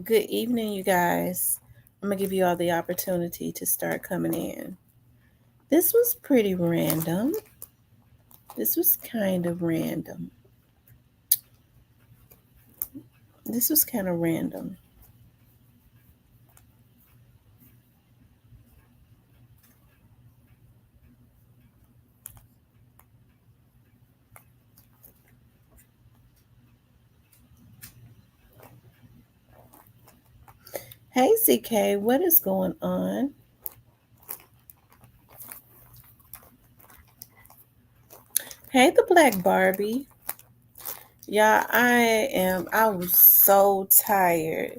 Good evening, you guys. I'm going to give you all the opportunity to start coming in. This was pretty random. This was kind of random. This was kind of random. Hey, CK, what is going on? Hey, the Black Barbie. Yeah, I was so tired.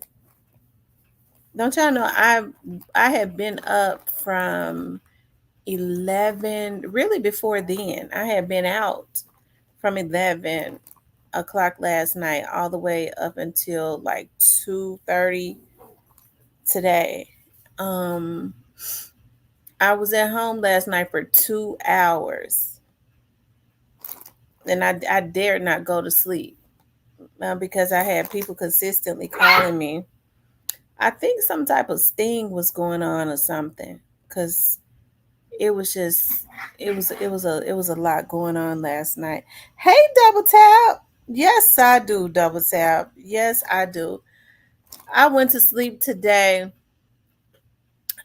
Don't y'all know I had been up from 11, really before then. I had been out from 11 o'clock last night all the way up until like 2:30 today. Um I was at home last night for 2 hours and I dared not go to sleep because I had people consistently calling me. I think some type of sting was going on or something because it was just it was a lot going on last night. Hey, double tap. Yes, I do double tap. Yes, I do. I went to sleep today.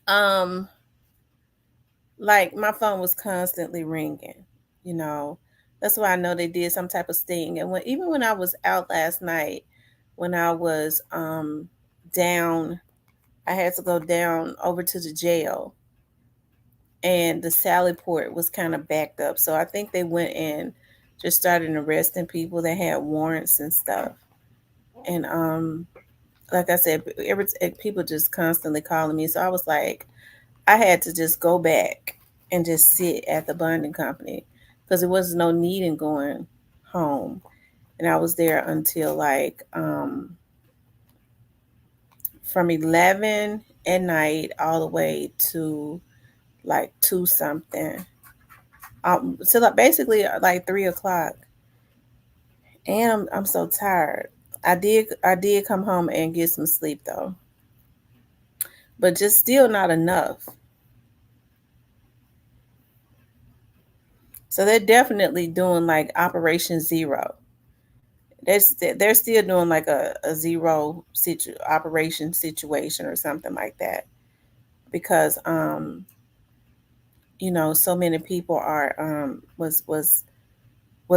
Um, like my phone was constantly ringing. You know, that's why I know they did some type of sting. And even when I was out last night, when I was down, I had to go down over to the jail, and the Sally port was kind of backed up. So I think they went and just started arresting people that had warrants and stuff. And like I said, people just constantly calling me. So I was like, I had to just go back and just sit at the bonding company because there was no need in going home. And I was there until like from 11 at night all the way to like 2 something. So like basically like 3 o'clock. And I'm so tired. I did come home and get some sleep though, but just still not enough. So they're definitely doing like Operation Zero. They're still doing like a operation situation or something like that because so many people are was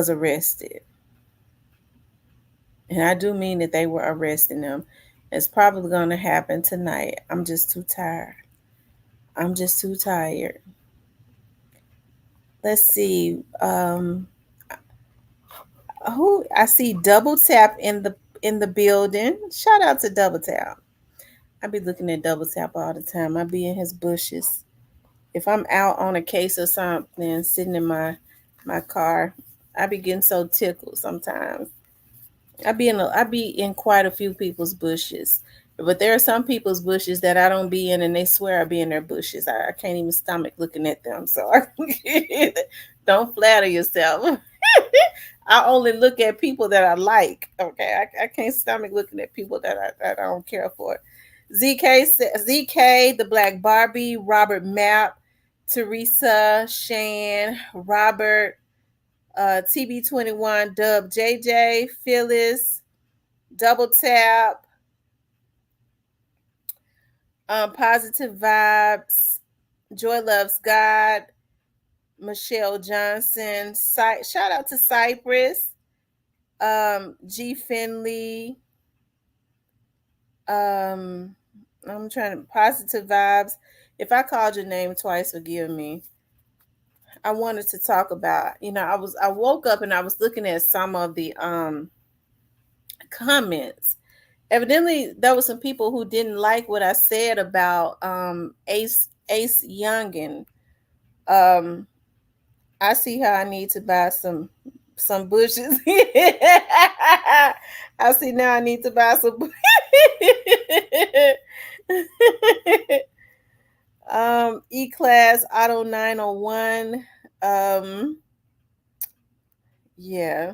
arrested, and I do mean that they were arresting them. It's probably going to happen tonight. I'm just too tired. I'm just too tired. Let's see. Who I see double tap in the building. Shout out to double tap. I be looking at double tap all the time. I be in his bushes. If I'm out on a case or something, sitting in my car, I be getting so tickled sometimes. I be in quite a few people's bushes. But there are some people's bushes that I don't be in, and they swear I be in their bushes. I can't even stomach looking at them. So don't flatter yourself. I only look at people that I like. Okay, I can't stomach looking at people that I don't care for. ZK, the Black Barbie, Robert Mapp, Teresa, Shan, Robert, TB21, Dub, JJ, Phyllis, Double Tap, Positive Vibes, Joy Loves God, Michelle Johnson. Shout out to Cypress, G Finley. I'm trying to Positive Vibes. If I called your name twice, forgive me. I wanted to talk about, I woke up and I was looking at some of the comments. Evidently there were some people who didn't like what I said about Ace Youngin. Um I see how I need to buy some bushes. I see now I need to buy some E-Class Auto 901. Um yeah.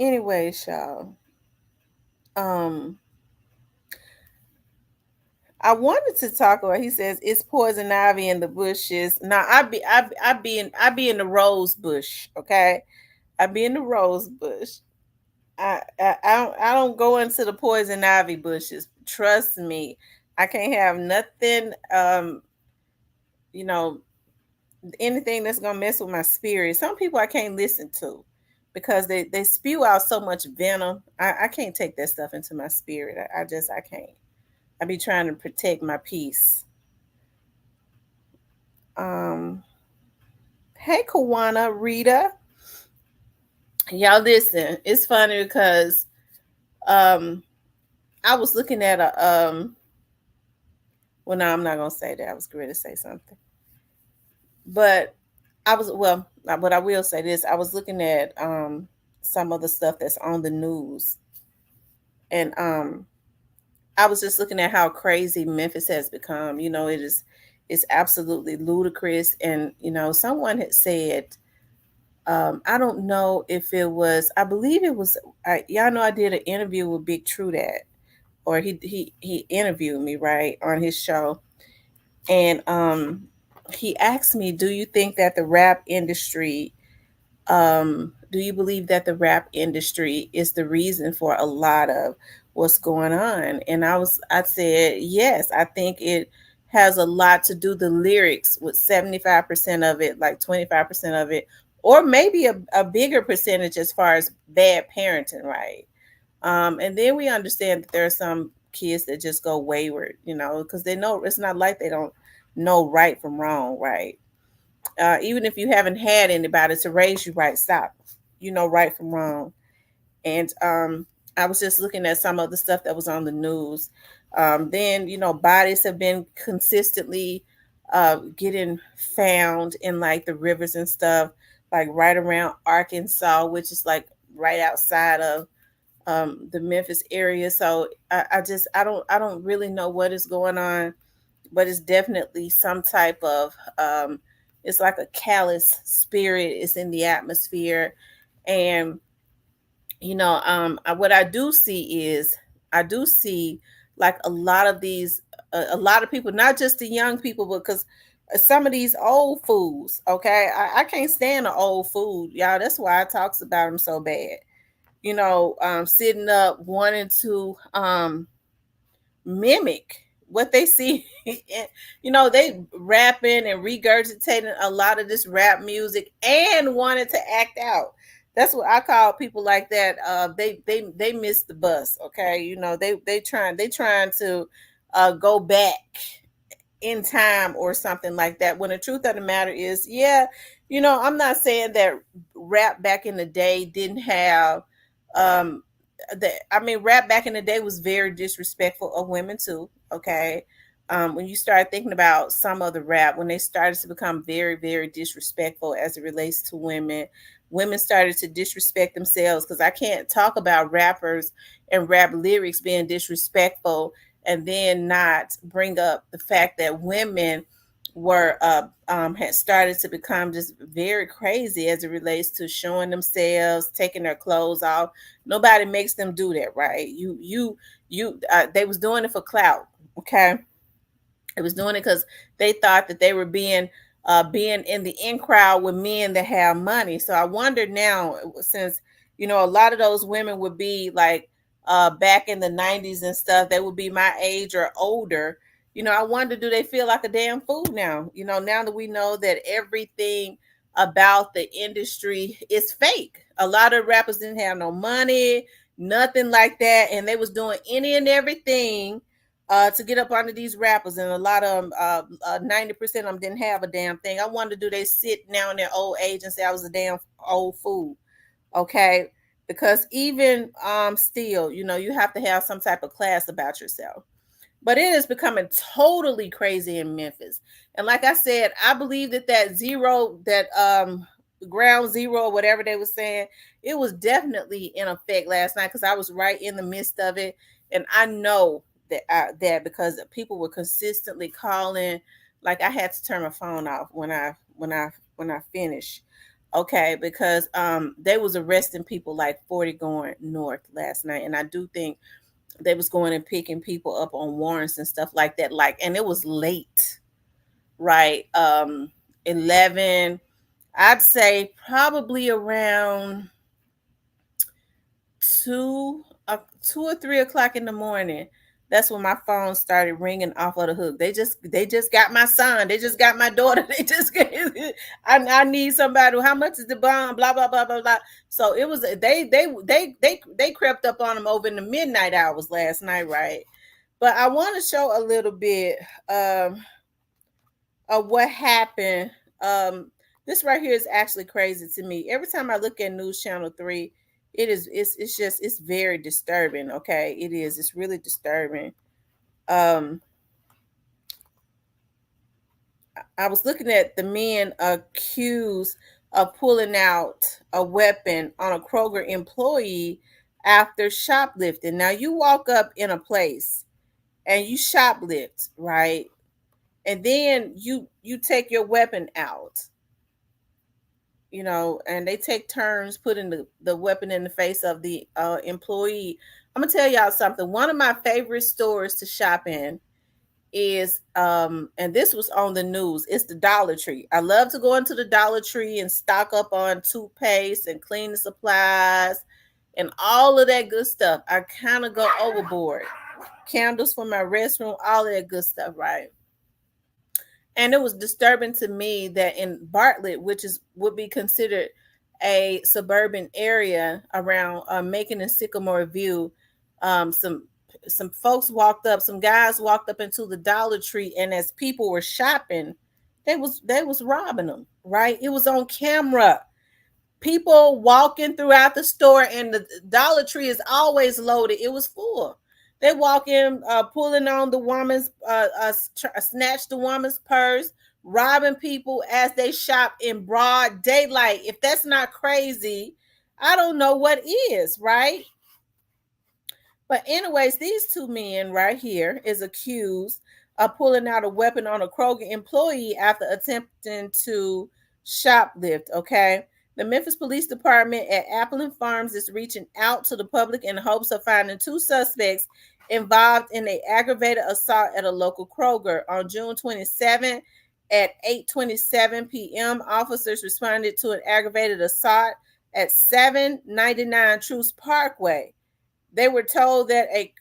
Anyway, y'all. Um, I wanted to talk about. He says it's poison ivy in the bushes. Now I be in the rose bush. Okay, I be in the rose bush. I don't go into the poison ivy bushes. Trust me, I can't have nothing. You know, anything that's gonna mess with my spirit. Some people I can't listen to because they spew out so much venom. I can't take that stuff into my spirit. I can't. I be trying to protect my peace. Um, hey Kawana, Rita, y'all listen. It's funny because um I was looking at a well no, I'm not gonna say that. I was going to say something. But I was but I will say this. I was looking at some of the stuff that's on the news and I was just looking at how crazy Memphis has become. You know, it's absolutely ludicrous. And, you know, someone had said, I don't know if it was, I believe it was, y'all know I did an interview with Big True Dad, or he interviewed me, right, on his show. And he asked me, do you think that the rap industry do you believe that the rap industry is the reason for a lot of what's going on? And I said, yes, I think it has a lot to do the lyrics with 75% of it, like 25% of it, or maybe a bigger percentage as far as bad parenting, right? And then we understand that there are some kids that just go wayward, you know, because they know it's not like they don't know right from wrong, right? Even if you haven't had anybody to raise you right, stop. You know right from wrong. And I was just looking at some of the stuff that was on the news. Then you know bodies have been consistently getting found in like the rivers and stuff, like right around Arkansas, which is like right outside of the Memphis area. So I don't really know what is going on, but it's definitely some type of it's like a callous spirit is in the atmosphere. And you know what I do see is I do see like a lot of these a lot of people, not just the young people, because some of these old fools, okay, I can't stand the old food, y'all. That's why I talks about them so bad. You know, sitting up wanting to mimic what they see. You know, they rapping and regurgitating a lot of this rap music and wanted to act out. That's what I call people like that. They missed the bus. Okay, you know they trying to go back in time or something like that. When the truth of the matter is, yeah, you know, I'm not saying that rap back in the day didn't have um I mean rap back in the day was very disrespectful of women too, okay? When you start thinking about some of the rap, when they started to become very, very disrespectful as it relates to women, women started to disrespect themselves because I can't talk about rappers and rap lyrics being disrespectful and then not bring up the fact that women were had started to become just very crazy as it relates to showing themselves, taking their clothes off. Nobody makes them do that, right? They was doing it for clout, okay? It was doing it because they thought that they were being in the in crowd with men that have money. So I wonder now, since you know a lot of those women would be like back in the 90s and stuff, they would be my age or older. You know, I wonder, do they feel like a damn fool now? You know, now that we know that everything about the industry is fake. A lot of rappers didn't have no money, nothing like that, and they was doing any and everything to get up under these rappers, and a lot of them, 90% of them didn't have a damn thing. I wonder, do they sit now in their old age and say I was a damn old fool? Okay, because even still, you know, you have to have some type of class about yourself. But it is becoming totally crazy in Memphis. And like I said, I believe that that ground zero or whatever they were saying, it was definitely in effect last night because I was right in the midst of it, and I know that because people were consistently calling, like I had to turn my phone off when I finished. Okay, because they was arresting people like 40 going north last night, and I do think They was going and picking people up on warrants and stuff like that. Like, and it was late, right? 11, I'd say probably around 2 2 or 3 o'clock in the morning. That's when my phone started ringing off of the hook. They just got my son. They just got my daughter. They just I need somebody. How much is the bond? Blah blah blah blah blah. So it was they crept up on them over in the midnight hours last night, right? But I want to show a little bit of what happened. Um, this right here is actually crazy to me. Every time I look at News Channel 3, it's very disturbing. Okay, it is. It's really disturbing. Um, I was looking at the men accused of pulling out a weapon on a Kroger employee after shoplifting. Now you walk up in a place and you shoplift, right? And then you take your weapon out, and they take turns putting the weapon in the face of the employee. I'm gonna tell y'all something. One of my favorite stores to shop in is and this was on the news, it's the Dollar Tree. I love to go into the Dollar Tree and stock up on toothpaste and cleaning supplies and all of that good stuff. I kind of go overboard. Candles for my restroom, all of that good stuff, right? And it was disturbing to me that in Bartlett, which is would be considered a suburban area around Macon and Sycamore View, some folks walked up, some guys walked up into the Dollar Tree, and as people were shopping, they was robbing them. Right, it was on camera. People walking throughout the store, and the Dollar Tree is always loaded. It was full. They walk in, pulling on the woman's, snatch the woman's purse, robbing people as they shop in broad daylight. If that's not crazy, I don't know what is, right? But anyways, these two men right here is accused of pulling out a weapon on a Kroger employee after attempting to shoplift. Okay. The Memphis Police Department at Appleton Farms is reaching out to the public in hopes of finding two suspects involved in an aggravated assault at a local Kroger on June 27th at 8:27 p.m. Officers responded to an aggravated assault at 799 Truce Parkway. They were told that a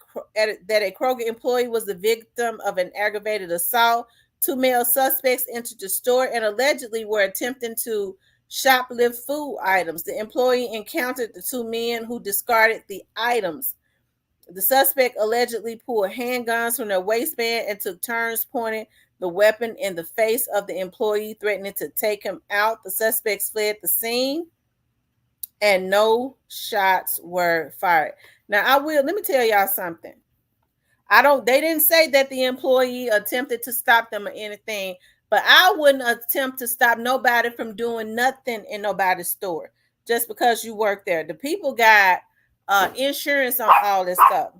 Kroger employee was the victim of an aggravated assault. Two male suspects entered the store and allegedly were attempting to shoplift food items. The employee encountered the two men who discarded the items. The suspect allegedly pulled handguns from their waistband and took turns pointing the weapon in the face of the employee, threatening to take him out. The suspects fled the scene and no shots were fired. Now, let me tell y'all something. They didn't say that the employee attempted to stop them or anything, but I wouldn't attempt to stop nobody from doing nothing in nobody's store just because you work there. The people got insurance on all this stuff.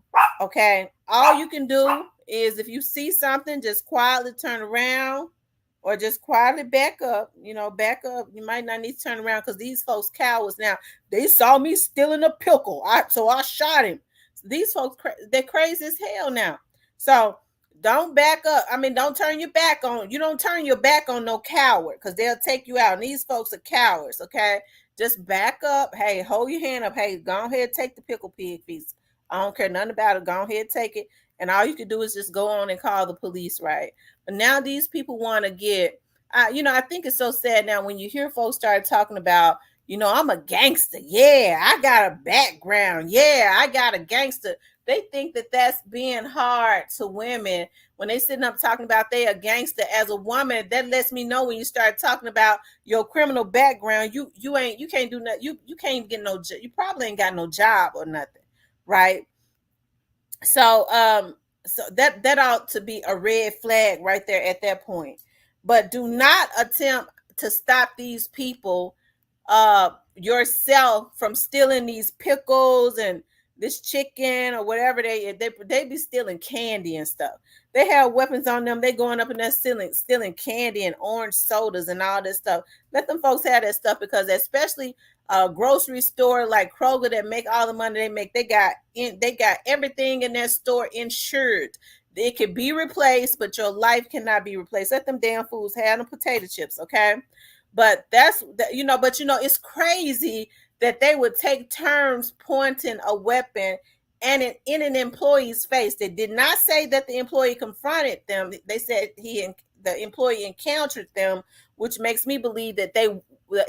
Okay. All you can do is if you see something, just quietly turn around or just quietly back up. Back up. You might not need to turn around because these folks cowards. Now, they saw me stealing a pickle, so I shot him. These folks, they're crazy as hell now. So don't back up. I mean, don't turn your back on. You don't turn your back on no coward because they'll take you out. And these folks are cowards. Okay, just back up. Hey, hold your hand up. Hey, go ahead, take the pickle pig piece. I don't care nothing about it. Go ahead, take it. And all you can do is just go on and call the police, right? But now these people want to get, I think it's so sad now when you hear folks start talking about, I'm a gangster. Yeah, I got a background. Yeah, I got a gangster. They think that that's being hard to women when they sitting up talking about they a gangster. As a woman, that lets me know when you start talking about your criminal background, you can't do nothing. You can't get no, you probably ain't got no job or nothing, right? So that ought to be a red flag right there at that point. But do not attempt to stop these people yourself from stealing these pickles and this chicken or whatever they be stealing candy and stuff. They have weapons on them. They going up and they're stealing candy and orange sodas and all this stuff. Let them folks have that stuff because especially a grocery store like Kroger that make all the money they make. They got everything in their store insured. It can be replaced, but your life cannot be replaced. Let them damn fools have the potato chips, okay? But that's you know, but you know, it's crazy that they would take turns pointing a weapon and in an employee's face. They did not say that the employee confronted them. They said the employee encountered them, which makes me believe that the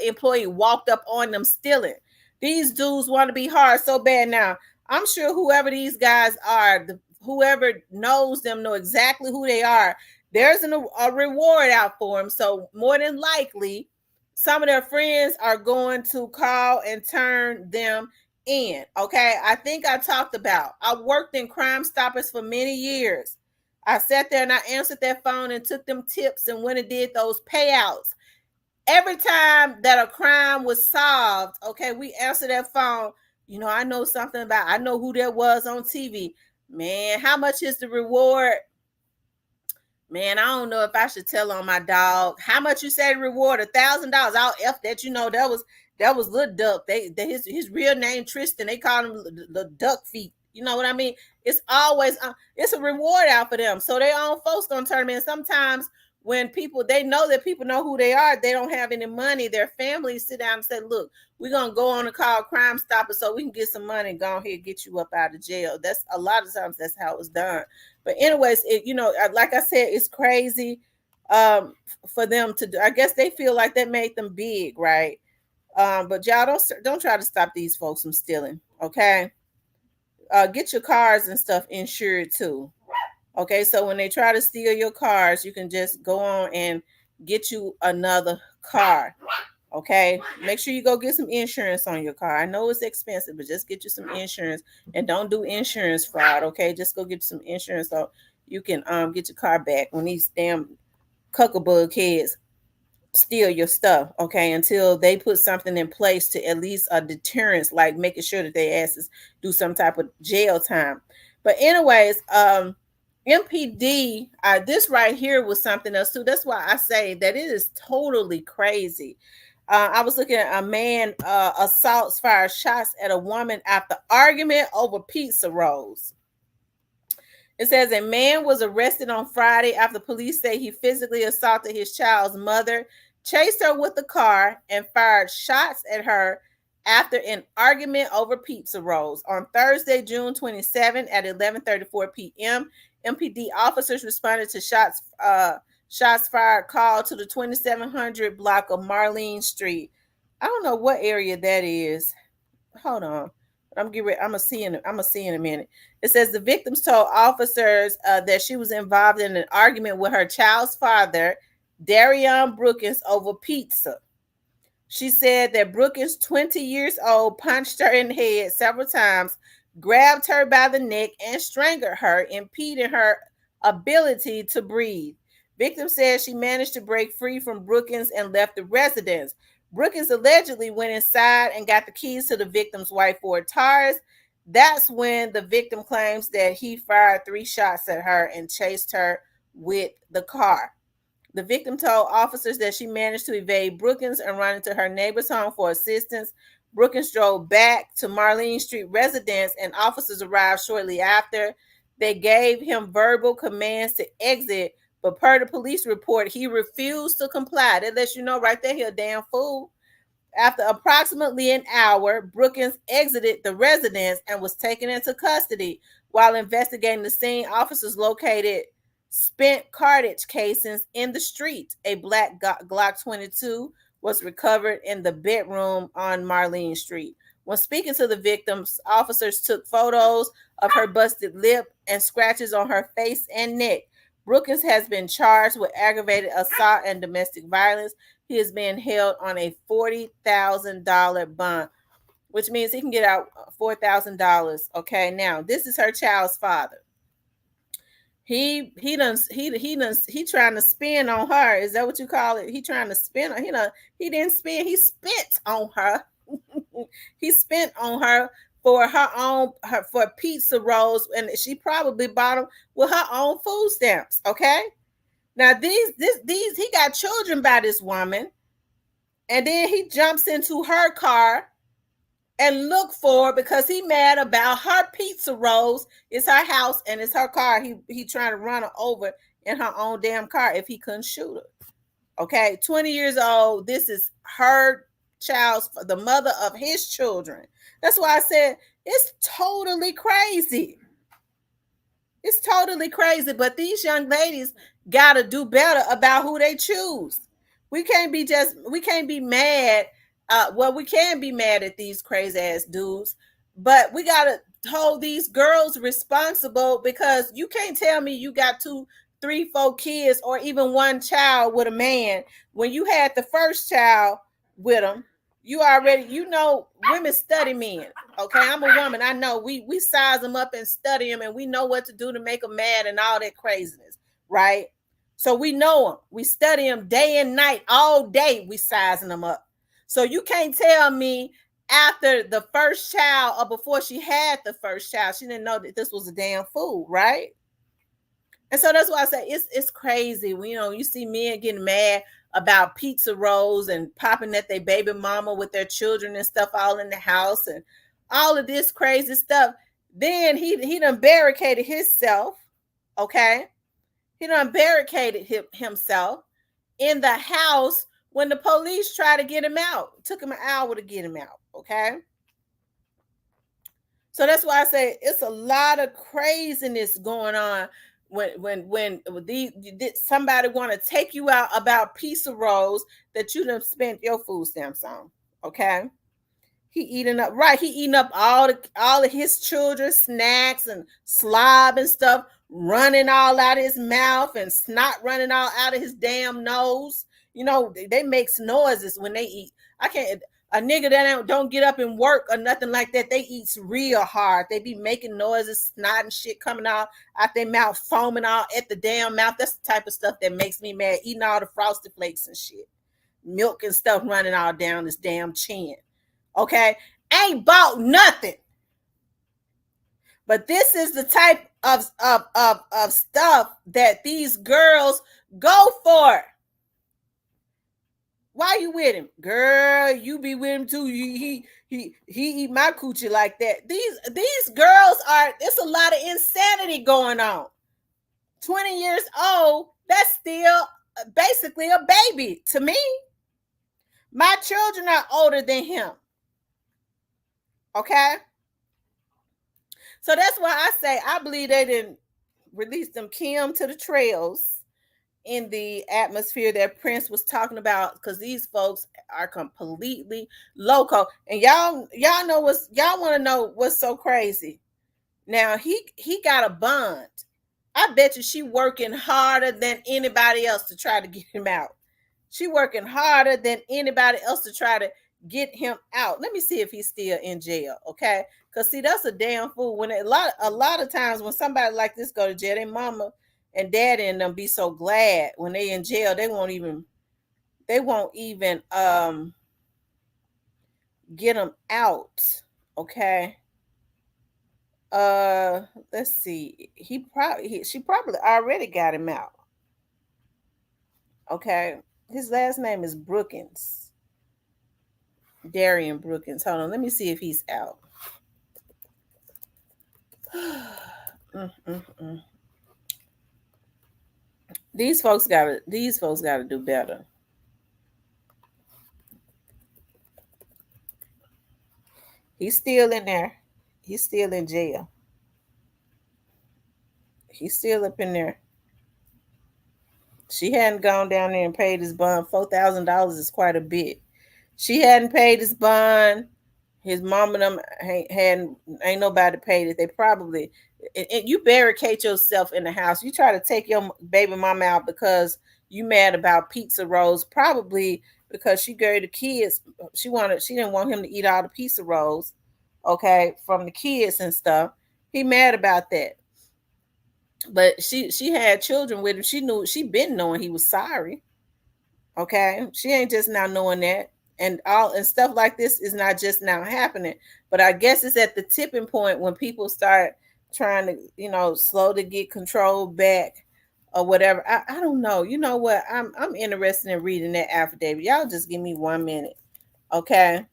employee walked up on them stealing. These dudes want to be hard so bad. Now, I'm sure whoever these guys are, whoever knows them, know exactly who they are. There's a reward out for them. So more than likely, some of their friends are going to call and turn them in. Okay. I think I worked in Crime Stoppers for many years. I sat there and I answered that phone and took them tips and went and did those payouts. Every time that a crime was solved, okay, we answered that phone. You know, I know something about, I know who that was on TV. Man, how much is the reward? Man, I don't know if I should tell on my dog. How much you say the reward? $1,000. I'll F that. You know, that was Little Duck. His real name Tristan. They call him the Duck Feet. You know what I mean? It's always it's a reward out for them. So their own folks gonna turn them in. Sometimes when they know that people know who they are, they don't have any money. Their families sit down and say, "Look, we're gonna go on and call Crime Stoppers so we can get some money and go ahead and get you up out of jail." That's a lot of times that's how it's done. But anyways, you know, like I said, it's crazy for them to do. I guess they feel like that made them big, right? But y'all don't try to stop these folks from stealing, okay? Get your cars and stuff insured too. Okay, so when they try to steal your cars, you can just go on and get you another car. Okay, make sure you go get some insurance on your car. I know it's expensive, but just get you some insurance and don't do insurance fraud. Okay, just go get some insurance so you can get your car back when these damn cuckabug kids steal your stuff. Okay, until they put something in place to at least a deterrence, like making sure that they asses do some type of jail time. But anyways, MPD, this right here was something else too. That's why I say that it is totally crazy. I was looking at a man assaults, fires shots at a woman after argument over pizza rolls. It says a man was arrested on Friday after police say he physically assaulted his child's mother, chased her with a car, and fired shots at her after an argument over pizza rolls. On Thursday, June 27 at 11:34 p.m., MPD officers responded to shots fired call to the 2700 block of Marlene Street. I don't know what area that is. Hold on. I'm gonna see in a minute. It says the victims told officers that she was involved in an argument with her child's father, Darion Brookins, over pizza. She said that Brookins, 20 years old, punched her in the head several times, grabbed her by the neck, and strangled her, impeding her ability to breathe. Victim said she managed to break free from Brookins and left the residence. Brookins allegedly went inside and got the keys to the victim's white Ford Taurus. That's when the victim claims that he fired 3 shots at her and chased her with the car. The victim told officers that she managed to evade Brookins and run into her neighbor's home for assistance. Brookins drove back to Marlene Street residence and officers arrived shortly after. They gave him verbal commands to exit, but per the police report, he refused to comply. That lets you know right there, he a damn fool. After approximately an hour, Brookins exited the residence and was taken into custody. While investigating the scene, officers located spent cartridge casings in the street. A black Glock 22 was recovered in the bedroom on Marlene Street. When speaking to the victims, officers took photos of her busted lip and scratches on her face and neck. Brookins has been charged with aggravated assault and domestic violence. He is being held on a $40,000 bond, which means he can get out $4,000. Okay, now this is her child's father. He trying to spin on her. Is that what you call it? He trying to spin. He didn't spin. He spent on her. He spent on her for for pizza rolls, and she probably bought them with her own food stamps. Okay. Now these he got children by this woman. And then he jumps into her car and look for her because he mad about her pizza rolls. It's her house and it's her car. He trying to run her over in her own damn car if he couldn't shoot her. Okay, 20 years old. This is her child's, the mother of his children. That's why I said it's totally crazy. It's totally crazy. But these young ladies got to do better about who they choose. We can't be mad. Well, we can be mad at these crazy ass dudes, but we got to hold these girls responsible because you can't tell me you got 2, 3, 4 kids or even one child with a man when you had the first child with them. You already, women study men. Okay, I'm a woman. I know we size them up and study them, and we know what to do to make them mad and all that craziness, right? So we know them. We study them day and night, all day. We sizing them up. So you can't tell me after the first child or before she had the first child, she didn't know that this was a damn fool, right? And so that's why I say it's crazy. You see men getting mad about pizza rolls and popping at their baby mama with their children and stuff all in the house and all of this crazy stuff. Then he done barricaded himself, okay? He done barricaded himself in the house when the police tried to get him out. It took him an hour to get him out, okay? So that's why I say it's a lot of craziness going on when somebody want to take you out about pizza rolls that you done spent your food stamps on, okay? He eating up all of his children's snacks and slob and stuff running all out of his mouth and snot running all out of his damn nose. They makes noises when they eat. I can't. A nigga that don't get up and work or nothing like that, they eats real hard. They be making noises, snot and shit coming out their mouth, foaming all at the damn mouth. That's the type of stuff that makes me mad. Eating all the Frosted Flakes and shit. Milk and stuff running all down his damn chin. Okay? Ain't bought nothing. But this is the type of stuff that these girls go for. Why you with him? Girl, you be with him too. He eat my coochie like that. These girls it's a lot of insanity going on. 20 years old, that's still basically a baby to me. My children are older than him. Okay? So that's why I say I believe they didn't release them Kim to the trails in the atmosphere that Prince was talking about, because these folks are completely loco. And y'all want to know what's so crazy. Now he got a bond. I bet you she working harder than anybody else to try to get him out. She working harder than anybody else to try to get him out. Let me see if he's still in jail, okay? Because see, that's a damn fool. When a lot of times when somebody like this go to jail, their mama and daddy and them be so glad when they in jail, they won't even get them out, okay? Let's see. She probably already got him out. Okay. His last name is Brookins. Darian Brookins. Hold on, let me see if he's out. These folks gotta do better. He's still in there. He's still in jail. He's still up in there. She hadn't gone down there and paid his bond. $4,000 is quite a bit. She hadn't paid his bond. His mom and them ain't nobody paid it. They probably, and you barricade yourself in the house. You try to take your baby mama out because you mad about pizza rolls, probably because she gave the kids. She didn't want him to eat all the pizza rolls, okay, from the kids and stuff. He mad about that. But she had children with him. She been knowing he was sorry. Okay. She ain't just now knowing that. And stuff like this is not just now happening. But I guess it's at the tipping point when people start trying to, slow to get control back or whatever. I don't know. You know what? I'm interested in reading that affidavit. Y'all just give me 1 minute, okay?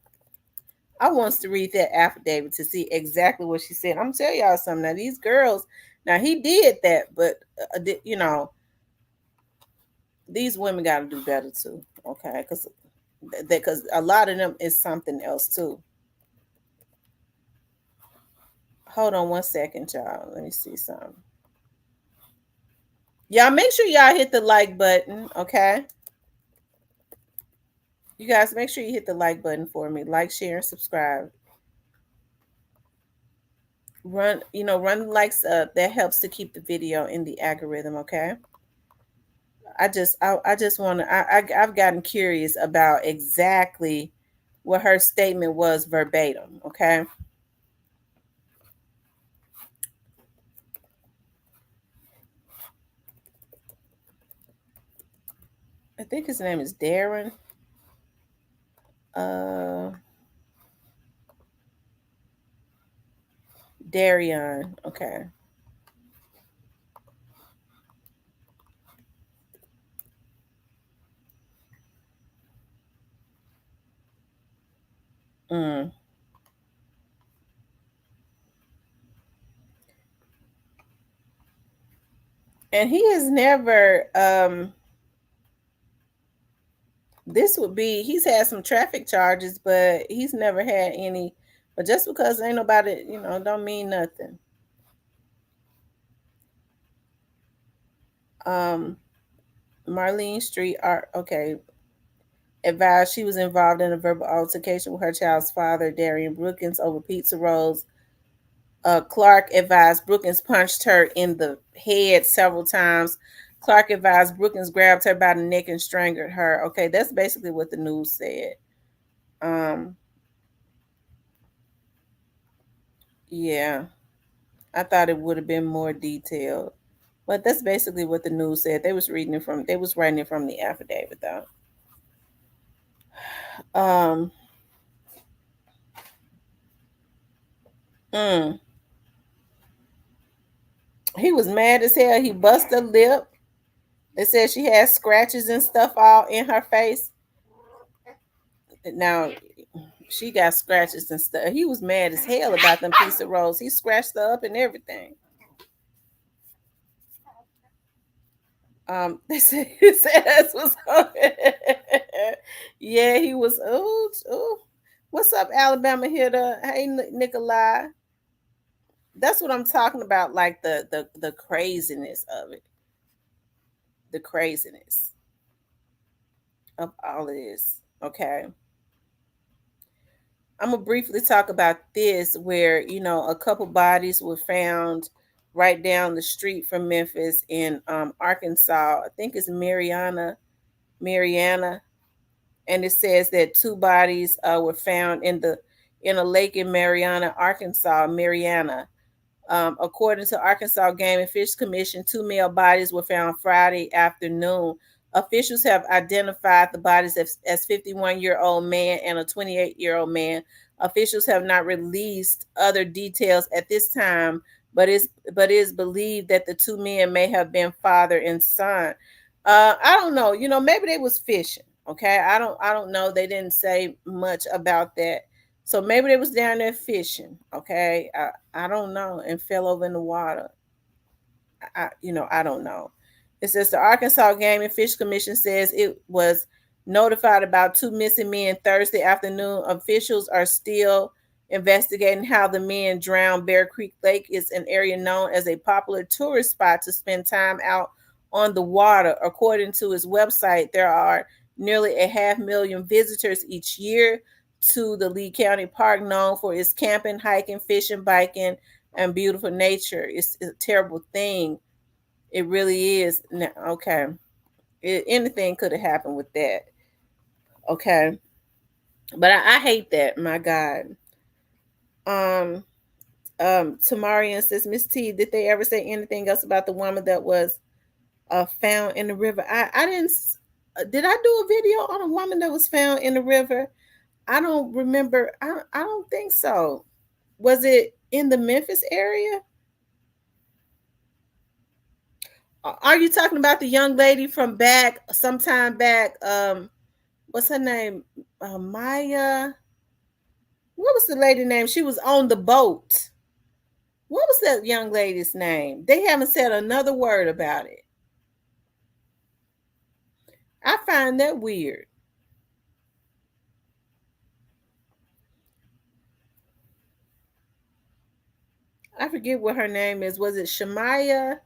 I wants to read that affidavit to see exactly what she said. I'm gonna tell y'all something. Now these girls, now he did that, but you know, these women got to do better too, okay? Because a lot of them is something else too. Hold on 1 second, y'all. Let me see something. Y'all make sure y'all hit the like button, okay? You guys make sure you hit the like button for me. Like, share, and subscribe. Run the likes up. That helps to keep the video in the algorithm, okay? I just want to I've gotten curious about exactly what her statement was verbatim, okay? I think his name is Darren. Uh Darion, okay. Mm. And he has never this would be he's had some traffic charges, but he's never had any. But just because ain't nobody, don't mean nothing. um Marlene Street art, okay, advised she was involved in a verbal altercation with her child's father, Darian Brookins, over pizza rolls. Clark advised Brookins punched her in the head several times. Clark advised Brookins grabbed her by the neck and strangled her. Okay, that's basically what the news said. um yeah, I thought it would have been more detailed, but that's basically what the news said. They was writing it from the affidavit though. um mm, he was mad as hell. He bust a lip. It said she had scratches and stuff all in her face. Now she got scratches and stuff. He was mad as hell about them piece of rolls. He scratched her up and everything. He said that's what's on. Yeah, he was. Ooh. What's up, Alabama hitter? Hey, Nikolai. That's what I'm talking about. Like the craziness of it, the craziness of all of this. Okay, I'm gonna briefly talk about this, where a couple bodies were found right down the street from Memphis in Arkansas. I think it's Mariana, and it says that two bodies were found in a lake in Mariana. According to Arkansas Game and Fish Commission, two male bodies were found Friday afternoon. Officials have identified the bodies as 51-year-old man and a 28-year-old man. Officials have not released other details at this time, but it is believed that the two men may have been father and son. I don't know. Maybe they was fishing. Okay, I don't know. They didn't say much about that. So maybe they was down there fishing. Okay, I don't know, and fell over in the water. I don't know. It says the Arkansas Game and Fish Commission says it was notified about two missing men Thursday afternoon. Officials are still investigating how the men drowned. Bear Creek Lake is an area known as a popular tourist spot to spend time out on the water. According to its website, there are nearly a half million visitors each year to the Lee County Park, known for its camping, hiking, fishing, biking, and beautiful nature. It's a terrible thing. It really is. Okay. Anything could have happened with that. Okay. But I hate that. My God. Um, Tamarian says, Miss T, did they ever say anything else about the woman that was found in the river? I didn't. Did I do a video on a woman that was found in the river? I don't remember. I don't think so. Was it in the Memphis area? Are you talking about the young lady from back sometime back? What's her name? Maya. What was the lady name? She was on the boat. What was that young lady's name? They haven't said another word about it. I find that weird. I forget what her name is. Was it Shemaya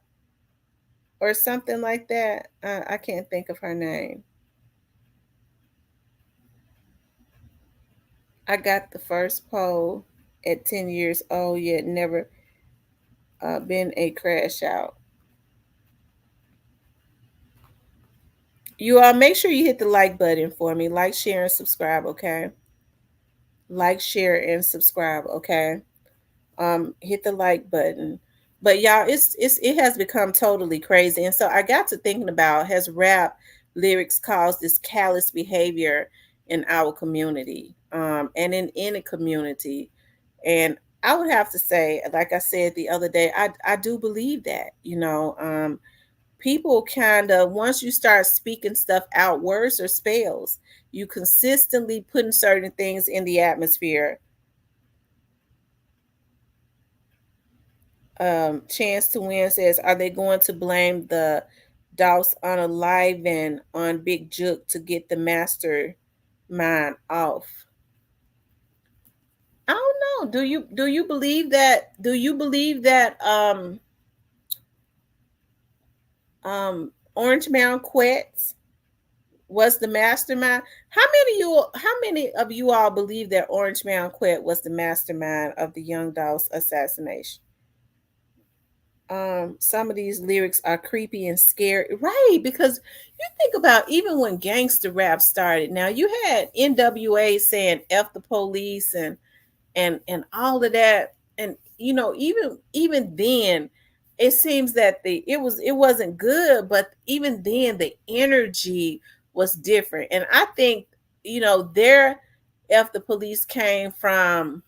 or something like that? I can't think of her name. I got the first poll at 10 years old, yet never been a crash out. You all make sure you hit the like button for me. Like, share, and subscribe, okay? Like, share, and subscribe, okay? Hit the like button. But y'all, it has become totally crazy. And so I got to thinking about, has rap lyrics caused this callous behavior in our community, and in any community? And I would have to say, like I said the other day, I do believe that, people kind of, once you start speaking stuff out, words or spells, you consistently putting certain things in the atmosphere. Chance to Win says, are they going to blame the Douse on Alive and on Big Juke to get the mastermind off? I don't know. Do you believe that? Do you believe that Orange Mound Quets was the mastermind? How many of you all believe that Orange Mound Quet was the mastermind of the Young Douse assassination? Some of these lyrics are creepy and scary, right? Because you think about, even when gangster rap started, now you had NWA saying F the police and all of that. And even then, it seems that it wasn't good, but even then the energy was different. And I think, their F the police came from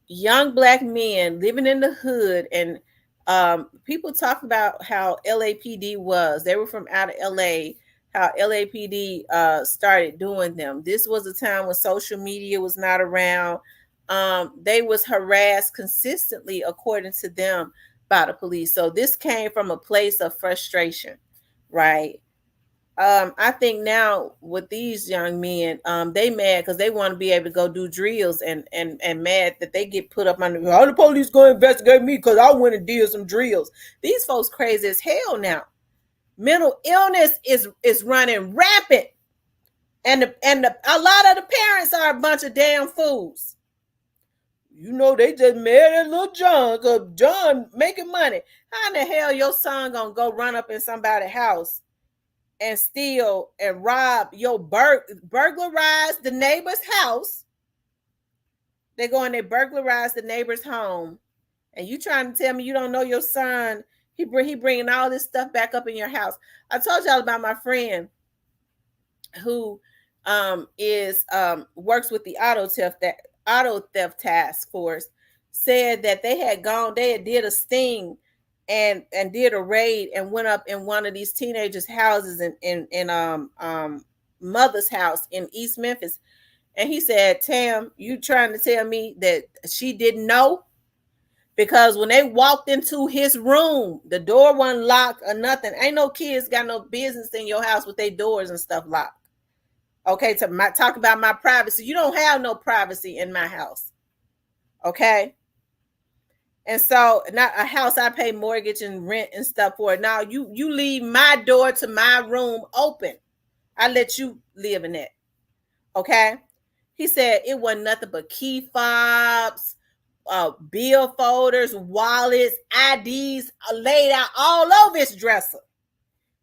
young black men living in the hood. And people talk about how LAPD was. They were from out of LA, how LAPD started doing them. This was a time when social media was not around. They was harassed consistently, according to them, by the police. So this came from a place of frustration, right? I think now with these young men, they mad because they want to be able to go do drills, and mad that they get put up on how the police going to investigate me because I went and did some drills. These folks crazy as hell now. Mental illness is running rampant, and a lot of the parents are a bunch of damn fools. They just mad at little John because John making money. How in the hell your son gonna go run up in somebody's house and steal and rob your burglarize the neighbor's house? They go and they burglarize the neighbor's home, and you trying to tell me you don't know your son? He bringing all this stuff back up in your house. I told y'all about my friend who is works with the auto theft task force. Said that they had did a sting and did a raid and went up in one of these teenagers' houses in mother's house in East Memphis. And he said, Tam, you trying to tell me that she didn't know? Because when they walked into his room, the door wasn't locked or nothing. Ain't no kids got no business in your house with their doors and stuff locked. Okay, talk about my privacy. You don't have no privacy in my house. Okay? And so, not a house I pay mortgage and rent and stuff for. Now you leave my door to my room open. I let you live in it. Okay? He said it wasn't nothing but key fobs, bill folders, wallets, IDs laid out all over his dresser.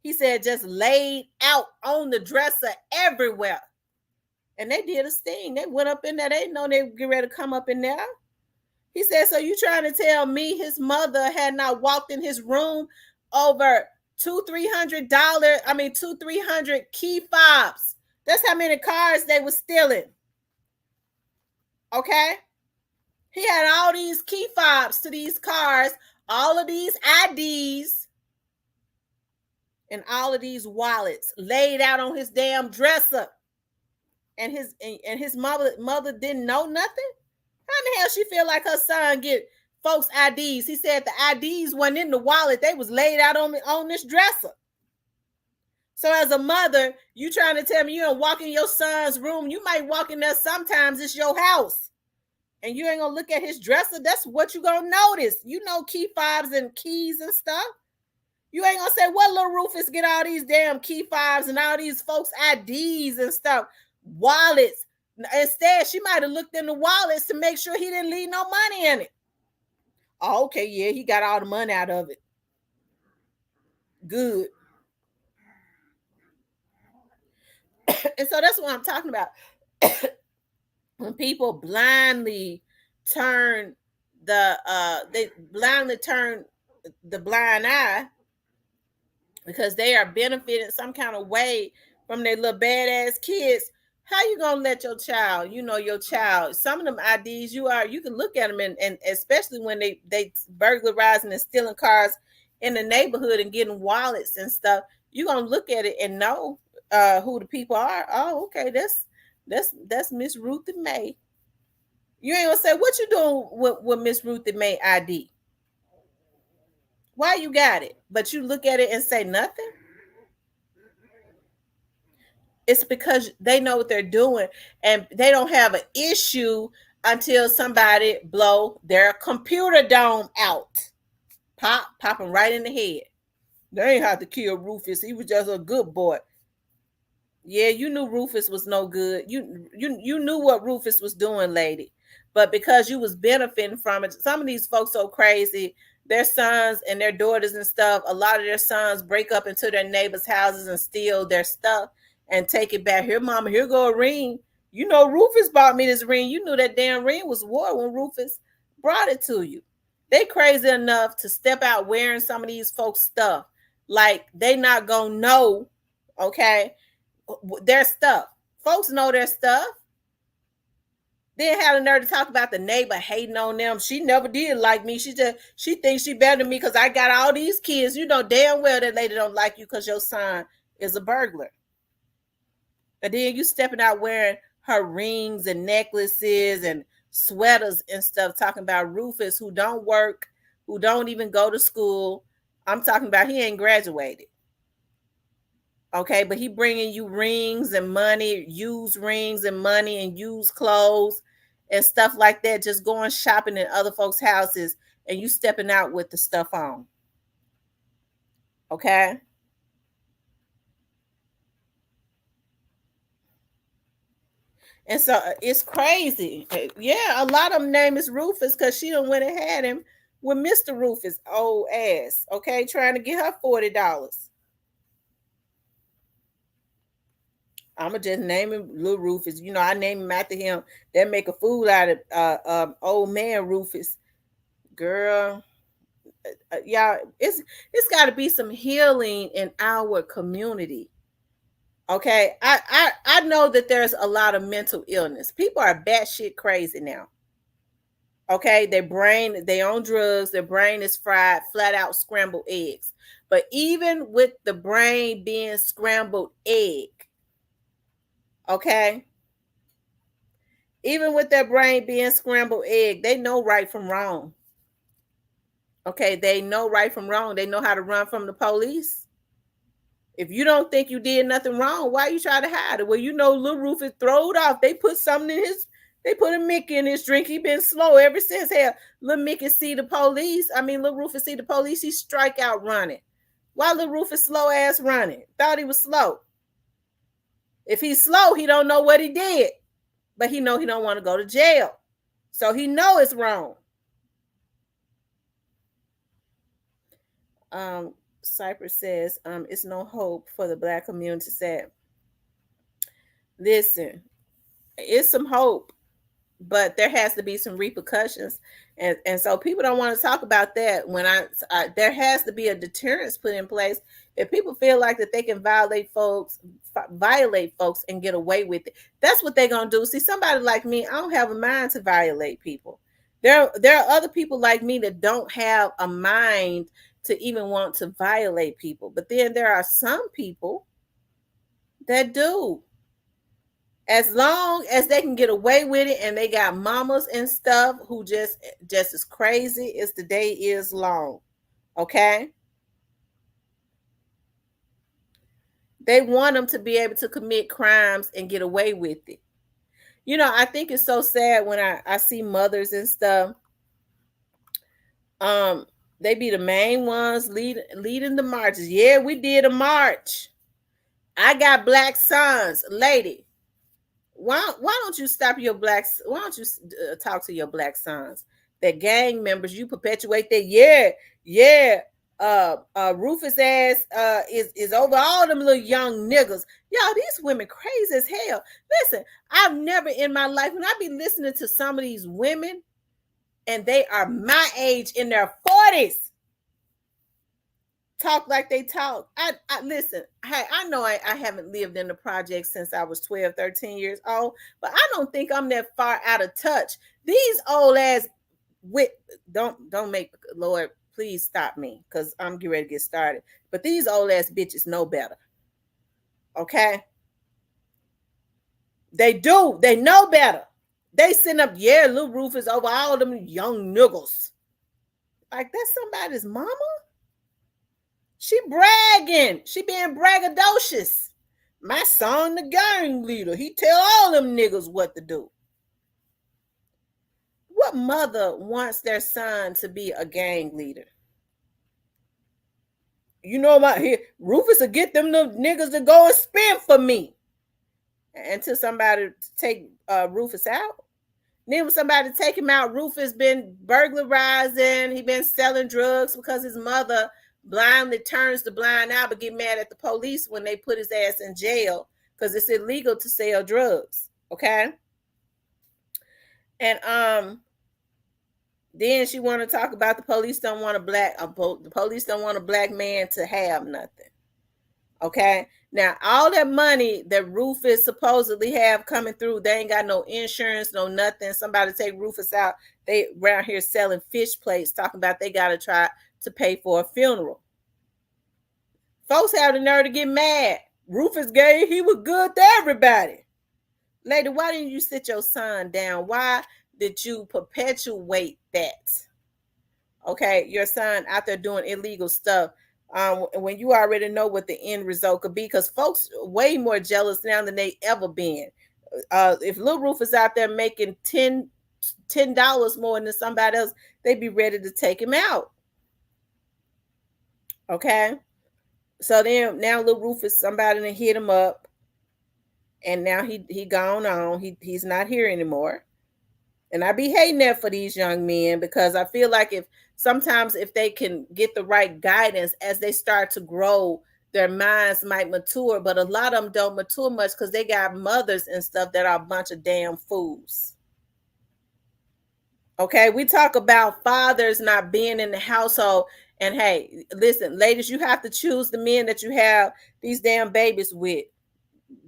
He said just laid out on the dresser everywhere. And they did a sting. They went up in there. They didn't know they would get ready to come up in there. He said, so you trying to tell me his mother had not walked in his room over $200-300, $200-300 key fobs. That's how many cars they were stealing. Okay? He had all these key fobs to these cars, all of these IDs. and all of these wallets laid out on his damn dresser, and his mother didn't know nothing. How in the hell she feel like her son get folks IDs? He said the IDs wasn't in the wallet; they was laid out on this dresser. So as a mother, you trying to tell me you don't walk in your son's room? You might walk in there sometimes. It's your house, and you ain't gonna look at his dresser. That's what you gonna notice. You know, key fobs and keys and stuff. You ain't gonna say, what little Rufus get all these damn key fobs and all these folks IDs and stuff, wallets. Instead, she might have looked in the wallets to make sure he didn't leave no money in it. Oh, okay, yeah, he got all the money out of it. Good. And so that's what I'm talking about. When people blindly turn they blindly turn the blind eye because they are benefiting some kind of way from their little badass kids. How you gonna let your child, your child, some of them IDs you can look at them and especially when they burglarizing and stealing cars in the neighborhood and getting wallets and stuff, you're gonna look at it and know who the people are. Oh, okay, that's Miss Ruth and May. You ain't gonna say what you doing with Miss Ruth and May ID. Why you got it? But you look at it and say nothing. It's because they know what they're doing and they don't have an issue until somebody blow their computer dome out. Pop him right in the head. They ain't have to kill Rufus. He was just a good boy. Yeah, you knew Rufus was no good. You knew what Rufus was doing, lady. But because you was benefiting from it, some of these folks so crazy, their sons and their daughters and stuff, a lot of their sons break up into their neighbors' houses and steal their stuff and take it back. Here, mama, here go a ring. You know, Rufus bought me this ring. You knew that damn ring was wore when Rufus brought it to you. They crazy enough to step out wearing some of these folks' stuff. Like they not gonna know, okay, their stuff. Folks know their stuff. Then had a nerve to talk about the neighbor hating on them. She never did like me. She thinks she better than me because I got all these kids. You know damn well that lady don't like you because your son is a burglar. And then you stepping out wearing her rings and necklaces and sweaters and stuff, talking about Rufus who don't work, who don't even go to school. I'm talking about he ain't graduated. Okay, but he bringing you rings and money, used rings and money and used clothes and stuff like that, just going shopping in other folks' houses and you stepping out with the stuff on. Okay? And so it's crazy. Yeah, a lot of them name is Rufus because she done went and had him with Mr. Rufus, old ass. Okay, trying to get her $40. I'ma just name him Little Rufus. You know, I name him after him. They make a fool out of old man Rufus. Girl, y'all, it's got to be some healing in our community. Okay, I know that there's a lot of mental illness. People are batshit crazy now. Okay, their brain, they on drugs. Their brain is fried, flat out scrambled eggs. But even with the brain being scrambled egg, okay, even with their brain being scrambled egg, they know right from wrong. Okay, they know right from wrong. They know how to run from the police. If you don't think you did nothing wrong, why you try to hide it? Well, you know, Little Rufus throwed off. They put something in they put a Mickey in his drink. He been slow ever since. Hell, Little Mickey see the police. Little Rufus see the police. He strike out running. Why Little Rufus slow ass running? Thought he was slow. If he's slow, he don't know what he did. But he know he don't want to go to jail. So he know it's wrong. Cypress says, it's no hope for the Black community. Said, listen, it's some hope, but there has to be some repercussions. And so people don't want to talk about that. When there has to be a deterrence put in place. If people feel like that they can violate folks and get away with it, that's what they're going to do. See, somebody like me, I don't have a mind to violate people. There are other people like me that don't have a mind to even want to violate people. But then there are some people that do. As long as they can get away with it and they got mamas and stuff who just as crazy as the day is long. Okay? They want them to be able to commit crimes and get away with it. I think it's so sad when I see mothers and stuff. Um, they be the main ones leading the marches. Yeah, we did a march. I got black sons, lady. Why don't you stop your blacks? Why don't you talk to your black sons? That gang members, you perpetuate that. Yeah, yeah. Rufus ass is over all them little young niggas. Y'all, these women crazy as hell. Listen, I've never in my life, when I be listening to some of these women, and they are my age in their 40s, talk like they talk. I listen. Hey, I know I haven't lived in the project since I was 12, 13 years old, but I don't think I'm that far out of touch. These old ass wit don't make, Lord, please stop me, because I'm getting ready to get started. But these old ass bitches know better. Okay? They do. They know better. They send up, yeah, little Rufus over all them young niggas. Like, that's somebody's mama? She bragging. She being braggadocious. My son, the gang leader. He tell all them niggas what to do. What mother wants their son to be a gang leader? You know about here, Rufus will get them the niggas to go and spin for me. Until somebody take Rufus out. Then when somebody take him out, Rufus been burglarizing. He been selling drugs because his mother blindly turns the blind eye, but get mad at the police when they put his ass in jail because it's illegal to sell drugs. Okay. And then she want to talk about the police don't want the police don't want a black man to have nothing. Okay. Now, all that money that Rufus supposedly have coming through, they ain't got no insurance, no nothing. Somebody take Rufus out. They around here selling fish plates, talking about they got to try to pay for a funeral. Folks have the nerve to get mad. Rufus gay, he was good to everybody. Lady, why didn't you sit your son down? Why did you perpetuate that? Okay, your son out there doing illegal stuff. When you already know what the end result could be, because folks are way more jealous now than they ever been. If Lil Rufus out there making $10 more than somebody else, they'd be ready to take him out. Okay, so then now Lil Rufus, somebody to hit him up, and now he gone on. He's not here anymore. And I be hating that for these young men, because I feel like sometimes if they can get the right guidance as they start to grow, their minds might mature. But a lot of them don't mature much because they got mothers and stuff that are a bunch of damn fools. Okay, we talk about fathers not being in the household. And hey, listen, ladies, you have to choose the men that you have these damn babies with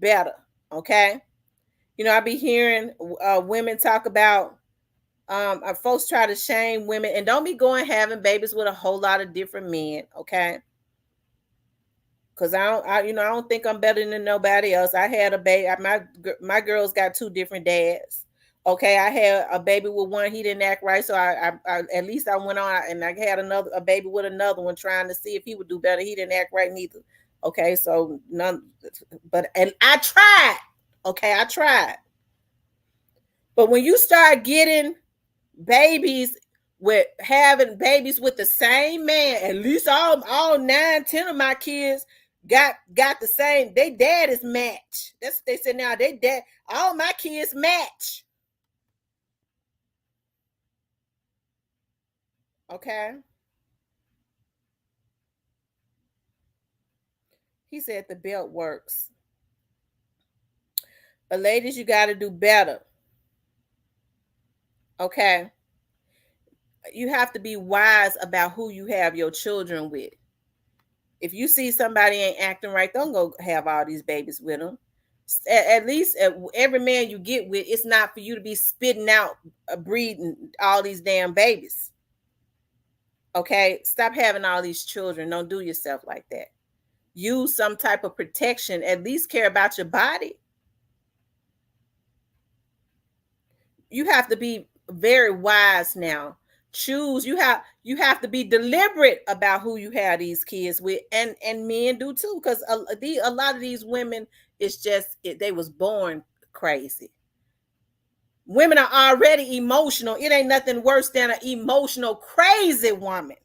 better. Okay. I be hearing women talk about folks try to shame women, and don't be going having babies with a whole lot of different men. Okay. Because I don't think I'm better than nobody else. I had a baby. My girls got two different dads. Okay, I had a baby with one. He didn't act right, so I at least I went on and I had a baby with another one, trying to see if he would do better. He didn't act right neither. Okay, so and I tried. Okay, I tried. But when you start getting babies with having babies with the same man, at least all 9-10 of my kids got the same. They dad is match. That's what they said now. They dad, all my kids match. Okay. He said the belt works. But ladies, you got to do better. Okay. You have to be wise about who you have your children with. If you see somebody ain't acting right, don't go have all these babies with them. At least every man you get with, it's not for you to be spitting out, breeding all these damn babies. Okay, stop having all these children. Don't do yourself like that. Use some type of protection. At least care about your body. You have to be very wise now. Choose. You have to be deliberate about who you have these kids with, and men do too, because a lot of these women, it's just they was born crazy. Women are already emotional. It ain't nothing worse than an emotional crazy woman.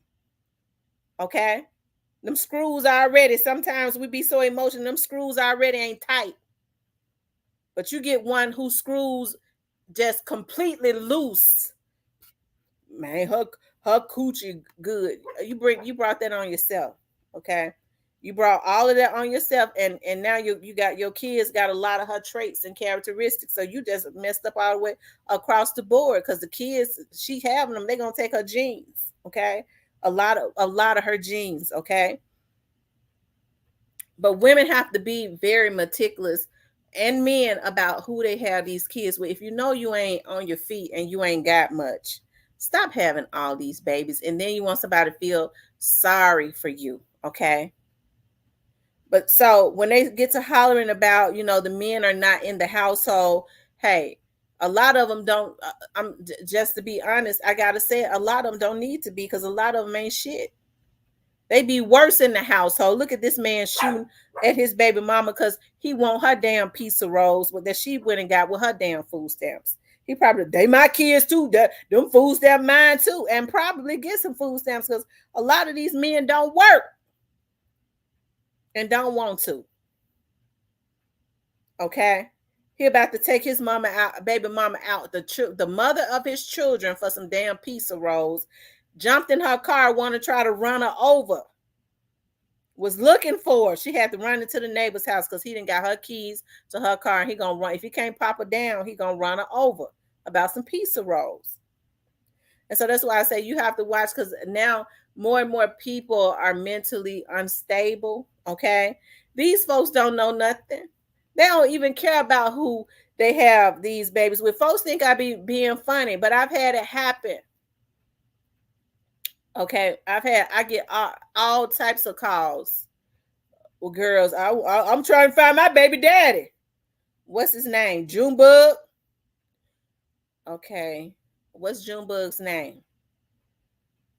Okay, them screws already. Sometimes we be so emotional. Them screws already ain't tight. But you get one who screws just completely loose. Man, her coochie good. You brought that on yourself. Okay. You brought all of that on yourself, and now you got your kids got a lot of her traits and characteristics. So you just messed up all the way across the board, because the kids she having them, they gonna take her genes. Okay. A lot of her genes. Okay. But women have to be very meticulous, and men, about who they have these kids with. If you know you ain't on your feet and you ain't got much, stop having all these babies. And then you want somebody to feel sorry for you. Okay. But so when they get to hollering about, the men are not in the household, hey, a lot of them don't. Just to be honest, I gotta say, a lot of them don't need to be, because a lot of them ain't shit. They be worse in the household. Look at this man shooting at his baby mama because he want her damn piece of rolls that she went and got with her damn food stamps. He probably, they my kids too. Them food stamp mine too. And probably get some food stamps, because a lot of these men don't work and don't want to. Okay. He about to take his mama out, baby mama out, the mother of his children, for some damn piece of rolls. Jumped in her car, want to try to run her over. Was looking for her. She had to run into the neighbor's house because he didn't got her keys to her car, and he gonna run. If he can't pop her down, he gonna run her over about some pizza rolls. And so that's why I say you have to watch, because now more and more people are mentally unstable. Okay, these folks don't know nothing. They don't even care about who they have these babies with. Folks think I be being funny, but I've had it happen. Okay, I get all types of calls. Well, girls, I'm trying to find my baby daddy. What's his name? Junebug? Okay. What's Junebug's name?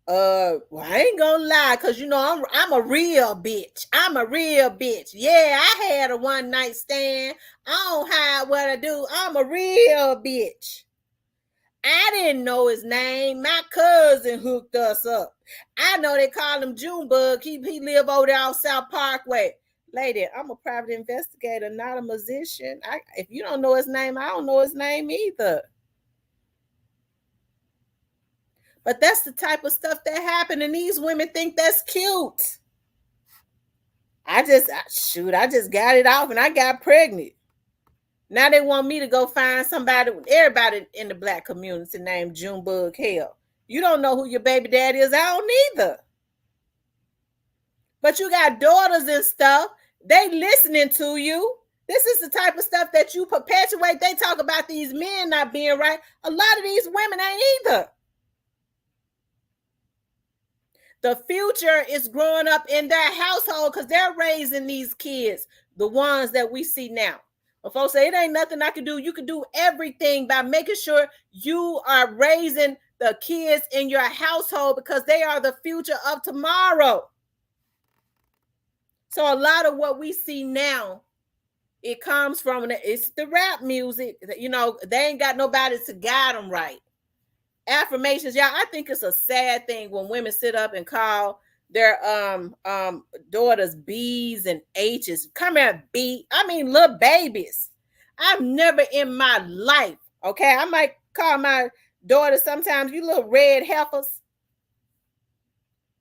Well, I ain't gonna lie, cause I'm a real bitch. I'm a real bitch. Yeah, I had a one night stand. I don't hide what I do. I'm a real bitch. I didn't know his name. My cousin hooked us up. I know they call him Junebug. He live over there on South Parkway. Lady, I'm a private investigator, not a musician. If you don't know his name, I don't know his name either. But that's the type of stuff that happened, and these women think that's cute. I just got it off and I got pregnant. Now they want me to go find everybody in the black community named Junebug. Hell, you don't know who your baby daddy is. I don't either. But you got daughters and stuff. They listening to you. This is the type of stuff that you perpetuate. They talk about these men not being right. A lot of these women ain't either. The future is growing up in their household because they're raising these kids, the ones that we see now. When folks say it ain't nothing I can do, you can do everything by making sure you are raising the kids in your household, because they are the future of tomorrow. So a lot of what we see now, it comes from it's the rap music. They ain't got nobody to guide them right. Affirmations, y'all. I think it's a sad thing when women sit up and call their daughters B's and H's. Come here, B. I mean, little babies. I've never in my life. Okay, I might call my daughter sometimes, you little red heifers,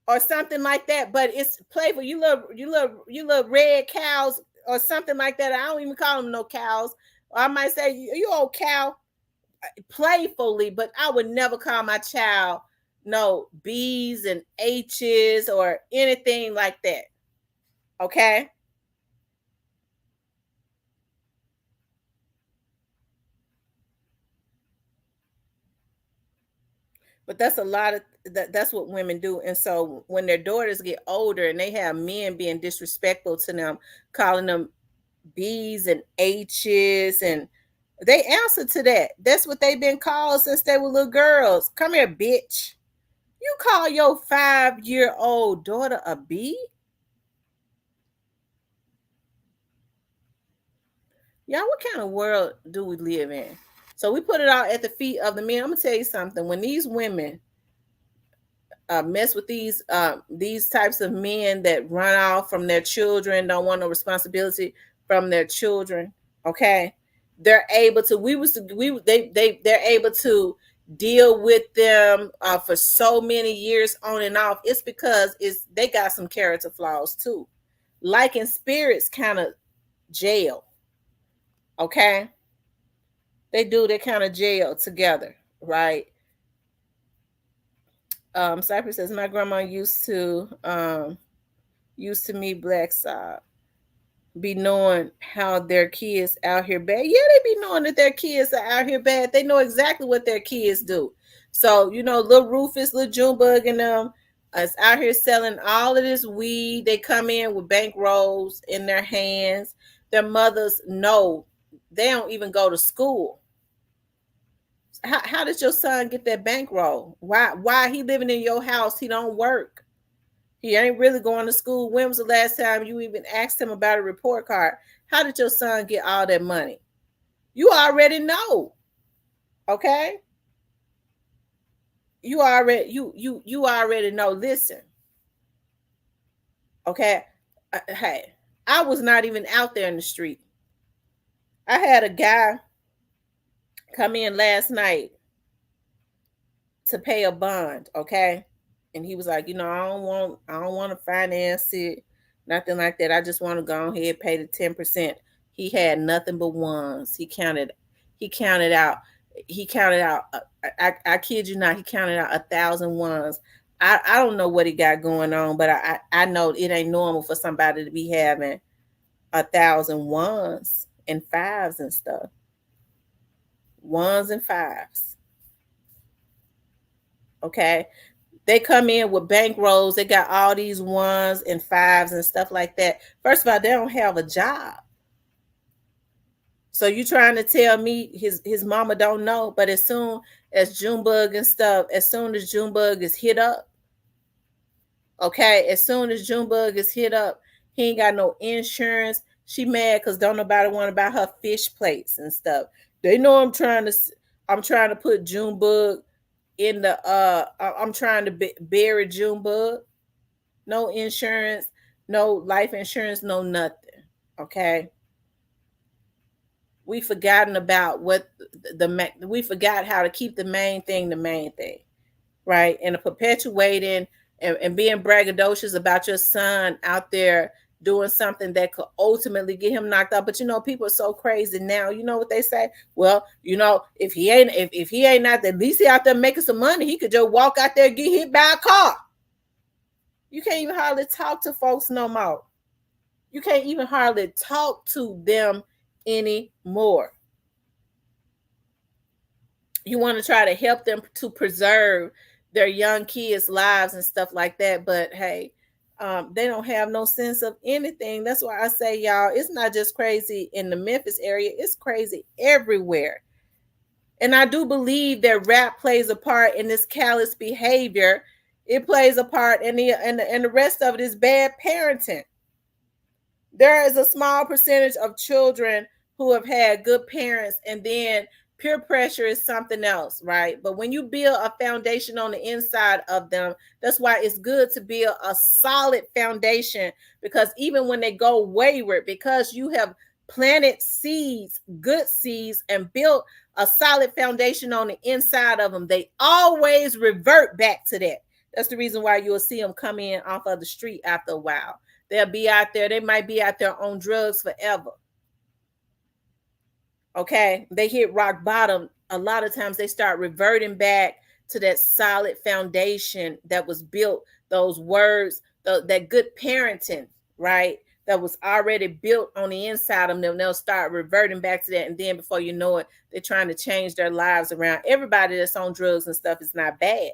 or something like that. But it's playful. You little red cows, or something like that. I don't even call them no cows. Or I might say, you old cow, playfully. But I would never call my child no B's and H's or anything like that. Okay. But that's a lot of that's what women do. And so when their daughters get older and they have men being disrespectful to them, calling them B's and H's, and they answer to that. That's what they've been called since they were little girls. Come here, bitch. You call your 5-year-old daughter a B? Y'all, what kind of world do we live in? So we put it all at the feet of the men. I'm gonna tell you something. When these women mess with these types of men that run off from their children, don't want no responsibility from their children, okay, they're able to. They're able to deal with them for so many years on and off. It's because they got some character flaws too. Like in spirits, kind of jail. Okay, they do. They kind of jail together, right? Cypress says my grandma used to me black side be knowing how their kids out here bad. Yeah, they be knowing that their kids are out here bad. They know exactly what their kids do. So, little Rufus, little Junebug and them is out here selling all of this weed. They come in with bank rolls in their hands. Their mothers know they don't even go to school. How did your son get that bankroll? Why he living in your house? He don't work. He ain't really going to school. When was the last time you even asked him about a report card? How did your son get all that money? You already know. Okay? You already know. Listen. Okay? Hey, I was not even out there in the street. I had a guy come in last night to pay a bond, okay? And he was like, I don't want to finance it, nothing like that. I just want to go ahead pay the 10%. He had nothing but ones. He counted out, I kid you not, he counted out 1,000 ones. I don't know what he got going on, but I know it ain't normal for somebody to be having 1,000 ones and fives and stuff. Ones and fives. Okay. They come in with bank rolls. They got all these ones and fives and stuff like that. First of all, they don't have a job. So you trying to tell me his mama don't know? But as soon as Junebug and stuff, as soon as Junebug is hit up, okay, as soon as Junebug is hit up, he ain't got no insurance. She mad because don't nobody want to buy her fish plates and stuff. They know I'm trying to put Junebug in the I'm trying to bury Junebug. No insurance, no life insurance, no nothing. Okay. We forgotten about we forgot how to keep the main thing, right? And perpetuating and being braggadocious about your son out there doing something that could ultimately get him knocked out. But people are so crazy now. You know what they say? Well, if he ain't out there, at least he out there making some money. He could just walk out there and get hit by a car. You can't even hardly talk to folks no more. You can't even hardly talk to them anymore. You want to try to help them to preserve their young kids' lives and stuff like that. But hey, they don't have no sense of anything. That's why I say, y'all, it's not just crazy in the Memphis area. It's crazy everywhere. And I do believe that rap plays a part in this callous behavior. It plays a part in the rest of it is bad parenting. There is a small percentage of children who have had good parents, and then peer pressure is something else, right? But when you build a foundation on the inside of them, that's why it's good to build a solid foundation, because even when they go wayward, because you have planted seeds, good seeds, and built a solid foundation on the inside of them, they always revert back to that. That's the reason why you'll see them come in off of the street after a while. They'll be out there. They might be out there on drugs forever. Okay. They hit rock bottom. A lot of times they start reverting back to that solid foundation that was built, those words, that good parenting, right? that was already built on the inside of them. They'll start reverting back to that, and then before you know it, they're trying to change their lives around. Everybody that's on drugs and stuff is not bad.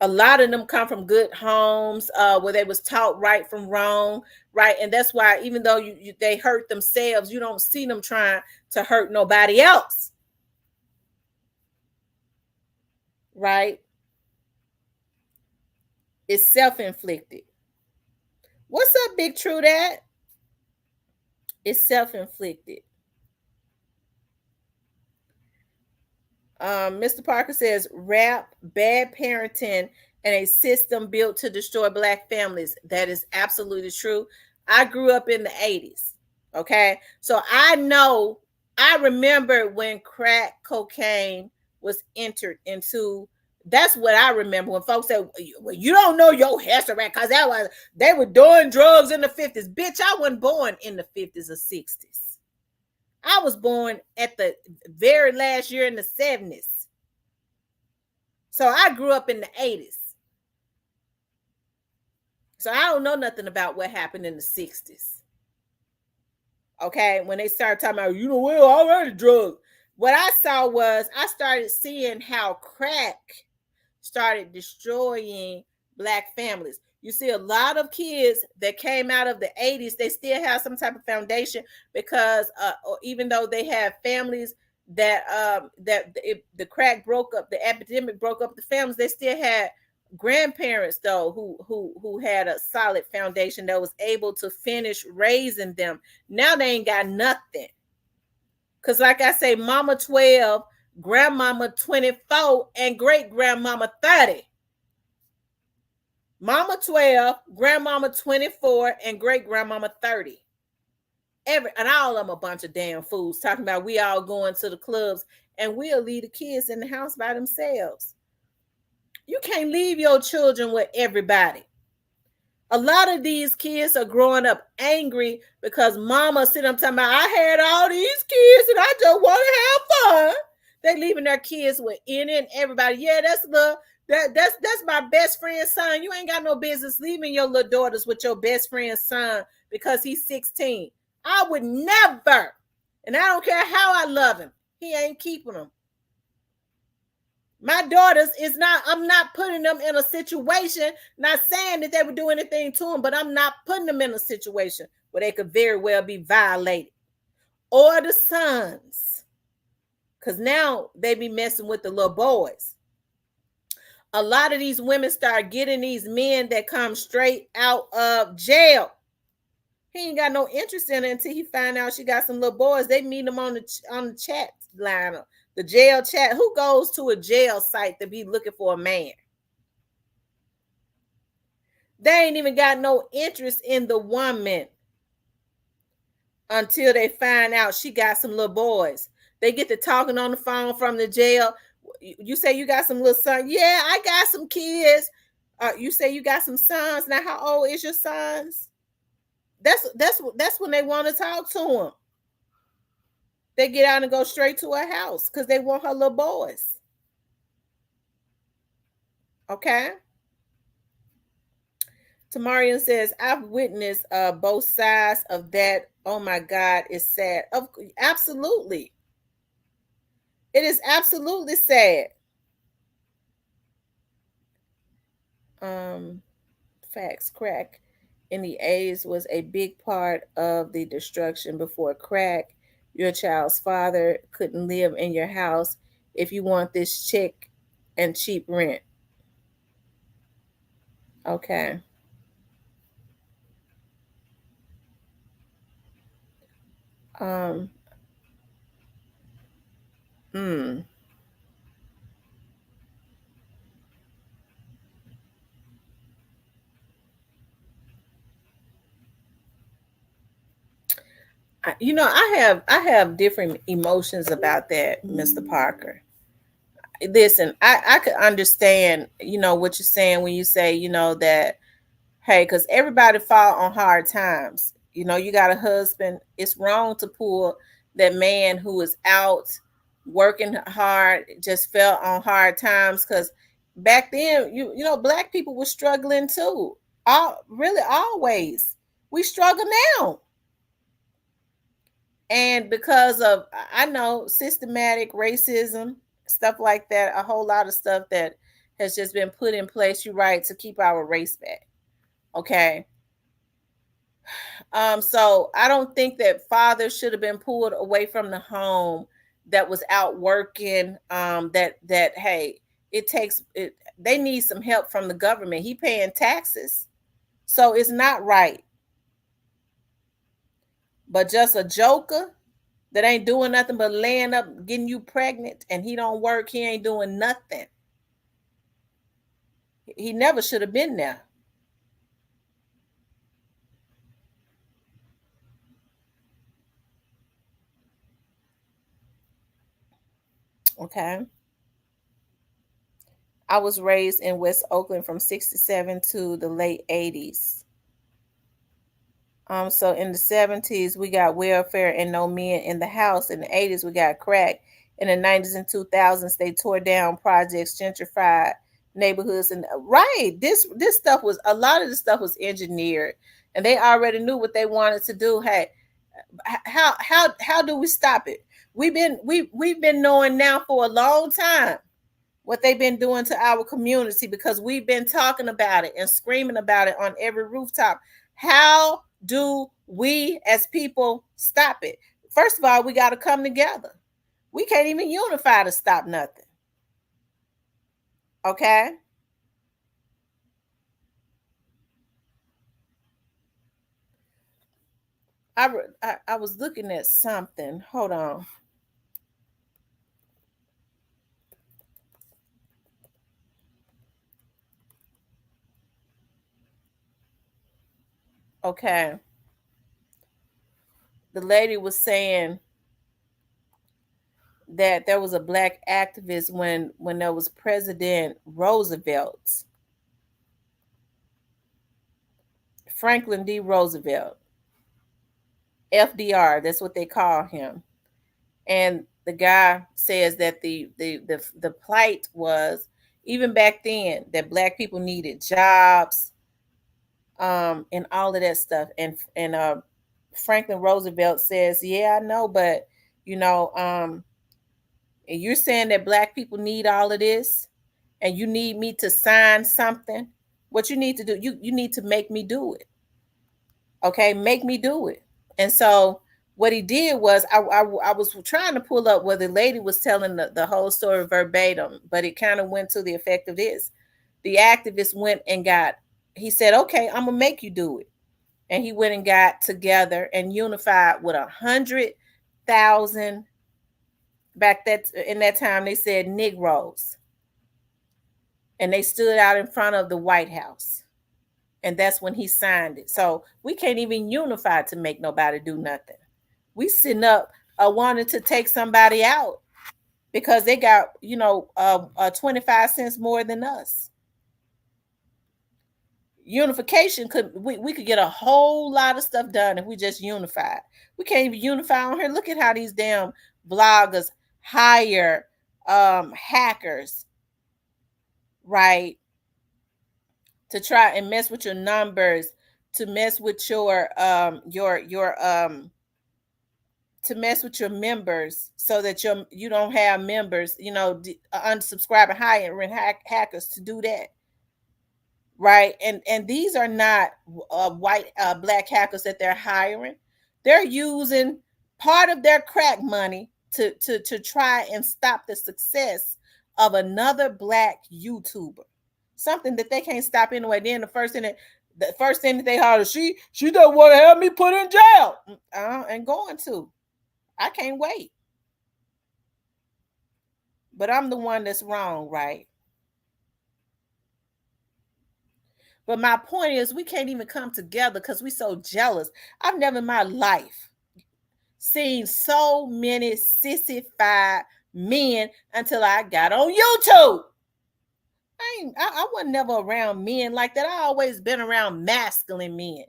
A lot of them come from good homes where they was taught right from wrong, right? And that's why even though they hurt themselves, you don't see them trying to hurt nobody else, right? It's self-inflicted. What's up, Big True That? It's self-inflicted. Mr. Parker says rap, bad parenting, and a system built to destroy Black families. That is absolutely true. I grew up in the 80s. Okay. So I remember when crack cocaine was entered into. That's what I remember when folks said, well, you don't know your history because they were doing drugs in the 50s. Bitch, I wasn't born in the 50s or 60s. I was born at the very last year in the 70s. So I grew up in the 80s. So I don't know nothing about what happened in the 60s. Okay, when they started talking about, well, already drugs. What I saw was I started seeing how crack started destroying Black families. You see a lot of kids that came out of the 80s, they still have some type of foundation because even though they have families that the crack broke up, the epidemic broke up the families, they still had grandparents though who had a solid foundation that was able to finish raising them. Now they ain't got nothing. Cause like I say, mama 12, grandmama 24, and great grandmama 30. Mama 12, grandmama 24, and great grandmama 30. And all of them a bunch of damn fools talking about we all going to the clubs and we'll leave the kids in the house by themselves. You can't leave your children with everybody. A lot of these kids are growing up angry because mama sit up talking about I had all these kids and I just want to have fun. They leaving their kids with any and everybody. Yeah, that's my best friend's son. You ain't got no business leaving your little daughters with your best friend's son because he's 16. I would never, and I don't care how I love him, he ain't keeping them. My daughters I'm not putting them in a situation, not saying that they would do anything to them, but I'm not putting them in a situation where they could very well be violated. Or the sons, because now they be messing with the little boys. A lot of these women start getting these men that come straight out of jail. He ain't got no interest in it until he find out she got some little boys. They meet him on the chat line, the jail chat. Who goes to a jail site to be looking for a man? They ain't even got no interest in the woman until they find out she got some little boys. They get to talking on the phone from the jail. You say you got some little son. Yeah, I got some kids. You say you got some sons. Now, how old is your sons? That's when they want to talk to him. They get out and go straight to her house because they want her little boys. Okay. Tamarian says, I've witnessed both sides of that. Oh my God, it's sad. Absolutely. It is absolutely sad. Facts. Crack in the 80s was a big part of the destruction. Before crack, your child's father couldn't live in your house if you want this check and cheap rent. Okay. Hmm. I have different emotions about that, Mr. Parker. Listen, I could understand, what you're saying when you say, that, hey, because everybody fall on hard times. You got a husband. It's wrong to pull that man who is out working hard, just fell on hard times. Because back then, Black people were struggling too. Really always. We struggle now. And because of, I know, systematic racism, stuff like that, a whole lot of stuff that has just been put in place, you're right, to keep our race back. Okay. So I don't think that fathers should have been pulled away from the home that was out working. That hey, it takes it. They need some help from the government. He paying taxes, so it's not right. But just a joker that ain't doing nothing but laying up, getting you pregnant, and he don't work. He ain't doing nothing. He never should have been there. Okay. I was raised in West Oakland from 67 to the late 80s. So in the 70s, we got welfare and no men in the house. In the 80s, we got crack. In the 90s and 2000s, they tore down projects, gentrified neighborhoods, and right, this stuff was, a lot of the stuff was engineered, and they already knew what they wanted to do. Hey, how do we stop it? We've been knowing now for a long time what they've been doing to our community, because we've been talking about it and screaming about it on every rooftop. How do we as people stop it? First of all, we got to come together. We can't even unify to stop nothing. Okay. I was looking at something. Hold on. Okay. The lady was saying that there was a black activist when there was President Roosevelt, Franklin D. Roosevelt, FDR. That's what they call him. And the guy says that the plight was, even back then, that black people needed jobs, and all of that stuff. And Franklin Roosevelt says, yeah, I know, but you know, and you're saying that black people need all of this, and you need me to sign something. What you need to do, you need to make me do it. Okay, make me do it. And so what he did was, I was trying to pull up where the lady was telling the whole story verbatim, but it kind of went to the effect of this. The activist went and got, he said, okay, I'm gonna make you do it. And he went and got together and unified with 100,000, back that in that time they said Negroes, and they stood out in front of the White House, and that's when he signed it. So we can't even unify to make nobody do nothing. We sitting up wanting to take somebody out because they got 25 cents more than us. Unification we could get a whole lot of stuff done if we just unified. We can't even unify on here. Look at how these damn bloggers hire hackers, right, to try and mess with your numbers, to mess with your to mess with your members, so that you don't have members, unsubscribe and hiring hackers to do that, right? And these are not white black hackers that they're hiring. They're using part of their crack money to try and stop the success of another black YouTuber, something that they can't stop anyway. Then the first thing that they holler, she don't want to have me put in jail. And going to, I can't wait. But I'm the one that's wrong, right? But my point is, we can't even come together because we're so jealous. I've never in my life seen so many sissified men until I got on YouTube. I wasn't never around men like that. I always been around masculine men.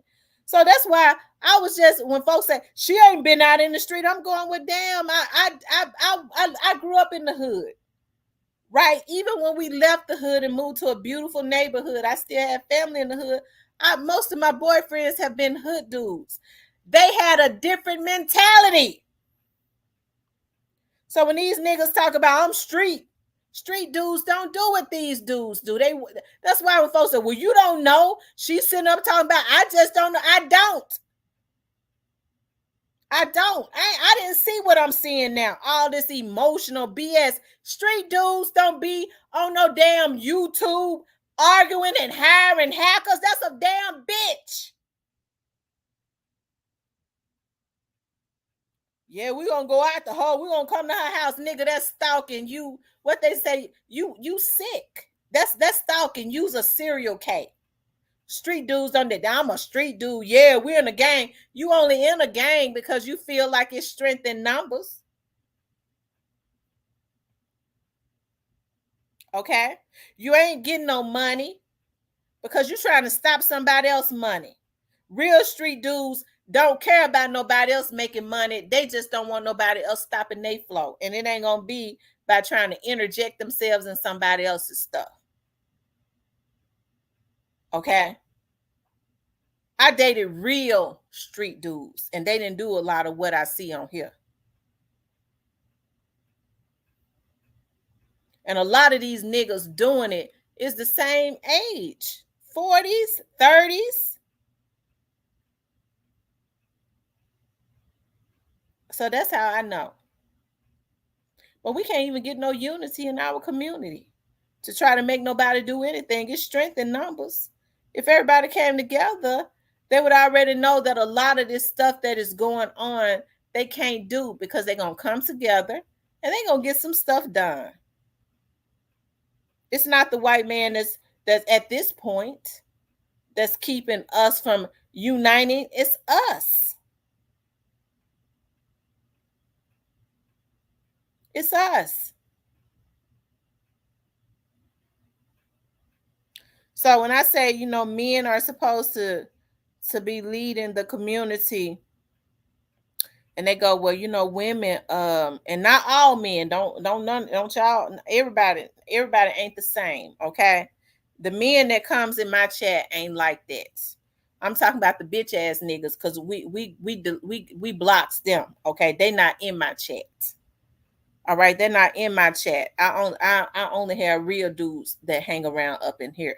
So that's why I was just, when folks say she ain't been out in the street, I'm going with, damn. I grew up in the hood, right? Even when we left the hood and moved to a beautiful neighborhood, I still have family in the hood. Most of my boyfriends have been hood dudes. They had a different mentality. So when these niggas talk about I'm street dudes don't do what these dudes do. That's why when folks say, well, you don't know. She's sitting up talking about, I just don't know. I don't. I didn't see what I'm seeing now. All this emotional BS. Street dudes don't be on no damn YouTube arguing and hiring hackers. That's a damn bitch. Yeah, we gonna go out the hole. We gonna come to her house, nigga. That's stalking you. What they say, you sick. That's stalking. You's a serial K. Street dudes on that. I'm a street dude. Yeah, we're in a gang. You only in a gang because you feel like it's strength in numbers. Okay, you ain't getting no money because you're trying to stop somebody else's money. Real street dudes don't care about nobody else making money. They just don't want nobody else stopping their flow. And it ain't gonna be by trying to interject themselves in somebody else's stuff. Okay. I dated real street dudes, and they didn't do a lot of what I see on here. And a lot of these niggas doing it is the same age, 40s, 30s. So that's how I know. But we can't even get no unity in our community to try to make nobody do anything. It's strength in numbers. If everybody came together, they would already know that a lot of this stuff that is going on, they can't do because they're going to come together and they're going to get some stuff done. It's not the white man that's at this point that's keeping us from uniting. It's us. It's us. So when I say, men are supposed to be leading the community, and they go, well, women, and not all men, don't y'all, everybody ain't the same, okay? The men that comes in my chat ain't like that. I'm talking about the bitch ass niggas because we blocks them, okay? They not in my chat. All right, they're not in my chat. I only have real dudes that hang around up in here.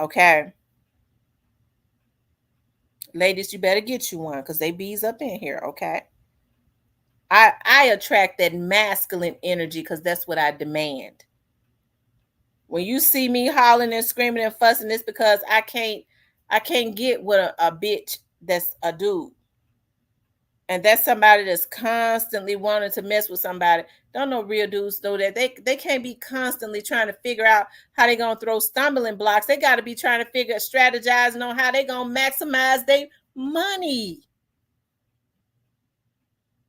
Okay. Ladies, you better get you one because they bees up in here, okay? I attract that masculine energy because that's what I demand. When you see me hollering and screaming and fussing, it's because I can't get with a bitch that's a dude. And that's somebody that's constantly wanting to mess with somebody. Don't know real dudes know that they can't be constantly trying to figure out how they gonna throw stumbling blocks. They got to be trying to strategizing on how they gonna maximize their money.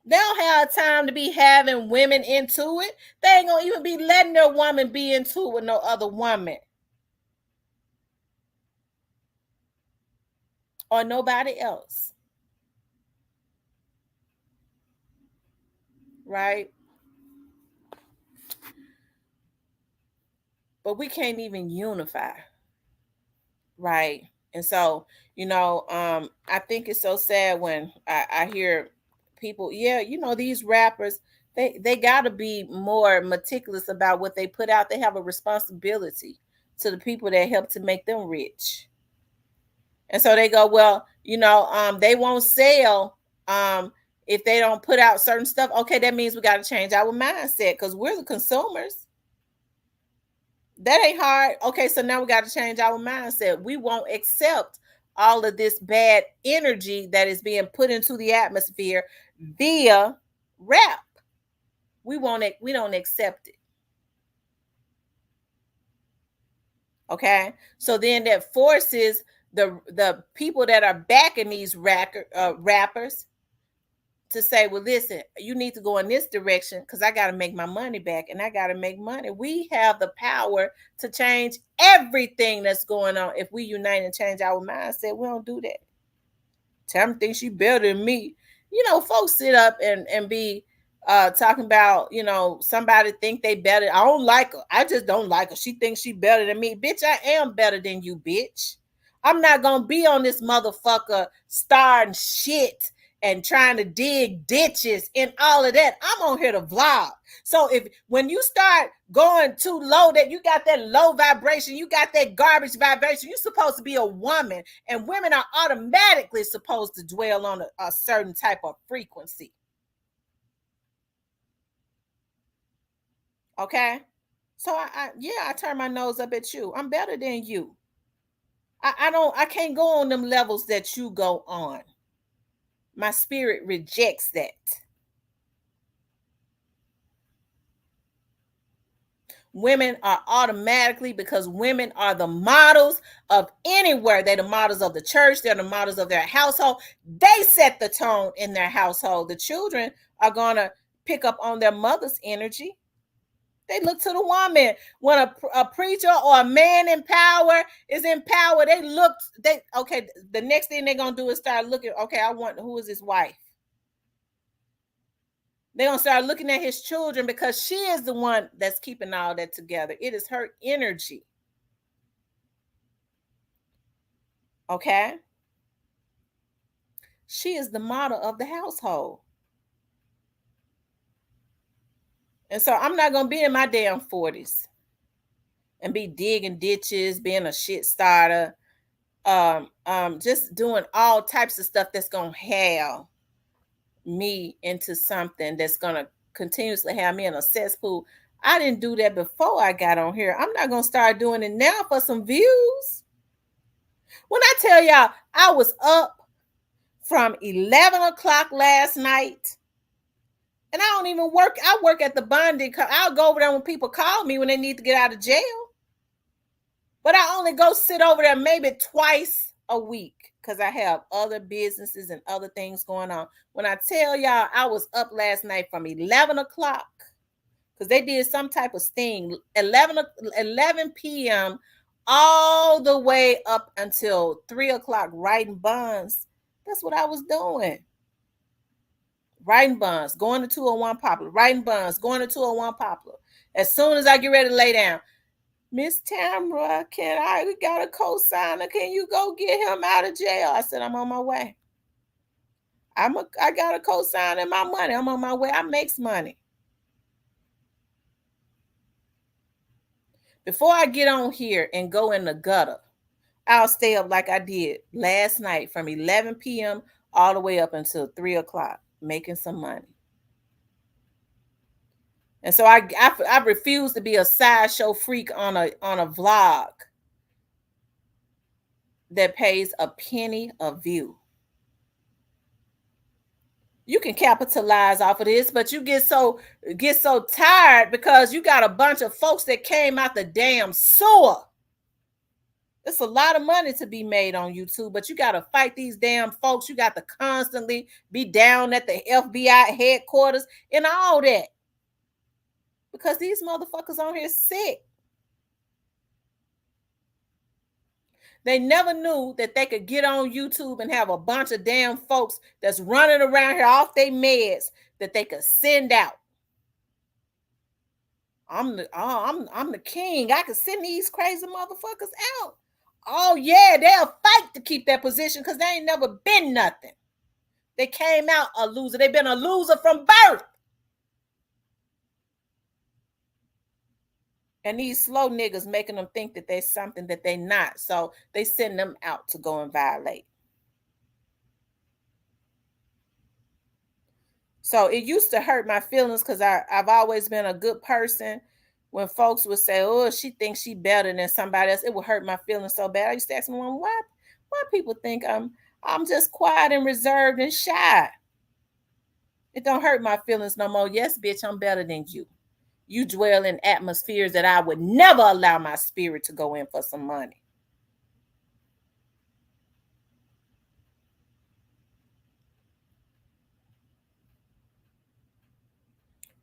They don't have time to be having women into it. They ain't gonna even be letting their woman be into it with no other woman or nobody else. Right? But we can't even unify. Right? And so, I think it's so sad when I hear people, yeah, these rappers, they got to be more meticulous about what they put out. They have a responsibility to the people that help to make them rich. And so they go, well, they won't sell if they don't put out certain stuff. Okay, that means we got to change our mindset because we're the consumers. That ain't hard. Okay, so now we got to change our mindset. We won't accept all of this bad energy that is being put into the atmosphere via rap. We don't accept it. Okay, so then that forces the people that are backing these rappers to say, well, listen, you need to go in this direction because I got to make my money back and I got to make money. We have the power to change everything that's going on if we unite and change our mindset. We don't do that. Tamara thinks she better than me. Folks sit up and be talking about, somebody think they better. I don't like her. I just don't like her. She thinks she better than me. Bitch, I am better than you, bitch. I'm not gonna be on this motherfucker starting shit and trying to dig ditches and all of that. I'm on here to vlog. So if when you start going too low, that you got that low vibration, you got that garbage vibration, you're supposed to be a woman, and women are automatically supposed to dwell on a certain type of frequency. Okay. So I turn my nose up at you. I'm better than you. I can't go on them levels that you go on. My spirit rejects that. Women are automatically, because women are the models of anywhere. They're the models of the church, they're the models of their household. They set the tone in their household. The children are gonna pick up on their mother's energy. They look to the woman. When a preacher or a man in power is in power, they okay, the next thing they're gonna do is start looking, okay, I want, who is his wife? They're gonna start looking at his children, because she is the one that's keeping all that together. It is her energy. Okay. She is the model of the household. And so I'm not gonna be in my damn 40s and be digging ditches, being a shit starter, just doing all types of stuff that's gonna have me into something that's gonna continuously have me in a cesspool. I didn't do that before I got on here. I'm not gonna start doing it now for some views. When I tell y'all, I was up from 11 o'clock last night, and I don't even work. I work at the bonding. I'll go over there when people call me when they need to get out of jail. But I only go sit over there maybe twice a week because I have other businesses and other things going on. When I tell y'all, I was up last night from 11 o'clock because they did some type of sting, 11 p.m. all the way up until 3 o'clock writing bonds. That's what I was doing. Writing bonds, going to 201 Popular, writing bonds, going to 201 Popular. As soon as I get ready to lay down, Miss Tamara, we got a co-signer. Can you go get him out of jail? I said, I'm on my way. I got a co-signer in my money. I'm on my way. I makes money. Before I get on here and go in the gutter, I'll stay up like I did last night from 11 p.m. all the way up until 3 o'clock, making some money. And so I refuse to be a sideshow freak on a vlog that pays a penny a view. You can capitalize off of this, but you get so tired because you got a bunch of folks that came out the damn sewer. It's a lot of money to be made on YouTube, but you got to fight these damn folks. You got to constantly be down at the FBI headquarters and all that, because these motherfuckers on here sick. They never knew that they could get on YouTube and have a bunch of damn folks that's running around here off their meds that they could send out. I'm the king. I could send these crazy motherfuckers out. Oh yeah, they'll fight to keep that position because they ain't never been nothing. They came out a loser. They've been a loser from birth. And these slow niggas making them think that they're something that they're not. So they send them out to go and violate. So it used to hurt my feelings because I've always been a good person. When folks would say, oh, she thinks she better than somebody else, it would hurt my feelings so bad. I used to ask my mom, why people think I'm just quiet and reserved and shy. It don't hurt my feelings no more. Yes, bitch, I'm better than you. You dwell in atmospheres that I would never allow my spirit to go in for some money.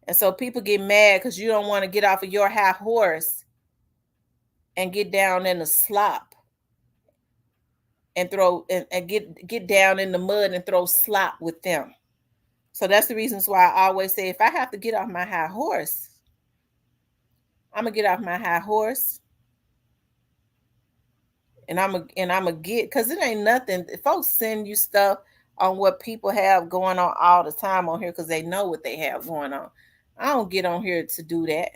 And so people get mad because you don't want to get off of your high horse and get down in the slop and throw and get down in the mud and throw slop with them. So that's the reasons why I always say, if I have to get off my high horse, I'm gonna get off my high horse and I'm a get, because it ain't nothing. Folks send you stuff on what people have going on all the time on here because they know what they have going on. I don't get on here to do that.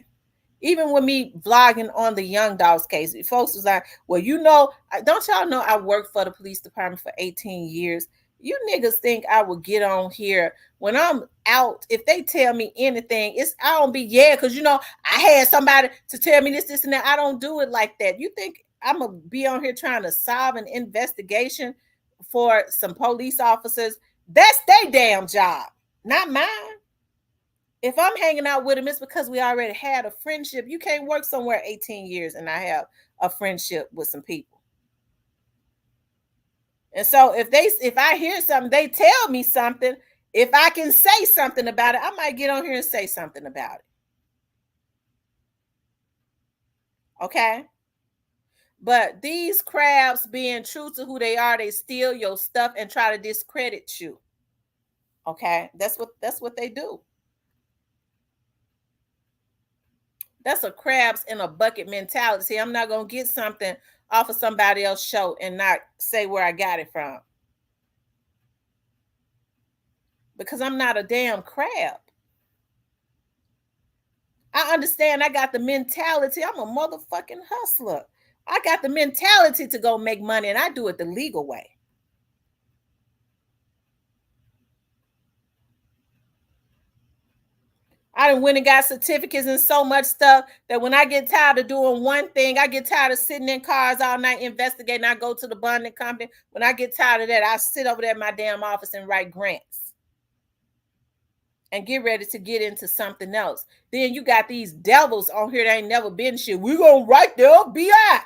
Even with me vlogging on the Young Dogs case, folks was like, well, don't y'all know I worked for the police department for 18 years? You niggas think I would get on here when I'm out? If they tell me anything, I don't be, yeah, because I had somebody to tell me this, and that. I don't do it like that. You think I'm gonna be on here trying to solve an investigation for some police officers? That's their damn job, not mine. If I'm hanging out with him, it's because we already had a friendship. You can't work somewhere 18 years and I have a friendship with some people. And so if I hear something, they tell me something. If I can say something about it, I might get on here and say something about it. Okay? But these crabs, being true to who they are, they steal your stuff and try to discredit you. Okay? That's what they do. That's a crabs in a bucket mentality. See, I'm not going to get something off of somebody else's show and not say where I got it from. Because I'm not a damn crab. I understand I got the mentality. I'm a motherfucking hustler. I got the mentality to go make money, and I do it the legal way. I done went and got certificates and so much stuff that when I get tired of doing one thing, I get tired of sitting in cars all night investigating. I go to the bonding company. When I get tired of that, I sit over there in my damn office and write grants and get ready to get into something else. Then you got these devils on here that ain't never been shit. We're going to write the FBI.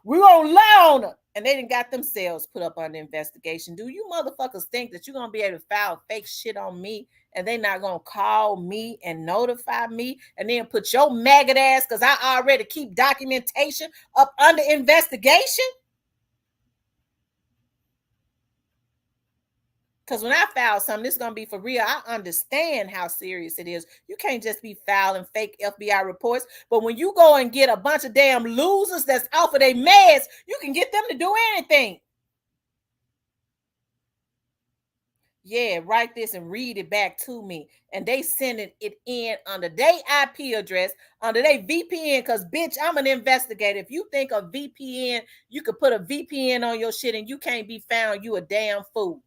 We're going to lie on them. And they done got themselves put up under investigation. Do you motherfuckers think that you're going to be able to file fake shit on me and they not going to call me and notify me and then put your maggot ass, because I already keep documentation, up under investigation? Because when I file something, it's going to be for real. I understand how serious it is. You can't just be filing fake FBI reports. But when you go and get a bunch of damn losers that's off of their meds, you can get them to do anything. Yeah, write this and read it back to me. And they sending it in under their IP address, under their VPN, because, bitch, I'm an investigator. If you think a VPN, you could put a VPN on your shit and you can't be found, you a damn fool.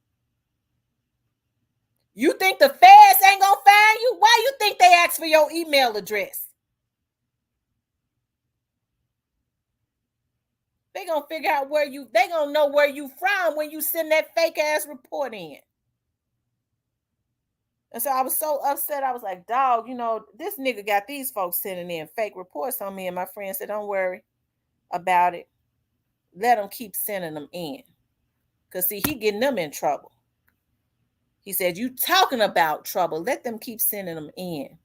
You think the feds ain't gonna find you? Why you think they ask for your email address? They gonna figure out they gonna know where you from when you send that fake ass report in. And so I was so upset. I was like, dog, this nigga got these folks sending in fake reports on me. And my friend said, don't worry about it. Let them keep sending them in. Because, see, he getting them in trouble. He said, you talking about trouble. Let them keep sending them in.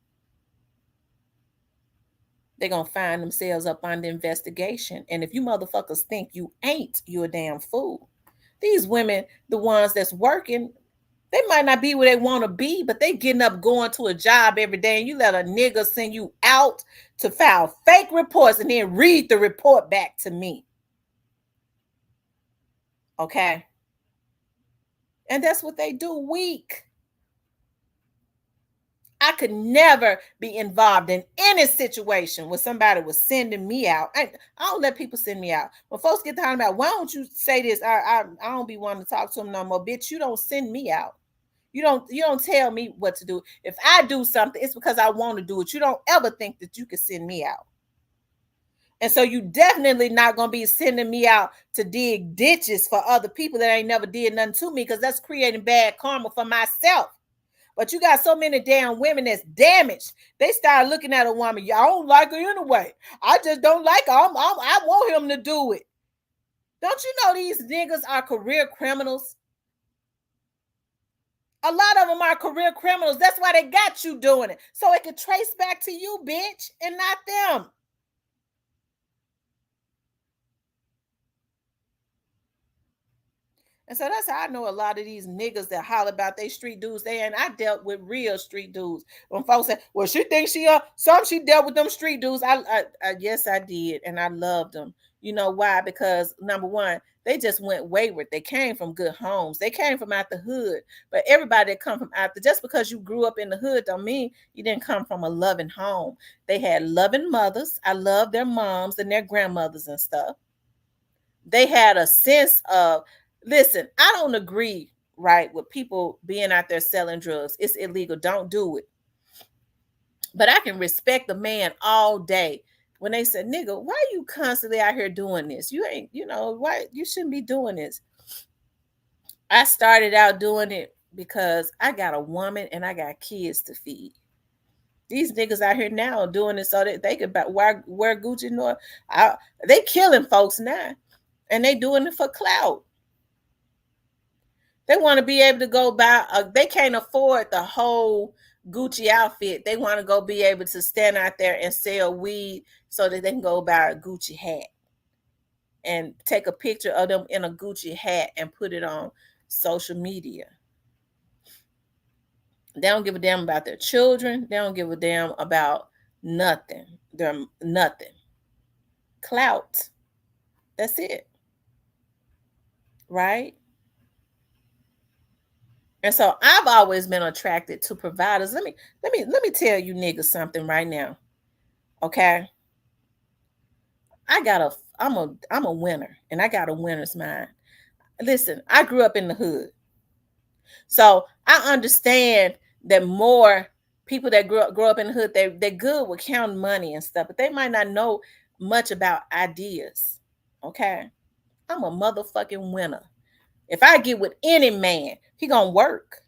They're going to find themselves up under investigation. And if you motherfuckers think you ain't, you a damn fool. These women, the ones that's working, they might not be where they want to be, but they getting up going to a job every day, and you let a nigga send you out to file fake reports and then read the report back to me. Okay? And that's what they do. Weak. I could never be involved in any situation where somebody was sending me out. I don't let people send me out. When folks get talking about, why don't you say this? I don't be wanting to talk to them no more. Bitch, you don't send me out. You don't tell me what to do. If I do something, it's because I want to do it. You don't ever think that you can send me out. And so you definitely not going to be sending me out to dig ditches for other people that ain't never did nothing to me, because that's creating bad karma for myself. But you got so many damn women that's damaged. They start looking at a woman. I don't like her anyway. I just don't like her. I want him to do it. Don't you know these niggas are career criminals? A lot of them are career criminals. That's why they got you doing it. So it can trace back to you, bitch, and not them. And so that's how I know a lot of these niggas that holler about they street dudes. I dealt with real street dudes. When folks say, well, she thinks she dealt with them street dudes. Yes, I did. And I loved them. You know why? Because number one, they just went wayward. They came from good homes. They came from out the hood. But everybody that come from out the, just because you grew up in the hood don't mean you didn't come from a loving home. They had loving mothers. I love their moms and their grandmothers and stuff. They had a sense of, listen, I don't agree, right, with people being out there selling drugs. It's illegal. Don't do it. But I can respect the man all day when they said, nigga, why are you constantly out here doing this? You ain't, why you shouldn't be doing this. I started out doing it because I got a woman and I got kids to feed. These niggas out here now doing it so that they could wear Gucci Nor. They killing folks now, and they doing it for clout. They want to be able to go buy. They can't afford the whole Gucci outfit. They want to go be able to stand out there and sell weed so that they can go buy a Gucci hat and take a picture of them in a Gucci hat and put it on social media. They don't give a damn about their children. They don't give a damn about nothing. They're nothing. Clout. That's it. Right? And so I've always been attracted to providers. Let me tell you niggas something right now. Okay? I'm a winner, and I got a winner's mind. Listen, I grew up in the hood. So I understand that more people that grow up in the hood, they're good with counting money and stuff, but they might not know much about ideas. Okay? I'm a motherfucking winner. If I get with any man, he gonna work.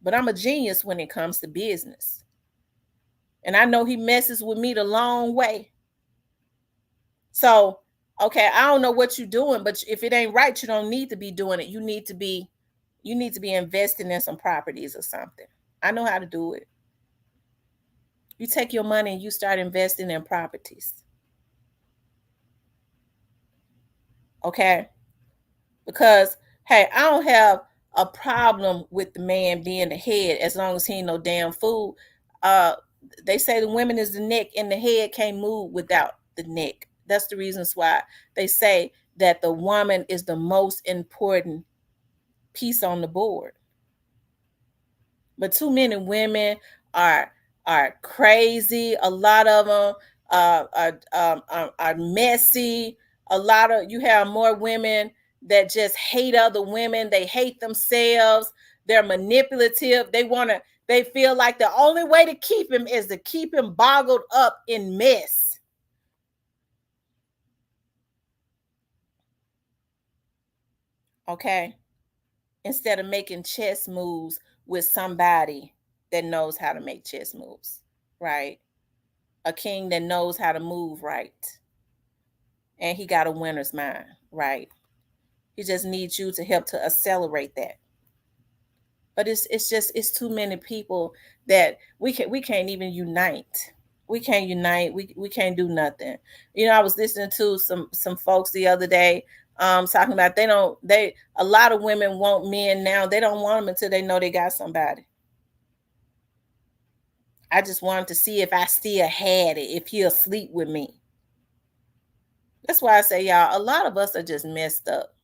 But I'm a genius when it comes to business. And I know he messes with me the long way. So, okay, I don't know what you're doing, but if it ain't right, you don't need to be doing it. You need to be investing in some properties or something. I know how to do it. You take your money and you start investing in properties. Okay? Because hey, I don't have a problem with the man being the head as long as he ain't no damn fool. They say the women is the neck and the head can't move without the neck. That's the reasons why they say that the woman is the most important piece on the board. But too many women are crazy. A lot of them are messy. A lot of you have more women that just hate other women. They hate themselves. They're manipulative. They feel like the only way to keep him is to keep him boggled up in mess. Okay? Instead of making chess moves with somebody that knows how to make chess moves, right? A king that knows how to move right. And he got a winner's mind, right? He just needs you to help to accelerate that. But it's too many people that we can't even unite. We can't unite. We can't do nothing. I was listening to some folks the other day talking about a lot of women want men now. They don't want them until they know they got somebody. I just wanted to see if I still had it, if he'll sleep with me. That's why I say, y'all, a lot of us are just messed up.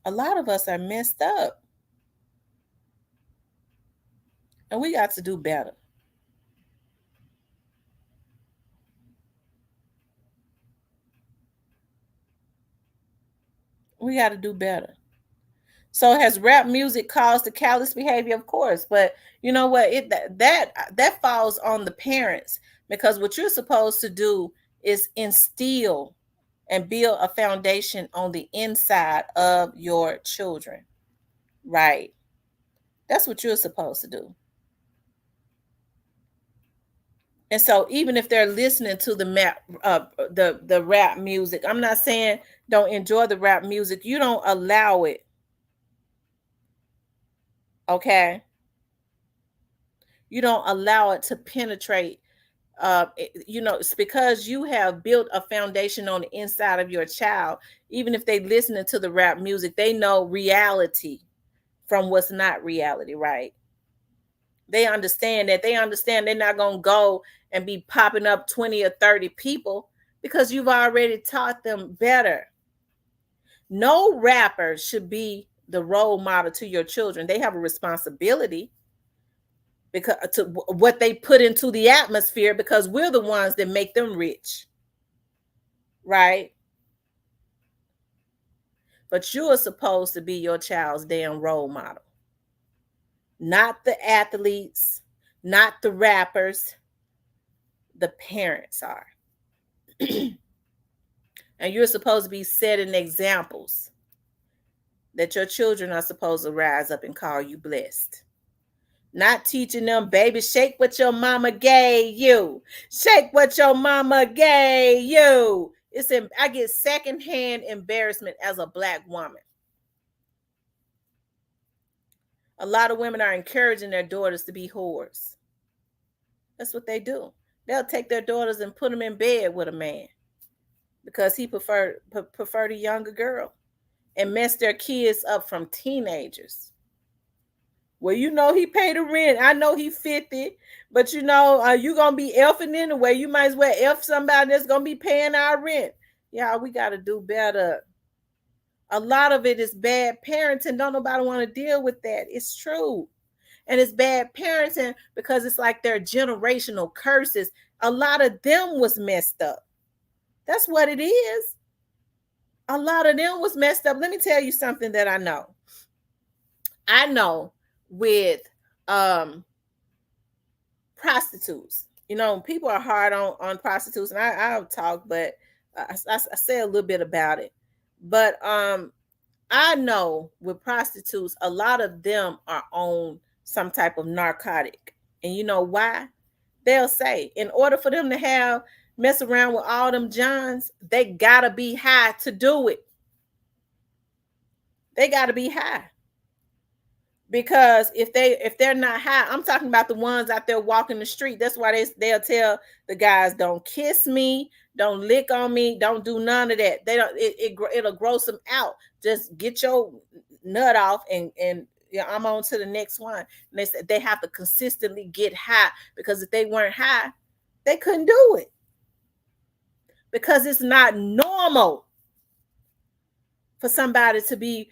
A lot of us are messed up. And we got to do better. We got to do better. So has rap music caused the callous behavior? Of course, but you know what? That falls on the parents, because what you're supposed to do is instill and build a foundation on the inside of your children, right? That's what you're supposed to do. And so even if they're listening to the rap music, I'm not saying don't enjoy the rap music. You don't allow it. Okay? You don't allow it to penetrate. It's because you have built a foundation on the inside of your child. Even if they listening to the rap music, they know reality from what's not reality, right? They understand that. They understand they're not going to go and be popping up 20 or 30 people. because you've already taught them better. No rapper should be the role model to your children. They have a responsibility because to what they put into the atmosphere, because we're the ones that make them rich, right? But you are supposed to be your child's damn role model, not the athletes, not the rappers. The parents are. And you're supposed to be setting examples that your children are supposed to rise up and call you blessed. Not teaching them, baby, shake what your mama gave you. Shake what your mama gave you. I get secondhand embarrassment as a Black woman. A lot of women are encouraging their daughters to be whores. That's what they do. They'll take their daughters and put them in bed with a man because he preferred a younger girl, and mess their kids up from teenagers. Well, he paid the rent. I know he 50, but you going to be elfing anyway. You might as well elf somebody that's going to be paying our rent. Yeah, we got to do better. A lot of it is bad parenting. Don't nobody want to deal with that. It's true. And it's bad parenting because it's like their generational curses. A lot of them was messed up. That's what it is. A lot of them was messed up. Let me tell you something that I know. I know with prostitutes, people are hard on prostitutes, and I'll talk, but I say a little bit about it. But I know with prostitutes, a lot of them are on some type of narcotic. And you know why? They'll say, in order for them to mess around with all them Johns, they gotta be high to do it. They gotta be high. Because if they're not high, I'm talking about the ones out there walking the street. That's why they'll tell the guys, don't kiss me, don't lick on me, don't do none of that. It'll gross them out. Just get your nut off and I'm on to the next one. And they said they have to consistently get high, because if they weren't high, they couldn't do it. Because it's not normal for somebody to be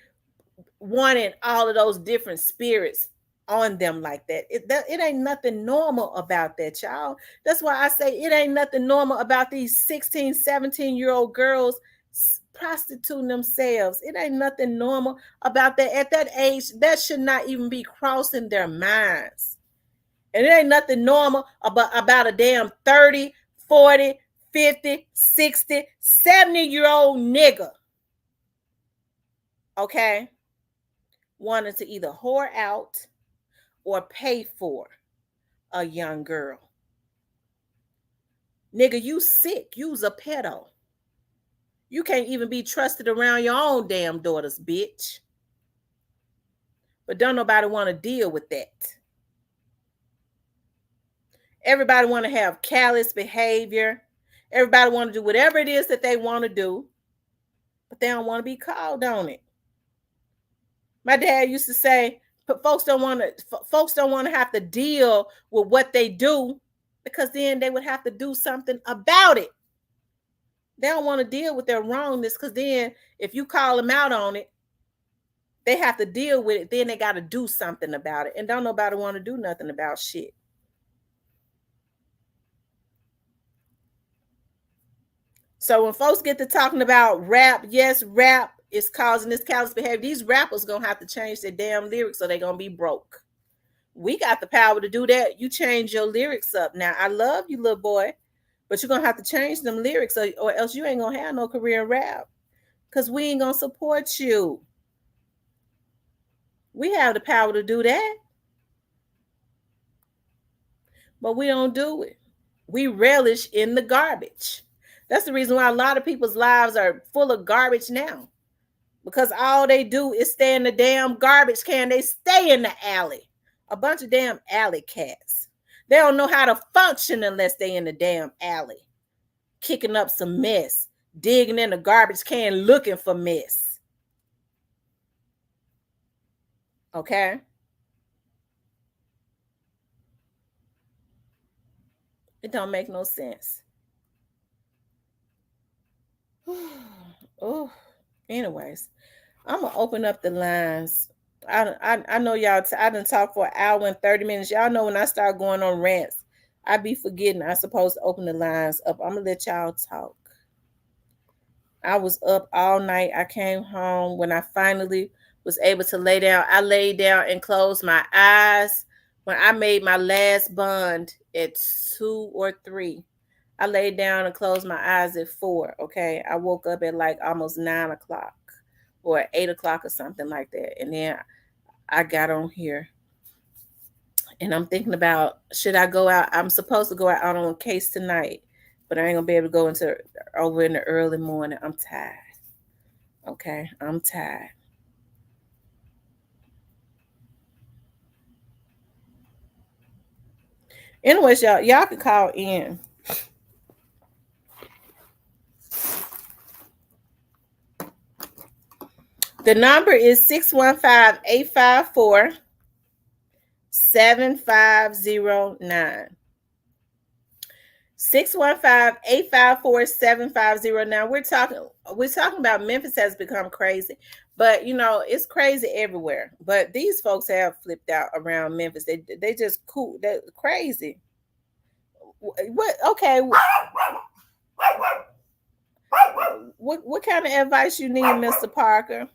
wanting all of those different spirits on them like that. It ain't nothing normal about that, y'all. That's why I say it ain't nothing normal about these 16, 17-year-old girls prostituting themselves. It ain't nothing normal about that. At that age, that should not even be crossing their minds. And it ain't nothing normal about a damn 30, 40, 50, 60, 70-year-old nigga. Okay? Wanted to either whore out or pay for a young girl. Nigga, you sick. You's a pedo. You can't even be trusted around your own damn daughters, bitch. But don't nobody want to deal with that. Everybody want to have callous behavior. Everybody want to do whatever it is that they want to do, but they don't want to be called on it. My dad used to say, folks don't want to have to deal with what they do, because then they would have to do something about it. They don't want to deal with their wrongness, because then if you call them out on it, they have to deal with it. Then they got to do something about it. And don't nobody want to do nothing about shit. So when folks get to talking about rap, yes, rap is causing this callous behavior. These rappers going to have to change their damn lyrics, or they're going to be broke. We got the power to do that. You change your lyrics up. Now, I love you, little boy, but you're going to have to change them lyrics, or else you ain't going to have no career in rap, because we ain't going to support you. We have the power to do that, but we don't do it. We relish in the garbage. That's the reason why a lot of people's lives are full of garbage now, because all they do is stay in the damn garbage can. They stay in the alley. A bunch of damn alley cats. They don't know how to function unless they in the damn alley, kicking up some mess, digging in the garbage can looking for mess. Okay? It don't make no sense. Oh, anyways, I'm gonna open up the lines. I know y'all. I done talked for an hour and 30 minutes. Y'all know when I start going on rants, I be forgetting I supposed to open the lines up. I'm gonna let y'all talk. I was up all night. I came home when I finally was able to lay down. I laid down and closed my eyes when I made my last bond at 2 or 3. I laid down and closed my eyes at 4. Okay. I woke up at like almost 9 o'clock or 8 o'clock or something like that. And then I got on here and I'm thinking about, should I go out? I'm supposed to go out on a case tonight, but I ain't gonna be able to go into over in the early morning. I'm tired. Okay, I'm tired. Anyways, y'all can call in. The number is 615-854-7509. 615-854-7509. We're talking about Memphis has become crazy. But it's crazy everywhere. But these folks have flipped out around Memphis. They just cool. They're crazy. What okay. What kind of advice you need, Mr. Parker?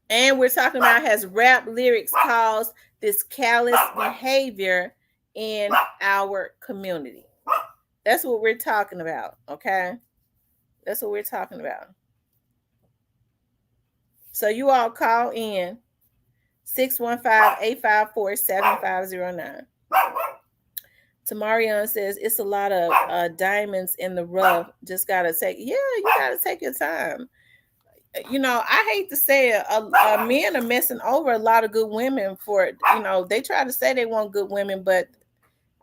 And we're talking about, has rap lyrics caused this callous behavior in our community? That's what we're talking about, okay? That's what we're talking about. So you all call in 615-854-7509. Tamarion says it's a lot of diamonds in the rough. Just gotta you gotta take your time. I hate to say it, men are messing over a lot of good women for, they try to say they want good women, but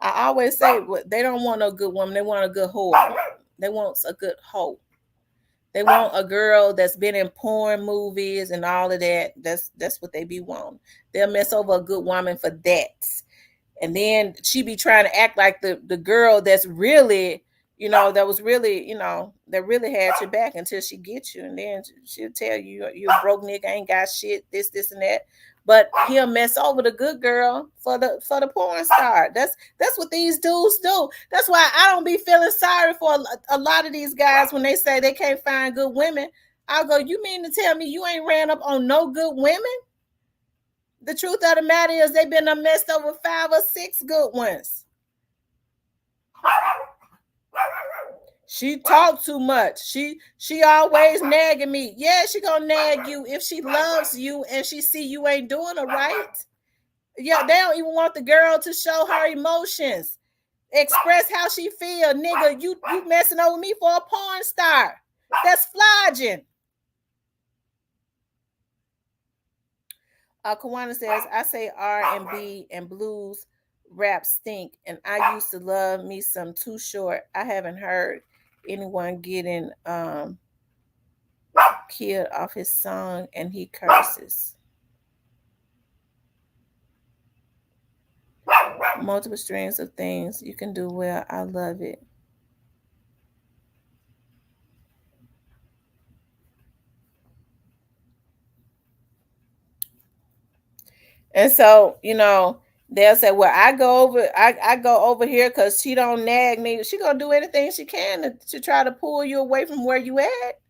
I always say they don't want a good woman. They want a good whore. They want a good hoe. They want a girl that's been in porn movies and all of that. That's what they be wanting. They'll mess over a good woman for that. And then she be trying to act like the girl that's really, that was really, that really had your back until she gets you. And then she'll tell you you're a broke nigga, ain't got shit, this and that. But he'll mess over the good girl for the porn star. That's what these dudes do. That's why I don't be feeling sorry for a lot of these guys when they say they can't find good women. I'll go, you mean to tell me you ain't ran up on no good women? The truth of the matter is they've been messed over 5 or 6 good ones. She talk too much. She always nagging me. Yeah, she gonna nag you if she loves you and she see you ain't doing it right. Yeah, they don't even want the girl to show her emotions, express how she feel. Nigga, you messing over me for a porn star. That's flogging. Kawana says, I say R&B and blues rap stink, and I used to love me some Too Short. I haven't heard anyone getting killed off his song, and he curses. Multiple strings of things you can do well. I love it. And so, they'll say, well, I go over here because she don't nag me. She gonna do anything she can to try to pull you away from where you at.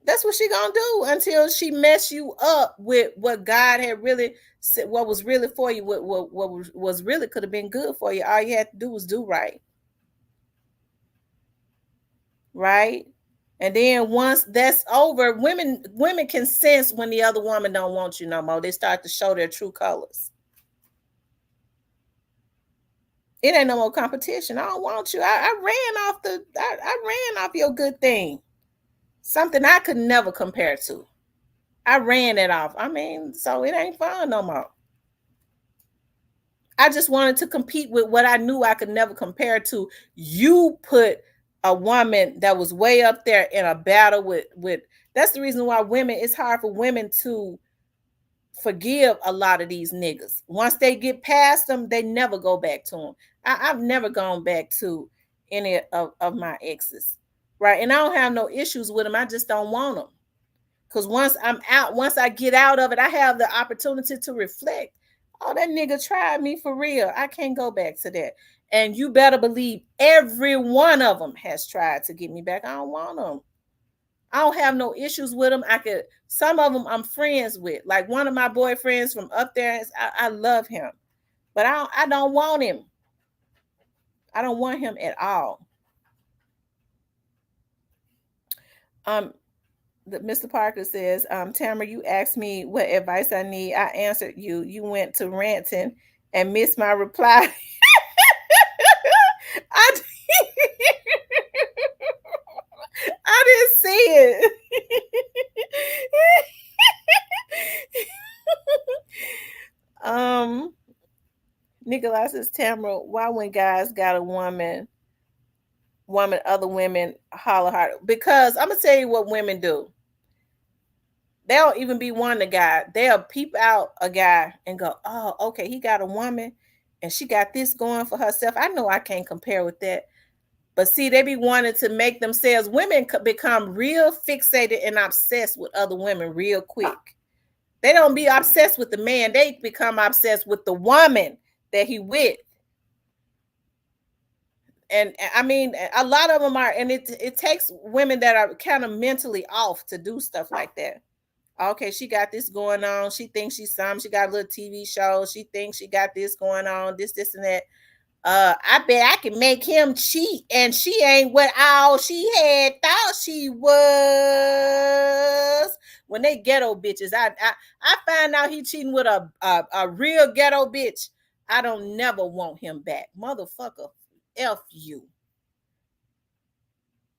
That's what she gonna do until she mess you up with what God had really said, what was really for you, what was really could have been good for you. All you had to do was do right. Right? And then once that's over, women can sense when the other woman don't want you no more. They start to show their true colors. It ain't no more competition. I don't want you. I ran off your good thing. Something I could never compare to. I ran it off. I mean, so it ain't fun no more. I just wanted to compete with what I knew I could never compare to. You put a woman that was way up there in a battle with that's the reason why it's hard for women to forgive a lot of these niggas. Once they get past them, they never go back to them. I've never gone back to any of my exes, right? And I don't have no issues with them. I just don't want them. Because once I'm out, once I get out of it, I have the opportunity to reflect. Oh, that nigga tried me for real. I can't go back to that. And you better believe every one of them has tried to get me back. I don't want them. I don't have no issues with them. Some of them I'm friends with. Like one of my boyfriends from up there, I love him. But I don't want him. I don't want him at all. Mr. Parker says, Tamara, you asked me what advice I need. I answered you. You went to ranting and missed my reply. I, I didn't see it. Nikolai says, Tamara, why when guys got a woman, other women holler hard? Because I'm gonna tell you what women do. They don't even be wanting a guy. They'll peep out a guy and go, oh, okay, he got a woman and she got this going for herself. I know I can't compare with that. But see, they be wanting to make themselves, women become real fixated and obsessed with other women real quick. They don't be obsessed with the man. They become obsessed with the woman that he with. And I mean, a lot of them are, and it takes women that are kind of mentally off to do stuff like that. Okay, she got this going on. She thinks she's some. She got a little TV show. She thinks she got this going on, this, and that. I bet I can make him cheat, and she ain't what all she had thought she was. When they ghetto bitches, I find out he cheating with a real ghetto bitch. I don't never want him back, motherfucker. F you,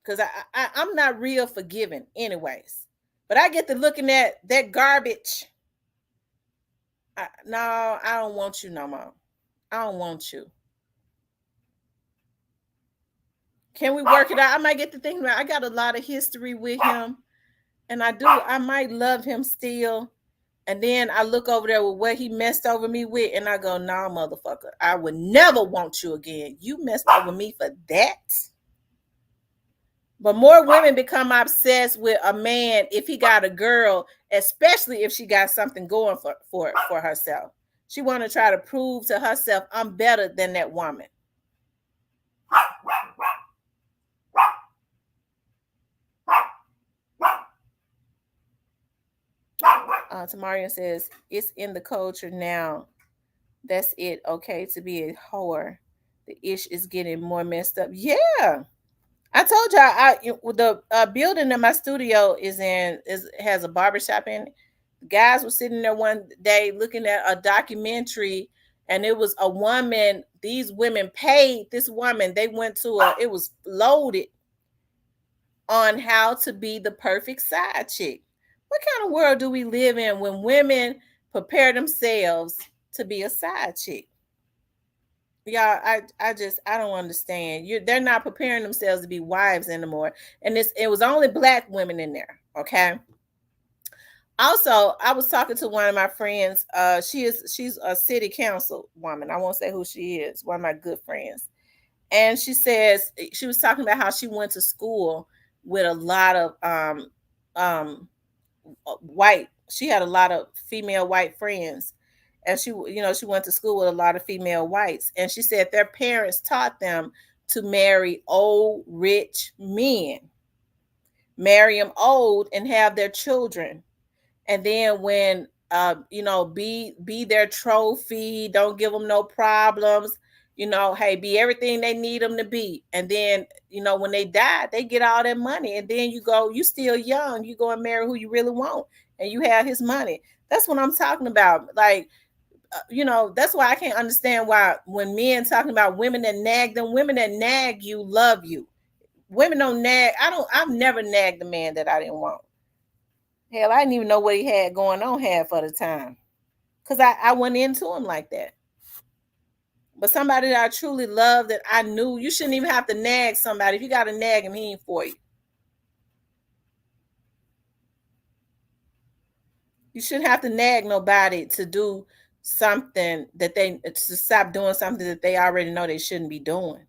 because I'm not real forgiving, anyways. But I get to looking at that garbage. No, I don't want you no more. I don't want you. Can we work it out? I might get to thinking about, I got a lot of history with him. And I might love him still. And then I look over there with what he messed over me with. And I go, nah, motherfucker, I would never want you again. You messed over me for that. But more women become obsessed with a man if he got a girl, especially if she got something going for herself. She want to try to prove to herself, I'm better than that woman. Tamara says, it's in the culture now. That's it. Okay, to be a whore. The ish is getting more messed up. Yeah. I told y'all, the building that my studio has a barbershop in it. Guys were sitting there one day looking at a documentary, and it was a woman. These women paid this woman. They went to it was loaded on how to be the perfect side chick. What kind of world do we live in when women prepare themselves to be a side chick? Yeah, I don't understand. They're not preparing themselves to be wives anymore. And it was only black women in there. Okay. Also, I was talking to one of my friends. She's a city council woman. I won't say who she is, one of my good friends. And she says she was talking about how she went to school with a lot of white. She had a lot of female white friends. And she went to school with a lot of female whites. And she said their parents taught them to marry old, rich men. Marry them old and have their children. And then when be their trophy, don't give them no problems, hey, be everything they need them to be. And then when they die, they get all that money, and then you still young, you go and marry who you really want, and you have his money. That's what I'm talking about. Like, that's why I can't understand why when men talking about women that nag them, women that nag you love you. Women don't nag. I've never nagged a man that I didn't want. Hell, I didn't even know what he had going on half of the time, because I went into him like that. But somebody that I truly love, that I knew, you shouldn't even have to nag somebody. If you got to nag him, he ain't for you. You shouldn't have to nag nobody to do something that they to stop doing something that they already know they shouldn't be doing.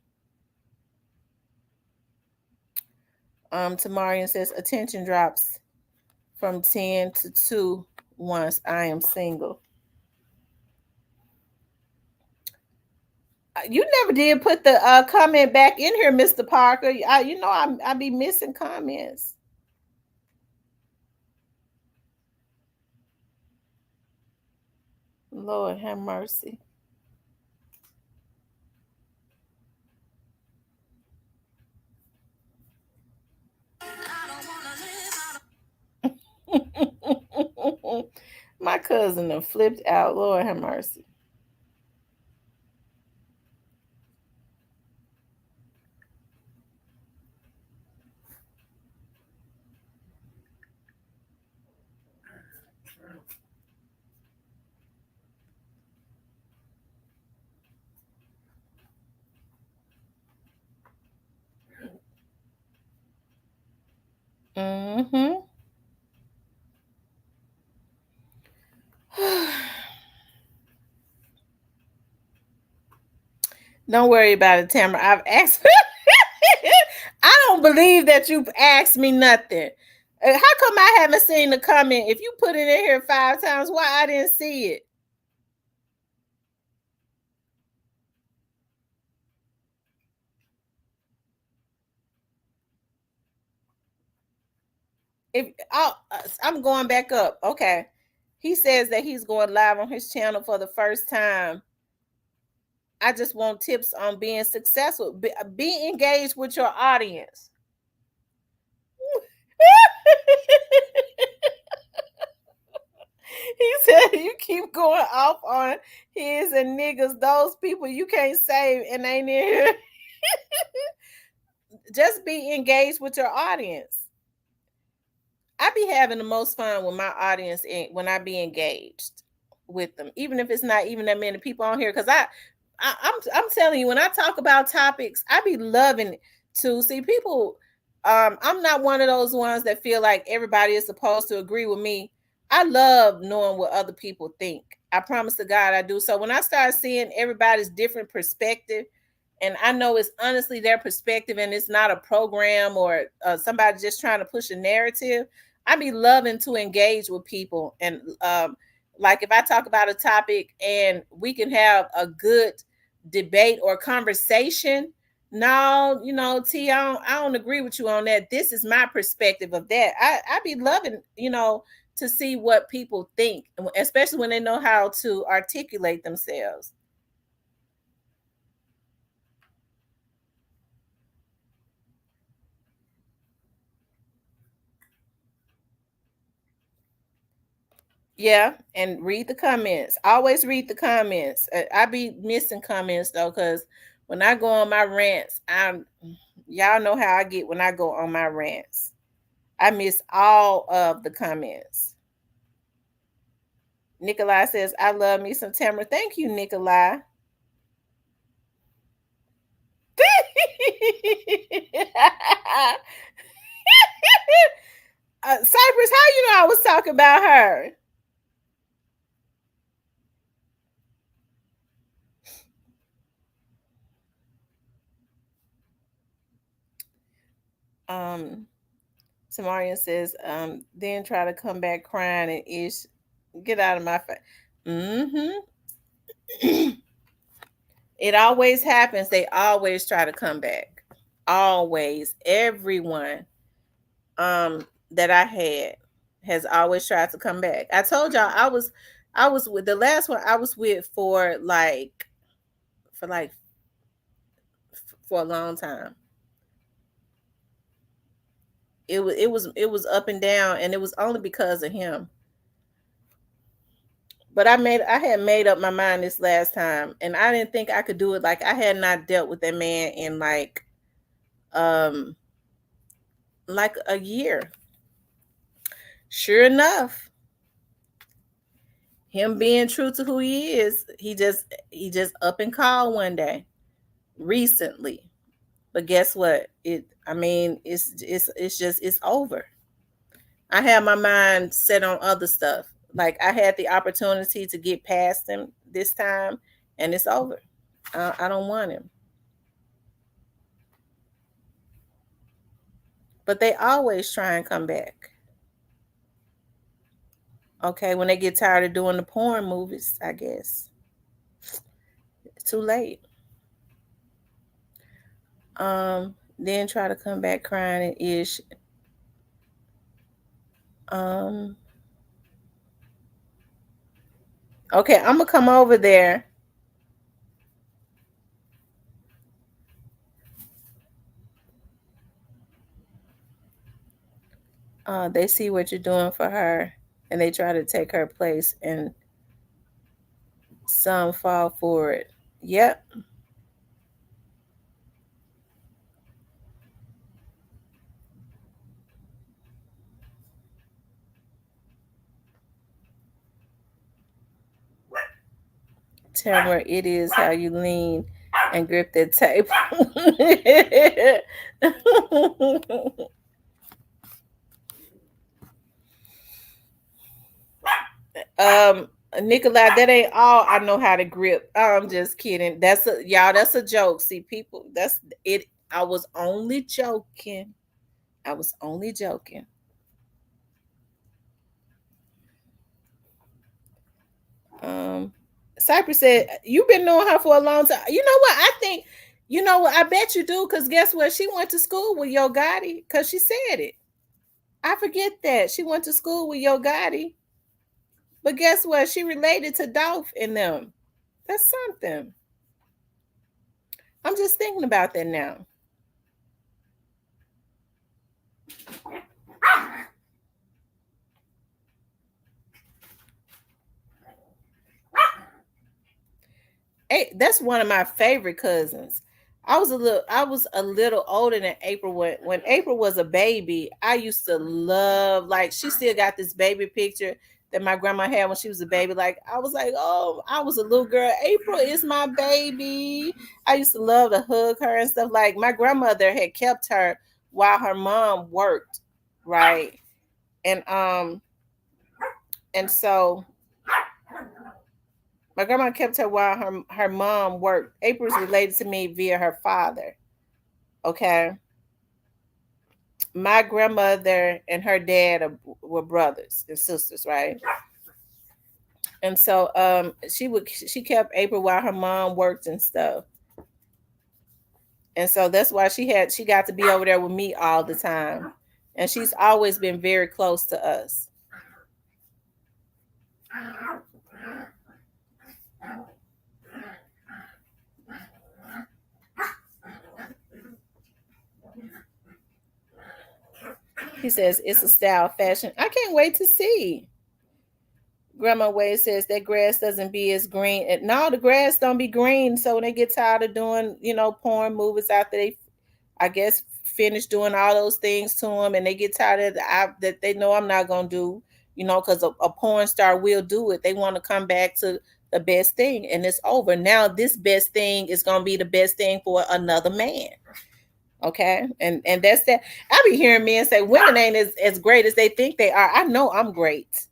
Tamarian says attention drops from 10 to 2 once I am single. You never did put the comment back in here, Mr. Parker. I be missing comments. Lord have mercy. My cousin done flipped out. Lord have mercy. Mm-hmm. Don't worry about it, Tamara. I've asked. I don't believe that you've asked me nothing. How come I haven't seen the comment? If you put it in here 5 times, why I didn't see it? I'm going back up. Okay. He says that he's going live on his channel for the first time. I just want tips on being successful. Be engaged with your audience. He said you keep going off on his and niggas, those people you can't save and ain't in here. Just be engaged with your audience. I be having the most fun with my audience when I be engaged with them, even if it's not even that many people on here. Because I'm telling you, when I talk about topics, I be loving to see people. I'm not one of those ones that feel like everybody is supposed to agree with me. I love knowing what other people think. I promise to God I do. So when I start seeing everybody's different perspective, and I know it's honestly their perspective, and it's not a program or somebody just trying to push a narrative, I be loving to engage with people. And like if I talk about a topic and we can have a good debate or conversation. No, T, I don't agree with you on that. This is my perspective of that. I be loving, to see what people think, especially when they know how to articulate themselves. Yeah, and read the comments. Always read the comments. I be missing comments though, because when I go on my rants, y'all know how I get when I go on my rants. I miss all of the comments. Nikolai says, I love me some Tamara. Thank you, Nikolai. Cypress, how you know I was talking about her? Samarian says, then try to come back crying and ish. Get out of my face. Mm-hmm. It always happens. They always try to come back. Always. Everyone that I had has always tried to come back. I told y'all I was with the last one I was with for for a long time. It was up and down, and it was only because of him. But I had made up my mind this last time, and I didn't think I could do it. Like I had not dealt with that man in um like a year. Sure enough, him being true to who he is, he just up and called one day recently. But guess what? It's just it's over. I have my mind set on other stuff. Like I had the opportunity to get past him this time, and it's over. I don't want him. But they always try and come back. Okay, when they get tired of doing the porn movies, I guess it's too late. Then try to come back crying and ish. Um, okay, I'm gonna come over there. They see what you're doing for her, and they try to take her place, and some fall for it. Yep. Tamara, it is how you lean and grip that table. Nikolai, that ain't all I know how to grip. I'm just kidding. That's a y'all, that's a joke. See, people, that's it. I was only joking. I was only joking. Um Cypress said, you've been knowing her for a long time. You know what? I think, you know what, I bet you do, because guess what? She went to school with Yo Gotti, because she said it. I forget that. She went to school with Yo Gotti. But guess what? She related to Dolph in them. That's something. I'm just thinking about that now. Hey, that's one of my favorite cousins. I was a little older than April when April was a baby. I used to love, like, she still got this baby picture that my grandma had when she was a baby. Like, I was like, oh, I was a little girl. April is my baby. I used to love to hug her and stuff. Like, my grandmother had kept her while her mom worked, right? And and so my grandma kept her while her mom worked. April's related to me via her father. Okay. My grandmother and her dad were brothers and sisters, right? And so she kept April while her mom worked and stuff. And so that's why she got to be over there with me all the time. And she's always been very close to us. He says it's a style fashion. I can't wait to see. Grandma Wade says that grass doesn't be as green. And no, the grass don't be green. So when they get tired of doing, porn movies after they, I guess, finish doing all those things to them, and they get tired of that they know I'm not gonna do, because a porn star will do it. They want to come back to the best thing, and it's over. Now this best thing is gonna be the best thing for another man. Okay, and that's that. I be hearing men say women ain't as great as they think they are. I know I'm great.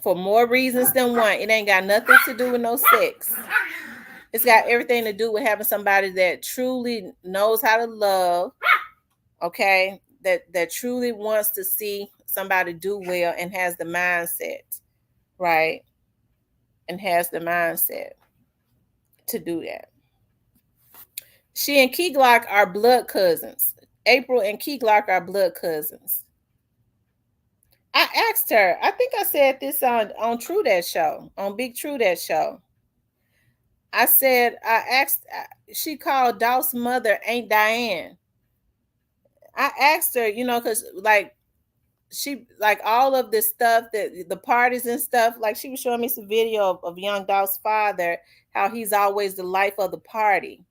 For more reasons than one. It ain't got nothing to do with no sex. It's got everything to do with having somebody that truly knows how to love, okay? That truly wants to see somebody do well and has the mindset, right? And has the mindset to do that. She and Key Glock are blood cousins. April and Key Glock are blood cousins. I asked her, I think I said this on True That Show, on Big True That Show. I asked, she called Dolph's mother Aunt Diane. I asked her, because like she, like all of this stuff, that the parties and stuff, like she was showing me some video of young Dolph's father, how he's always the life of the party,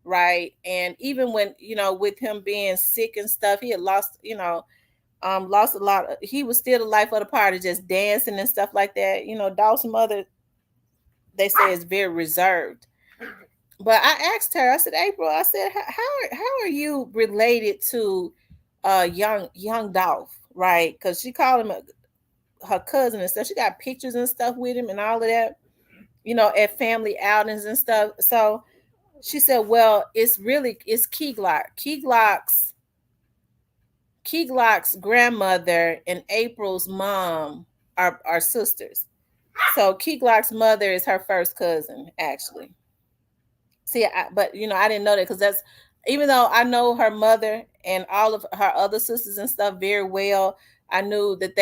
right? And even when, with him being sick and stuff, he had lost, lost a lot. He was still the life of the party, just dancing and stuff like that. Dolph's mother, they say, is very reserved. But I asked her, I said, April, I said, how are you related to young Dolph, right? Because she called him her cousin and stuff. She got pictures and stuff with him and all of that, at family outings and stuff. So she said, well, it's Key Glock's grandmother and April's mom are sisters. So Key Glock's mother is her first cousin, actually. See, but I didn't know that because that's even though I know her mother and all of her other sisters and stuff very well. I knew that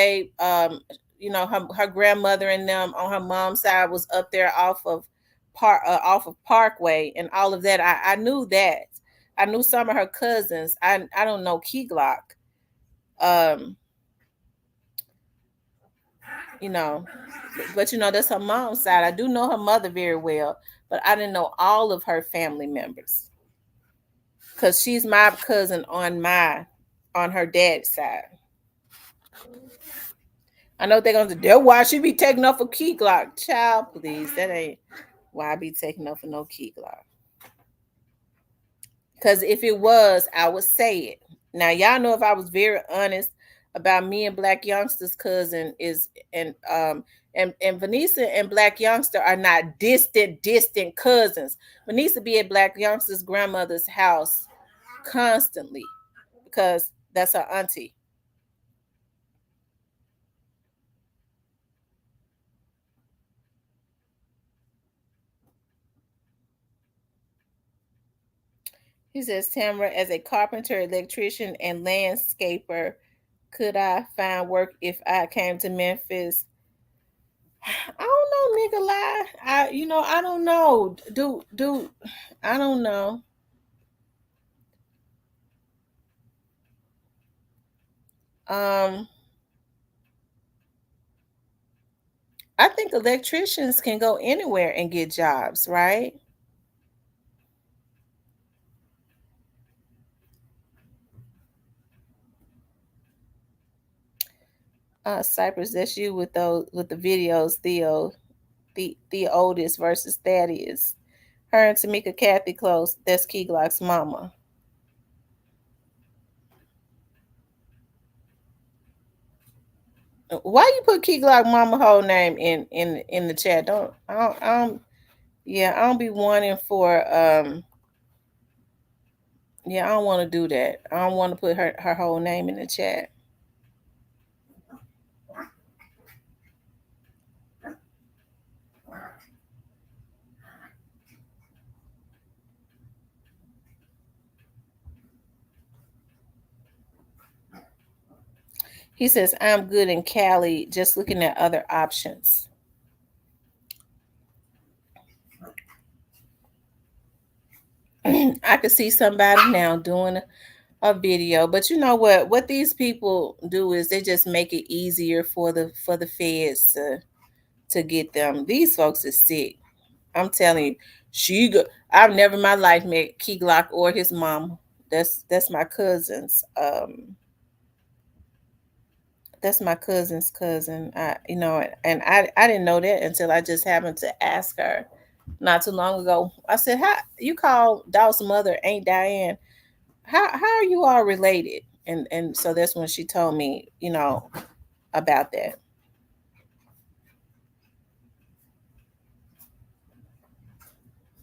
her grandmother and them on her mom's side was up there off of Parkway and all of that. I knew that. I knew some of her cousins. I don't know Key Glock. Um, you know, but that's her mom's side. I do know her mother very well, but I didn't know all of her family members because she's my cousin on her dad's side. I know they're gonna say, "That's why she be taking up for Key Glock." Child, please, that ain't why I be taking up for no Key Glock. Because if it was, I would say it. Now y'all know if I was very honest about me and Black Youngster's cousin is and Vanessa and Black Youngster are not distant cousins. Vanessa be at Black Youngster's grandmother's house constantly because that's her auntie. He says, Tamara, as a carpenter, electrician, and landscaper, could I find work if I came to Memphis? I don't know, Nikolai. I don't know. I don't know. Um, I think electricians can go anywhere and get jobs, right? Cypress, that's you with the videos, Theo, the oldest versus Thaddeus. Her and Tamika Kathy close. That's Key Glock's mama. Why you put Key Glock mama whole name in the chat? Yeah, I don't be wanting for yeah, I don't want to do that. I don't want to put her whole name in the chat. He says, I'm good in Cali, just looking at other options. I could see somebody now doing a video, but you know what these people do is they just make it easier for the feds to get them. These folks are sick. I'm telling you, I've never in my life met Key Glock or his mom. That's my cousin's. That's my cousin's cousin. And I didn't know that until I just happened to ask her not too long ago. I said, "How you call Dawson's mother Aunt Diane? How are you all related?" And so that's when she told me, about that.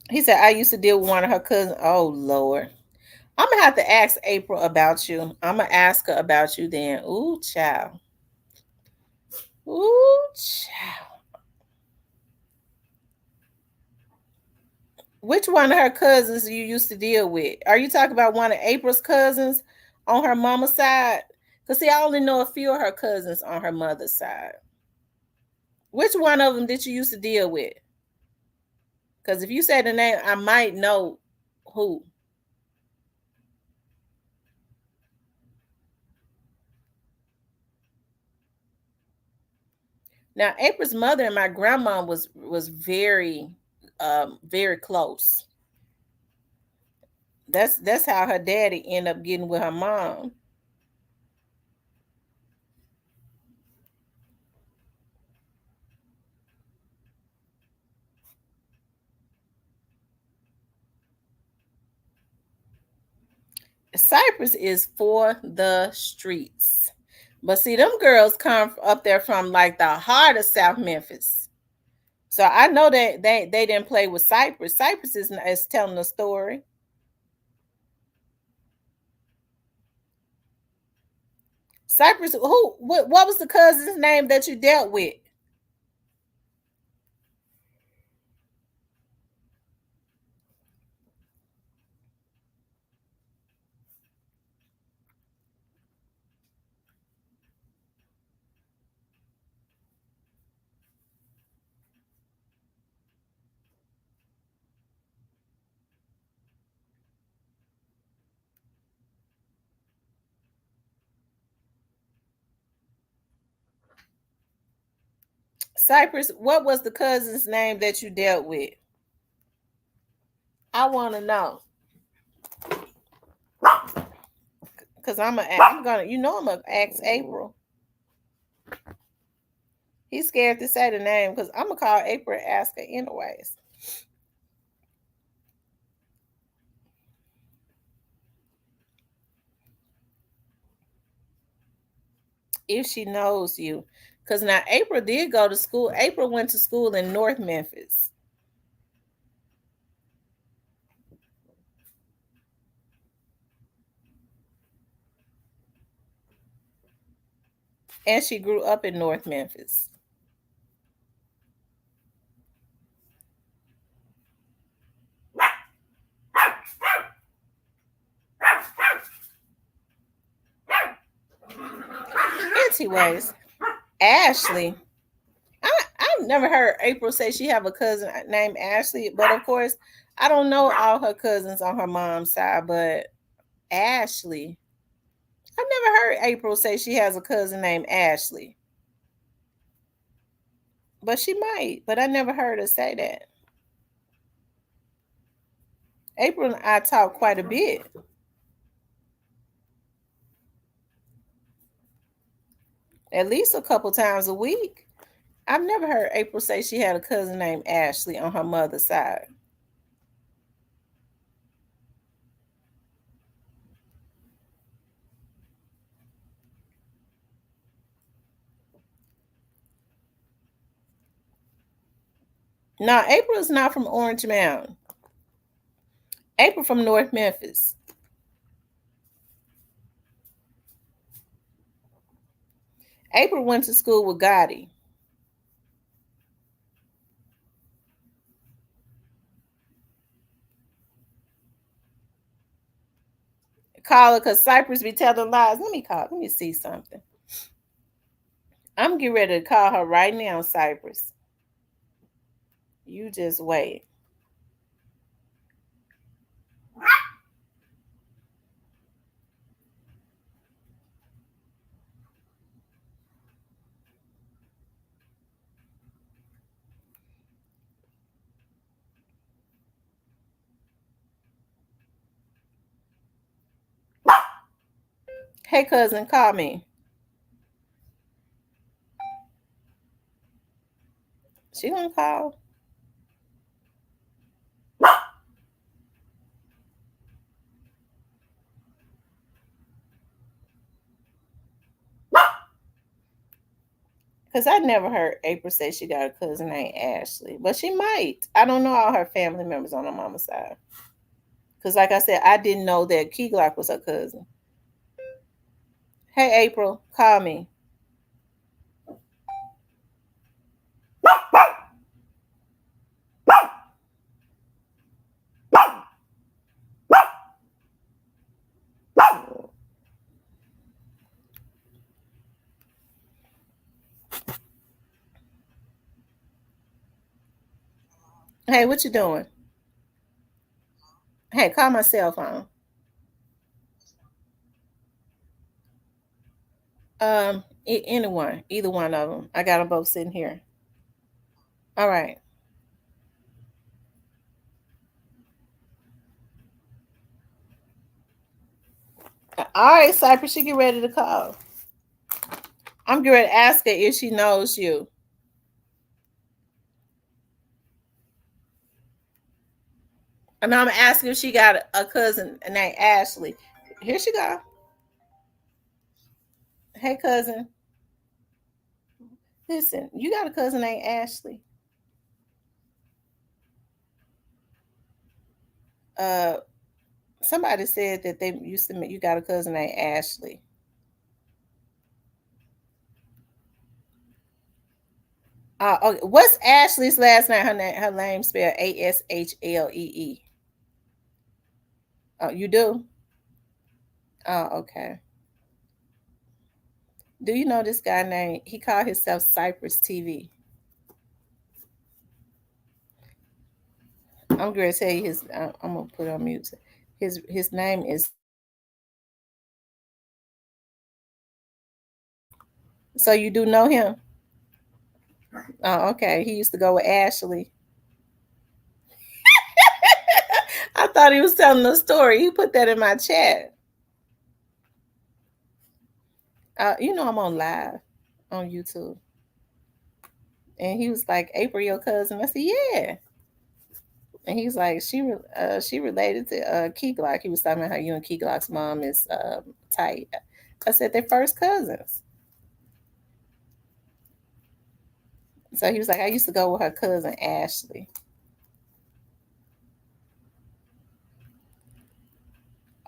He said, I used to deal with one of her cousins. Oh Lord. I'm gonna have to ask April about you. I'm gonna ask her about you then. Ooh, child. Ooh, child. Which one of her cousins you used to deal with? Are you talking about one of April's cousins on her mama's side? Because see, I only know a few of her cousins on her mother's side. Which one of them did you used to deal with? Because if you say the name, I might know who. Now, April's mother and my grandma was very close. That's how her daddy ended up getting with her mom. Cypress is for the streets. But see, them girls come up there from like the heart of South Memphis. So I know that they didn't play with Cypress. Cypress is telling the story. Cypress, who? What was the cousin's name that you dealt with? Cypress, what was the cousin's name that you dealt with? I want to know because I'm gonna, I'm gonna ask April. He's scared to say the name because I'm gonna call April and ask her anyways. If she knows you. Because now April did go to school. April went to school in North Memphis. And she grew up in North Memphis. Anyways, Ashley. I've never heard April say she have a cousin named Ashley, but of course, I don't know all her cousins on her mom's side, but Ashley. I've never heard April say she has a cousin named Ashley. But she might, but I never heard her say that. April and I talk quite a bit. At least a couple times a week. I've never heard April say she had a cousin named Ashley on her mother's side. No, April is not from Orange Mountain. April from North Memphis. April went to school with Gotti. Call her because Cypress be telling lies. Let me call. Let me see something. I'm getting ready to call her right now, Cypress. You just wait. Hey, cousin, call me. She gonna call. Because I never heard April say she got a cousin named Ashley, but she might. I don't know all her family members on her mama's side. Because, like I said, I didn't know that Key Glock was her cousin. Hey, April, call me. Hey, what you doing? Hey, call my cell phone. Anyone, either one of them. I got them both sitting here. All right. All right, Cypress, she get ready to call. I'm getting ready to ask her if she knows you. And I'm asking if she got a cousin named Ashley. Here she go. Hey, cousin. Listen, you got a cousin named Ashley. Uh, Somebody said that they used to you got a cousin named Ashley. Okay. What's Ashley's last name? Her name spelled Ashlee. Oh, you do? Oh, okay. Do you know this guy named? He called himself Cypress TV. I'm going to tell you his. I'm gonna put on mute. His name is. So you do know him? Oh, okay. He used to go with Ashley. I thought he was telling a story. He put that in my chat. I'm on live on YouTube, and he was like, "April, your cousin." I said, "Yeah." And he's like, she related to Key Glock. He was talking about how you and Key Glock's mom is tight. I said they're first cousins. So he was like, I used to go with her cousin Ashley.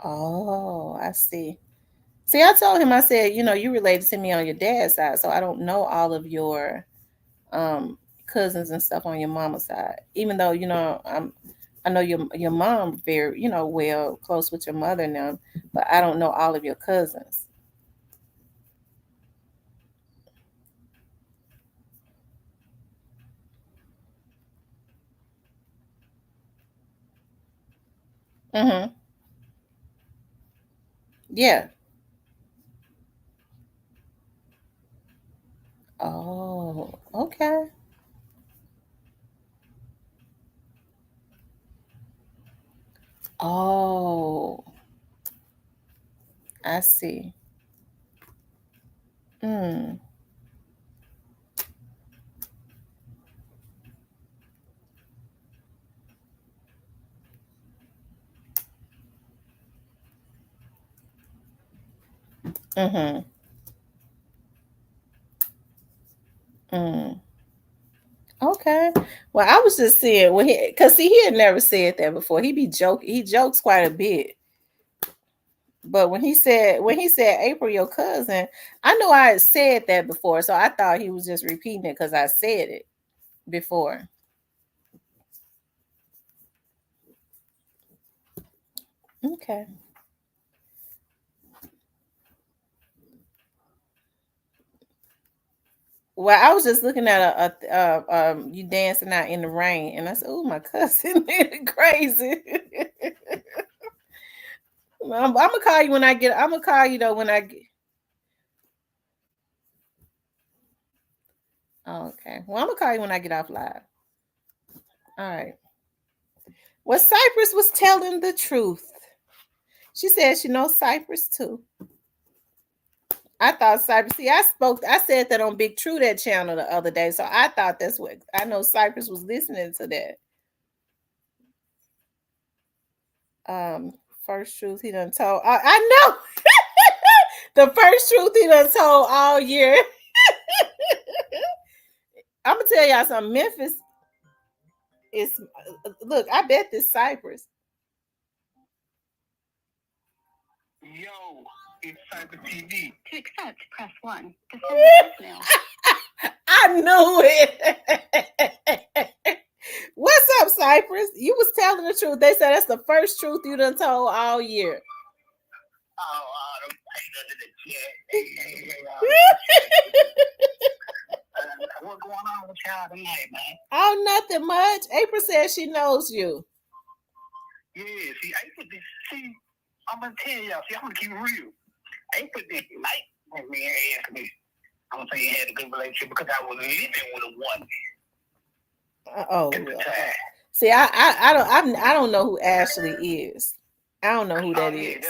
Oh, I see. See, I told him, I said, you related to me on your dad's side, so I don't know all of your cousins and stuff on your mama's side. Even though, I know your mom very, well close with your mother now, but I don't know all of your cousins. Mm-hmm. Yeah. Oh, okay. Oh, I see. Mm. Mm-hmm. Mm. Okay. Well, I was just saying when cause see, he had never said that before. He jokes quite a bit. But when he said April, your cousin, I know I had said that before, so I thought he was just repeating it because I said it before. Okay. Well, I was just looking at you dancing out in the rain, and I said, "Oh, my cousin, crazy." I'm gonna call you when I get. I'm gonna call you though when I get. Oh, okay. Well, I'm gonna call you when I get off live. All right. Well, Cypress was telling the truth. She said she knows Cypress too. I thought Cypress. See, I said that on Big True that channel the other day, so I thought that's what I know. Cypress was listening to that. First truth he done told. I know the first truth he done told all year. I'm gonna tell y'all something. Memphis is look. I bet this Cypress. Yo, it's Cyber TV. To accept, press 1. To send voicemail. I knew it. What's up, Cypress? You was telling the truth. They said that's the first truth you done told all year. Oh, what's going on with y'all tonight, man? Oh, nothing much. April says she knows you. Yeah, see, April, see, I'm gonna tell y'all. See, I'm gonna keep it real. April didn't like me and asked me. I'm gonna say he had a good relationship because I was living with a woman. At the time. See, I don't know who Ashley is. I don't know who that is.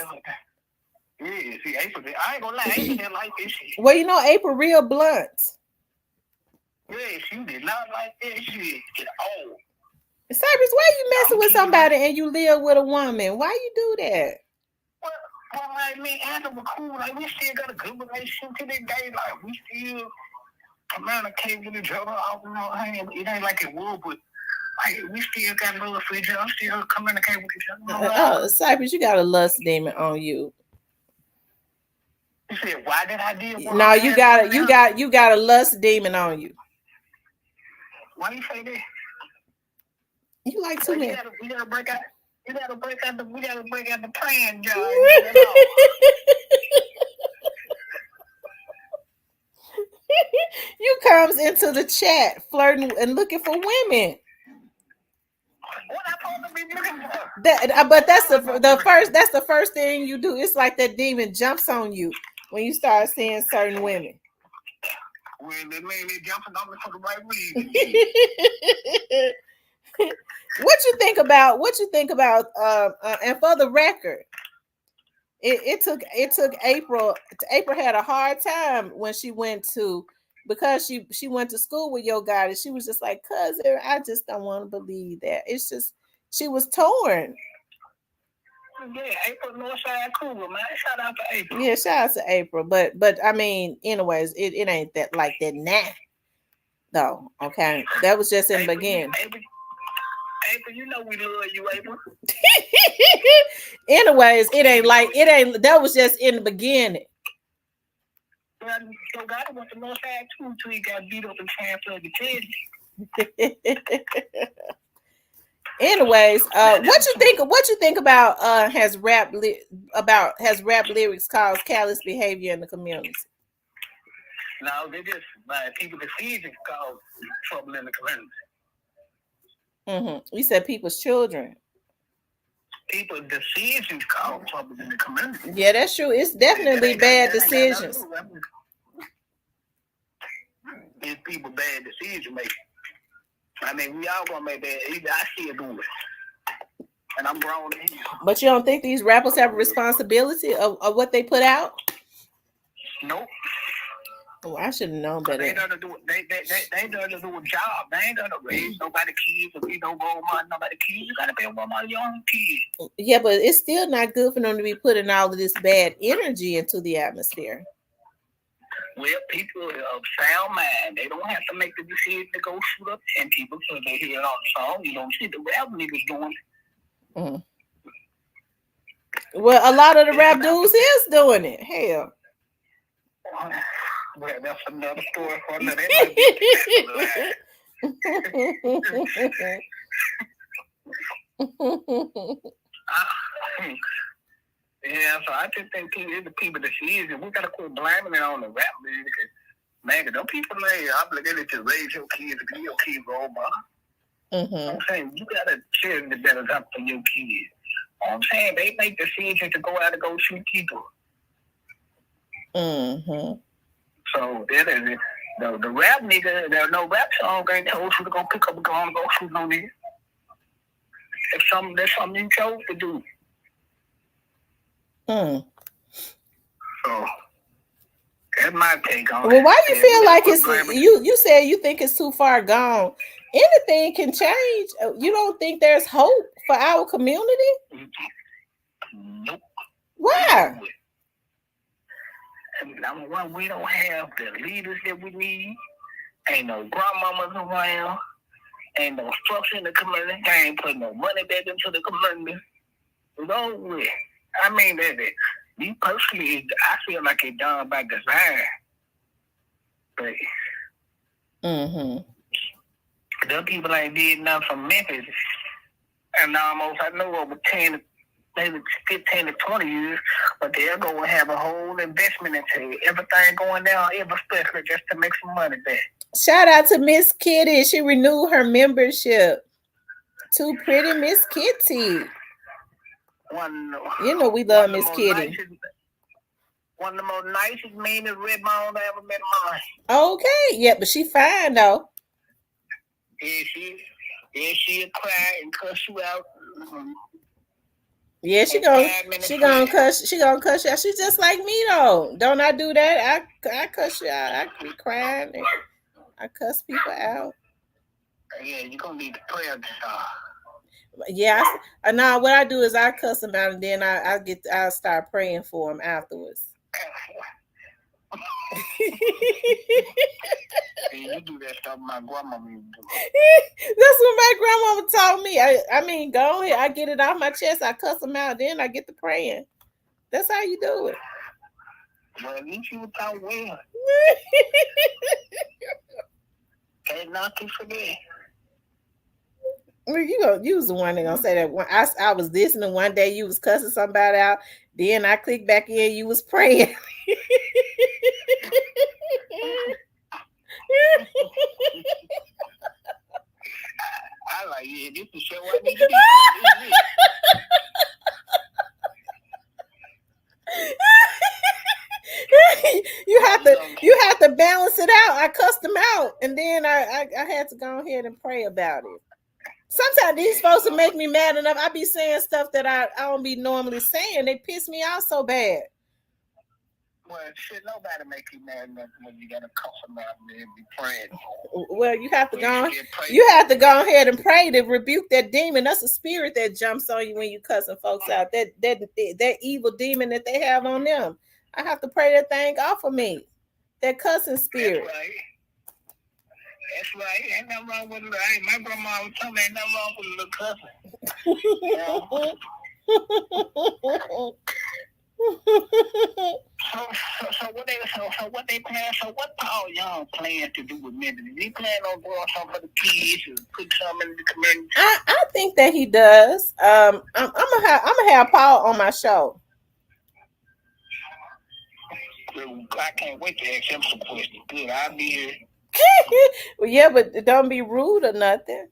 Yeah, see, April, I ain't gonna lie, April didn't like this shit. Well, April real blunt. Yeah, she did not like that shit at all. Cypress, why you messing with somebody and you live with a woman? Why you do that? Well, like, man, Adam was cool. Like, we still got a good relationship to this day. Like, we still communicate with each other. It ain't like it would, but like, we still got love for each other. Still communicate with each other. Cypress, you got a lust demon on you. You said, why did I do it? No, you got a lust demon on you. Why you say that? You like too many. We gotta break out. We gotta break out the plan, John. You comes into the chat flirting and looking for women. What I supposed to be looking for? But that's the first thing you do. It's like that demon jumps on you when you start seeing certain women. Well, that mean they jumping on me for the right reason. What you think about and for the record, it took April had a hard time when she went to, because she went to school with your guy, and she was just like, cousin, I just don't want to believe that. It's just, she was torn. Yeah, April Northside Cougar, man. Shout out to April. Yeah, shout out to April. But I mean, anyways, it ain't that like that now. No, okay. That was just in the beginning. April, you know we love you, April. Anyways, that was just in the beginning. Well, your guy went to Northside too until he got beat up and transferred to Teddy. Anyways, what you think about has rap lyrics caused callous behavior in the community? No, they just people decisions cause trouble in the community. You said people's children. People's decisions cause trouble in the community. Yeah, that's true. It's definitely bad decisions. It's people bad decision making. I mean, we all gonna make bad. I see it do it, and I'm grown. But you don't think these rappers have a responsibility of what they put out? Nope. Oh, I should have known better. They done to do they done to do a job. They ain't done to raise nobody kids, or role model nobody kids. You gotta be a role model your own kids. Yeah, but it's still not good for them to be putting all of this bad energy into the atmosphere. Well, people of sound mind, they don't have to make the decision to go shoot up 10 people so they hear it on the song. You don't see the rap niggas doing it. Well, a lot of the rap dudes is doing it. Hell. Well, that's another story for another. Yeah, so I just think it's the people decision. We gotta quit blaming it on the rap music. Man, don't people obligated to raise your kids to be your kids' role model. I'm saying you gotta share the better up for your kids. I'm saying they make decisions to go out and go shoot people. So that is it. The rap nigga, there's no rap song ain't told you to go pick up a gun and go shoot no nigga. That's something you chose to do. So that's my take on it. Well, why you feel like it's you said you think it's too far gone? Anything can change. You don't think there's hope for our community? Nope. Why? Number one, we don't have the leaders that we need. Ain't no grandmamas around. Ain't no structure in the community. They ain't putting no money back into the community. It's over with. I mean, me personally, I feel like it's done by design. But them people ain't did nothing from Memphis. And almost, I know over 10, maybe 15 to 20 years, but they're going to have a whole investment into everything going down, especially just to make some money back. Shout out to Miss Kitty. She renewed her membership. Too pretty Miss Kitty. You know we love Miss Kitty. One of the most nicest, meanest red bones I ever met in my life. Okay, yeah, but she fine though. Yeah, she'll cry and cuss you out. Yeah, she gonna cuss you out. She's just like me though. Don't I do that? I cuss you out. I be crying and I cuss people out. Yeah, you're gonna need to pray on that. Yeah, now what I do is I cuss him out, and then I start praying for him afterwards. And you do that stuff my grandma used to do. That's what my grandmama taught me. I mean, go ahead. I get it off my chest. I cuss them out. Then I get to praying. That's how you do it. Well, at least you was taught well. Ain't nothing for that. You was the one that gonna say that. When I was listening one day, you was cussing somebody out. Then I clicked back in. You was praying. I like, yeah, this is the show I need to be on. This is it. You have to balance it out. I cussed them out, and then I had to go ahead and pray about it. Sometimes these folks will make me mad enough. I be saying stuff that I don't be normally saying. They piss me off so bad. Well, shit, nobody make you mad enough when you gotta cuss them out and then be praying. Well, you have to go ahead and pray to rebuke that demon. That's a spirit that jumps on you when you cussing folks out. That evil demon that they have on them. I have to pray that thing off of me. That cussing spirit. That's right. Ain't nothing wrong with it. My grandma was telling me ain't nothing wrong with a little cussing. What Paul Young plans to do with Memphis? Is he plan on doing something for the kids and put something in the community? I think that he does. I'm gonna have Paul on my show. I can't wait to ask him some questions. Good, I'll be here. Well, yeah, but don't be rude or nothing.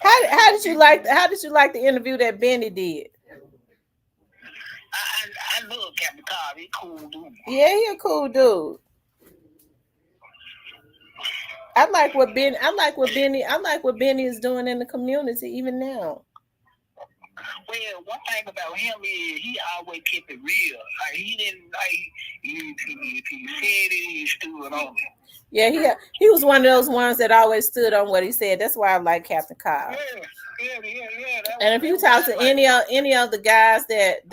How did you like the interview that Benny did? I love Captain Cobb. He cool dude. Yeah, he a cool dude. I like what Benny is doing in the community even now. Well, one thing about him is he always kept it real. Like he didn't if he said it, he stood on it. Yeah, he was one of those ones that always stood on what he said. That's why I like Captain Cobb. Yeah. And if you talk to any of the guys that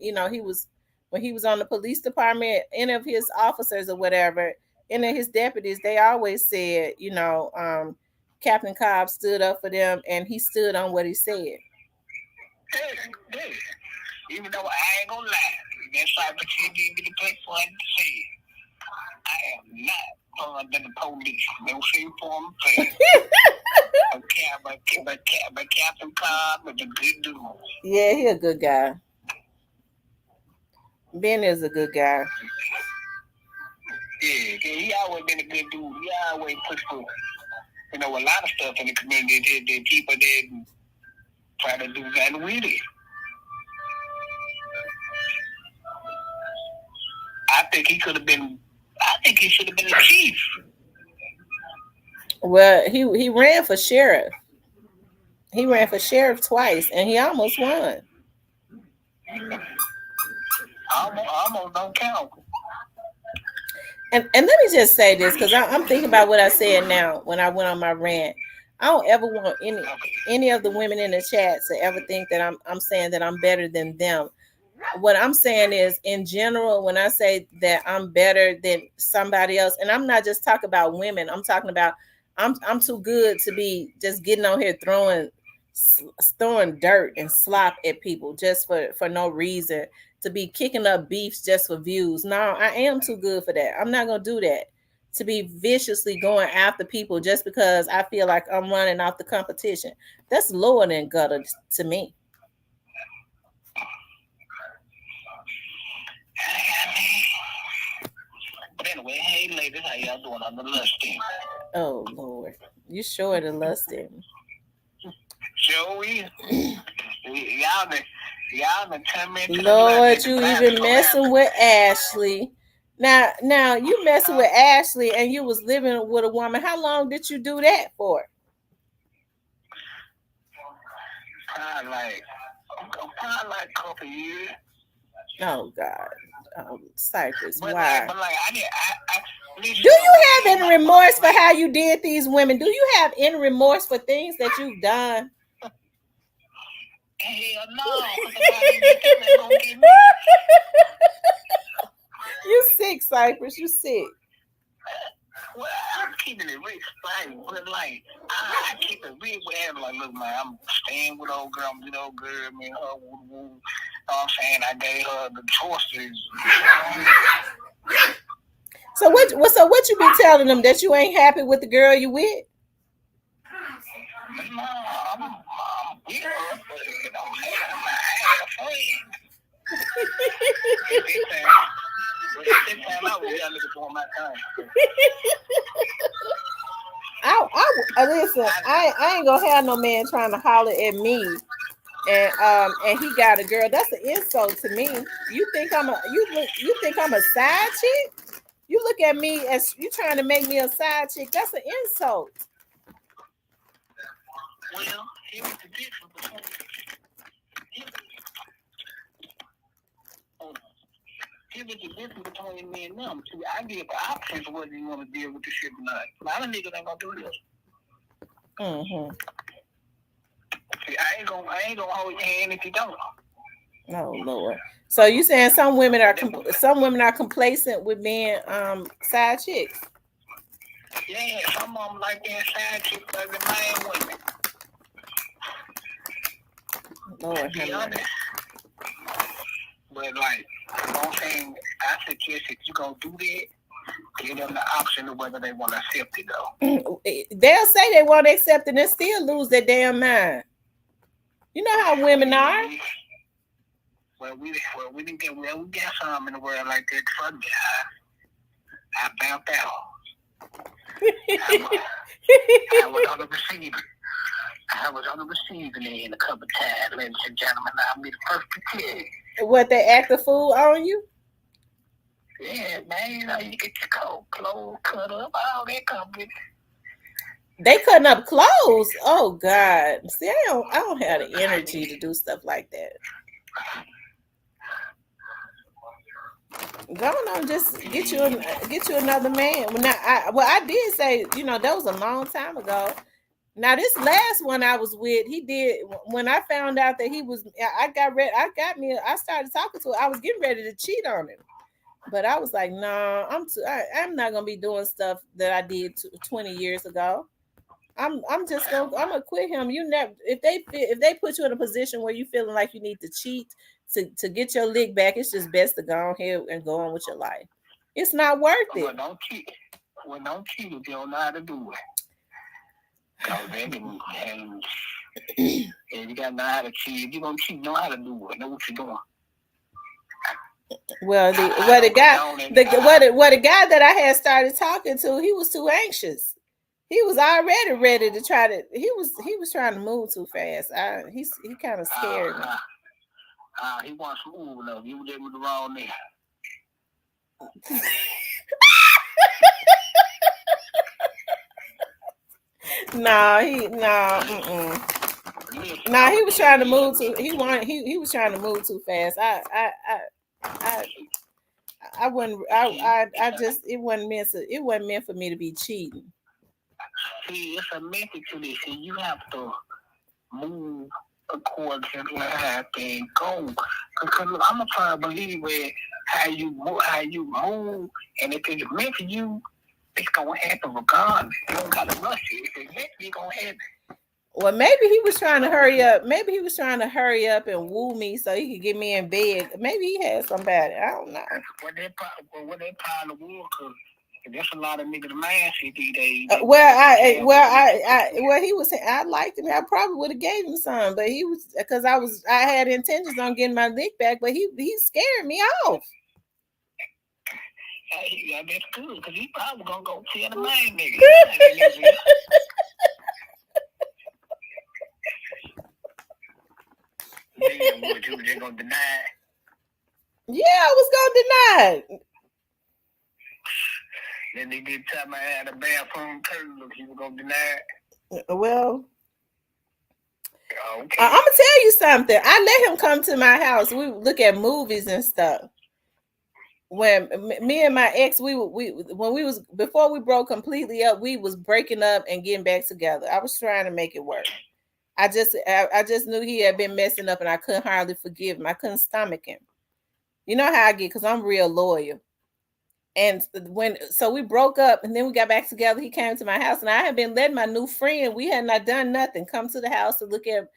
he was when he was on the police department, any of his officers or whatever, any of his deputies, they always said, Captain Cobb stood up for them and he stood on what he said. Yeah. Even though I ain't gonna lie, that's why the TV be the place for him to say it. I am not under the police. No shape, form, or but Captain Cobb is a good dude. Yeah, he a good guy. Ben is a good guy. Yeah, he always been a good dude. He always push for, a lot of stuff in the community that people didn't try to do that with it. I think he should have been the chief. Well, he ran for sheriff. He ran for sheriff twice, and he almost won. Almost don't count. And let me just say this, because I'm thinking about what I said now when I went on my rant. I don't ever want any of the women in the chat to ever think that I'm saying that I'm better than them. What I'm saying is, in general, when I say that I'm better than somebody else, and I'm not just talking about women, I'm talking about I'm too good to be just getting on here throwing dirt and slop at people just for no reason, to be kicking up beefs just for views. No, I am too good for that. I'm not gonna do that. To be viciously going after people just because I feel like I'm running off the competition. That's lower than gutter to me. But anyway, hey ladies, how y'all doing on the lusting? Oh Lord, you sure the lusting? Sure is. Y'all been turning me. Lord, you even messing with Ashley. Now you messing with Ashley, and you was living with a woman. How long did you do that for? Probably like a couple years. Oh God, Cypress. But why? But like I you have any remorse for how you did these women? Do you have any remorse for things that you've done? Hell no, because gonna get me. You sick, Cypress. You sick. Well, I'm keeping it real, but I keep it real with him. Like, look, man, I'm staying with old girl. I'm with old girl, man. Her woo. You know what I'm saying? I gave her the choices. So what you be telling them, that you ain't happy with the girl you with? No, I'm with her, but you know, I had a friend. This time I was young niggas for my time. Listen. I ain't gonna have no man trying to holler at me, and he got a girl. That's an insult to me. You think I'm a side chick? You look at me as you trying to make me a side chick. That's an insult. Well, here's the difference between me and them. See, I give options whether you want to deal with the shit or not. A lot of niggas ain't gonna do this. See, I ain't gonna hold your hand if you don't. Oh Lord. So you saying some women are complacent with being side chicks? Yeah, some of them like being side chicks like the main women. Lord, be honest. But like, you know what I'm saying? I suggest if you gonna do that, give them the option of whether they want to accept it though. They'll say they won't accept it and still lose their damn mind. You know how women are. Well, we got some in the world like that. Trust me, I found out. I was on the receiving. I was on the receiving end a couple of times, ladies and gentlemen. I'll be the first to tell you. What, they act a fool on you? Yeah, man. You know, you get your cold clothes cut up, all that come with it. They cutting up clothes. Oh God! See, I don't have the energy to do stuff like that. Go on, just get you another man. I did say, that was a long time ago. Now this last one I was with, he did, when I found out that he was, I started talking to him. I was getting ready to cheat on him, but I was like, no, I'm not gonna be doing stuff that I did 20 years ago. I'm gonna quit him. You never, if they put you in a position where you feeling like you need to cheat to get your lick back, it's just best to go ahead and go on with your life. It's not worth it. Well, don't cheat if you don't know how to do it. And you gotta know how to cheat. If you gonna cheat, know how to do it. Know what you're doing. Well, the guy that I had started talking to, he was too anxious. He was already ready to try to. He was trying to move too fast. He kind of scared me. He wants to move enough. You did with the wrong nigga. He was trying to move too. He was trying to move too fast. I wouldn't. I just it wasn't meant for me to be cheating. See, it's a method to this, and you have to move according to life and go. Because I'm a firm believer how you move, and if it's meant for you, it's gonna happen regardless. You don't gotta rush it. If it's meant for you, it's gonna happen. Well, maybe he was trying to hurry up. Maybe he was trying to hurry up and woo me so he could get me in bed. Maybe he had somebody. I don't know. What they probably would, because there's a lot of niggas man shit these days. He was. I liked him. I probably would have gave him some, but he was, because I had intentions on getting my lick back, but he scared me off. Yeah, that's good, because he probably gonna go tell the main nigga. What you just gonna deny it? Yeah, I was gonna deny it. Then they get Tamara out of the bathroom curtain. Look, you were gonna deny it. Well, okay. I'm gonna tell you something. I let him come to my house. We look at movies and stuff. when me and my ex, we when we was before we broke completely up, we was breaking up and getting back together. I was trying to make it work. I just knew he had been messing up, and I couldn't hardly forgive him. I couldn't stomach him. You know how I get because I'm real loyal. And when so we broke up, and then we got back together. He came to my house, and I had been letting my new friend. We had not done nothing. Come to the house to look at.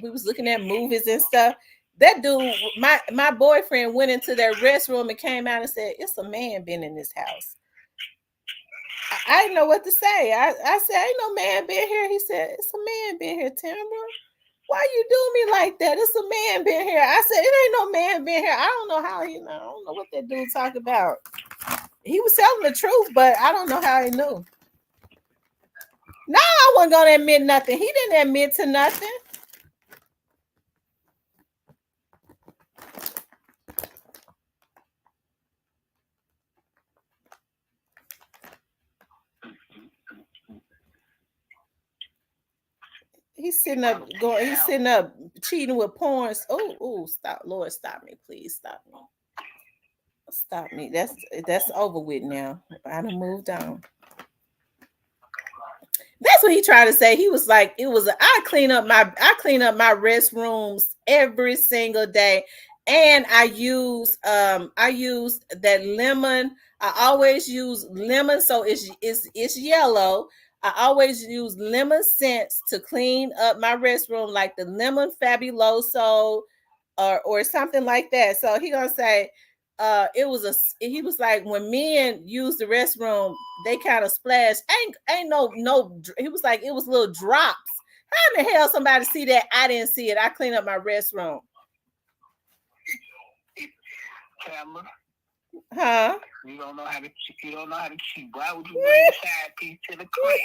We was looking at movies and stuff. That dude, my boyfriend, went into their restroom and came out and said, "It's a man been in this house." I didn't know what to say. I said, "Ain't no man been here." He said, "It's a man been here, Tamara. Why you do me like that? It's a man been here." I said, "It ain't no man been here." I don't know how he know. I don't know what that dude talk about. He was telling the truth, but I don't know how he knew. No, I wasn't gonna admit nothing. He didn't admit to nothing. He's sitting up going. He's sitting up cheating with porns. Oh, stop, Lord, stop me, please, stop me, stop me. That's over with now. I done moved on. That's what he tried to say. He was like, it was I clean up my restrooms every single day. And I use that lemon. I always use lemon, so it's yellow. I always use lemon scents to clean up my restroom, like the lemon fabuloso or something like that. So he gonna say it was a he was like when men use the restroom they kind of splash ain't no he was like it was little drops. How in the hell somebody see that? I didn't see it. I clean up my restroom. Tamara, Huh? You don't know how to cheat. Why would you bring a side piece to the crib?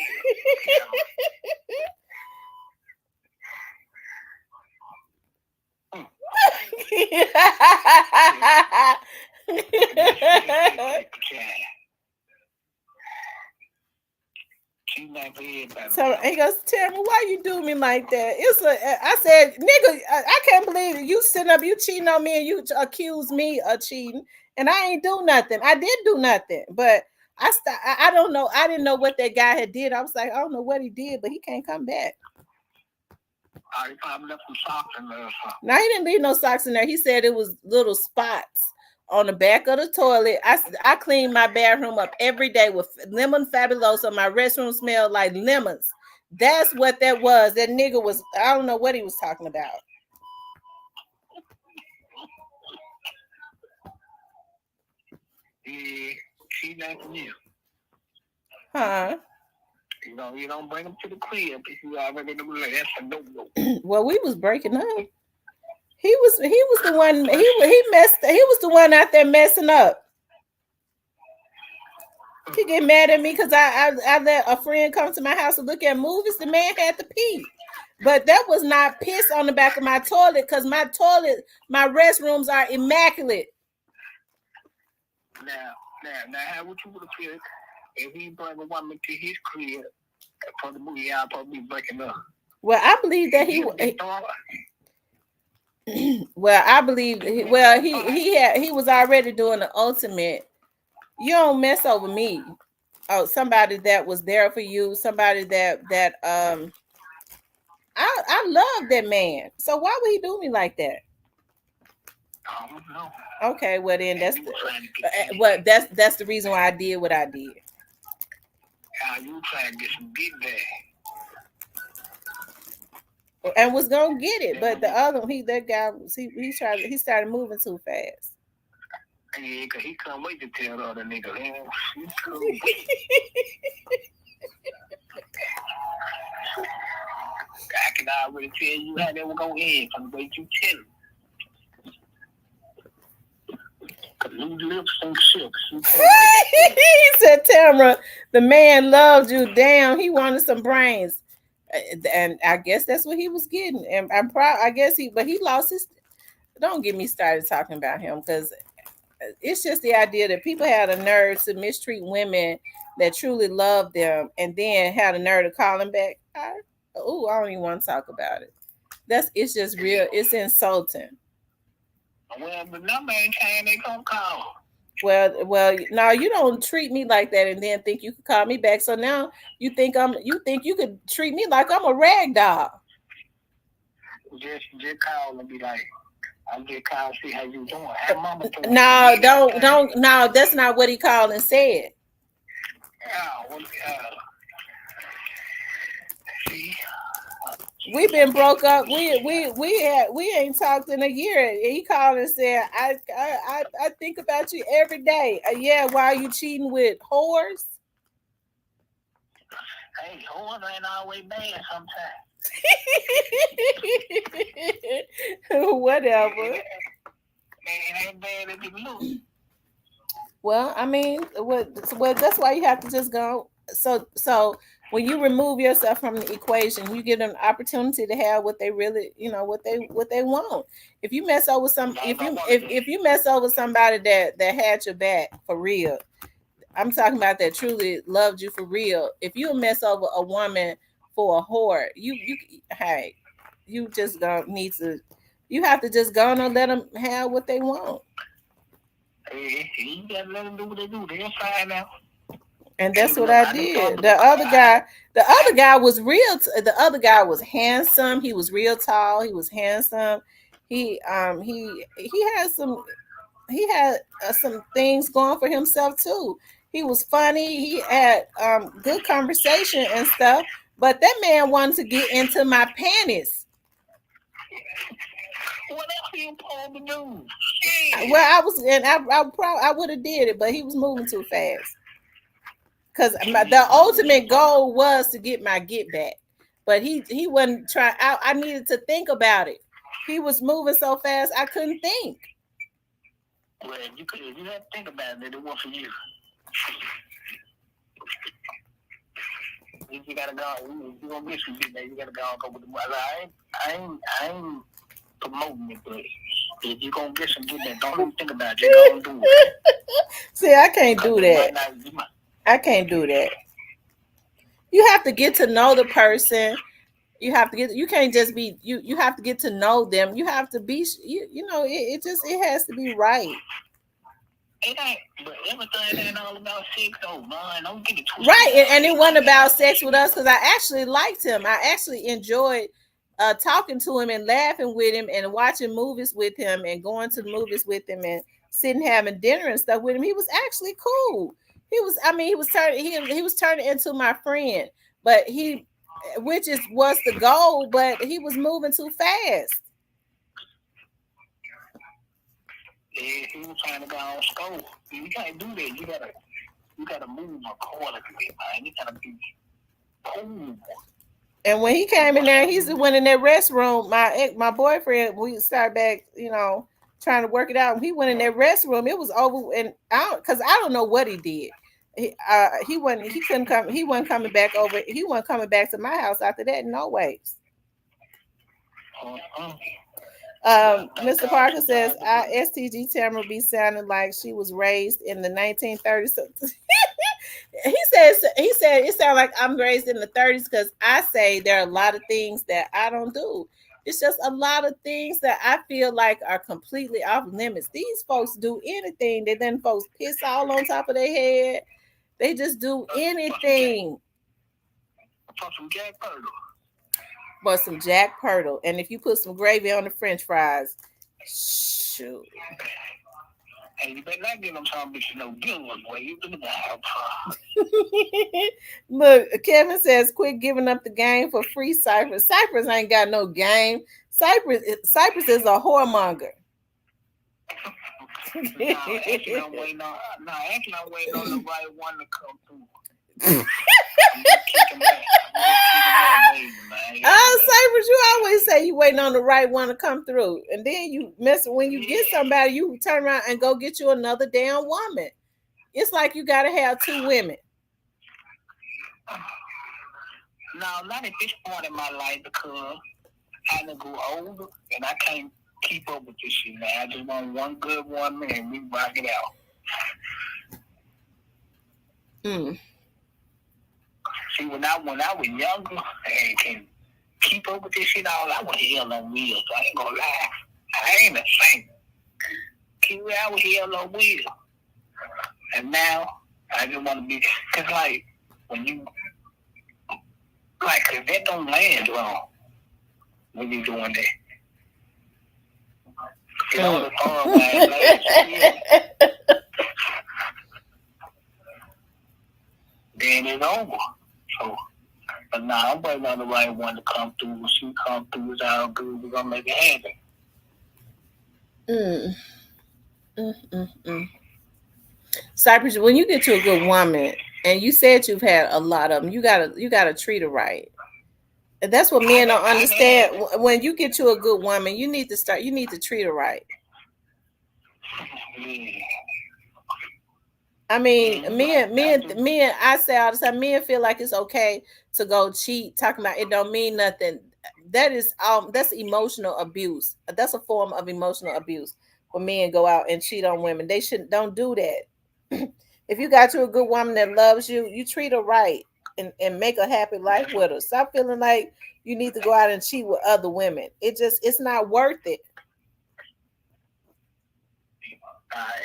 So he goes, Tamara, why you do me like that? I said, nigga, I can't believe it. You sitting up, you cheating on me, and you accuse me of cheating, and I ain't do nothing. I didn't do nothing, but I don't know. I didn't know what that guy had did. I was like, I don't know what he did, but he can't come back. He probably left some socks in there or something. No, he didn't leave no socks in there. He said it was little spots on the back of the toilet. I clean my bathroom up every day with lemon fabuloso. My restroom smelled like lemons. That's what that was. That nigga was, I don't know what he was talking about. Yeah, she like you. Huh? You don't bring him to the crib if you already know that's a no-no. Well, we was breaking up. He was the one he was the one out there messing up. He get mad at me because I let a friend come to my house to look at movies. The man had to pee. But that was not piss on the back of my toilet because my restrooms are immaculate. Now, how would you would feel if he brought a woman to his crib for the movie? Y'all probably breaking up. Well, I believe that well, I believe he was already doing the ultimate. You don't mess over me. Oh, somebody that was there for you, somebody that I love that man. So why would he do me like that? I don't know. Okay, well then that's the reason why I did what I did. You trying to get some get there. And was gonna get it, but the other that guy was he started moving too fast. Yeah, cause he couldn't wait to tell the other nigga. I can already tell you how they were gonna end from the way you tell him. New lips and ships. He said, Tamara, the man loved you. Damn, he wanted some brains. And I guess that's what he was getting. And I'm proud. I guess but he lost his. Don't get me started talking about him because it's just the idea that people had a nerve to mistreat women that truly love them and then had a nerve to call them back. I don't even want to talk about it. It's just real. It's insulting. Well, the number ain't saying they gonna call. Well, no, you don't treat me like that, and then think you could call me back. So now you think you could treat me like I'm a rag doll. Just call and be like, I'll get called, see how you doing. Have mama doing? No, don't. No, that's not what he called and said. Yeah, well, see, We've been broke up. We ain't talked in a year. He called and said, I think about you every day. Yeah, why are you cheating with whores? hey, whores ain't always bad sometimes. Whatever. It ain't bad if you look. Well, I mean, what that's why you have to just go. So when you remove yourself from the equation, you get an opportunity to have what they really, what they want. If you mess over some, if you mess over somebody that had your back for real, I'm talking about that truly loved you for real. If you mess over a woman for a whore, hey, you just don't need to. You have to just go and let them have what they want. Hey, you gotta let them do what they do. They'll find out. And that's what I did. The other guy was real. The other guy was handsome. He was real tall. He was handsome. He had some things going for himself too. He was funny. He had good conversation and stuff. But that man wanted to get into my panties. What else you supposed to do? Well, I would have did it, but he was moving too fast. Because the ultimate goal was to get my get back, but he wasn't trying. I needed to think about it. He was moving so fast I couldn't think. Well, if you had to think about it, it wasn't for you. You gotta go. You gonna get some get back. You gotta go and go with the mother. I ain't promoting it, but if you gonna get some get back, don't even think about it. You gonna do it. See, I can't do that. I can't do that. You have to get to know the person. You can't just be you have to get to know them. You have to be it has to be right. It ain't, but everything ain't all about sex, though, man. Don't get it twisted. Right, and it wasn't about sex with us because I actually liked him. I actually enjoyed talking to him and laughing with him and watching movies with him and going to the movies with him and sitting having dinner and stuff with him. He was actually cool. He was turning into my friend, but was the goal, but he was moving too fast. Yeah, he was trying to go on school. You can't do that. You gotta move accordingly, man. You gotta be cool. And when he came in there, he's went in that restroom. My boyfriend, we started back, trying to work it out. He went in that restroom. It was over, and because I don't know what he did. He wasn't. He couldn't come. He wasn't coming back over. He wasn't coming back to my house after that. No ways. Mr. Parker says, STG Tamara be sounding like she was raised in the 1930s. He said it sounds like I'm raised in the 30s because I say there are a lot of things that I don't do. It's just a lot of things that I feel like are completely off limits. These folks do anything. They then folks piss all on top of their head. They just do anything. But some Jack Purtle. And if you put some gravy on the French fries, shoot. Hey, you better not get them some bitches no good one, boy. You do that. Look, Kevin says, quit giving up the game for free Cypress. Cypress ain't got no game. Cypress is a whoremonger. Actually, I'm waiting on the right one to come through. Cypress, you always say you waiting on the right one to come through, and then you mess when you get somebody, you turn around and go get you another damn woman. It's like you gotta have two women. No, not at this point in my life because I done grew older and I can't keep up with this shit now. I just want one good woman and we rock it out. See, when I was younger and can keep up with this shit all, I was hell on wheels. I ain't gonna lie. I ain't a saint. I was hell on wheels. And now I just want to be, cause like when you like, cause that don't last long when you doing that. It only fun when it lasts. Then it's over. So, but now I'm waiting on the right one to come through. When she come through, it's all good. We're gonna make it happen. Cypress, when you get to a good woman, and you said you've had a lot of them, you gotta treat her right. And that's what men don't understand. When you get to a good woman, you need to treat her right. I mean, men. I say all the time, men feel like it's okay to go cheat. Talking about it don't mean nothing. That's emotional abuse. That's a form of emotional abuse. When men go out and cheat on women, they shouldn't. Don't do that. If you got to a good woman that loves you, you treat her right and make a happy life with her. Stop feeling like you need to go out and cheat with other women. It's not worth it.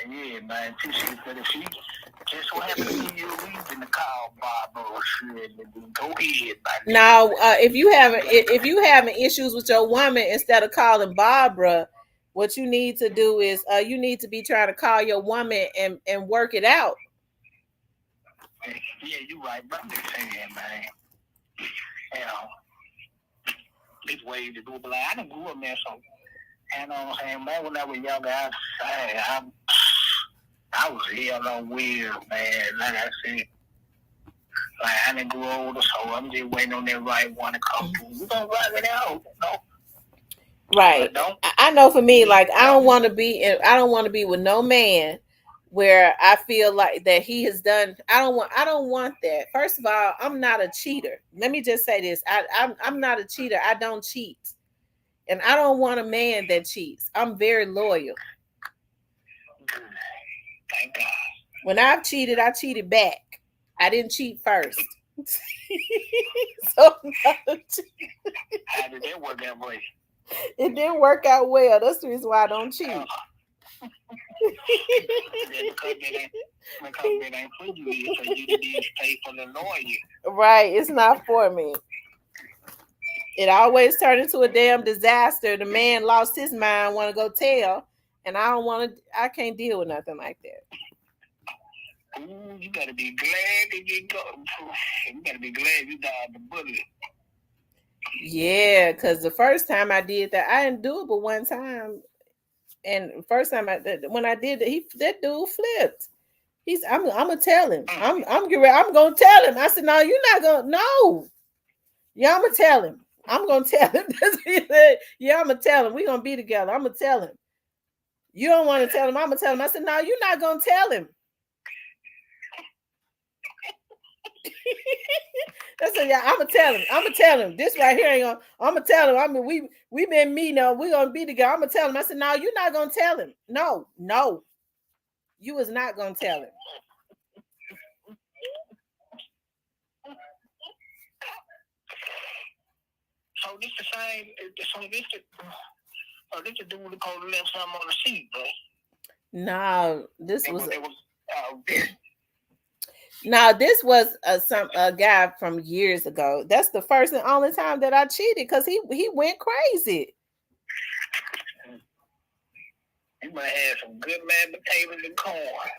Yeah, man. But if she just so happen to give you a reason to call Bob or shit, go ahead. Now, if you having issues with your woman, instead of calling Barbara, what you need to do is you need to be trying to call your woman and work it out. Yeah, you're right. But I'm just saying, man. You know, this way to do it. But like, I done grew up, man, so you know what I'm saying, man, when I was younger, I was hell on weird, man. Like I said, like I didn't grow older, so I'm just waiting on that right one to come through. We're gonna rock it out, you know. Right. I know for me, like I don't want to be with no man where I feel like that he has done. I don't want that. First of all, I'm not a cheater. Let me just say this. I'm not a cheater. I don't cheat. And I don't want a man that cheats. I'm very loyal. Thank God. When I've cheated, I cheated back. I didn't cheat first. So how did that work out way? It didn't work out well. That's the reason why I don't cheat. Because it ain't for you, so you to be faithful and loyal. Right, it's not for me. It always turned into a damn disaster. The man lost his mind, want to go tell, and I can't deal with nothing like that. Ooh, you gotta be glad that you go. You gotta be glad you dodged the bullet. Yeah, because the first time I did that, I didn't do it but one time. And first time when I did it, that dude flipped. I'm gonna tell him. I'm gonna tell him. I said, no, you're not gonna. No, yeah, I'm gonna tell him. I'm gonna tell him. Yeah, I'm gonna tell him. We're gonna be together. I'm gonna tell him. You don't want to tell him. I'm gonna tell him. I said, no, you're not gonna tell him. I said, yeah, I'm gonna tell him. I'm gonna tell him. This right here ain't gonna. I'm gonna tell him. I mean, we been meeting. We're gonna be together. I'm gonna tell him. I said, no, you're not gonna tell him. No, you was not gonna tell him. So this the same. So this the dude that called left something on the seat, bro. No, this was. Now this was a guy from years ago. That's the first and only time that I cheated because he went crazy. You might have some good mashed potatoes and corn.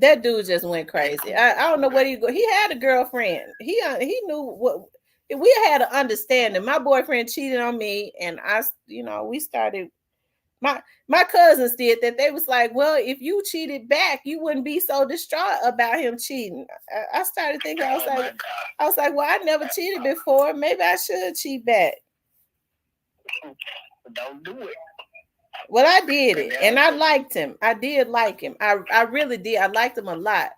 That dude just went crazy. I don't know what he had a girlfriend. He knew what we had an understanding. My boyfriend cheated on me, and we started. My cousins did that. They was like, well, if you cheated back, you wouldn't be so distraught about him cheating. I started thinking, I was like, well, I never cheated before. Maybe I should cheat back. Don't do it. Well, I did it, and I liked him. I did like him. I really did. I liked him a lot.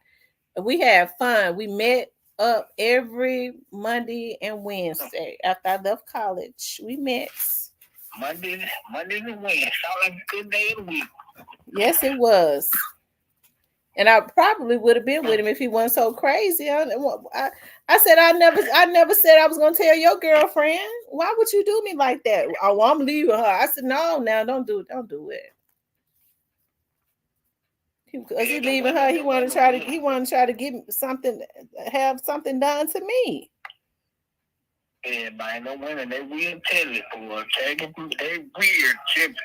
We had fun. We met up every Monday and Wednesday after I left college. We met. Monday and Wednesday. Sound like a good day of the week. Yes, it was. And I probably would have been with him if he wasn't so crazy. I said I never said I was gonna tell your girlfriend. Why would you do me like that? Oh, I'm leaving her. I said, no, now don't do it. Because he leaving her, he wanted to try to get something, have something done to me. Yeah, man, no women, they weird telly for they weird children.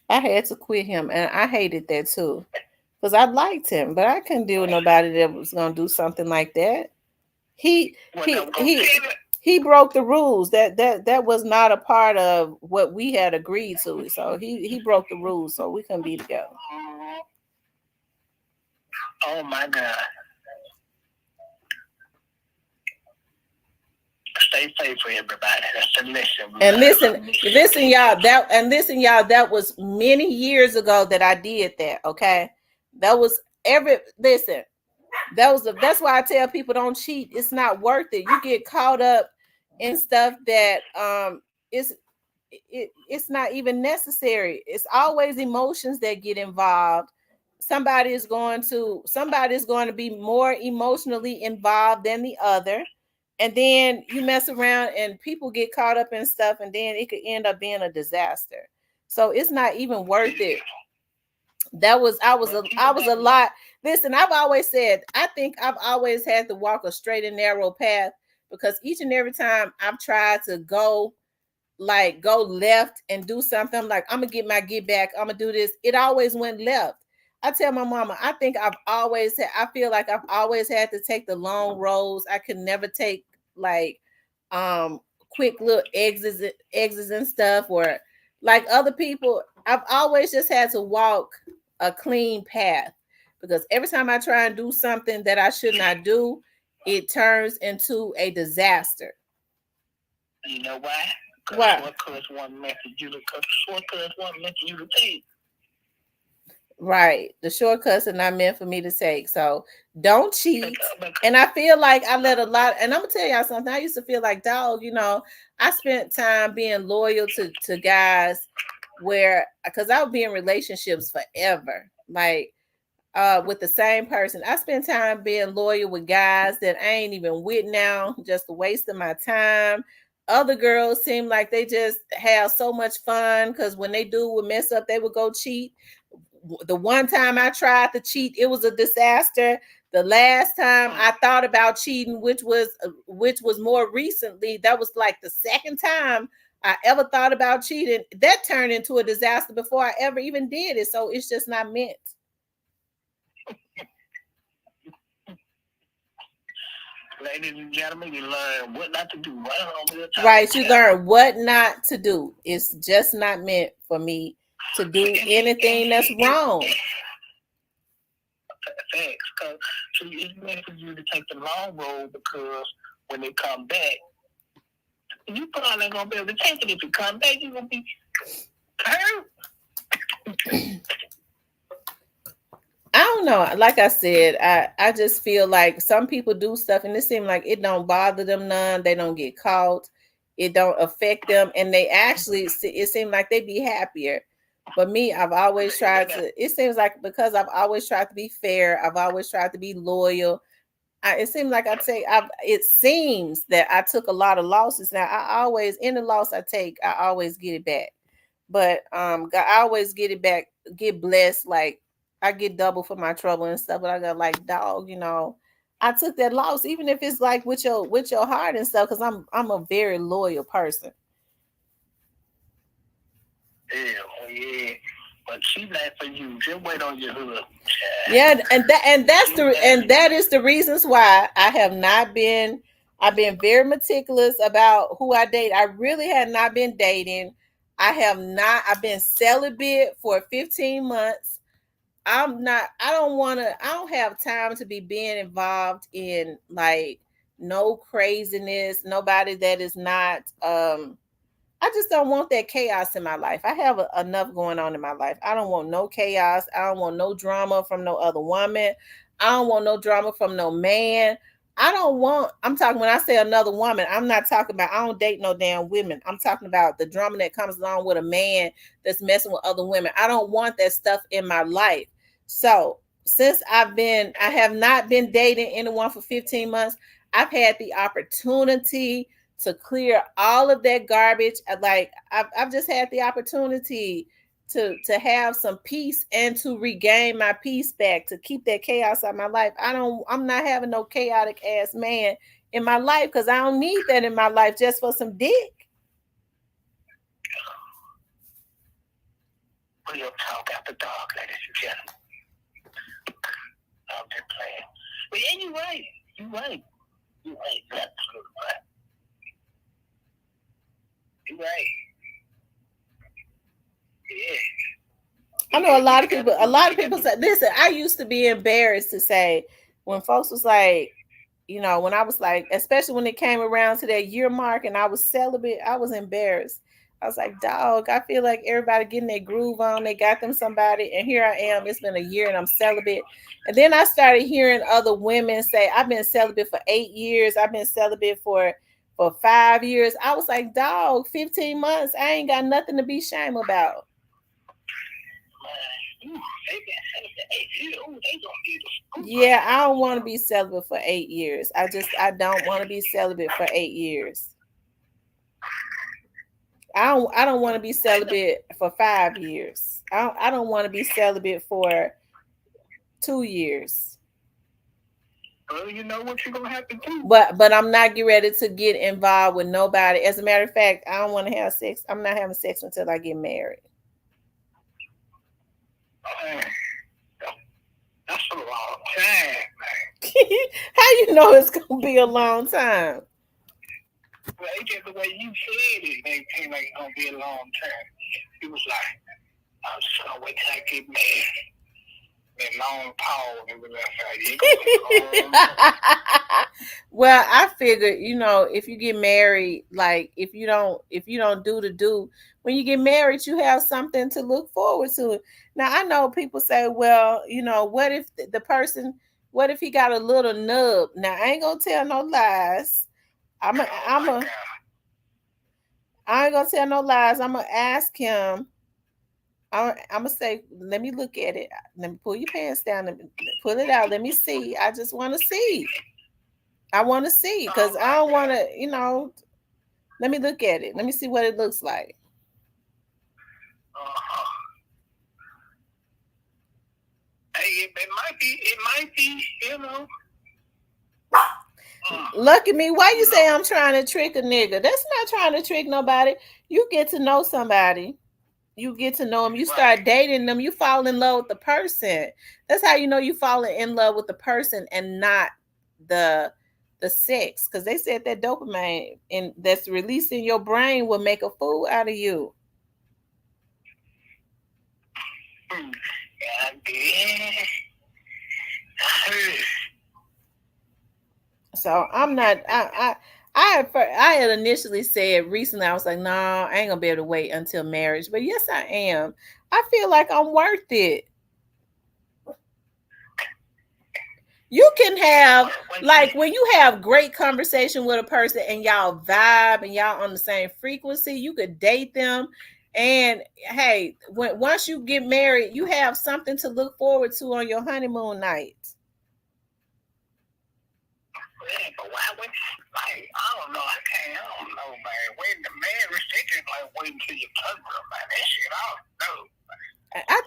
I had to quit him, and I hated that too, because I liked him, but I couldn't deal with nobody that was gonna do something like that. He he he he broke the rules. That was not a part of what we had agreed to. So he broke the rules, so we couldn't be together. Oh my God. Stay safe for everybody. That's the lesson. And listen, y'all. That was many years ago that I did that. Okay, that was listen. That's why I tell people don't cheat. It's not worth it. You get caught up in stuff that is it's not even necessary. It's always emotions that get involved. Somebody's going to be more emotionally involved than the other, and then you mess around and people get caught up in stuff, and then it could end up being a disaster. So it's not even worth it. I was a lot. Listen, I've always said I think I've always had to walk a straight and narrow path, because each and every time I've tried to go left and do something, I'm like, I'm gonna get my get back, I'm gonna do this, it always went left. I tell my mama, I feel like I've always had to take the long roads. I could never take like um quick little exits and stuff, or like other people. I've always just had to walk a clean path, because every time I try and do something that I should not do, it turns into a disaster. You know why? Why? Shortcuts want you to take. Right. The shortcuts are not meant for me to take. So don't cheat. And I feel like I let a lot, and I'm gonna tell y'all something. I used to feel like, dog, I spent time being loyal to guys where, because I would be in relationships forever. Like with the same person. I spend time being loyal with guys that I ain't even with now, just a waste of my time. Other girls seem like they just have so much fun, because when they would mess up, they would go cheat. The one time I tried to cheat, it was a disaster. The last time I thought about cheating, which was more recently, that was like the second time I ever thought about cheating, that turned into a disaster before I ever even did it. So it's just not meant. Ladies and gentlemen, you learn what not to do. Right, you learn what not to do. It's just not meant for me to do anything that's wrong. Facts, because it's meant for you to take the long road, because when they come back, you probably ain't gonna be able to take it. If you come back, you're gonna be hurt. I don't know. Like I said, I just feel like some people do stuff and it seems like it don't bother them none. They don't get caught. It don't affect them. And they actually, it seems like they be happier. But me, I've always tried to, it seems like because I've always tried to be fair. I've always tried to be loyal. It seems like it seems that I took a lot of losses. Now I always, any loss I take, I always get it back. But God, I always get it back, get blessed. Like I get double for my trouble and stuff. But I got like, dog, I took that loss, even if it's like with your heart and stuff, because I'm a very loyal person. Yeah. But she not for you. Just wait on your hood. Yeah, and that is the reasons why I have not been. I've been very meticulous about who I date. I really have not been dating. I have not. I've been celibate for 15 months. I don't have time to be being involved in like no craziness, nobody that is not I just don't want that chaos in my life. I have enough going on in my life. I don't want no chaos. I don't want no drama from no other woman. I don't want no drama from no man. I'm talking, when I say another woman, I'm not talking about, I don't date no damn women. I'm talking about the drama that comes along with a man that's messing with other women. I don't want that stuff in my life. So since I have not been dating anyone for 15 months, I've had the opportunity to clear all of that garbage. Like I've just had the opportunity to have some peace and to regain my peace back, to keep that chaos out of my life. I'm not having no chaotic ass man in my life, because I don't need that in my life just for some dick. Real talk after dark, ladies and gentlemen. I'm just playing. But yeah, you're right. You're right. You're right. You're absolutely right. You're right. Yeah. I know a lot of people say, listen, I used to be embarrassed to say, when folks was like, when I was like, especially when it came around to that year mark and I was celibate, I was embarrassed. I was like, dog, I feel like everybody getting their groove on. They got them somebody. And here I am. It's been a year and I'm celibate. And then I started hearing other women say, I've been celibate for 8 years. I've been celibate for 5 years. I was like, dog, 15 months. I ain't got nothing to be ashamed about. Yeah, I don't want to be celibate for 8 years. I don't want to be celibate for 8 years. I don't want to be celibate for 5 years. I don't want to be celibate for 2 years. Well, you know what you're gonna have to do. But I'm not getting ready to get involved with nobody. As a matter of fact, I don't want to have sex. I'm not having sex until I get married. That's a long time, man. How you know it's gonna be a long time? Well, it's just the way you said it. It seemed like it's gonna be a long time. It was like, I'm just gonna wait till I get married. That long pause and well, I figured, if you get married, like if you don't do the do, when you get married, you have something to look forward to. Now I know people say, well, what if the person, what if he got a little nub? Now I ain't gonna tell no lies. I ain't gonna tell no lies. I'm gonna ask him. I'm gonna say, let me look at it. Let me pull your pants down and pull it out. Let me see. I just want to see. I want to see, because I don't want to, let me look at it. Let me see what it looks like. Hey, it might be, Look at me. Why you say I'm trying to trick a nigga? That's not trying to trick nobody. You get to know somebody. You get to know them. You start dating them. You fall in love with the person. That's how you know you fall in love with the person and not the sex. Because they said that dopamine that's released in your brain will make a fool out of you. So I'm not. I had initially said recently, I was like, no, I ain't gonna be able to wait until marriage. But yes, I am. I feel like I'm worth it. You can have, like, when you have great conversation with a person and y'all vibe and y'all on the same frequency, you could date them. And hey, once you get married, you have something to look forward to on your honeymoon night. Yeah, but why would, like, I don't know, man. When the marriage, they just like waiting till you touch them, man. That shit, I don't know. I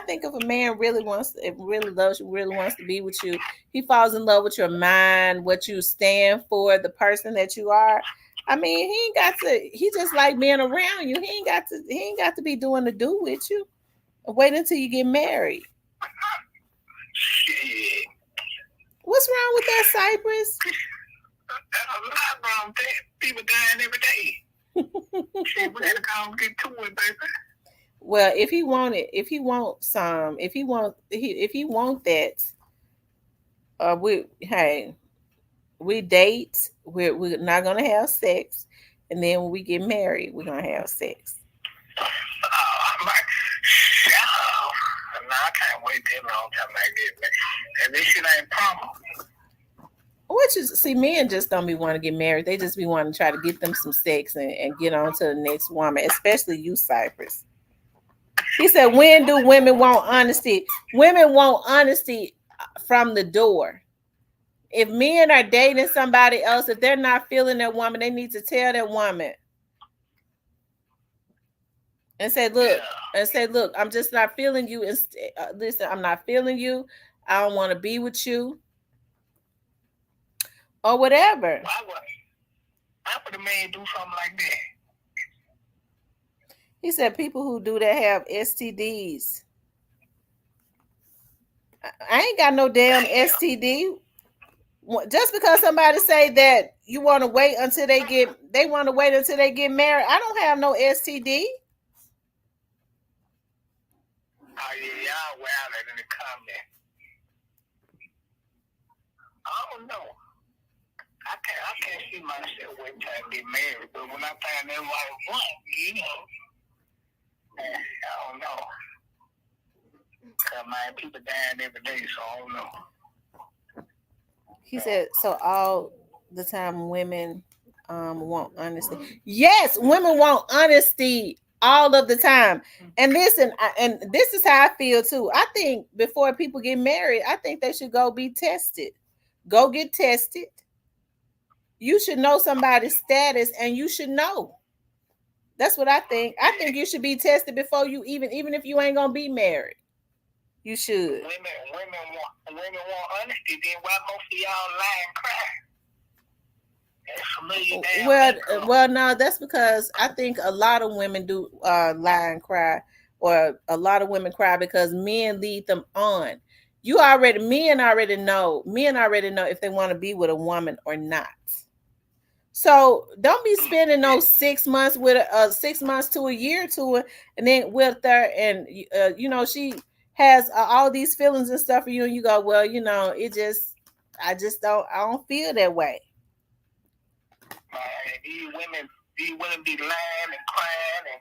think if a man really loves you, really wants to be with you, he falls in love with your mind, what you stand for, the person that you are. I mean, he ain't got to. He just like being around you. He ain't got to be doing the do with you. Wait until you get married. Shit. What's wrong with that, Cypress? A lot wrong with that. People dying every day. Shit, we gotta go and get to it, baby. Well, if he want that, we date. We're not gonna have sex, and then when we get married, we're gonna have sex. I can't wait that long time like this, man. And this shit ain't proper. Which is, see, men just don't be wanting to get married. They just be wanting to try to get them some sex and get on to the next woman, especially you, Cypress. He said, when do women want honesty? Women want honesty from the door. If men are dating somebody else, if they're not feeling that woman, they need to tell that woman. and say, look, I'm just not feeling you. Listen, I'm not feeling you. I don't want to be with you or whatever. Why would a man do something like that? He said people who do that have STDs. I ain't got no damn STD. Just because somebody say that you want to wait until they want to wait until they get married. I don't have no STD. Oh yeah, y'all wild in the comment. I don't know. I can't see myself waiting till I get married, but when I find that right one, I don't know. Cause man, people dying every day, so I don't know. He said so all the time women want honesty. Yes, women want honesty all of the time. And listen, and this is how I feel too. I think before people get married, I think they should go be tested. Go get tested. You should know somebody's status, and you should know. That's what I think. I think you should be tested before you even if you ain't gonna be married. You should. Women want honesty. Then why most of y'all lie and cry? Well, no, that's because I think a lot of women do lie and cry, or a lot of women cry because men lead them on. Men already know if they want to be with a woman or not. So don't be spending those 6 months with 6 months to a year to it, and then with her, and she has all these feelings and stuff for you, and you go, well, I don't feel that way. These women be lying and crying and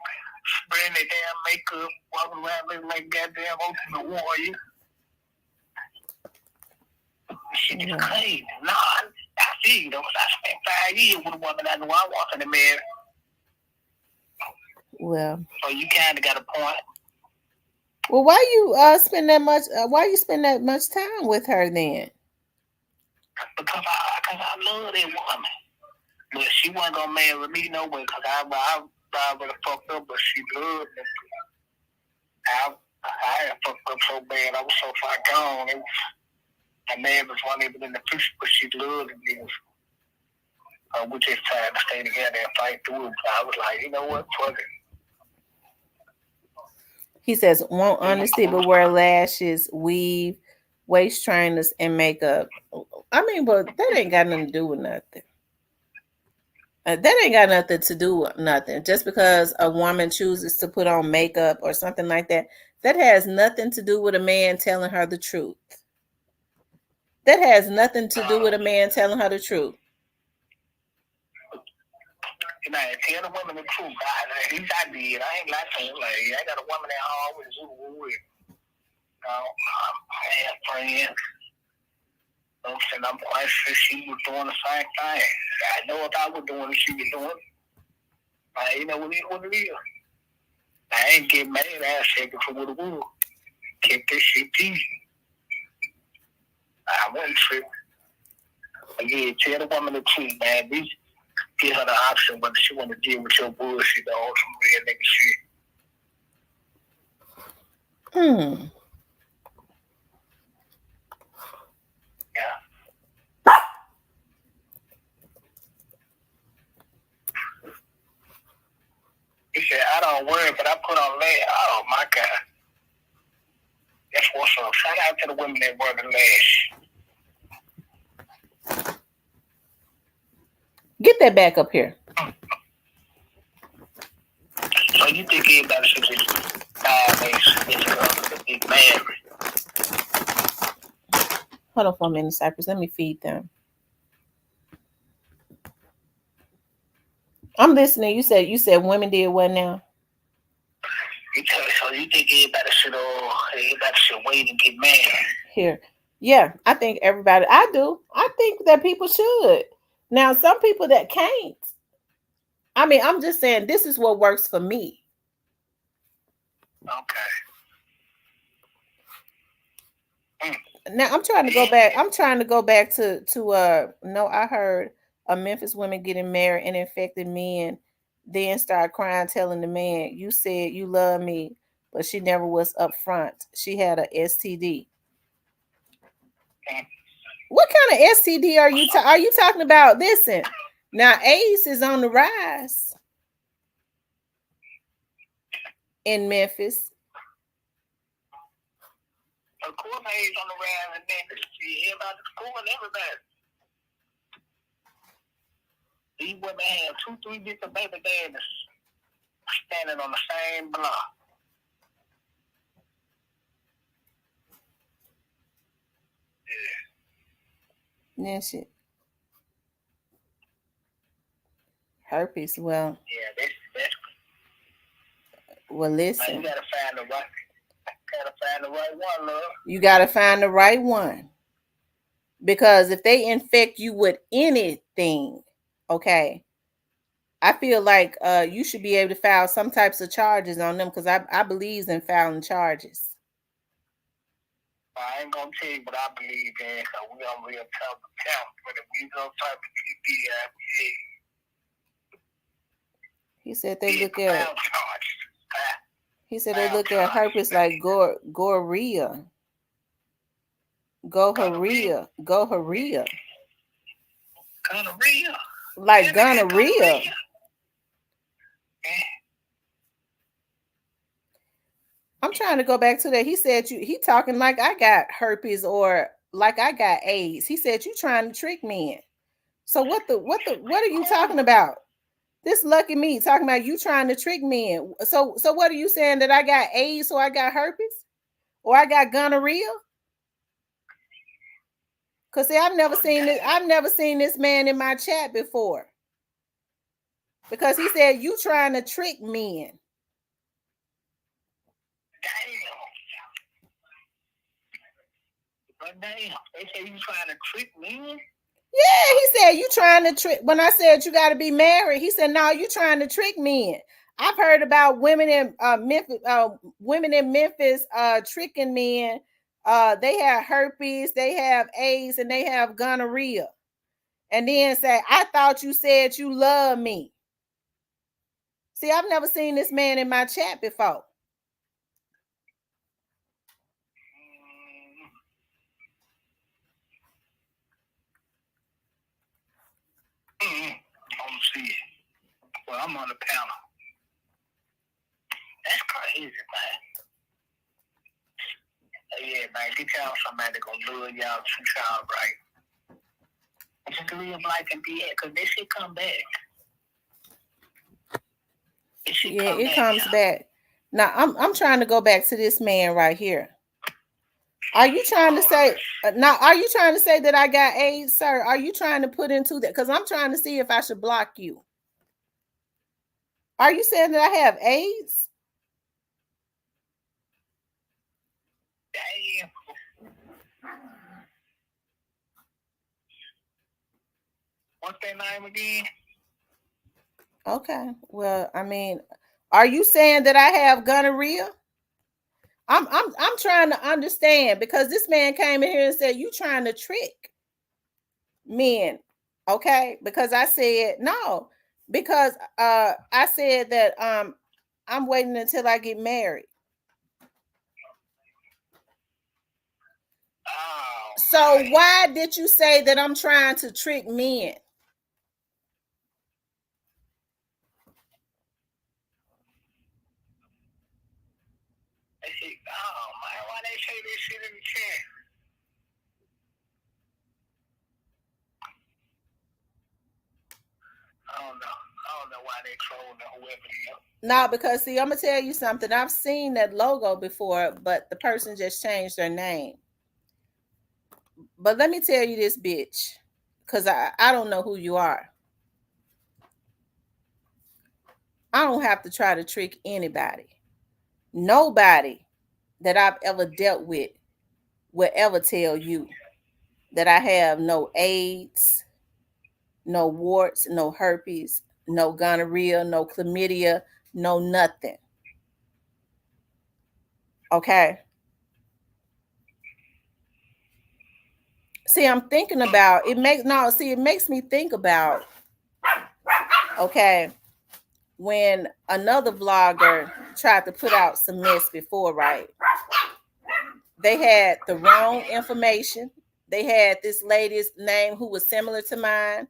spraying their damn makeup, walking around looking like goddamn Ultimate Warrior. Shit is crazy. Nah, I see you though. I spent 5 years with a woman I knew I wanted to marry. Well, so you kind of got a point. Well, why you spend that much? Why you spend that much time with her then? Because I love that woman. But she wasn't gonna marry me no way. Cause I would have fucked up, but she loved me. I had fucked up so bad. I was so far gone. My man was one even in the future, but she loved me. We just tried to stay together and fight through it. I was like, you know what? Fuck it. He says, want honesty, but wear lashes, weave, waist trainers, and makeup. I mean, but that ain't got nothing to do with nothing. That ain't got nothing to do with nothing. Just because a woman chooses to put on makeup or something like that, that has nothing to do with a man telling her the truth. That has nothing to do with a man telling her the truth. You know, tell the woman the truth. At least I did. I ain't like saying, like, I got a woman that I always do with. I have friends. I'm quite sure she was doing the same thing. I know if I was doing it, she was doing it. You know what it is. I ain't get mad. I said it for what it was. Kept this shit easy. I wasn't tripping. Again, tell the woman the truth, man. Give her the option whether she want to deal with your bullshit or some real nigga shit. Yeah. He said, I don't worry, but I put on lash. Oh, my God. That's what's up. Shout out to the women that wear the lash. Get that back up here. So you think everybody should just get married? Hold on for a minute, Cypress. Let me feed them. I'm listening. You said women did what now? So you think everybody should wait and get married? Here. Yeah, I think everybody. I do. I think that people should. Now, some people that can't. I mean, I'm just saying this is what works for me. Okay. Now I'm trying to go back. I'm trying to go back to no, I heard a Memphis woman getting married and infected men Then started crying, telling the man, "You said you love me, but she never was upfront. She had a STD." What kind of STD are you talking about? Listen, now AIDS is on the rise in Memphis. Of course, AIDS on the rise in Memphis. Everybody at school and everybody. These women have 2, 3 different baby daddies standing on the same block. Yeah, shit. Herpes. Well, yeah, that's well, listen. You gotta find the right one, love. You gotta find the right one. Because if they infect you with anything, okay, I feel like you should be able to file some types of charges on them because I believe in filing charges. I ain't gonna tell you what I believe in because we on real tough account. But if we don't type of GP, he said they look at. He said they look at herpes like gonorrhea. Gonorrhea. Gonorrhea. Like gonorrhea. I'm trying to go back to that. He said he talking like I got herpes or like I got AIDS. He said you trying to trick me. So what are you talking about? This lucky me talking about you trying to trick me. So what are you saying, that I got AIDS or I got herpes or I got gonorrhea? Cause see, I've never seen this man in my chat before. Because he said you trying to trick men. Damn. They say you trying to trick men? Yeah, he said you trying to trick. When I said you got to be married, he said no, you trying to trick men. I've heard about women in Memphis tricking men. They have herpes, they have AIDS, and they have gonorrhea. And then say, I thought you said you love me. See, I've never seen this man in my chat before. I'm see. Well, I'm on the panel. That's crazy, man. Yeah, man, get y'all somebody gonna lure y'all to y'all right. Just live life and be it, because this shit come back. It comes back. Now I'm trying to go back to this man right here. Are you trying to say are you trying to say that I got AIDS, sir? Are you trying to put into that? Because I'm trying to see if I should block you. Are you saying that I have AIDS? Damn. What's their name again? Okay. Well, I mean, are you saying that I have gonorrhea? I'm trying to understand, because this man came in here and said you trying to trick men. Okay? Because I said no. Because I said that I'm waiting until I get married. Oh, so why did you say that I'm trying to trick men? Oh man, why they say this shit in the chat? I don't know why they trolling whoever they are. No, because see, I'm gonna tell you something. I've seen that logo before, but the person just changed their name. But let me tell you this, bitch, because I don't know who you are. I don't have to try to trick anybody. Nobody that I've ever dealt with will ever tell you that I have no AIDS, no warts, no herpes, no gonorrhea, no chlamydia, no nothing. Okay? See, I'm thinking about it makes me think about, okay, when another vlogger tried to put out some mess before, right? They had the wrong information. They had this lady's name who was similar to mine.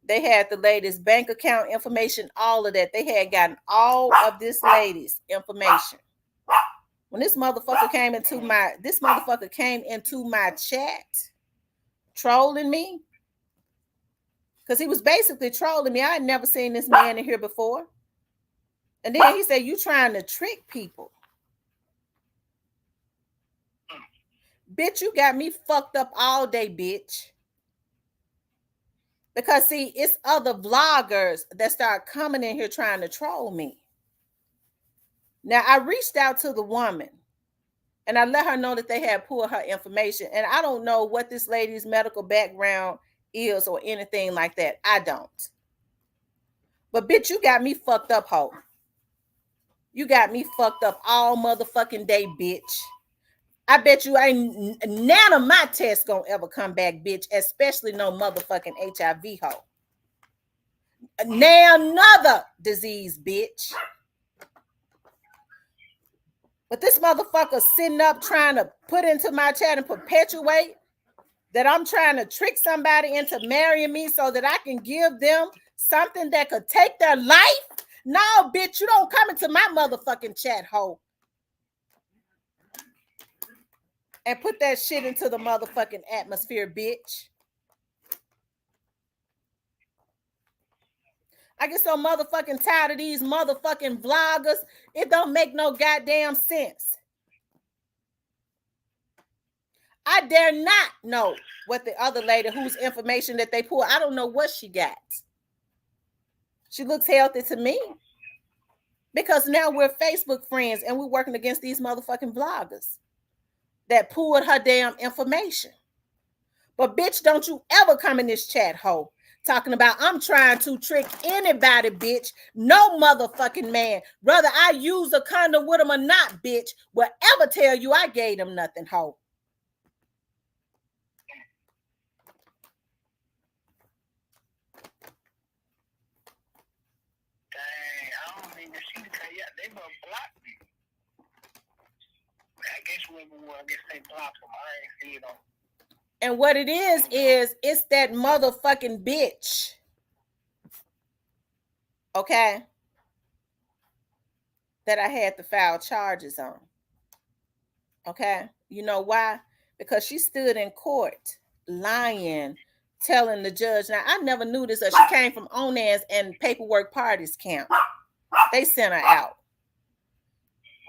They had the lady's bank account information, all of that. They had gotten all of this lady's information. When this motherfucker came into my chat trolling me, because he was basically trolling me. I had never seen this man in here before. And then he said, "You trying to trick people." Bitch, you got me fucked up all day, bitch. Because see, it's other vloggers that start coming in here trying to troll me. Now, I reached out to the woman and I let her know that they had pulled her information. And I don't know what this lady's medical background is or anything like that. I don't. But bitch, you got me fucked up, ho. You got me fucked up all motherfucking day, bitch. I bet you ain't none of my tests gonna ever come back, bitch, especially no motherfucking HIV ho. Now another disease, bitch. But this motherfucker sitting up trying to put into my chat and perpetuate that I'm trying to trick somebody into marrying me so that I can give them something that could take their life. No, bitch, you don't come into my motherfucking chat, ho. And put that shit into the motherfucking atmosphere, bitch. I get so motherfucking tired of these motherfucking vloggers. It don't make no goddamn sense. I dare not know what the other lady whose information that they pull. I don't know what she got. She looks healthy to me. Because now we're Facebook friends and we're working against these motherfucking vloggers that pulled her damn information. But bitch, don't you ever come in this chat, ho, talking about I'm trying to trick anybody, bitch. No motherfucking man. Whether I use a condom with them or not, bitch, will ever tell you I gave them nothing, ho. Dang, I don't even see the car yet. They gonna block me. I guess they block them. I ain't see it on. And what it is it's that motherfucking bitch. Okay? That I had to file charges on. Okay? You know why? Because she stood in court lying, telling the judge. Now, I never knew this. She came from Onans and Paperwork Parties Camp. They sent her out.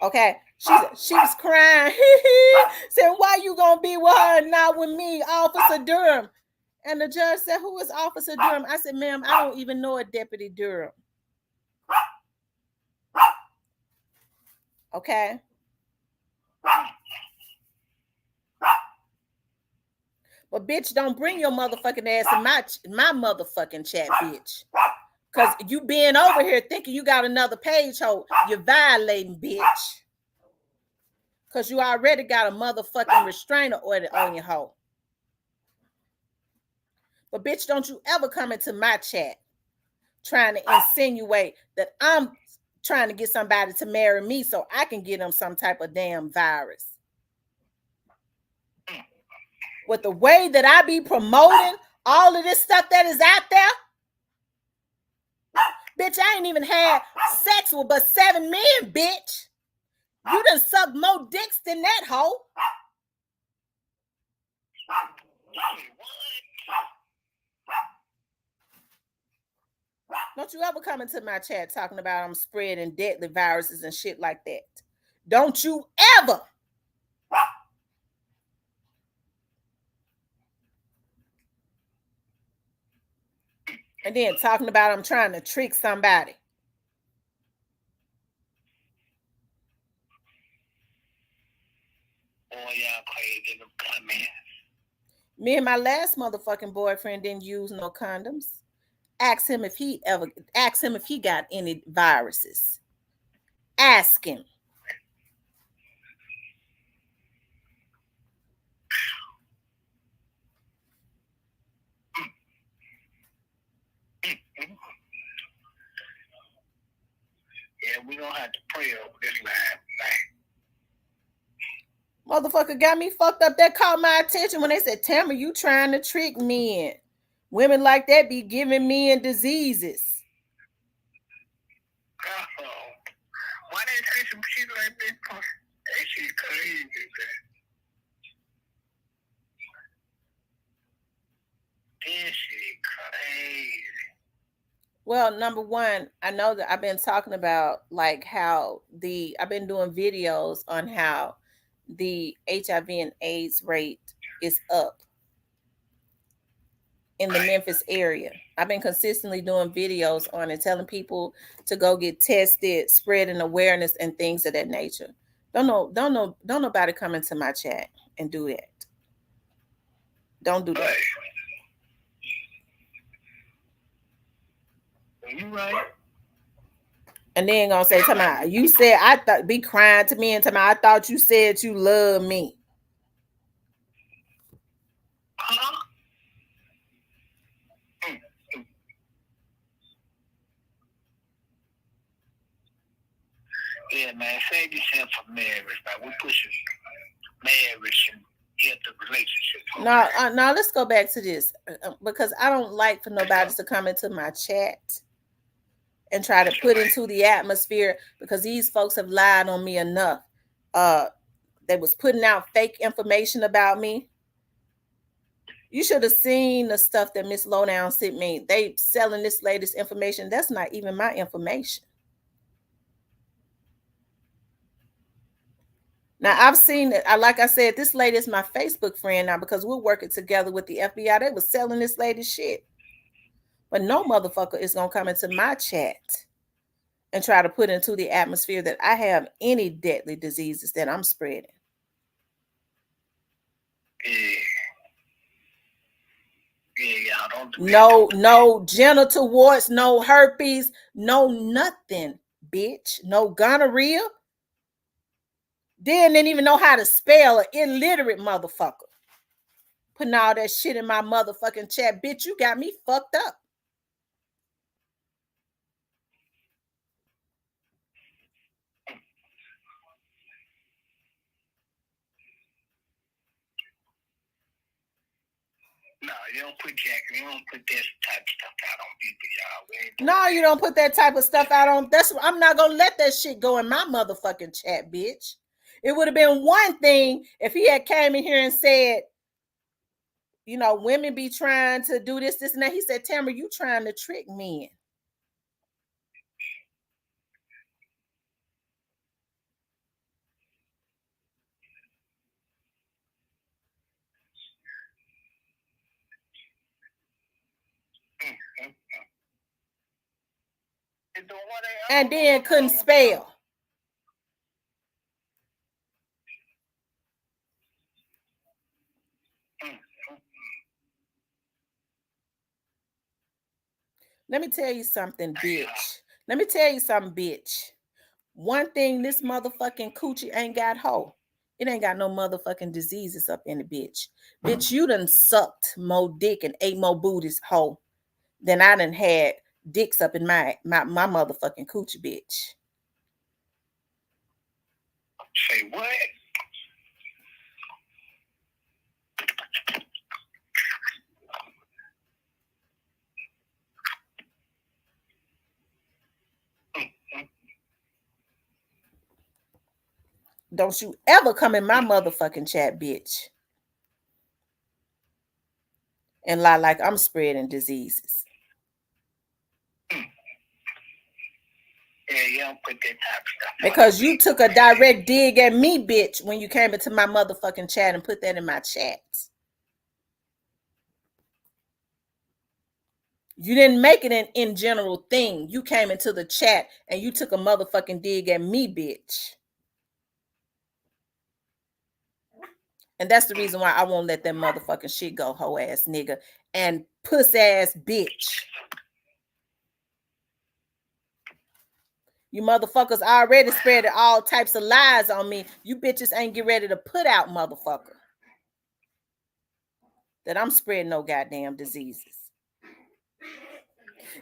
Okay? She was crying. Said, "Why you gonna be with her and not with me, Officer Durham?" And the judge said, "Who is Officer Durham?" I said, "Ma'am, I don't even know a Deputy Durham." Okay? But bitch, don't bring your motherfucking ass in my motherfucking chat, bitch. Because you being over here thinking you got another page, ho, you're violating, bitch. Because you already got a motherfucking restrainer order on your hoe. But bitch, don't you ever come into my chat trying to insinuate that I'm trying to get somebody to marry me so I can get them some type of damn virus. With the way that I be promoting all of this stuff that is out there, bitch, I ain't even had sex with but 7 men, bitch. You done sucked more dicks than that, hoe. Don't you ever come into my chat talking about I'm spreading deadly viruses and shit like that. Don't you ever. And then talking about I'm trying to trick somebody. Oh, y'all crazy them comments. Me and my last motherfucking boyfriend didn't use no condoms. Ask him if he got any viruses. Ask him. we're going to have to pray over this line tonight. Motherfucker got me fucked up. That caught my attention when they said, Tamara, you trying to trick men. Women like that be giving men diseases. Why they say some shit like that? That shit crazy, man. This shit crazy. Well, number one, I know that I've been talking about like how I've been doing videos on how the HIV and AIDS rate is up in the Memphis area. I've been consistently doing videos on it, telling people to go get tested, spreading awareness and things of that nature. Don't nobody come into my chat and do that. Don't do that. You right. And then gonna say, Tamara, you said I thought be crying to me and Tamara, I thought you said you love me. Huh? Yeah, man, save yourself for marriage. Like, we pushing marriage and get the relationship. Now let's go back to this because I don't like for nobody to come into my chat and try to put into the atmosphere because these folks have lied on me enough. They was putting out fake information about me. You should have seen the stuff that Miss Lowdown sent me. They selling this latest information. That's not even my information. Now, I've seen it. Like I said, this lady is my Facebook friend now because we're working together with the FBI. They was selling this lady shit. But no motherfucker is going to come into my chat and try to put into the atmosphere that I have any deadly diseases that I'm spreading. No genital warts, no herpes, no nothing, bitch. No gonorrhea. Didn't even know how to spell an illiterate motherfucker. Putting all that shit in my motherfucking chat. Bitch, you got me fucked up. No, you don't put that type of stuff out on people, y'all. No, you don't put that type of stuff out on. I'm not gonna let that shit go in my motherfucking chat, bitch. It would have been one thing if he had came in here and said, you know, women be trying to do this, and that. He said, Tamara, you trying to trick men. And then couldn't spell. Let me tell you something, bitch. Let me tell you something, bitch. One thing this motherfucking coochie ain't got hoe. It ain't got no motherfucking diseases up in the bitch. Bitch, you done sucked more dick and ate more booties hoe than I done had dicks up in my motherfucking coochie, bitch. Say what? Don't you ever come in my motherfucking chat, bitch, and lie like I'm spreading diseases. Yeah, you don't put that type of stuff. Because you took a direct dig at me, bitch, when you came into my motherfucking chat and put that in my chat. You didn't make it an in general thing. You came into the chat and you took a motherfucking dig at me, bitch. And that's the reason why I won't let that motherfucking shit go, hoe ass nigga and puss ass bitch. You motherfuckers already spread all types of lies on me. You bitches ain't get ready to put out, motherfucker, that I'm spreading no goddamn diseases.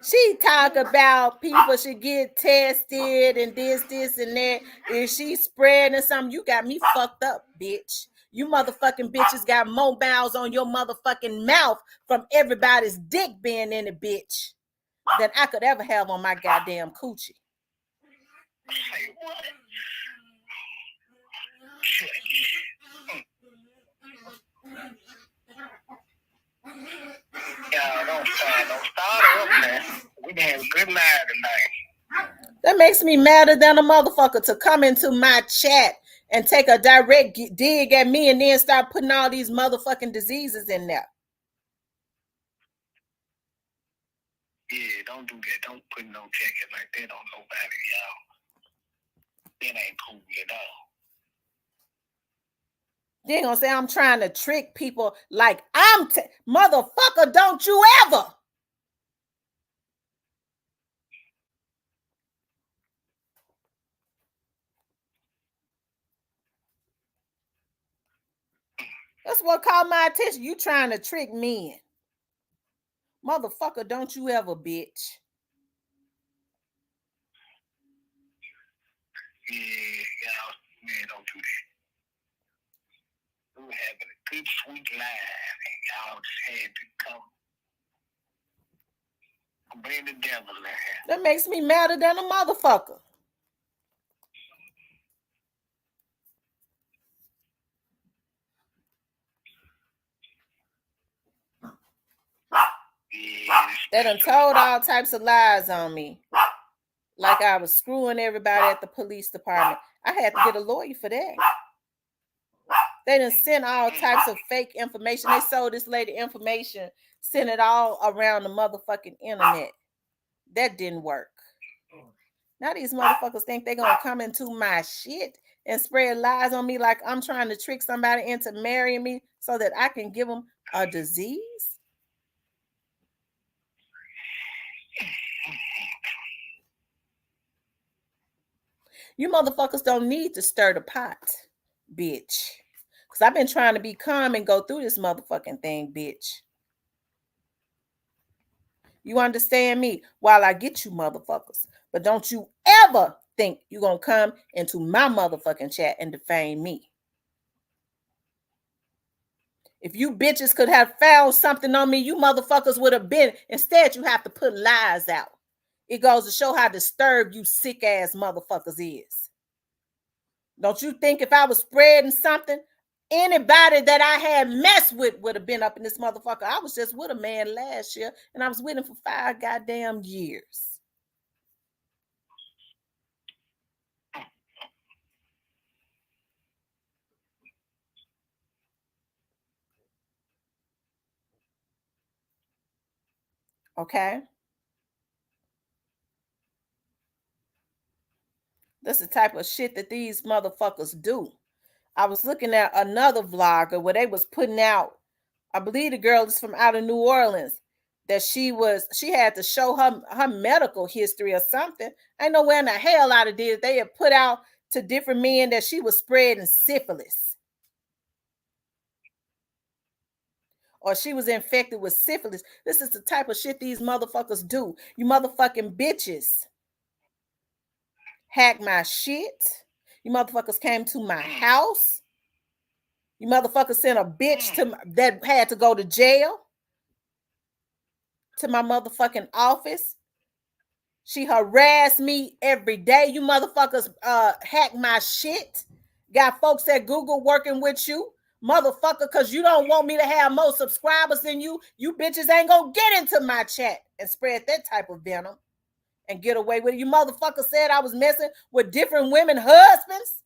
She talk about people should get tested and this, and that. If she spreading something, you got me fucked up, bitch. You motherfucking bitches got more mouths on your motherfucking mouth from everybody's dick being in the bitch than I could ever have on my goddamn coochie. Say what? Y'all don't start up, man. We had a good night tonight. That makes me madder than a motherfucker to come into my chat and take a direct dig at me and then start putting all these motherfucking diseases in there. Yeah, don't do that. Don't put no jacket like that on nobody, y'all. That ain't cool at all. They gonna say I'm trying to trick people like I'm motherfucker, don't you ever. That's what caught my attention. You trying to trick men. Motherfucker, don't you ever, bitch. Yeah, y'all, man, don't do that. We were having a good, sweet line, and y'all just had to come bring the devil in. That makes me madder than a motherfucker. Yeah, they done told all types of lies on me. Like I was screwing everybody at the police department. I had to get a lawyer for that. They done sent all types of fake information. They sold this lady information, sent it all around the motherfucking internet. That didn't work. Now these motherfuckers think they're gonna come into my shit and spread lies on me like I'm trying to trick somebody into marrying me so that I can give them a disease. You motherfuckers don't need to stir the pot, bitch. Because I've been trying to be calm and go through this motherfucking thing, bitch. You understand me? While I get you motherfuckers. But don't you ever think you're going to come into my motherfucking chat and defame me. If you bitches could have found something on me, you motherfuckers would have been. Instead, you have to put lies out. It goes to show how disturbed you sick ass motherfuckers is. Don't you think if I was spreading something, anybody that I had messed with would have been up in this motherfucker? I was just with a man last year, and I was with him for 5 goddamn years. Okay? That's the type of shit that these motherfuckers do. I was looking at another vlogger where they was putting out, I believe the girl is from out of New Orleans, that she had to show her medical history or something. I know where in the hell out of it. They had put out to different men that she was spreading syphilis. Or she was infected with syphilis. This is the type of shit these motherfuckers do. You motherfucking bitches hacked my shit. You motherfuckers came to my house. You motherfuckers sent a bitch that had to go to jail to my motherfucking office. She harassed me every day. You motherfuckers hacked my shit. Got folks at Google working with you. Motherfucker, because you don't want me to have more subscribers than you. You bitches ain't gonna get into my chat and spread that type of venom and get away with it. You motherfucker said I was messing with different women husbands.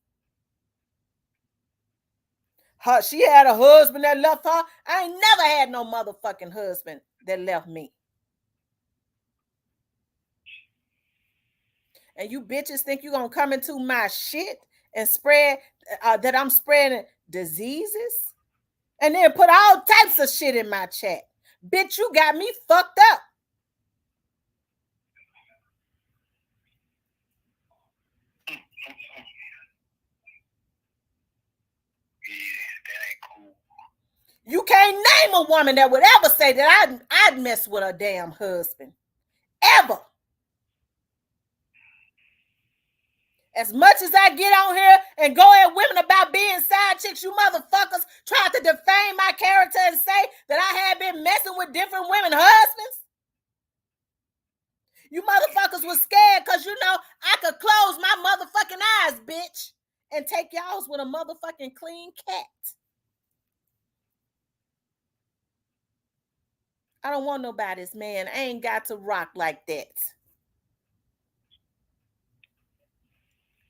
She had a husband that left her. I ain't never had no motherfucking husband that left me. And you bitches think you gonna come into my shit and spread that I'm spreading diseases? And then put all types of shit in my chat. Bitch, you got me fucked up. You can't name a woman that would ever say that I'd mess with her damn husband. As much as I get on here and go at women about being side chicks, you motherfuckers tried to defame my character and say that I had been messing with different women husbands. You motherfuckers was scared because you know I could close my motherfucking eyes, bitch, and take y'all's with a motherfucking clean cat. I don't want nobody's man. I ain't got to rock like that.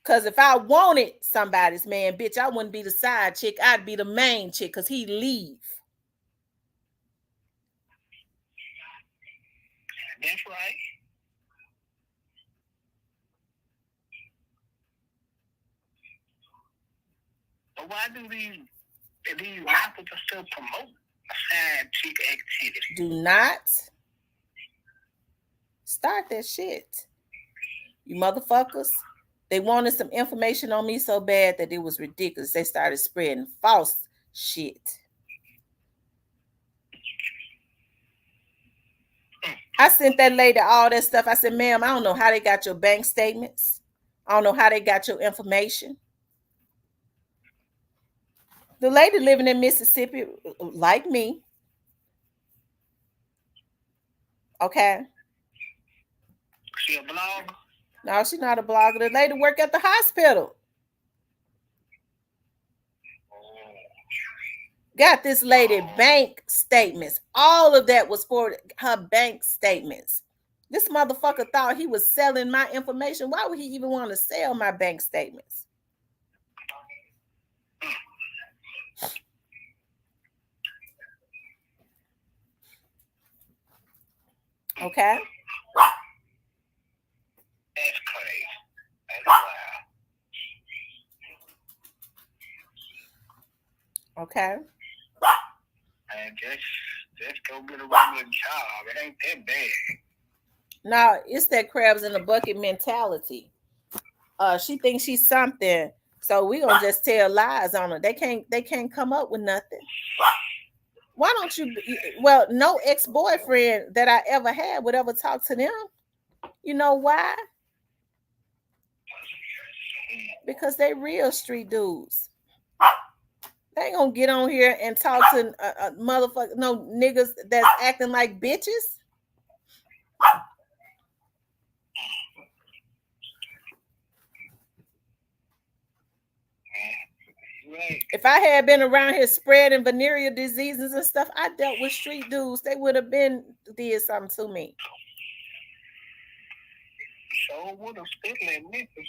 Because if I wanted somebody's man, bitch, I wouldn't be the side chick. I'd be the main chick because he'd leave. That's right. But why do these rappers still promote side chick activity? Do not start that shit. You motherfuckers. They wanted some information on me so bad that it was ridiculous. They started spreading false shit. I sent that lady all that stuff. I said, ma'am, I don't know how they got your bank statements. I don't know how they got your information. The lady living in Mississippi, like me. Okay. She a blogger? No, she's not a blogger. The lady work at the hospital. Got this lady bank statements. All of that was for her bank statements. This motherfucker thought he was selling my information. Why would he even want to sell my bank statements? Okay. That's crazy. That's wild. Okay. And just go get a regular job. It ain't that bad. No, it's that crabs in the bucket mentality. She thinks she's something, so we gonna just tell lies on her. They can't come up with nothing. Why don't you? Well, no ex-boyfriend that I ever had would ever talk to them. You know why? Because they real street dudes. They ain't gonna get on here and talk to motherfucker, no niggas that's acting like bitches. Right. If I had been around here spreading venereal diseases and stuff, I dealt with street dudes. They would have been did something to me. So would have still in Memphis.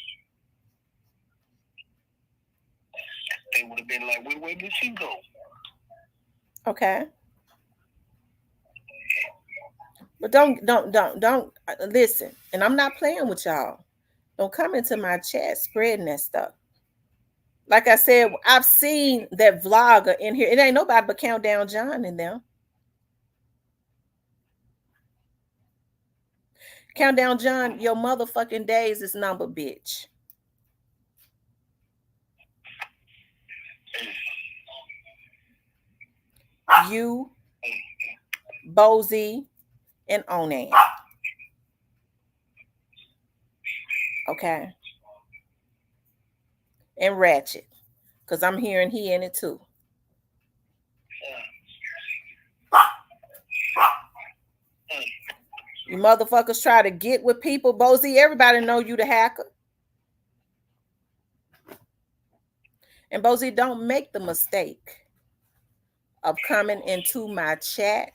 They would have been like, where did she go? Okay. But don't listen. And I'm not playing with y'all. Don't come into my chat spreading that stuff. Like I said, I've seen that vlogger in here. It ain't nobody but Countdown John in there. Countdown John, your motherfucking days is number, bitch. You, Bozy, and Onan. Okay. And Ratchet. Because I'm hearing he in it too. You motherfuckers try to get with people. Bozy, everybody know you the hacker. And Bozy, don't make the mistake of coming into my chat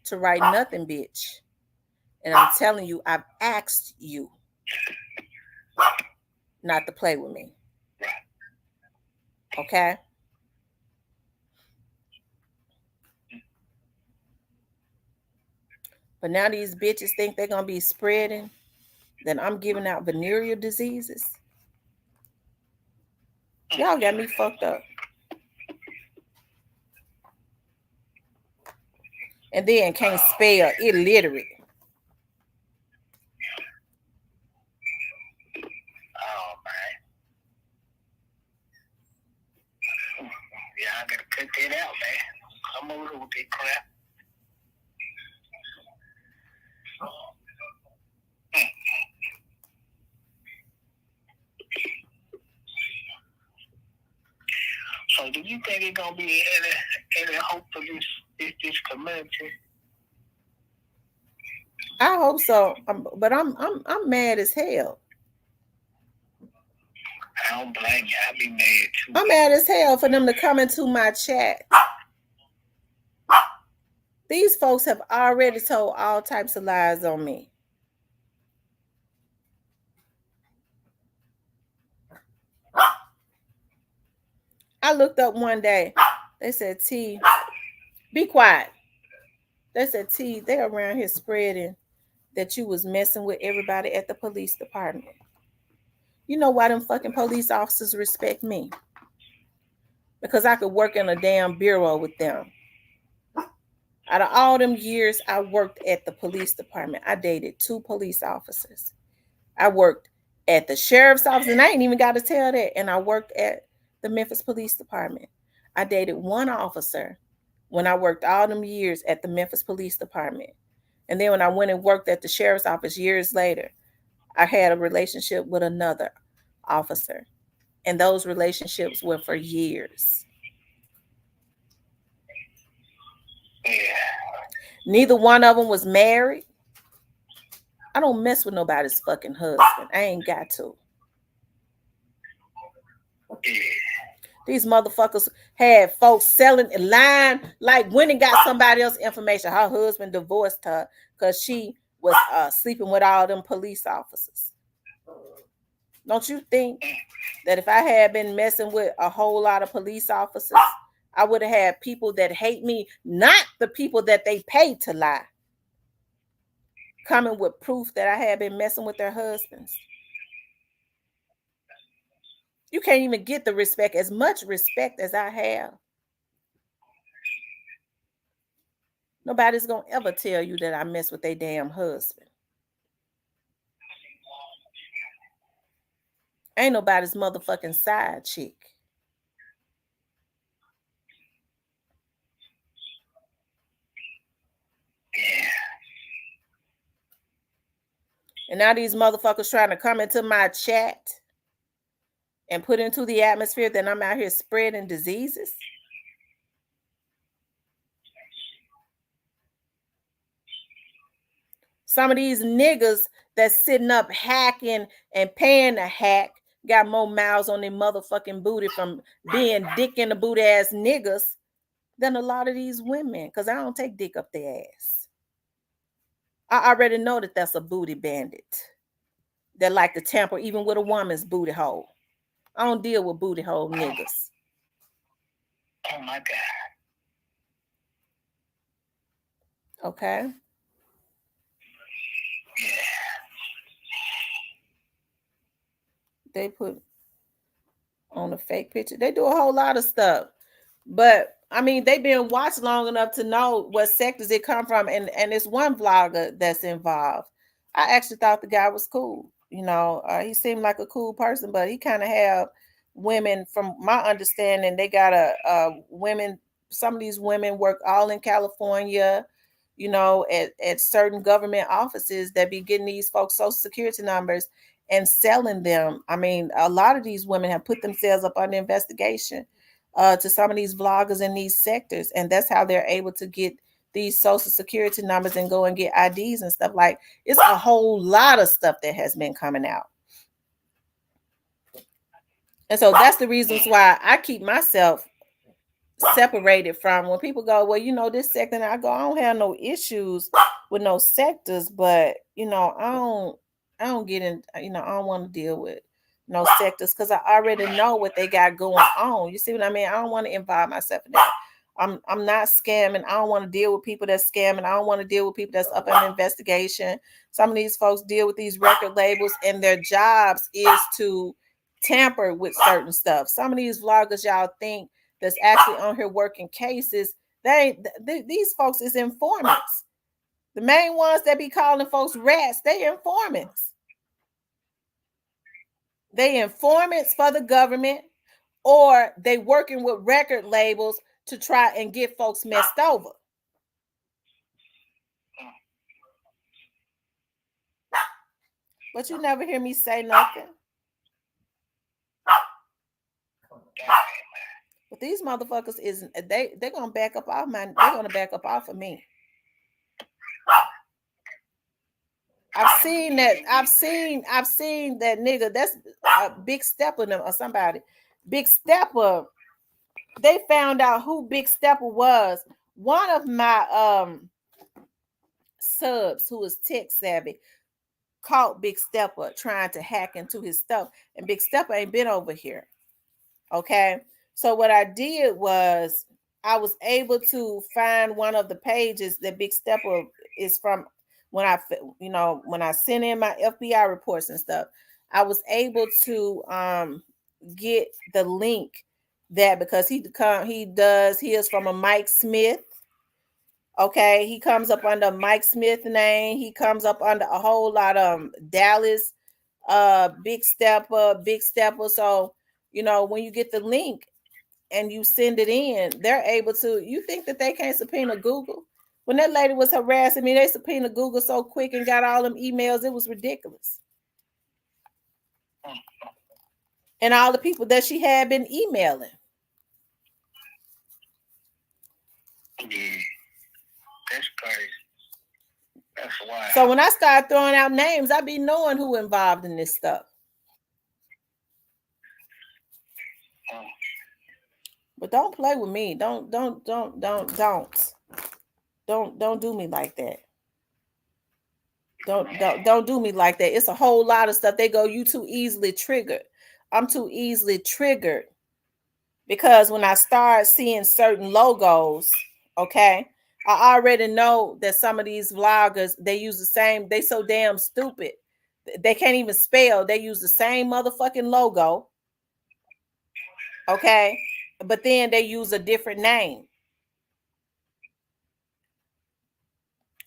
to write nothing, bitch. And I'm telling you, I've asked you not to play with me. Okay? But now these bitches think they're going to be spreading. Then I'm giving out venereal diseases. Y'all got me fucked up. And then can't spell, illiterate. Oh, man. Yeah, I gotta cut that out, man. I'm over with that crap. do you think it's gonna be any hope for this community? I hope so, but I'm mad as hell. I don't blame you. I be mad too. I'm mad as hell for them to come into my chat. These folks have already told all types of lies on me. I looked up one day. They said, T, be quiet. They said, T, they around here spreading that you was messing with everybody at the police department. You know why them fucking police officers respect me? Because I could work in a damn bureau with them. Out of all them years I worked at the police department, I dated 2 police officers. I worked at the sheriff's office, and I ain't even got to tell that. And I worked at the Memphis Police Department. I dated 1 officer when I worked all them years at the Memphis Police Department. And then when I went and worked at the sheriff's office years later, I had a relationship with another officer. And those relationships were for years. Yeah. Neither one of them was married. I don't mess with nobody's fucking husband. I ain't got to. Yeah. These motherfuckers had folks selling in line, like went and got somebody else's information. Her husband divorced her because she was sleeping with all them police officers. Don't you think that if I had been messing with a whole lot of police officers, I would have had people that hate me, not the people that they pay to lie, coming with proof that I had been messing with their husbands? You can't even get the respect, as much respect as I have. Nobody's gonna ever tell you that I mess with their damn husband. Ain't nobody's motherfucking side chick. Yeah. And now these motherfuckers trying to come into my chat and put into the atmosphere that I'm out here spreading diseases. Some of these niggas that's sitting up hacking and paying to hack got more miles on their motherfucking booty from being dick in the booty ass niggas than a lot of these women, because I don't take dick up their ass. I already know that that's a booty bandit that like to tamper even with a woman's booty hole. I don't deal with booty hole niggas. Oh my God. Okay? Yeah. They put on a fake picture. They do a whole lot of stuff. But I mean, they've been watched long enough to know what sectors it come from. And it's one vlogger that's involved. I actually thought the guy was cool. You know, he seemed like a cool person, but he kind of have women, from my understanding, they got women. Some of these women work all in California, you know, at certain government offices that be getting these folks social security numbers and selling them. I mean, a lot of these women have put themselves up under investigation to some of these vloggers in these sectors, and that's how they're able to get these social security numbers and go and get IDs and stuff. Like, it's a whole lot of stuff that has been coming out. And so that's the reasons why I keep myself separated from, when people go, well, you know, this sector, and I go, I don't have no issues with no sectors, but you know, I don't get in, you know, I don't want to deal with no sectors because I already know what they got going on. You see what I mean? I don't want to involve myself in that. I'm not scamming. I don't want to deal with people that's scamming. I don't want to deal with people that's up in investigation. Some of these folks deal with these record labels, and their jobs is to tamper with certain stuff. Some of these vloggers y'all think that's actually on here working cases, these folks is informants. The main ones that be calling folks rats, they informants. They informants for the government, or they working with record labels to try and get folks messed over. But you never hear me say nothing. But these motherfuckers isn't they're gonna back up off my they're gonna back up off of me. I've seen that nigga. That's a Big Stepper them or somebody. Big Stepper. They found out who Big Stepper was. One of my subs who is tech savvy caught Big Stepper trying to hack into his stuff, and Big Stepper ain't been over here. Okay, so what I did was I was able to find one of the pages that Big Stepper is from. When I, when I sent in my FBI reports and stuff, I was able to get the link that because he is from a Mike Smith. Okay, he comes up under Mike Smith name. He comes up under a whole lot of Dallas, Big Stepper. So when you get the link and you send it in, they're able to. You think that they can't subpoena Google? When that lady was harassing me, they subpoenaed Google so quick and got all them emails. It was ridiculous. And all the people that she had been emailing. Yeah, that's crazy. That's wild. So when I start throwing out names, I be knowing who involved in this stuff. But don't play with me. Don't do me like that. Don't do me like that. It's a whole lot of stuff. They go, you too easily triggered. I'm too easily triggered because when I start seeing certain logos, okay, I already know that some of these vloggers, they use the same. They so damn stupid. They can't even spell. They use the same motherfucking logo. Okay, but then they use a different name.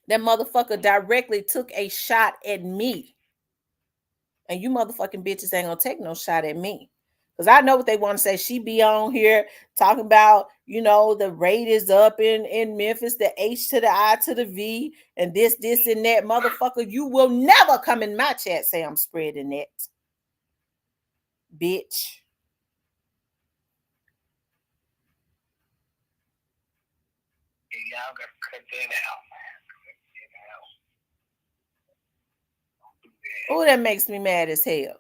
That motherfucker directly took a shot at me. And you motherfucking bitches ain't gonna take no shot at me. Because I know what they want to say. She be on here talking about, the rate is up in Memphis, the H to the I to the V, and this, and that. Motherfucker, you will never come in my chat say I'm spreading that. Bitch. Y'all gotta cut that out. Oh, that makes me mad as hell.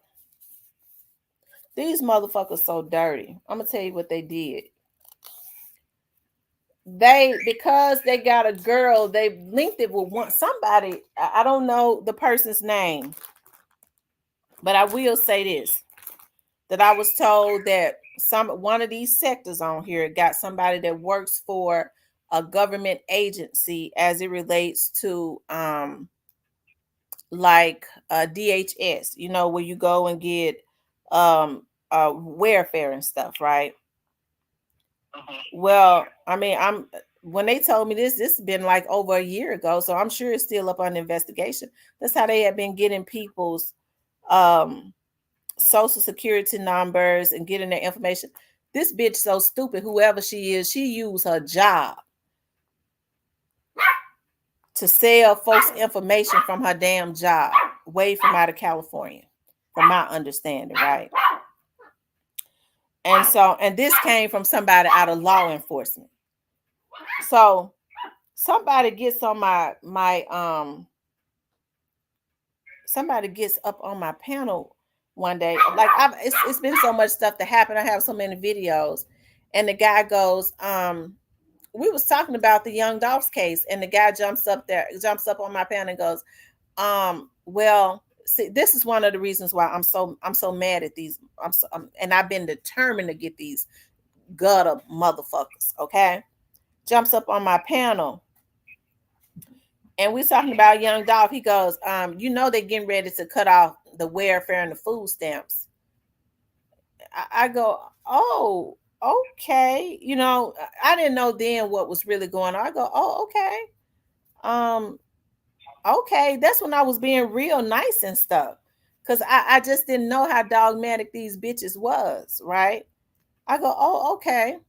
These motherfuckers so dirty. I'm gonna tell you what they did. Because they got a girl, they linked it with somebody. I don't know the person's name, but I will say this: that I was told that one of these sectors on here got somebody that works for a government agency as it relates to like DHS, where you go and get welfare and stuff, right? Well, I mean, when they told me this has been like over a year ago, so I'm sure it's still up on investigation. That's how they have been getting people's social security numbers and getting their information. This bitch so stupid, whoever she is, she used her job to sell folks information from her damn job, way from out of California, from my understanding, right? And this came from somebody out of law enforcement. So somebody gets on somebody gets up on my panel one day. Like it's been so much stuff that happened. I have so many videos, and the guy goes, we was talking about the Young Dolph's case, and the guy jumps up on my panel and goes, well, see, this is one of the reasons why I'm so mad at these. And I've been determined to get these gutter motherfuckers. Okay, jumps up on my panel. And we're talking about Young Dolph. He goes, they're getting ready to cut off the welfare and the food stamps. I go, oh, okay. I didn't know then what was really going on. I go, oh, okay. Okay. That's when I was being real nice and stuff. Because I just didn't know how dogmatic these bitches was, right? I go, oh, okay.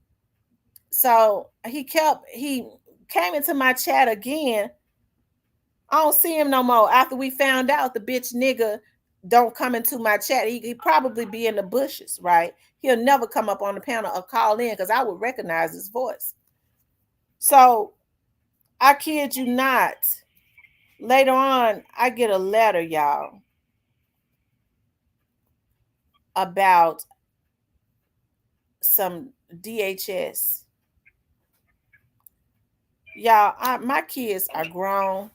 So he came into my chat again. I don't see him no more after we found out the bitch nigga don't come into my chat. He probably be in the bushes, right? He'll never come up on the panel or call in because I would recognize his voice. So I kid you not. Later on, I get a letter, y'all, about some DHS. Y'all, my kids are grown.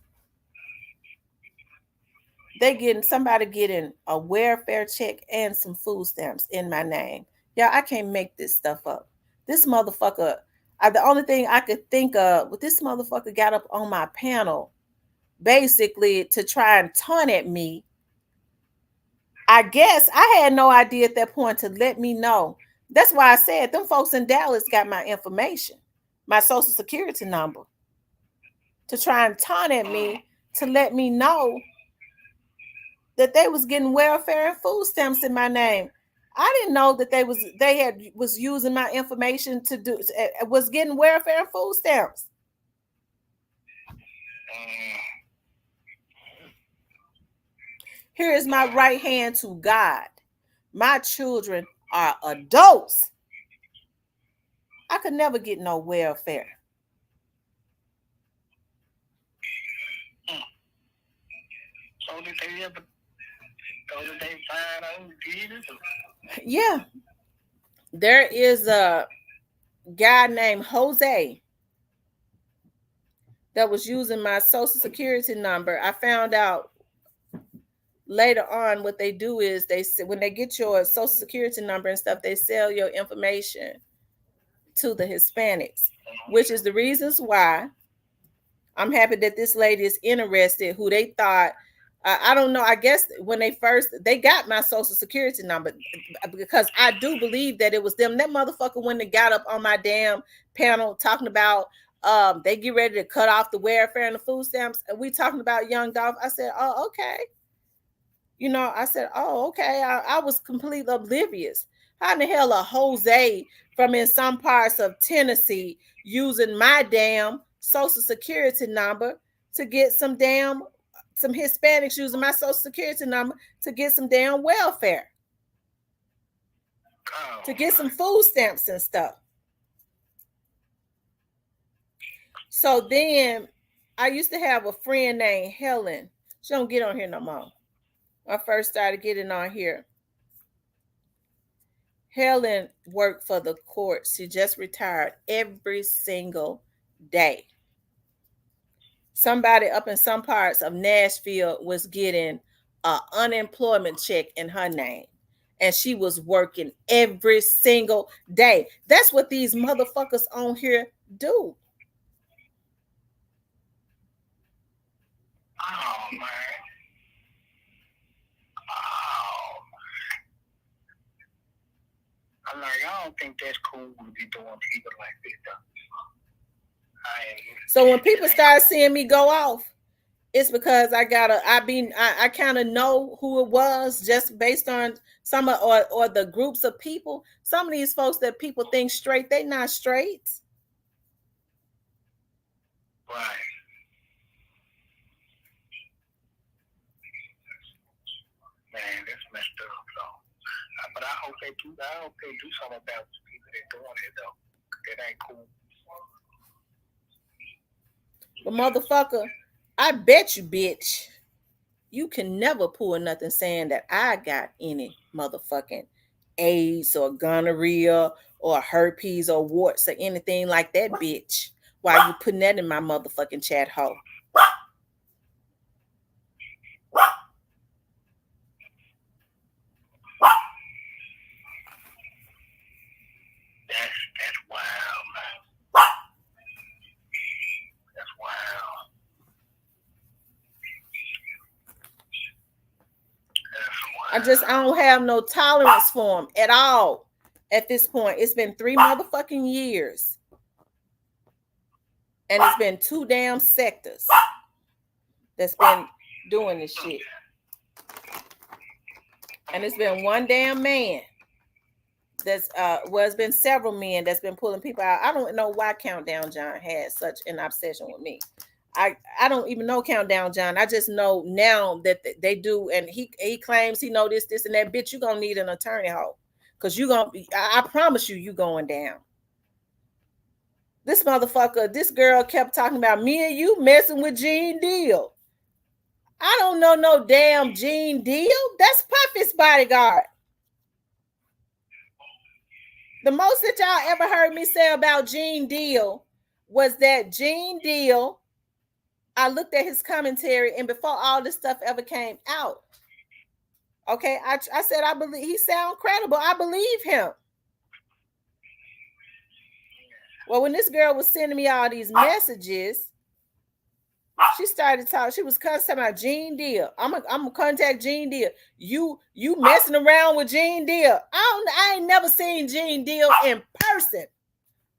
Somebody getting a welfare check and some food stamps in my name. Y'all, I can't make this stuff up. This motherfucker, the only thing I could think of, this motherfucker got up on my panel basically to try and taunt at me. I guess I had no idea at that point to let me know. That's why I said them folks in Dallas got my information, my social security number, to try and taunt at me to let me know that they was getting welfare and food stamps in my name. I didn't know that was using my information to do was getting welfare and food stamps. Here is my right hand to God. My children are adults. I could never get no welfare. So did they find out who did it? Yeah. There is a guy named Jose that was using my social security number. I found out later on what they do is when they get your social security number and stuff, they sell your information to the Hispanics, which is the reasons why I'm happy that this lady is interested, who they thought, I don't know, I guess when they got my social security number, because I do believe that it was them. That motherfucker when they got up on my damn panel talking about they get ready to cut off the welfare and the food stamps, and we talking about young Dolph. I said, oh, okay. I said, oh, okay. I was completely oblivious. How in the hell a Jose from in some parts of Tennessee using my damn social security number to get some Hispanics using my social security number to get some damn welfare, to get some food stamps and stuff. So then I used to have a friend named Helen. She don't get on here no more. I first started getting on here. Helen worked for the court. She just retired every single day. Somebody up in some parts of Nashville was getting an unemployment check in her name. And she was working every single day. That's what these motherfuckers on here do. Oh, man. Oh. I'm like, I don't think that's cool to be doing people like this, though. So when people start seeing me go off, it's because I kind of know who it was just based on some of, or the groups of people. Some of these folks that people think straight, they not straight. Right. Man, that's messed up, though. But I hope they do something about the people that doing it, though. That ain't cool. But motherfucker, I bet you, bitch, you can never pull nothing saying that I got any motherfucking AIDS or gonorrhea or herpes or warts or anything like that, bitch. Why you putting that in my motherfucking chat hole? That's wild, man. That's wild. I don't have no tolerance for them at all at this point. It's been 3 motherfucking years. And it's been 2 damn sectors that's been doing this shit. And it's been 1 damn man it's been several men that's been pulling people out. I don't know why Countdown John had such an obsession with me. I don't even know Countdown John. I just know now that they do, and he claims he know this and that. Bitch, you gonna need an attorney, hoe, because you gonna be. I promise you going down. This motherfucker, this girl kept talking about me and you messing with Gene Deal. I don't know no damn Gene Deal. That's Puffy's bodyguard. The most that y'all ever heard me say about Gene Deal was that Gene Deal, I looked at his commentary, and before all this stuff ever came out, okay, I said I believe he sound credible. I believe him. Well, when this girl was sending me all these messages, she started talking. She was talking about Gene Deal. I'm gonna contact Gene Deal. You messing around with Gene Deal? I ain't never seen Gene Deal in person.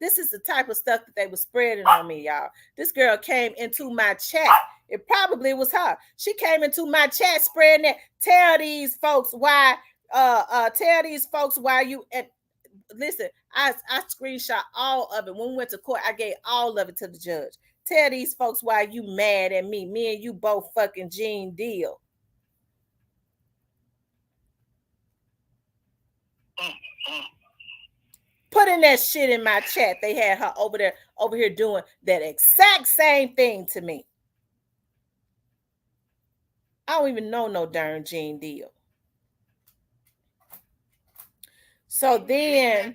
This is the type of stuff that they were spreading on me, y'all. This girl came into my chat. It probably was her. She came into my chat spreading that. Tell these folks why. Tell these folks why you. And listen, I screenshot all of it. When we went to court, I gave all of it to the judge. Tell these folks why you mad at me. Me and you both fucking Gene Deal. Putting that shit in my chat. They had her over here doing that exact same thing to me. I don't even know no darn Gene Deal. So then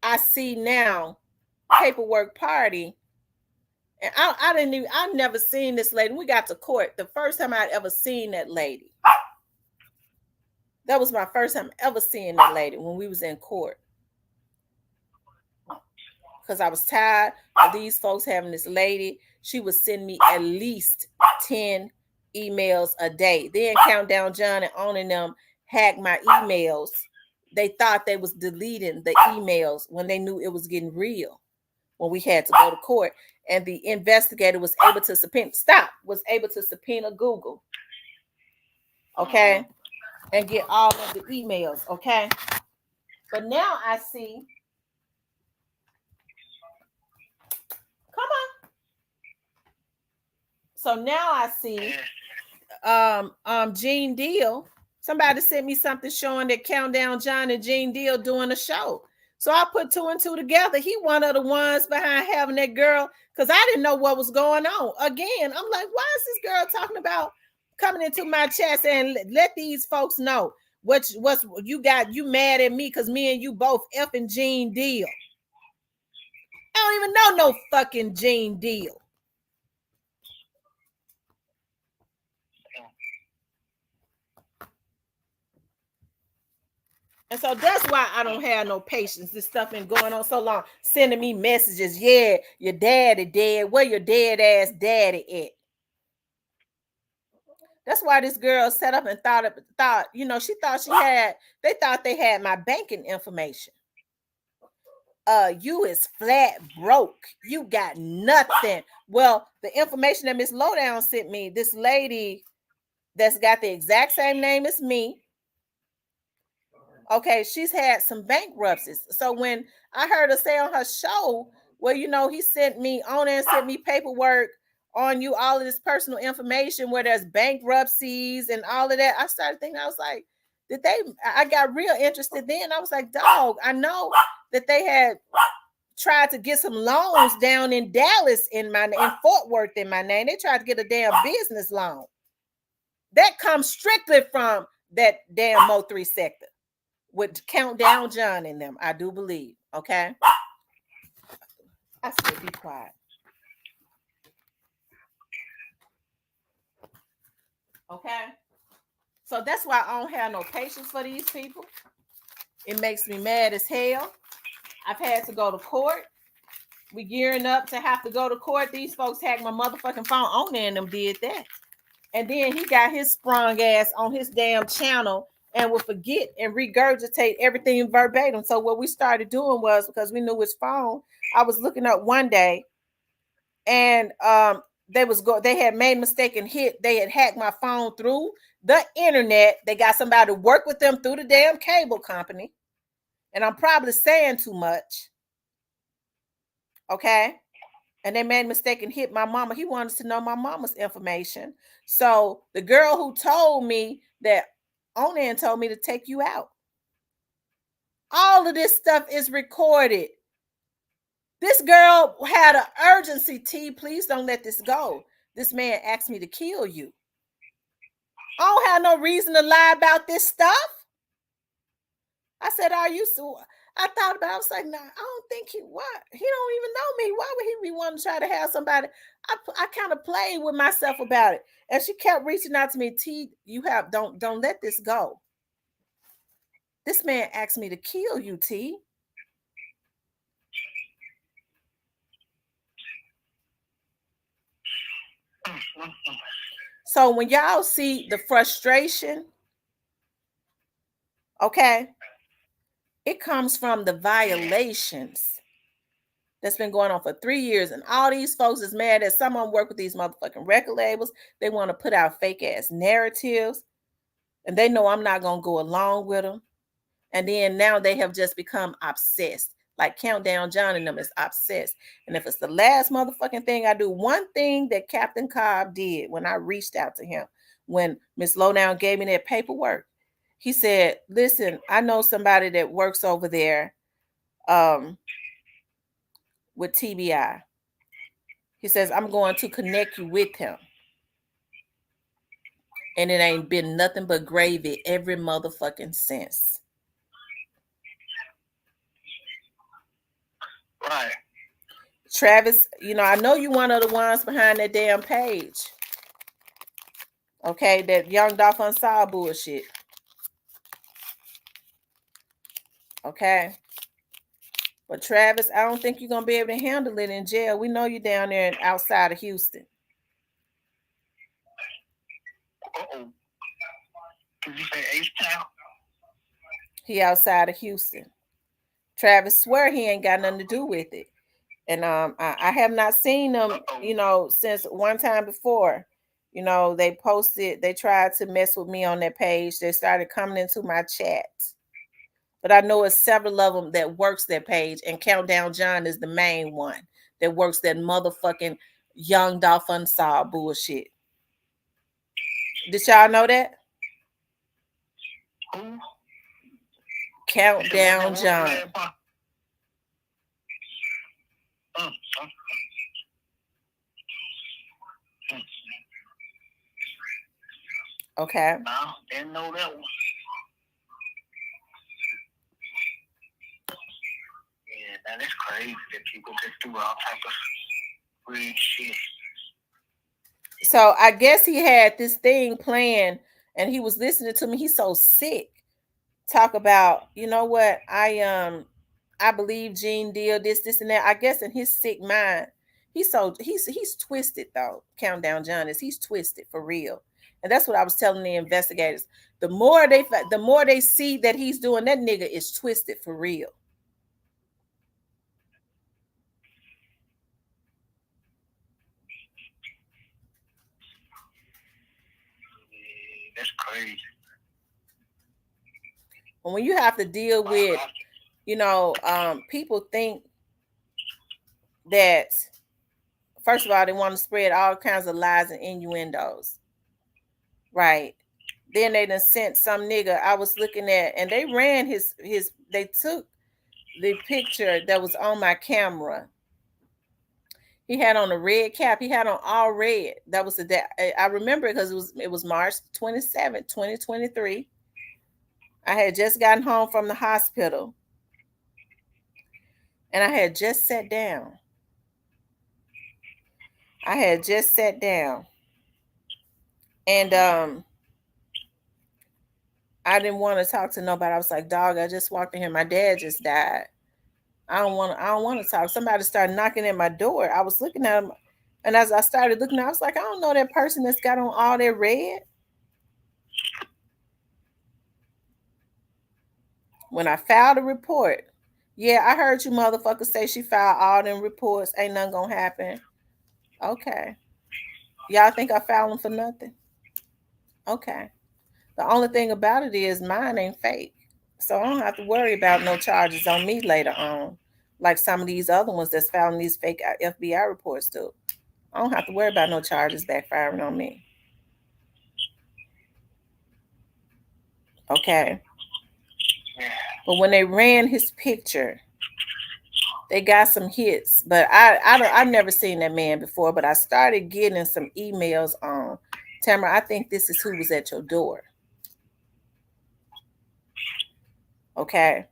I see now Paperwork Party, and I never seen this lady. We got to court. The first time I'd ever seen that lady. That was my first time ever seeing that lady when we was in court. Because I was tired of these folks having this lady. She would send me at least 10 emails a day. Then Countdown John and owning them hacked my emails. They thought they was deleting the emails when they knew it was getting real. When we had to go to court. And the investigator was able to subpoena Google. Okay? And get all of the emails, okay? But now I see. Come on. So now I see Gene Deal. Somebody sent me something showing that Countdown John and Gene Deal doing a show. So I put 2 and 2 together. He one of the ones behind having that girl, because I didn't know what was going on. Again, I'm like, why is this girl talking about coming into my chat and let these folks know what's you got? You mad at me because me and you both effing Gene Deal. I don't even know no fucking Gene Deal. And so that's why I don't have no patience. This stuff been going on so long, sending me messages. Yeah, your daddy dead. Where your dead ass daddy at? That's why this girl set up and thought, she thought they thought they had my banking information. You is flat broke. You got nothing. Well, the information that Miss Lowdown sent me, this lady that's got the exact same name as me. Okay, she's had some bankruptcies. So when I heard her say on her show, well, he sent me on and sent me paperwork on you, all of this personal information where there's bankruptcies and all of that. I started thinking, I was like, I got real interested then. I was like, dog, I know that they had tried to get some loans down in Dallas in Fort Worth in my name. They tried to get a damn business loan. That comes strictly from that damn Mo3 sector. With Countdown John in them, I do believe. Okay, I said be quiet. Okay, so that's why I don't have no patience for these people. It makes me mad as hell. I've had to go to court. We gearing up to have to go to court. These folks hacked my motherfucking phone. On there and them did that, and then he got his sprung ass on his damn channel. And would forget and regurgitate everything verbatim. So what we started doing was, because we knew his phone, I was looking up one day, and they had made a mistake and they had hacked my phone through the internet. They got somebody to work with them through the damn cable company. And I'm probably saying too much. Okay. and they made a mistake and hit my mama. He wanted to know my mama's information. So the girl who told me that Onan told me to take you out. All of this stuff is recorded. This girl had an urgency. T, please don't let this go. This man asked me to kill you. I don't have no reason to lie about this stuff. I said, are you so? I thought about it. I was like, nah, I don't think he, what? He don't even know me. Why would he be wanting to try to have somebody? I kind of played with myself about it. And she kept reaching out to me, T, don't let this go. This man asked me to kill you, T. So when y'all see the frustration, okay, it comes from the violations that's been going on for 3 years. And all these folks is mad that someone work with these motherfucking record labels. They want to put out fake ass narratives. And they know I'm not going to go along with them. And then now they have just become obsessed. Like Countdown John and them is obsessed. And if it's the last motherfucking thing I do, one thing that Captain Cobb did when I reached out to him, when Miss Lowdown gave me that paperwork, he said, listen, I know somebody that works over there with TBI. He says, I'm going to connect you with him. And it ain't been nothing but gravy every motherfucking since. Right. Travis, I know you one of the ones behind that damn page. Okay, that Young Dolph Unsolved bullshit. Okay. But Travis, I don't think you're going to be able to handle it in jail. We know you down there outside of Houston. Uh-oh. Did you say H-Town? He outside of Houston. Travis swear he ain't got nothing to do with it. And I have not seen them, since one time before. They tried to mess with me on that page. They started coming into my chat. But I know it's several of them that works that page, and Countdown John is the main one that works that motherfucking Young Dolph Unsolved bullshit. Did y'all know that? Who? Countdown John. Okay. No, didn't know that one. Yeah, that is crazy that people just do all type of weird shit. So I guess he had this thing playing and he was listening to me. He's so sick. Talk about, you know what? I believe Gene Deal, this and that. I guess in his sick mind, he's twisted though. Countdown John he's twisted for real. And that's what I was telling the investigators. The more they see that he's doing, that nigga is twisted for real. That's crazy. When you have to deal with, people think that, first of all, they want to spread all kinds of lies and innuendos. Right. Then they done sent some nigga I was looking at, and they ran they took the picture that was on my camera. He had on a red cap. He had on all red. That was the day. I remember it because it was March 27th, 2023. I had just gotten home from the hospital. And I had just sat down. And I didn't want to talk to nobody. I was like, dog, I just walked in here. My dad just died. I don't want to talk. Somebody started knocking at my door. I was looking at him, and as I started looking, I was like, I don't know that person that's got on all that red. When I filed a report, yeah, I heard you motherfuckers say she filed all them reports. Ain't nothing gonna happen. Okay. Y'all think I filed them for nothing? Okay. The only thing about it is mine ain't fake. So I don't have to worry about no charges on me later on. like some of these other ones that's found in these fake FBI reports do. I don't have to worry about no charges backfiring on me. Okay. But when they ran his picture, they got some hits. But I've never seen that man before. But I started getting some emails on Tamara. I think this is who was at your door. Okay.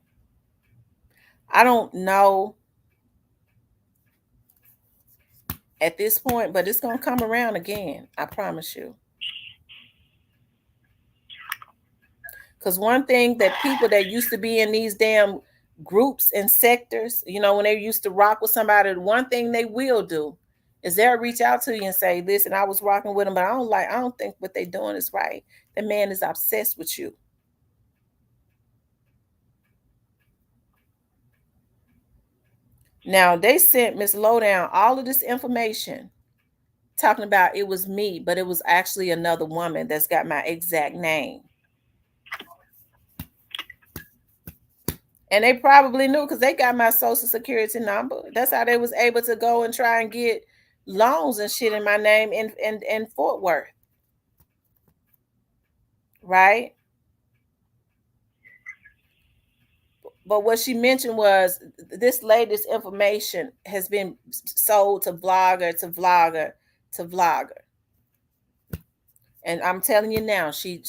I don't know at this point, but it's gonna come around again. I promise you. Because one thing that people that used to be in these damn groups and sectors, when they used to rock with somebody, the one thing they will do is they'll reach out to you and say, listen, I was rocking with them, but I don't think what they're doing is right. The man is obsessed with you. Now they sent Miss Lowdown all of this information talking about it was me, but it was actually another woman that's got my exact name. And they probably knew because they got my social security number. That's how they was able to go and try and get loans and shit in my name in Fort Worth. Right? But what she mentioned was this lady's information has been sold to vlogger, to vlogger, to vlogger. And I'm telling you now, she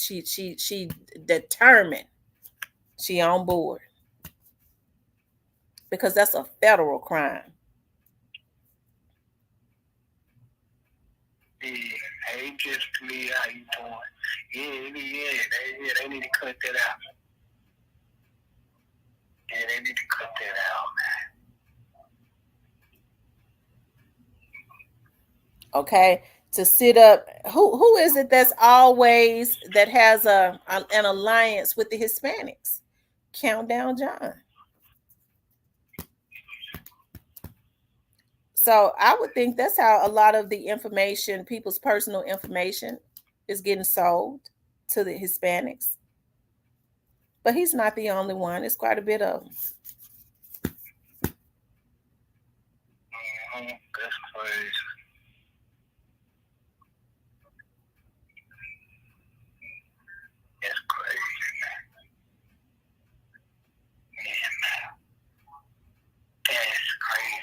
determined she on board. Because that's a federal crime. Yeah, hey, just me, how you doing? Yeah, they need to cut that out. Yeah, they need to cut that out, man. Okay, to sit up. Who is it that's always that has an alliance with the Hispanics? Countdown John. So I would think that's how a lot of the information, people's personal information, is getting sold to the Hispanics. But he's not the only one. It's quite a bit of them. That's crazy. That's crazy. Yeah, that's crazy.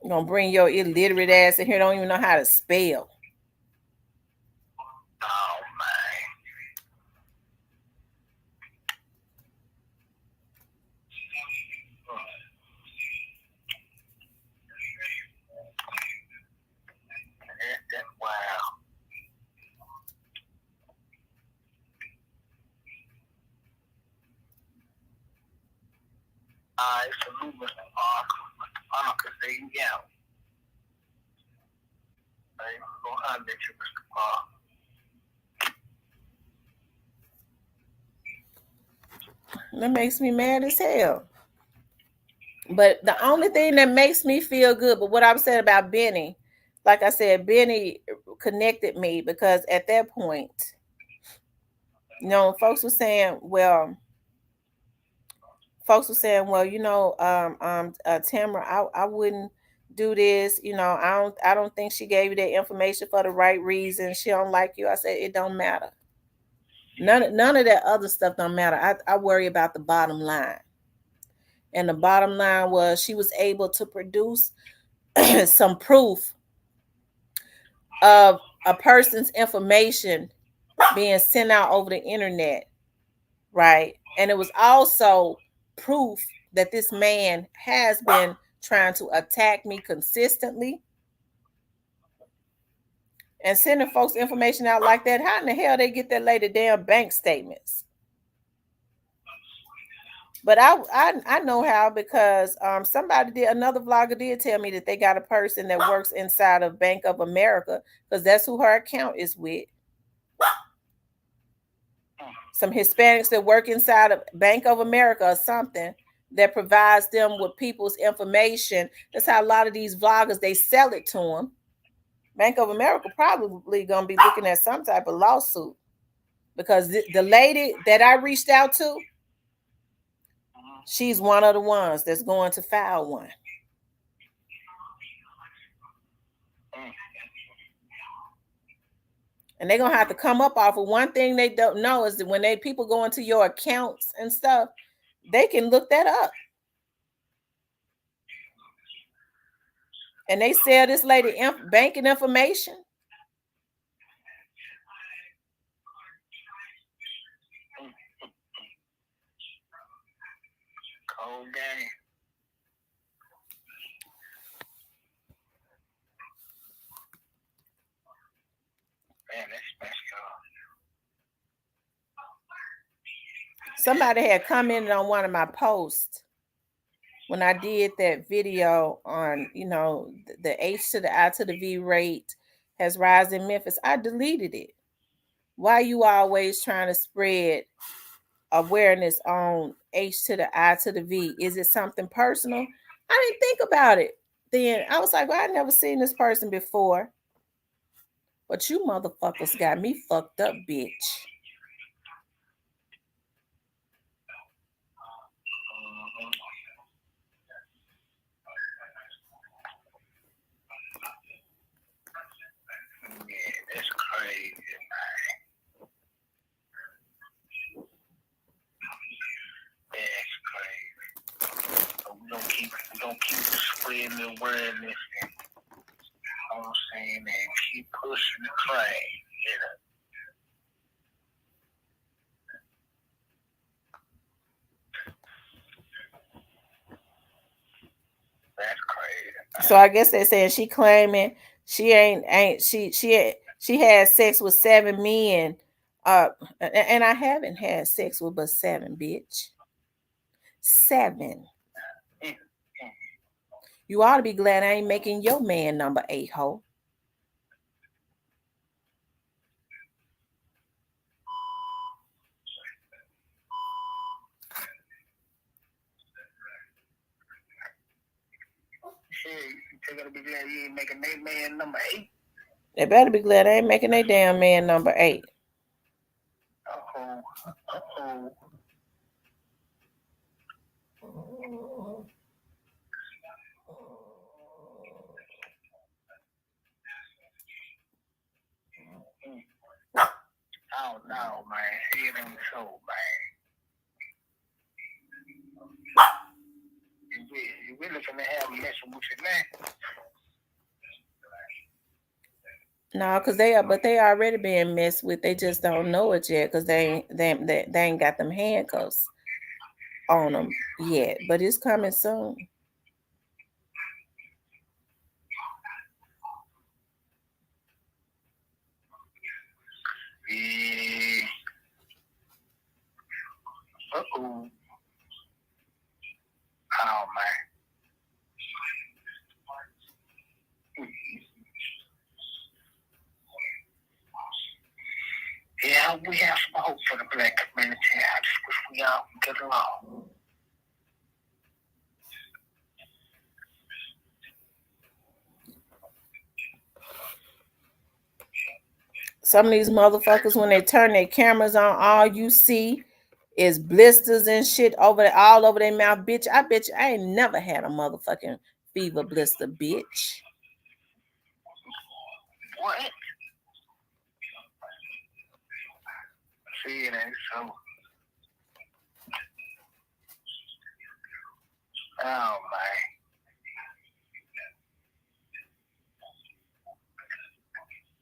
You're gonna bring your illiterate ass in here, don't even know how to spell. Oh man. That's wow. Salute Mr. Parker. Mr. Parker, say you out. Hey, go holler at you, Mr. Parker. That makes me mad as hell. But the only thing that makes me feel good, but what I was saying about Benny, like I said, Benny connected me because at that point, folks were saying, well, Tamara, I wouldn't do this. I don't think she gave you that information for the right reason. She don't like you. I said, it don't matter. None of that other stuff don't matter. I worry about the bottom line. And the bottom line was she was able to produce some proof of a person's information being sent out over the internet, right? And it was also proof that this man has been trying to attack me consistently. And sending folks information out like that, how in the hell they get that lady damn bank statements? But I know how because another vlogger did tell me that they got a person that works inside of Bank of America because that's who her account is with. Some Hispanics that work inside of Bank of America or something that provides them with people's information. That's how a lot of these vloggers, they sell it to them. Bank of America probably going to be looking at some type of lawsuit because the lady that I reached out to, She's one of the ones that's going to file one. And they're gonna have to come up off of one thing they don't know is that when people go into your accounts and stuff, they can look that up. And they sell this lady banking information. Cold game. Man, that's messed up. Somebody had commented on one of my posts when I did that video on, the H to the I to the V rate has risen in Memphis. I deleted it. Why you always trying to spread awareness on H to the I to the V? Is it something personal? I didn't think about it. Then I was like, well, I'd never seen this person before. But you motherfuckers got me fucked up, bitch. Yeah, that's crazy, man. That's crazy. So we don't keep spreading the awareness and you know what I'm saying, and keep pushing the claim, you know. That's crazy. So I guess they're saying she claiming she she had sex with 7 men. And I haven't had sex with but 7, bitch. 7. You ought to be glad I ain't making your man number 8, ho. They gotta be glad you ain't making their man number 8. They better be glad I ain't making their damn man number 8. Uh-oh. Uh-oh. Oh no, man. It ain't so, man. You really finna have messing with your man. No, because they already being messed with. They just don't know it yet because they ain't got them handcuffs on them yet. But it's coming soon. Yeah. Uh-oh. Oh, man. Yeah, we have some hope for the black community. I just wish we all could get along. Some of these motherfuckers, when they turn their cameras on, all you see is blisters and shit all over their mouth. Bitch, I bet you I ain't never had a motherfucking fever blister, bitch. What? See, it ain't so. Oh, man.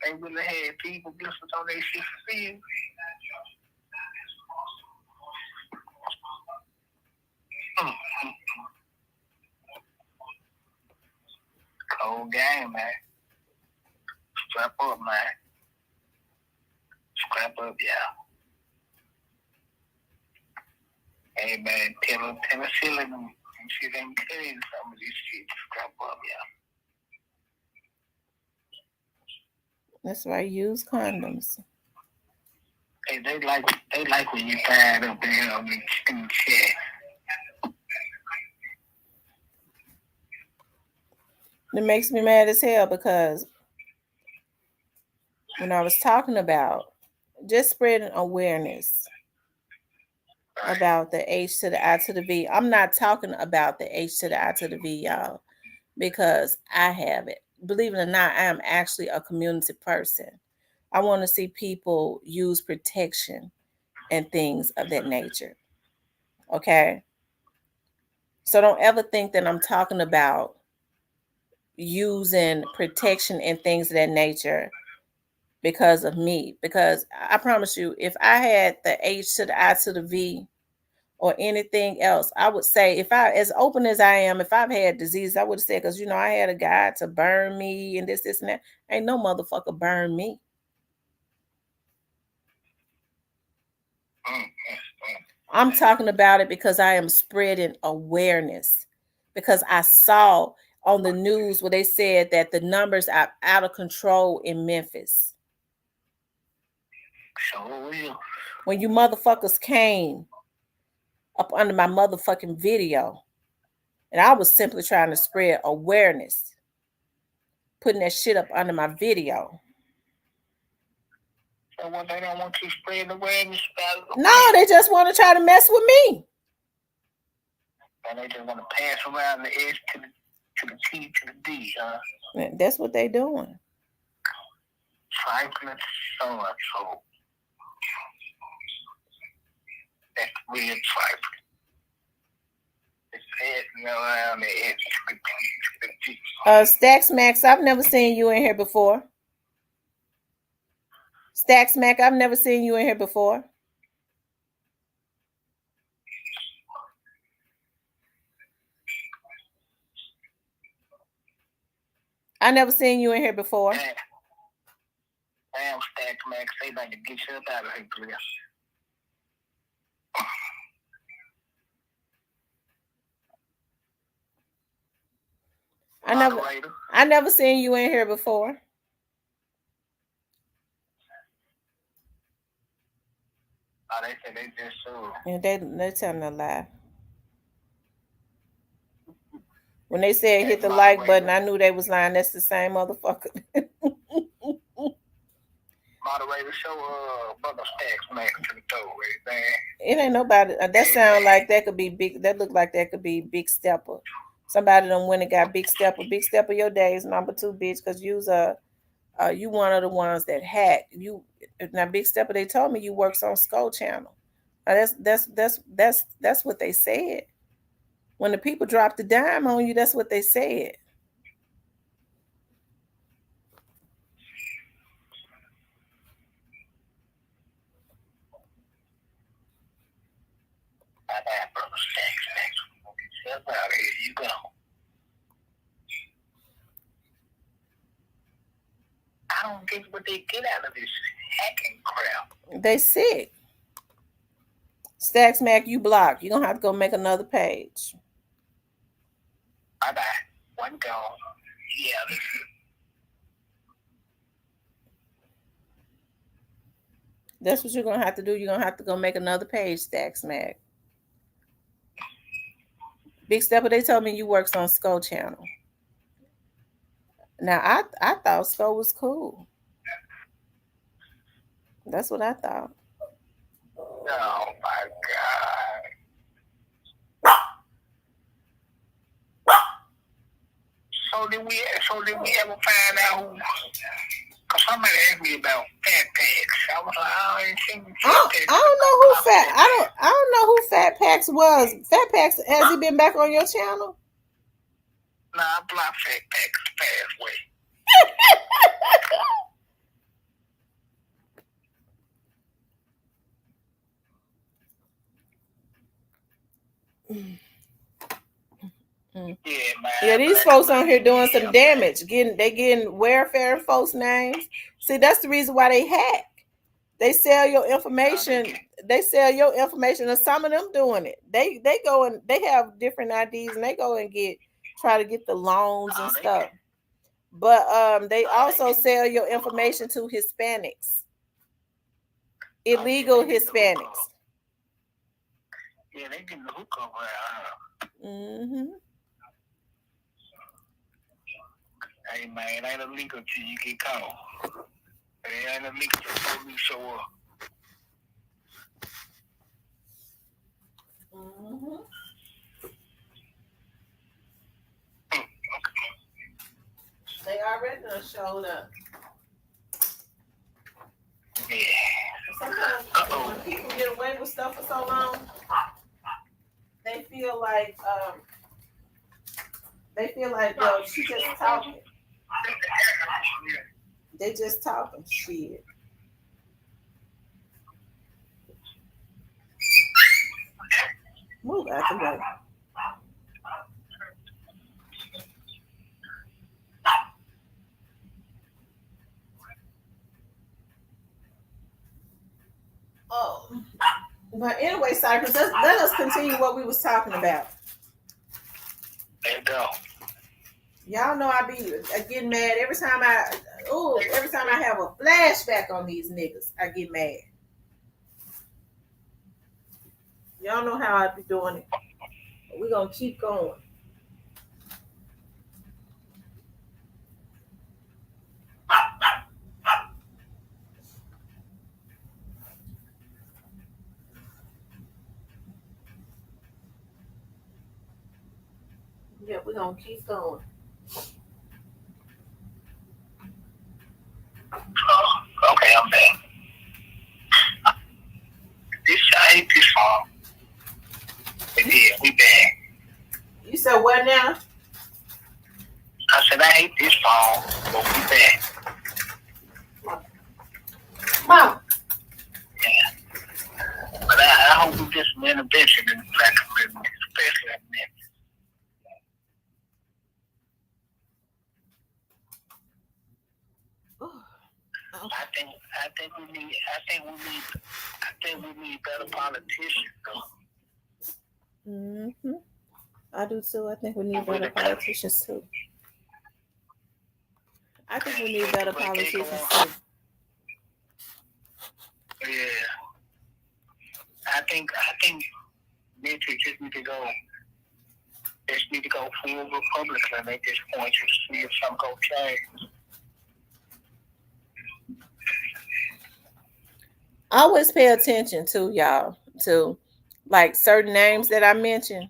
They really had people blisters on their shit for you. Cold game, man. Strap up, man. Strap up, yeah. Hey, man, tell her silly them. She ain't clean some of this shit. Strap up, yeah. That's why I use condoms. Hey, they like when you tied up there on the chest. It makes me mad as hell because when I was talking about just spreading awareness about the H to the I to the V. I'm not talking about the H to the I to the V, y'all, because I have it. Believe it or not, I am actually a community person. I want to see people use protection and things of that nature. Okay? So don't ever think that I'm talking about using protection and things of that nature because of me. Because I promise you, if I had the H to the I to the V or anything else, I would say, if I, as open as I am, if I've had disease, I would have said, because I had a guy to burn me and this and that. Ain't no motherfucker burn me. I'm talking about it because I am spreading awareness. Because I saw on the news where they said that the numbers are out of control in Memphis. When you motherfuckers came up under my motherfucking video, and I was simply trying to spread awareness, putting that shit up under my video. So what, they don't want to spread awareness about it? No, they just want to try to mess with me. And they just want to pass around the S to the T to the D, huh? That's what they doing. Trifling so and so. That's real trifling. It's passing around the S to the T to the G. Stacks Max, I've never seen you in here before. Stacks Mac, I've never seen you in here before. I never seen you in here before. Damn, Stacks Max, they about to get you up out of here, please. I never seen you in here before. Oh, they said they just sued. Yeah, they're telling a lie. When they said hit the like button, I knew they was lying. That's the same motherfucker. Moderator, show brother Stacks Max to the door, man. It ain't nobody. That sound like that could be big. That look like that could be Big Stepper. Somebody done went and got Big Stepper. Big Stepper, your days number 2, bitch, because you one of the ones that hack. You now Big Stepper. They told me you works on Skull Channel. That's what they said. When the people dropped the dime on you, that's what they said. Here you go. I don't get what they get out of this hacking crap. They sick. Stacks Mac, you blocked. You're gonna have to go make another page. Bye-bye. One go. Yeah. That's what you're gonna have to do. You're gonna have to go make another page, Stacks Mac. Big Stepper, they told me you works on Skull Channel. Now I thought Skull was cool. That's what I thought. Oh my God. So did we ever find out who? Cause somebody asked me about Fat Packs. I was like, I ain't seen Fat Packs. I don't know who Fat. I don't know who Fat Packs was. Fat Packs, has he been back on your channel? Nah, I blocked Fat Packs fast way. Yeah, these folks on here doing some damage. They getting welfare and folks' names. See, that's the reason why they hack. They sell your information. They sell your information, and some of them doing it. They go and they have different IDs, and they go and try to get the loans and stuff. But they also sell your information to Hispanics, illegal Hispanics. Yeah, they getting the hook up right. Hey man, it ain't illegal till you get caught. It ain't illegal till the police show up. Mm-hmm. They already done showed up. Yeah. Sometimes when people get away with stuff for so long, they feel like well, she just talking. They just talking shit. Move out the way. Oh, but anyway, Cypress, let us continue what we was talking about. There you go. Y'all know I be getting mad every time I have a flashback on these niggas. I get mad. Y'all know how I be doing it. But we gonna keep going. Yeah, we gonna keep going. Okay, I'm back. I hate this song. Yeah, we back. You said what now? I said I hate this song, but we back. Mom. Yeah. But I hope we get some intervention in the black community, especially in Memphis. I think we need better politicians though. Mm-hmm. I do too. I think we need better politicians too. I think we need better politicians too. Yeah. I think Memphis just need to go full Republican at this point to see if something go change. Always pay attention to y'all to like certain names that I mention.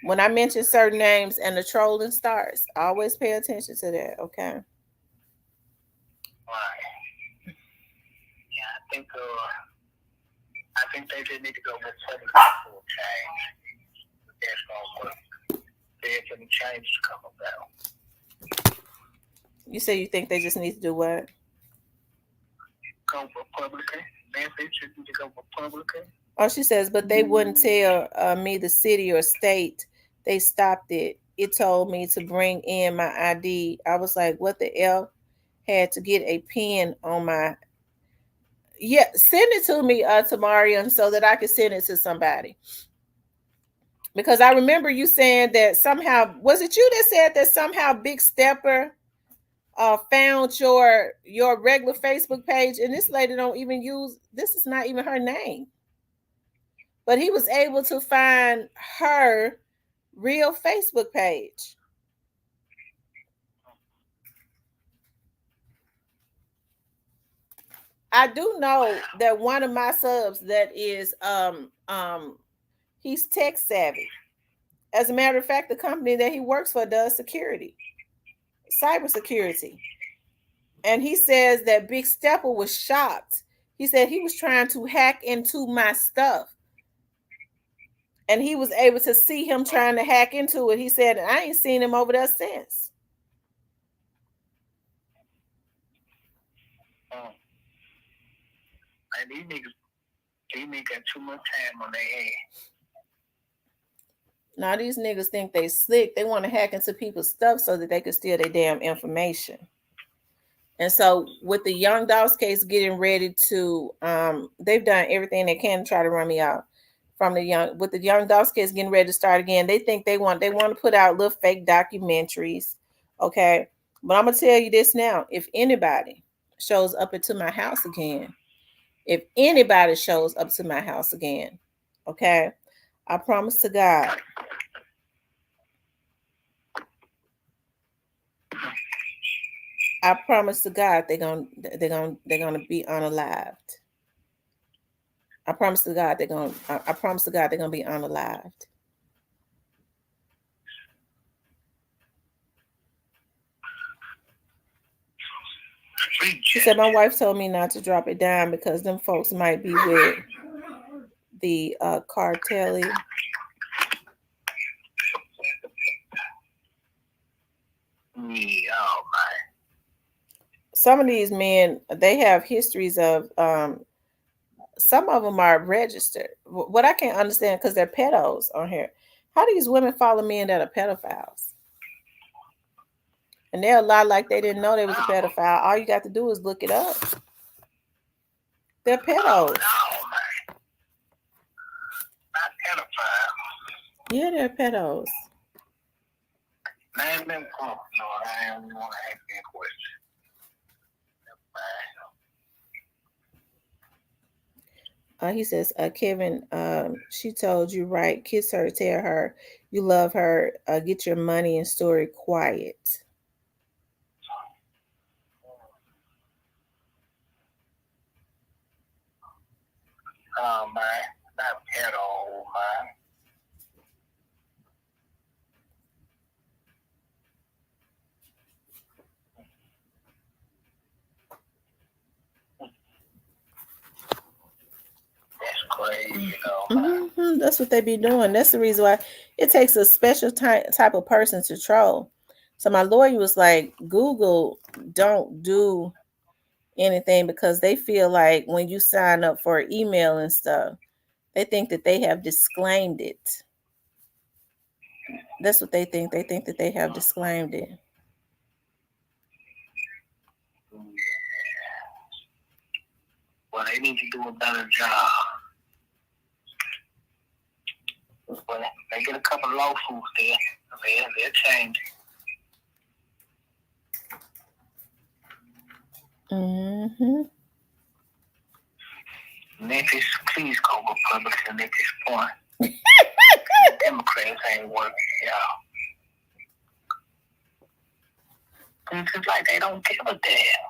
When I mention certain names and the trolling starts, always pay attention to that, okay? Right. Yeah, I think they just need to go with Republican for change. That's gonna work. There's any changes come about. You say you think they just need to do what? Go Republican. Memphis just need to go Republican. Oh, she says, but they wouldn't tell me the city or state. They stopped it. It told me to bring in my ID. I was like, what the F? Had to get a pin on my. Yeah, send it to me, Tamara, so that I can send it to somebody. Because I remember you saying that somehow, was it you that said that somehow Big Stepper found your regular Facebook page, and this lady don't even use, this is not even her name. But he was able to find her real Facebook page. I do know that one of my subs that is he's tech savvy. As a matter of fact, the company that he works for does security, cybersecurity. And he says that Big Stepper was shocked. He said he was trying to hack into my stuff. And he was able to see him trying to hack into it. He said, I ain't seen him over there since. And these niggas got too much time on their hands. Now these niggas think they slick. They want to hack into people's stuff so that they can steal their damn information. And so with the Young Dogs case getting ready to, they've done everything they can to try to run me out from the Young Dogs case getting ready to start again. They think they want to put out little fake documentaries. Okay. But I'm going to tell you this now. If anybody shows up into my house again, okay, I promise to God, they're gonna be unalived. I promise to God they're gonna. I promise to God they're gonna be unalived. She said my wife told me not to drop it down because them folks might be with the cartel. Oh my. Some of these men, they have histories of. Some of them are registered. What I can't understand because they're pedos on here. How do these women follow men that are pedophiles? And they'll lie like they didn't know they was a pedophile. All you got to do is look it up. They're pedos. Not pedophile. Yeah, they're pedos. Name them. Oh, no, I don't want to ask that question. He says, Kevin, she told you right. Kiss her, tell her you love her. Get your money and story quiet. Oh man, not pedo, man. That's crazy, That's what they be doing. That's the reason why it takes a special type of person to troll. So my lawyer was like, Google don't do anything because they feel like when you sign up for email and stuff, they think that they have disclaimed it. That's what they think. They think that they have disclaimed it. Well, they need to do a better job. Well, they get a couple lawsuits there. They're changing. Mm-hmm. Memphis, please go Republican at this point. Democrats ain't working, y'all. It's just like they don't give a damn.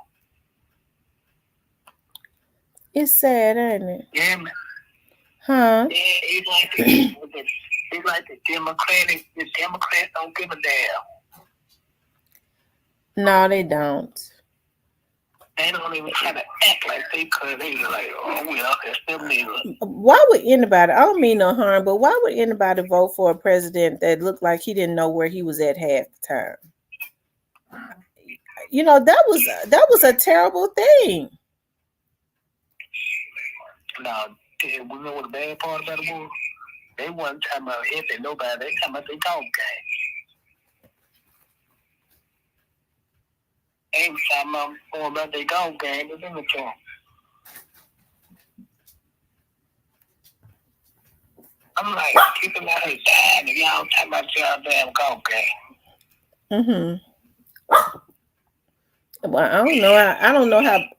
It's sad, ain't it? Yeah, man. Huh? Yeah, it's like the Democrats don't give a damn. No, they don't. They don't even try to act like they could. They like, oh, we out there still niggas. Why would anybody, I don't mean no harm, but why would anybody vote for a president that looked like he didn't know where he was at half the time? You know, that was a terrible thing. Now, we know what the bad part about it was? They wasn't talking about helping nobody. They talking about they dog game. They was talking about their dog game. It's in the camp. I'm like, keep them out here dying if y'all talking about y'all damn dog game. Well, I don't know.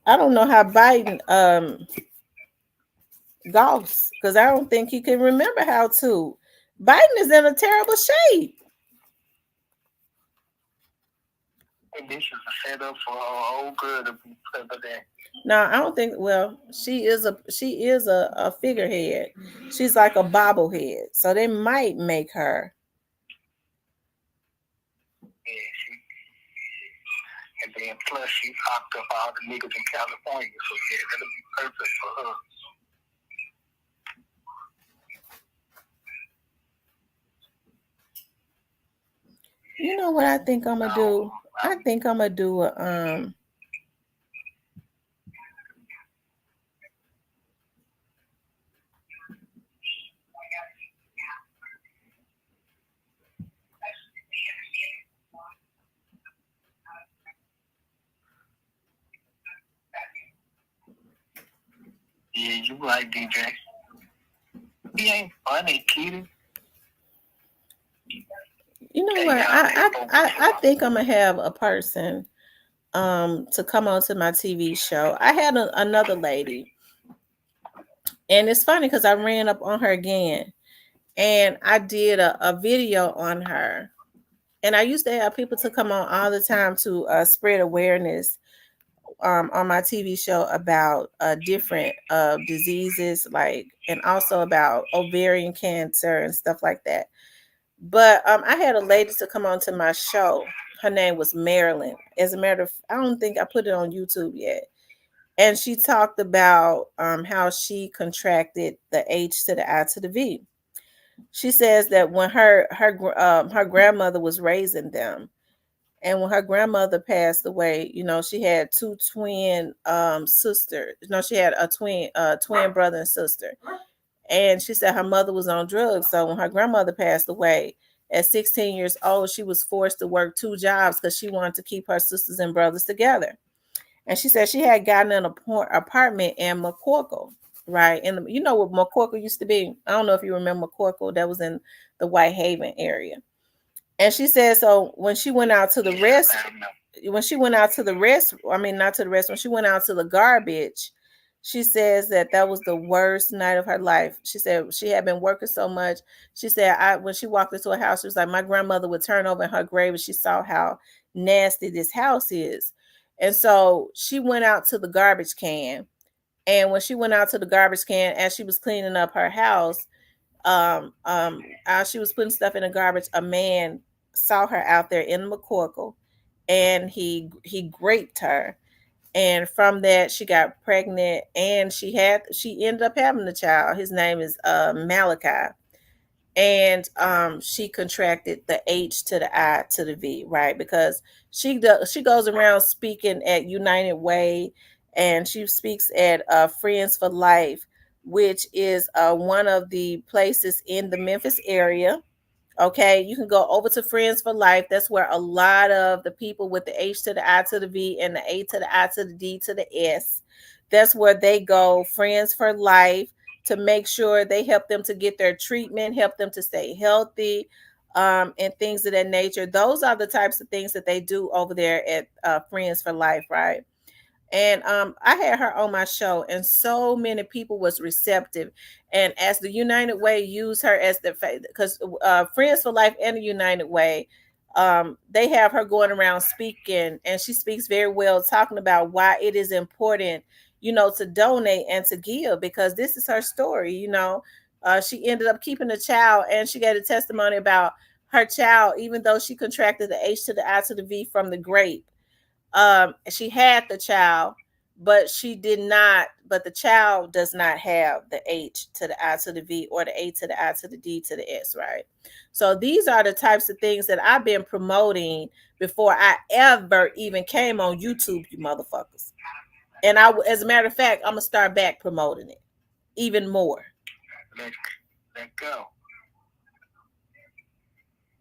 I don't know how Biden golfs because I don't think he can remember how to. Biden is in a terrible shape. And this is a setup for an old girl to be president. No, I don't think. Well, she is a figurehead. She's like a bobblehead, so they might make her. And then plus she hopped up all the niggas in California, so yeah, that'll be perfect for her. You know what I think I'm gonna do? I think I'm gonna do a Yeah, you right, DJ. He ain't funny, kitty. You know what? I think I'm gonna have a person to come onto my TV show. I had another lady, and it's funny because I ran up on her again, and I did a video on her. And I used to have people to come on all the time to spread awareness on my TV show about different diseases, like, and also about ovarian cancer and stuff like that. But I had a lady to come on to my show. Her name was Marilyn. As a matter of, I don't think I put it on YouTube yet. And she talked about how she contracted the H to the I to the V. She says that when her grandmother was raising them, and when her grandmother passed away, she had two twin sisters. She had a twin brother and sister. And she said her mother was on drugs. So when her grandmother passed away at 16 years old, she was forced to work two jobs because she wanted to keep her sisters and brothers together. And she said she had gotten an apartment in McCorkle, right? And you know what McCorkle used to be? I don't know if you remember McCorkle. That was in the Whitehaven area. And she said, so when she went out to the rest, I mean, not to the rest, when she went out to the garbage, she says that was the worst night of her life. She said she had been working so much. She said, when she walked into a house, she was like, my grandmother would turn over in her grave and she saw how nasty this house is. And so she went out to the garbage can. And when she went out to the garbage can, as she was cleaning up her house, as she was putting stuff in the garbage, a man saw her out there in McCorkle, and he raped her. And from that, she got pregnant, and she ended up having a child. His name is Malachi. And she contracted the H to the I to the V, right? Because she goes around speaking at United Way, and she speaks at Friends for Life, which is one of the places in the Memphis area. Okay, you can go over to Friends for Life. That's where a lot of the people with the H to the I to the V and the A to the I to the D to the S, that's where they go, Friends for Life, to make sure they help them to get their treatment, help them to stay healthy, and things of that nature. Those are the types of things that they do over there at Friends for Life, right? And I had her on my show, and so many people was receptive. And as the United Way used her as the, because Friends for Life and the United Way, they have her going around speaking, and she speaks very well, talking about why it is important, to donate and to give, because this is her story. She ended up keeping a child, and she gave a testimony about her child, even though she contracted the H to the I to the V from the grape. She had the child, but the child does not have the H to the I to the V or the A to the I to the D to the S, right? So these are the types of things that I've been promoting before I ever even came on YouTube, you motherfuckers. And as a matter of fact, I'm gonna start back promoting it even more. Let go.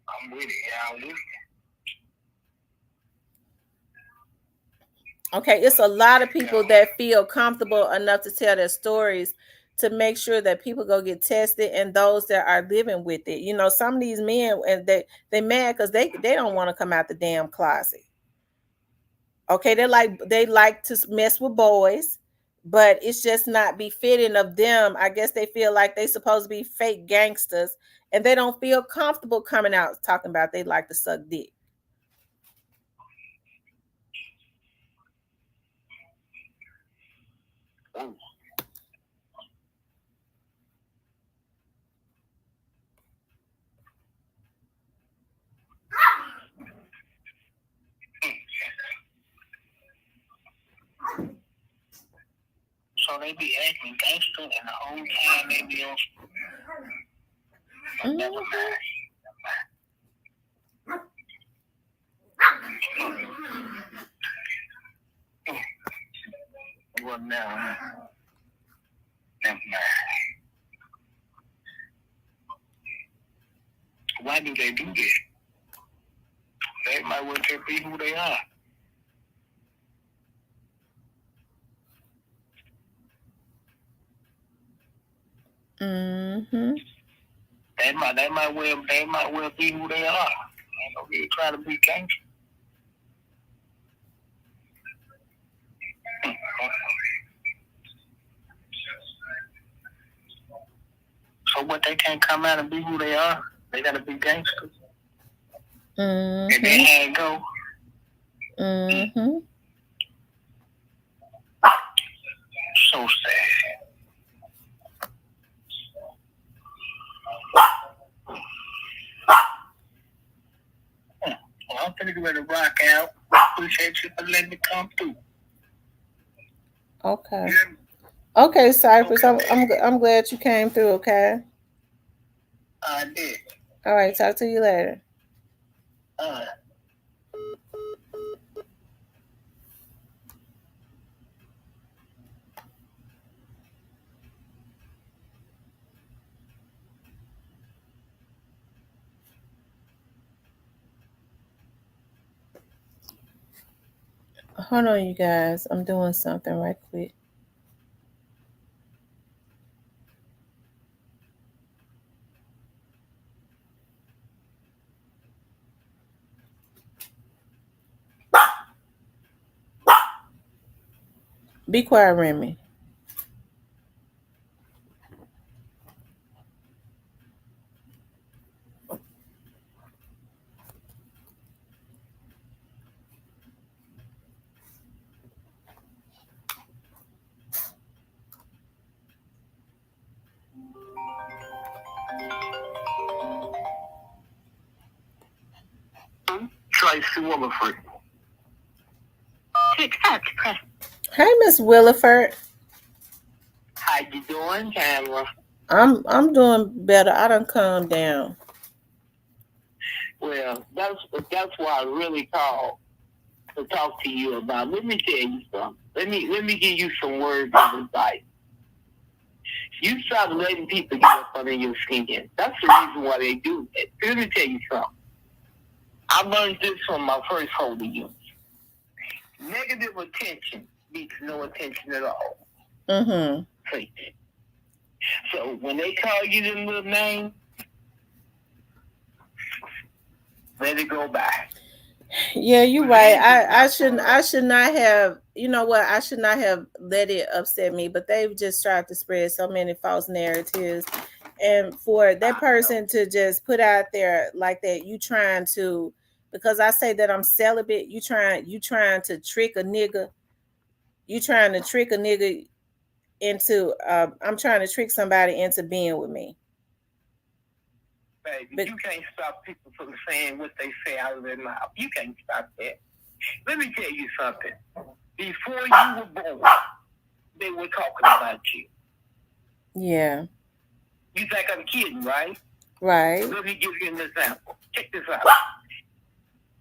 I'm with it. Yeah, I'm with it. Okay, it's a lot of people that feel comfortable enough to tell their stories, to make sure that people go get tested, and those that are living with it. Some of these men, and they mad because they don't want to come out the damn closet. Okay, they like to mess with boys, but it's just not befitting of them. I guess they feel like they supposed to be fake gangsters, and they don't feel comfortable coming out talking about they like to suck dick. So they be acting gangster, and the whole time they be on. But never mind. Well, now, never mind. Why do they do this? They might well just be who they are. Mm-hmm. They might well be who they are. Ain't no really trying to be gangster. So what, they can't come out and be who they are? They gotta be gangsters. Mm-hmm. And then how it go? Mm-hmm. So sad. Well, I'm pretty ready to rock out. Appreciate you for letting me come through. Okay. Yeah. Okay, Cypress. I'm glad you came through. Okay. I did. All right. Talk to you later. Uh, Hold on, you guys. I'm doing something right quick. Be quiet, Remy. Tracy Williford. Hey, Miss Williford. How you doing, Tamara? I'm doing better. I done calmed down. Well, that's why I really called to talk to you about. Let me tell you something. Let me give you some words of advice. You stop letting people get up under your skin. That's the reason why they do it. Let me tell you something. I learned this from my first holy youth. Negative attention beats no attention at all. Mm-hmm. So when they call you them little names, let it go by. Yeah, you're right. I should not have, you know what, I should not have let it upset me, but they've just tried to spread so many false narratives. And for that person to just put out there like that, you trying to, because I say that I'm celibate, you trying to trick a nigga. You trying to trick a nigga into I'm trying to trick somebody into being with me. Baby, you can't stop people from saying what they say out of their mouth. You can't stop that. Let me tell you something. Before you were born, they were talking about you. Yeah. You think I'm kidding, right? Right. Let me give you an example. Check this out.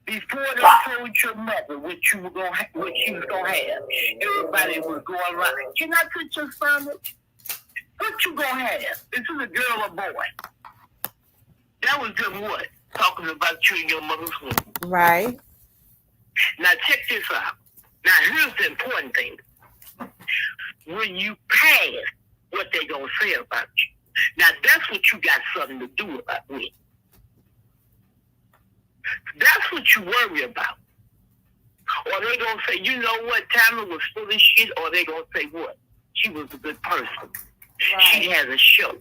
Before they told your mother what you was gonna have, everybody was going around. Can I put your stomach? What you gonna have? This is a girl or boy? That was just what? Talking about you and your mother's womb. Right. Now check this out. Now here's the important thing. When you pass what they gonna say about you, now that's what you got something to do about with. That's what you worry about. Or they gonna say, you know what, Tamara was full of shit, or they gonna say what? She was a good person. Right. She had a show.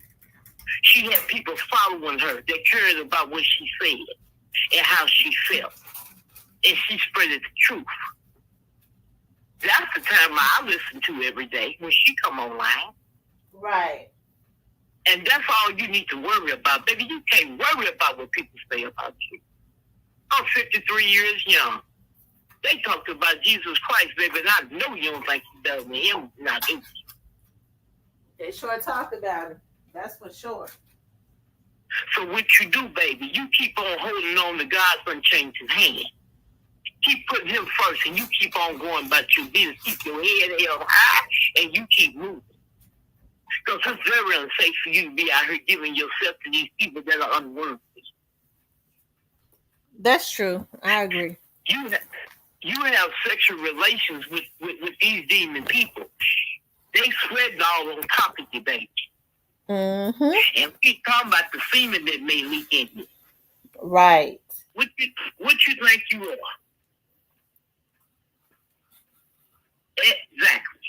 She had people following her that cared about what she said and how she felt. And she spread the truth. That's the Tamara I listen to every day when she come online. Right. And that's all you need to worry about. Baby, you can't worry about what people say about you. I'm 53 years young. They talked about Jesus Christ, baby, and I know you don't think he does with him. Not do. They sure talk about it. That's for sure. So what you do, baby, you keep on holding on to God's unchanged his hand. Keep putting him first, and you keep on going about your business. Keep your head held high, and you keep moving. Because it's very unsafe for you to be out here giving yourself to these people that are unworthy. That's true. I agree. You have sexual relations with these demon people. They spread all on top of you, baby. Mm-hmm. And we talking about the semen that may leak in you. Right. What you think you are? Exactly.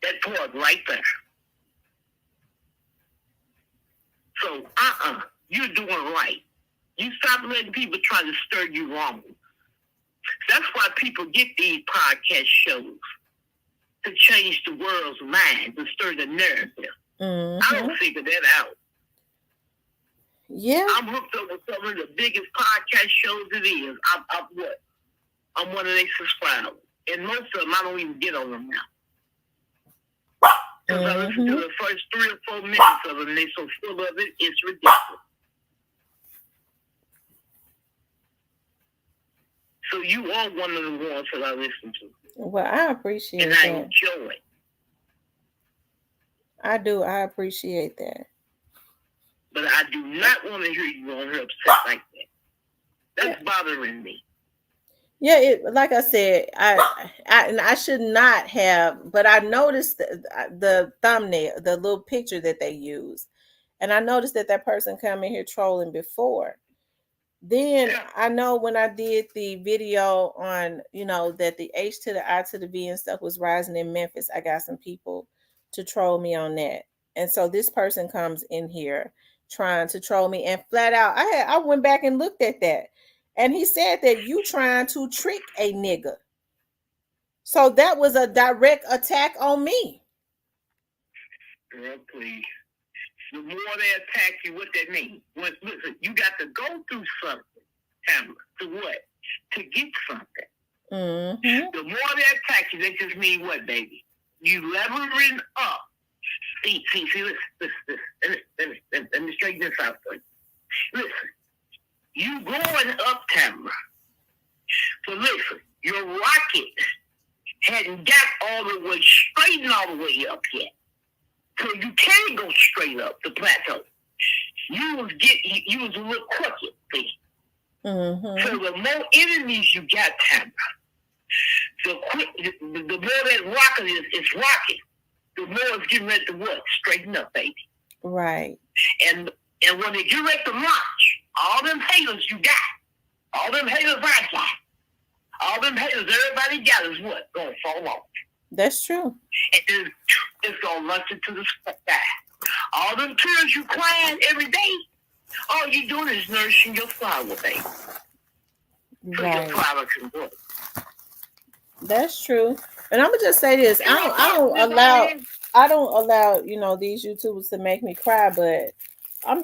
That part right there. So, you're doing right. You stop letting people try to stir you wrong. That's why people get these podcast shows. to change the world's mind, to stir the narrative. I don't figure that out. Yeah. I'm hooked up with some of the biggest podcast shows it is. I'm one of their subscribers. And most of them, I don't even get on them now. Because I listen to the first 3 or 4 minutes of them, and they're so full of it, it's ridiculous. So you are one of the ones that I listen to. Well, I appreciate that. And I enjoy it. I do. I appreciate that. But I do not want to hear you on her upset like that. That's bothering me. Yeah, like I said, I should not have, but I noticed the thumbnail, the little picture that they use, and I noticed that person come in here trolling before. Then I know when I did the video on, that the H to the I to the V and stuff was rising in Memphis, I got some people to troll me on that. And so this person comes in here trying to troll me, and flat out, I went back and looked at that. And he said that you trying to trick a nigga. So that was a direct attack on me. Girl, please. The more they attack you, what that means? Listen, you got to go through something, Tamara. To what? To get something. The more they attack you, that just mean what, baby? You leveling up. See, listen. Let me straighten this out for you. Listen, you going up, Tamara. So listen, your rocket hadn't got all the way straight and all the way up yet. So you can't go straight up the plateau. You was a little crooked, see. So the more enemies you got, Tamara, the more that rocket is rocking, the more it's getting ready to what? Straighten up, baby. Right. And when they get ready to launch, all them haters you got, all them haters I got, all them haters everybody got is what? Gonna fall off. That's true. And then it's gonna launch into the sky. All them tears you crying every day, all you doing is nourishing your flower, baby. So your flower can grow. That's true. And I'm gonna just say this: I don't allow these YouTubers to make me cry, but I'm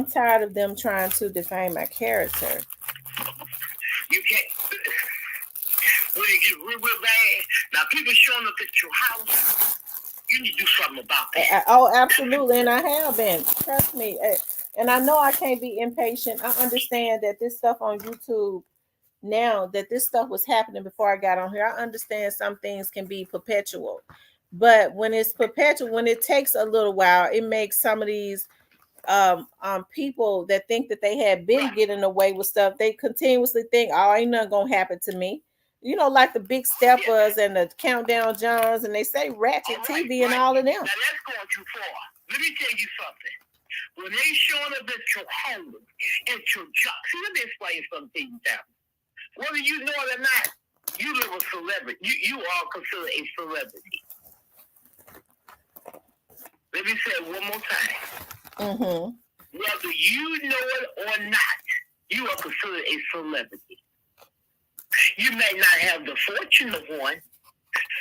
tired of them trying to defame my character. You can't. When it gets real bad, now people showing up at your house, you need to do something about that. Oh, absolutely, and I have been. Trust me, and I know I can't be impatient. I understand that this stuff on YouTube now, that this stuff was happening before I got on here. I understand some things can be perpetual, but when it's perpetual, when it takes a little while, it makes some of these people that think that they had been getting away with stuff, they continuously think, oh, ain't nothing gonna happen to me. Like the Big Steppers and the Countdown Johns, and they say Ratchet TV and all of them. Now that's going too far. Let me tell you something. When they showing up at your home, at your job, see, let me explain something to you. Whether you know it or not, you live a celebrity. You are considered a celebrity. Let me say it one more time. Whether you know it or not, you are considered a celebrity. You may not have the fortune of one,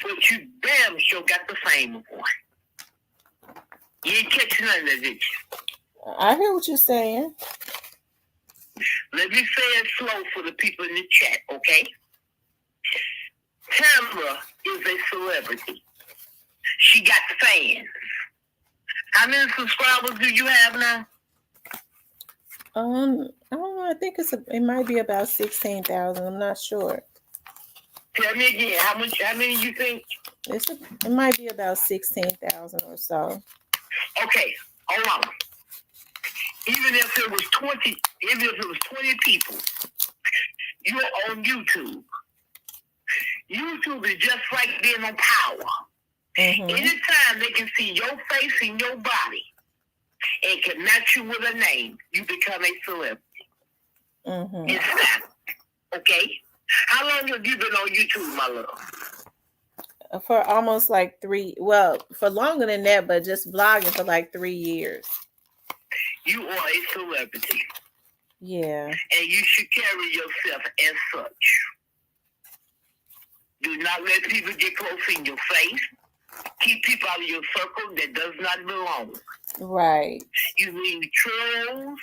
but you damn sure got the fame of one. You ain't catching none of that, did you? I hear what you're saying. Let me say it slow for the people in the chat, okay? Tamara is a celebrity. She got fans. How many subscribers do you have now? I don't know. I think it might be about 16,000. I'm not sure. Tell me again. How many you think? It might be about 16,000 or so. Okay, hold on. Even if it was 20 people, you're on YouTube. YouTube is just like being on power. Anytime they can see your face and your body and can match you with a name, you become a celebrity. It's that. Okay? How long have you been on YouTube, my love? For almost like for longer than that, but just blogging for like 3 years. You are a celebrity. Yeah. And you should carry yourself as such. Do not let people get close in your face. Keep people out of your circle that does not belong. Right. You leave trolls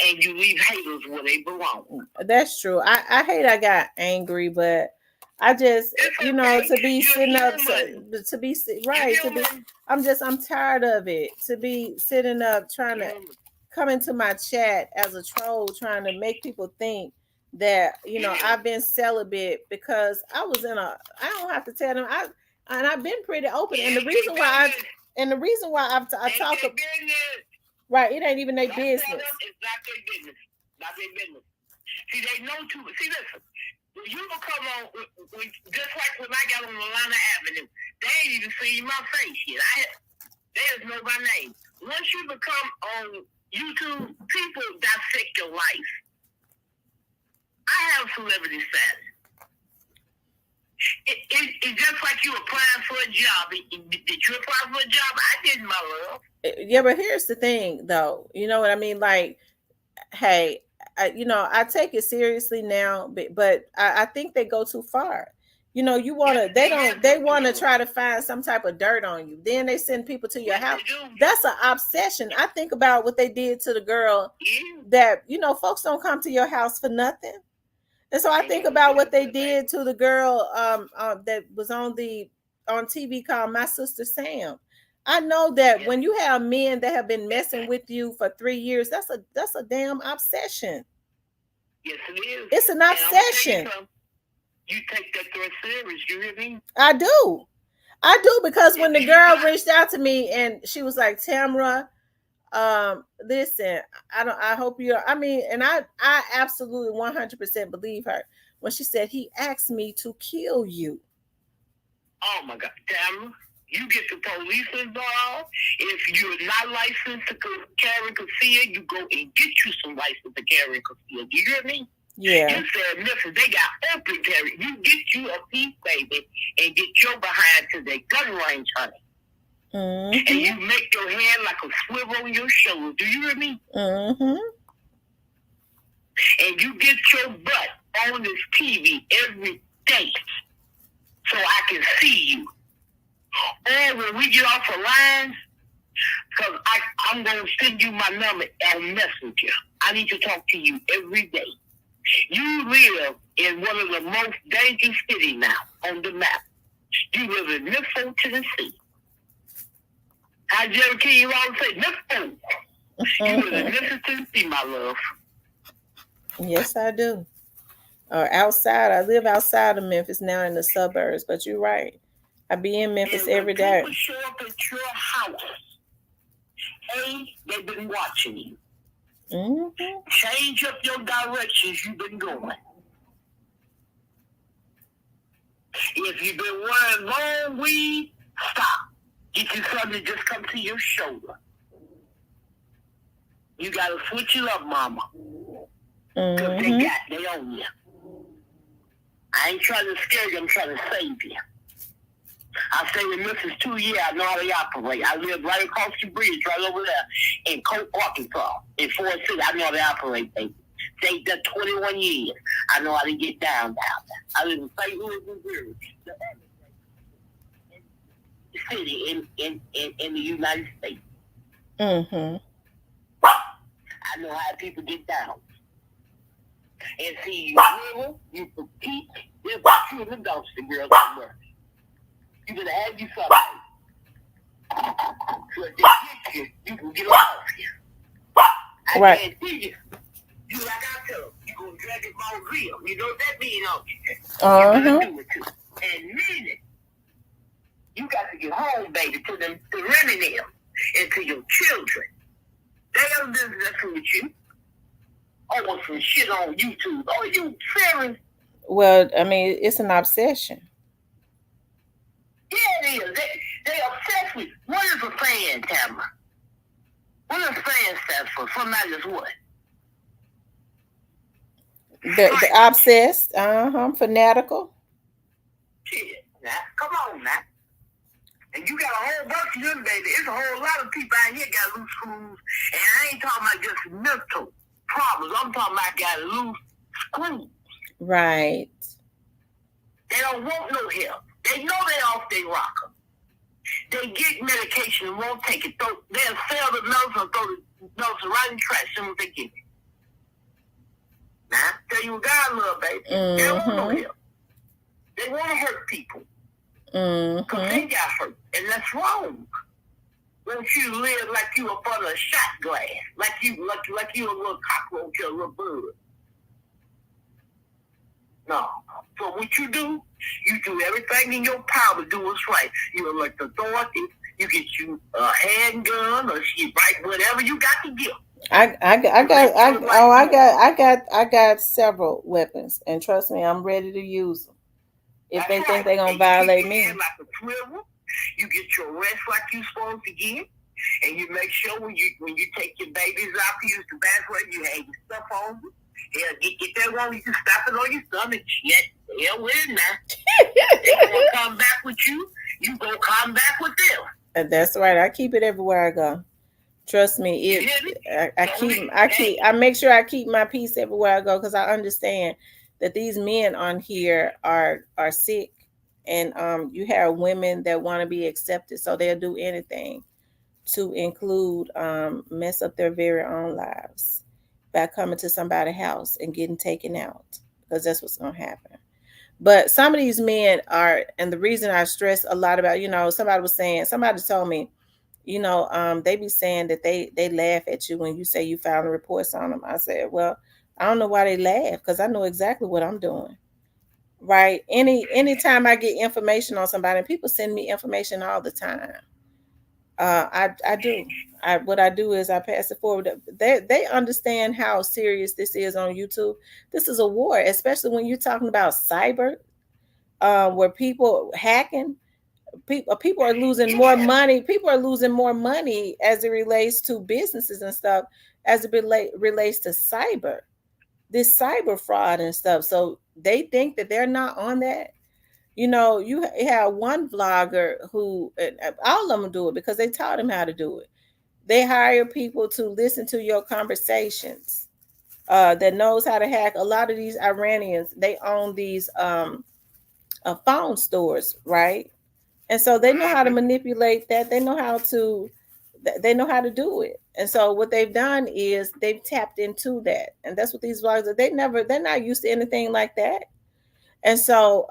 and you leave haters where they belong. That's true. I hate I got angry, but I just, you know, to be sitting up to be right to be. I'm tired of it. To be sitting up trying to come into my chat as a troll, trying to make people think that, you know, I've been celibate because I was in a. I don't have to tell them. I've been pretty open, and the reason why I talk. Right, it ain't even their business. It's not their business. Not their business. See, they know too. See, listen. You will come on, just like when I got on Atlanta Avenue, they ain't even seen my face yet. They just know my name. Once you become on YouTube, people dissect your life. I have celebrity status. It's just like you applying for a job. Did you apply for a job? I didn't, my love. Yeah, but here's the thing, though. You know what I mean? Like, hey, you know, I take it seriously now, but I think they go too far. You know, you want to, they want to try to find some type of dirt on you. Then they send people to your house. That's an obsession. I think about what they did to the girl that, you know, folks don't come to your house for nothing. And so I think about what they did to the girl that was on TV called My Sister Sam. I know that when you have men that have been messing with you for 3 years, that's a damn obsession. Yes, it is. It's an obsession. You take that threat serious, you hear me? I do because when the girl reached out to me and she was like, Tamara, listen, I hope you're, I mean, and I absolutely 100% believe her when she said he asked me to kill you. Oh my God, Tamara. You get the police involved. If you're not licensed to carry and conceal, you go and get you some license to carry and conceal. Do you hear me? Yeah. You said, Memphis, they got open carry. You get you a piece, baby, and get your behind to the gun range, honey. Mm-hmm. And you make your hand like a swivel on your shoulder. Do you hear me? Mm-hmm. And you get your butt on this TV every day so I can see you. And when we get off the lines, because I'm going to send you my number and Messenger. I need to talk to you every day. You live in one of the most dangerous cities now on the map. You live in Memphis, Tennessee. How Jerry King always say, Memphis. You live in Memphis, Tennessee, my love. Yes, I do. Or outside. I live outside of Memphis now in the suburbs, but you're right. I be in Memphis every day. People show up at your house. They've been watching you. Mm-hmm. Change up your directions you've been going. If you've been wearing long weed, stop. Get you something to just come to your shoulder. You gotta switch it up, mama. Because they own you. I ain't trying to scare you, I'm trying to save you. I stayed with Memphis 2 years. I know how they operate. I live right across the bridge, right over there in Coke, Arkansas. In Fort City, I know how they operate, baby. Stayed there 21 years. I know how to get down there. I live in St. Louis, Missouri, the city in the United States. Mm-hmm. I know how people get down. And see, you live, you compete, there's a you in the dumpster, girl, somewhere. You better have you something. So if they get you, you can get off you. I can't see you. You like I tell them, you gonna drag it by real. You know what that means, don't you? You better do it too. And mean it. You got to get home, baby, to them, to Remy them, and to your children. They don't do nothing with you. Oh, some shit on YouTube. Oh, you serious? Well, I mean, it's an obsession. Yeah, it is. They obsessed with. What is a fan, Tamara? What does fan stand for? Somebody that's what? The obsessed, fanatical. Shit, now, come on now. And you got a whole bunch of them, baby. It's a whole lot of people out here got loose screws. And I ain't talking about just mental problems. I'm talking about got loose screws. Right. They don't want no help. They know they off their rocker. They get medication and won't take it. They'll sell the nurse or throw the nurse right in the trash as soon as they get it. Now, tell you what God love, baby. They don't want no help. They want to hurt people. Because they got hurt. And that's wrong. Don't you live like you up under a shot glass. Like you a little cockroach or a little bird. No. So what you do everything in your power to do what's right. You elect authority. You get you a handgun or shit, right? Whatever you got to give. I got several weapons, and trust me, I'm ready to use them if they think they're gonna violate me. Like a swivel. You get your rest like you supposed to get, and you make sure when you take your babies out to use the bathroom, you have your stuff on you. Yeah, get that one, you can stop it on your stomach. Shit, hell with it now. They gonna come back with you. You gonna come back with them. And that's right. I keep it everywhere I go. Trust me. I make sure I keep my peace everywhere I go, because I understand that these men on here are sick, and you have women that want to be accepted, so they'll do anything to include mess up their very own lives by coming to somebody's house and getting taken out, because that's what's going to happen. But some of these men are, and the reason I stress a lot about, somebody told me, they be saying that they laugh at you when you say you filed reports on them. I said, well, I don't know why they laugh, because I know exactly what I'm doing. Right? Anytime I get information on somebody, and people send me information all the time. I do. What I do is I pass it forward. They understand how serious this is on YouTube. This is a war, especially when you're talking about cyber, where people hacking. People are losing more money. People are losing more money as it relates to businesses and stuff, as it relates to this cyber fraud and stuff. So they think that they're not on that. You have one vlogger who, all of them do it because they taught him how to do it. They hire people to listen to your conversations, that knows how to hack. A lot of these Iranians, they own these phone stores, right? And so they know how to manipulate that. They know how to do it. And so what they've done is they've tapped into that. And that's what these vloggers are. They're not used to anything like that. And so,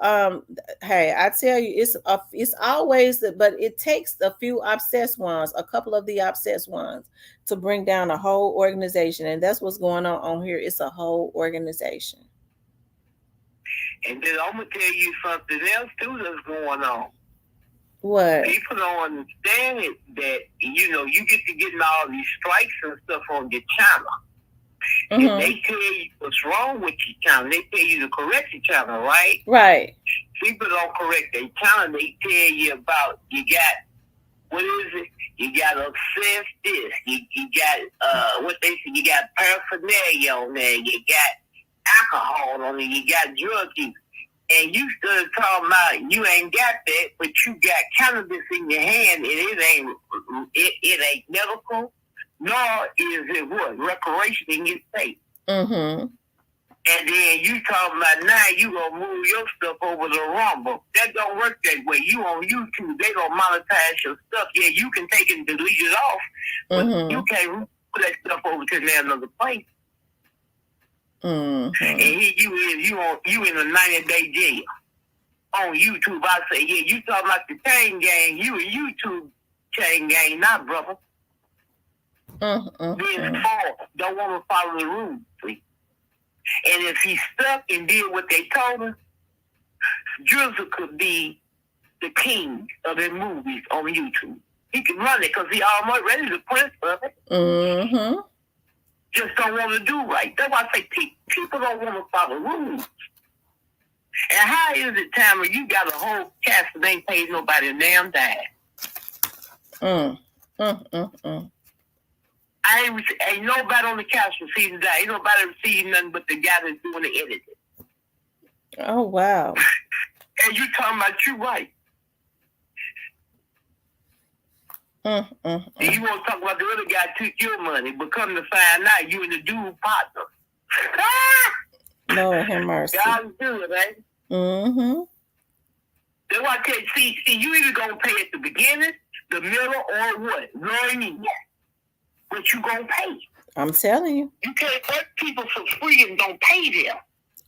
hey, I tell you, it's always, but it takes a few obsessed ones, a couple of the obsessed ones, to bring down a whole organization. And that's what's going on here. It's a whole organization. And then I'm gonna tell you something else too that's going on. What? People don't understand it, that you get to getting all these strikes and stuff on your channel. Mm-hmm. And they tell you what's wrong with your channel. They tell you to correct your channel, right? Right. People don't correct their channel. They tell you about, you got, what is it? You got obsessed this. You got, what they say, you got paraphernalia on there. You got alcohol on there. You got drug use. And you stood talking about you ain't got that, but you got cannabis in your hand, and it ain't medical, nor is it what recreation in your state. Mm-hmm. And then you talking about now you gonna move your stuff over to Rumble. That don't work that way. You on YouTube, they gonna monetize your stuff. Yeah, you can take it and delete it off, but you can't put that stuff over to another place. Mm-hmm. And here you in a 90-day jail on YouTube. I say, yeah, you talking about the chain gang, you a YouTube chain gang, not brother. Being don't want to follow the rules. See? And if he stuck and did what they told him, Drizzle could be the king of the movies on YouTube. He can run it because he almost ready to prince of it. Mm-hmm. Just don't want to do right. That's why I say people don't want to follow rules. And how is it, Tamara, you got a whole cast that ain't paid nobody a damn dime? Ain't nobody on the cast receiving that. Ain't nobody receiving nothing but the guy that's doing the editing. Oh, wow. And you talking about you right. And you want to talk about the other guy took your money, but come to find out you and the dude partner. Lord have mercy. God's good, right? Mm-hmm. That's why I tell you, see, you either gonna pay at the beginning, the middle, or what? Very end. But you gonna pay. I'm telling you. You can't work people for free and don't pay them.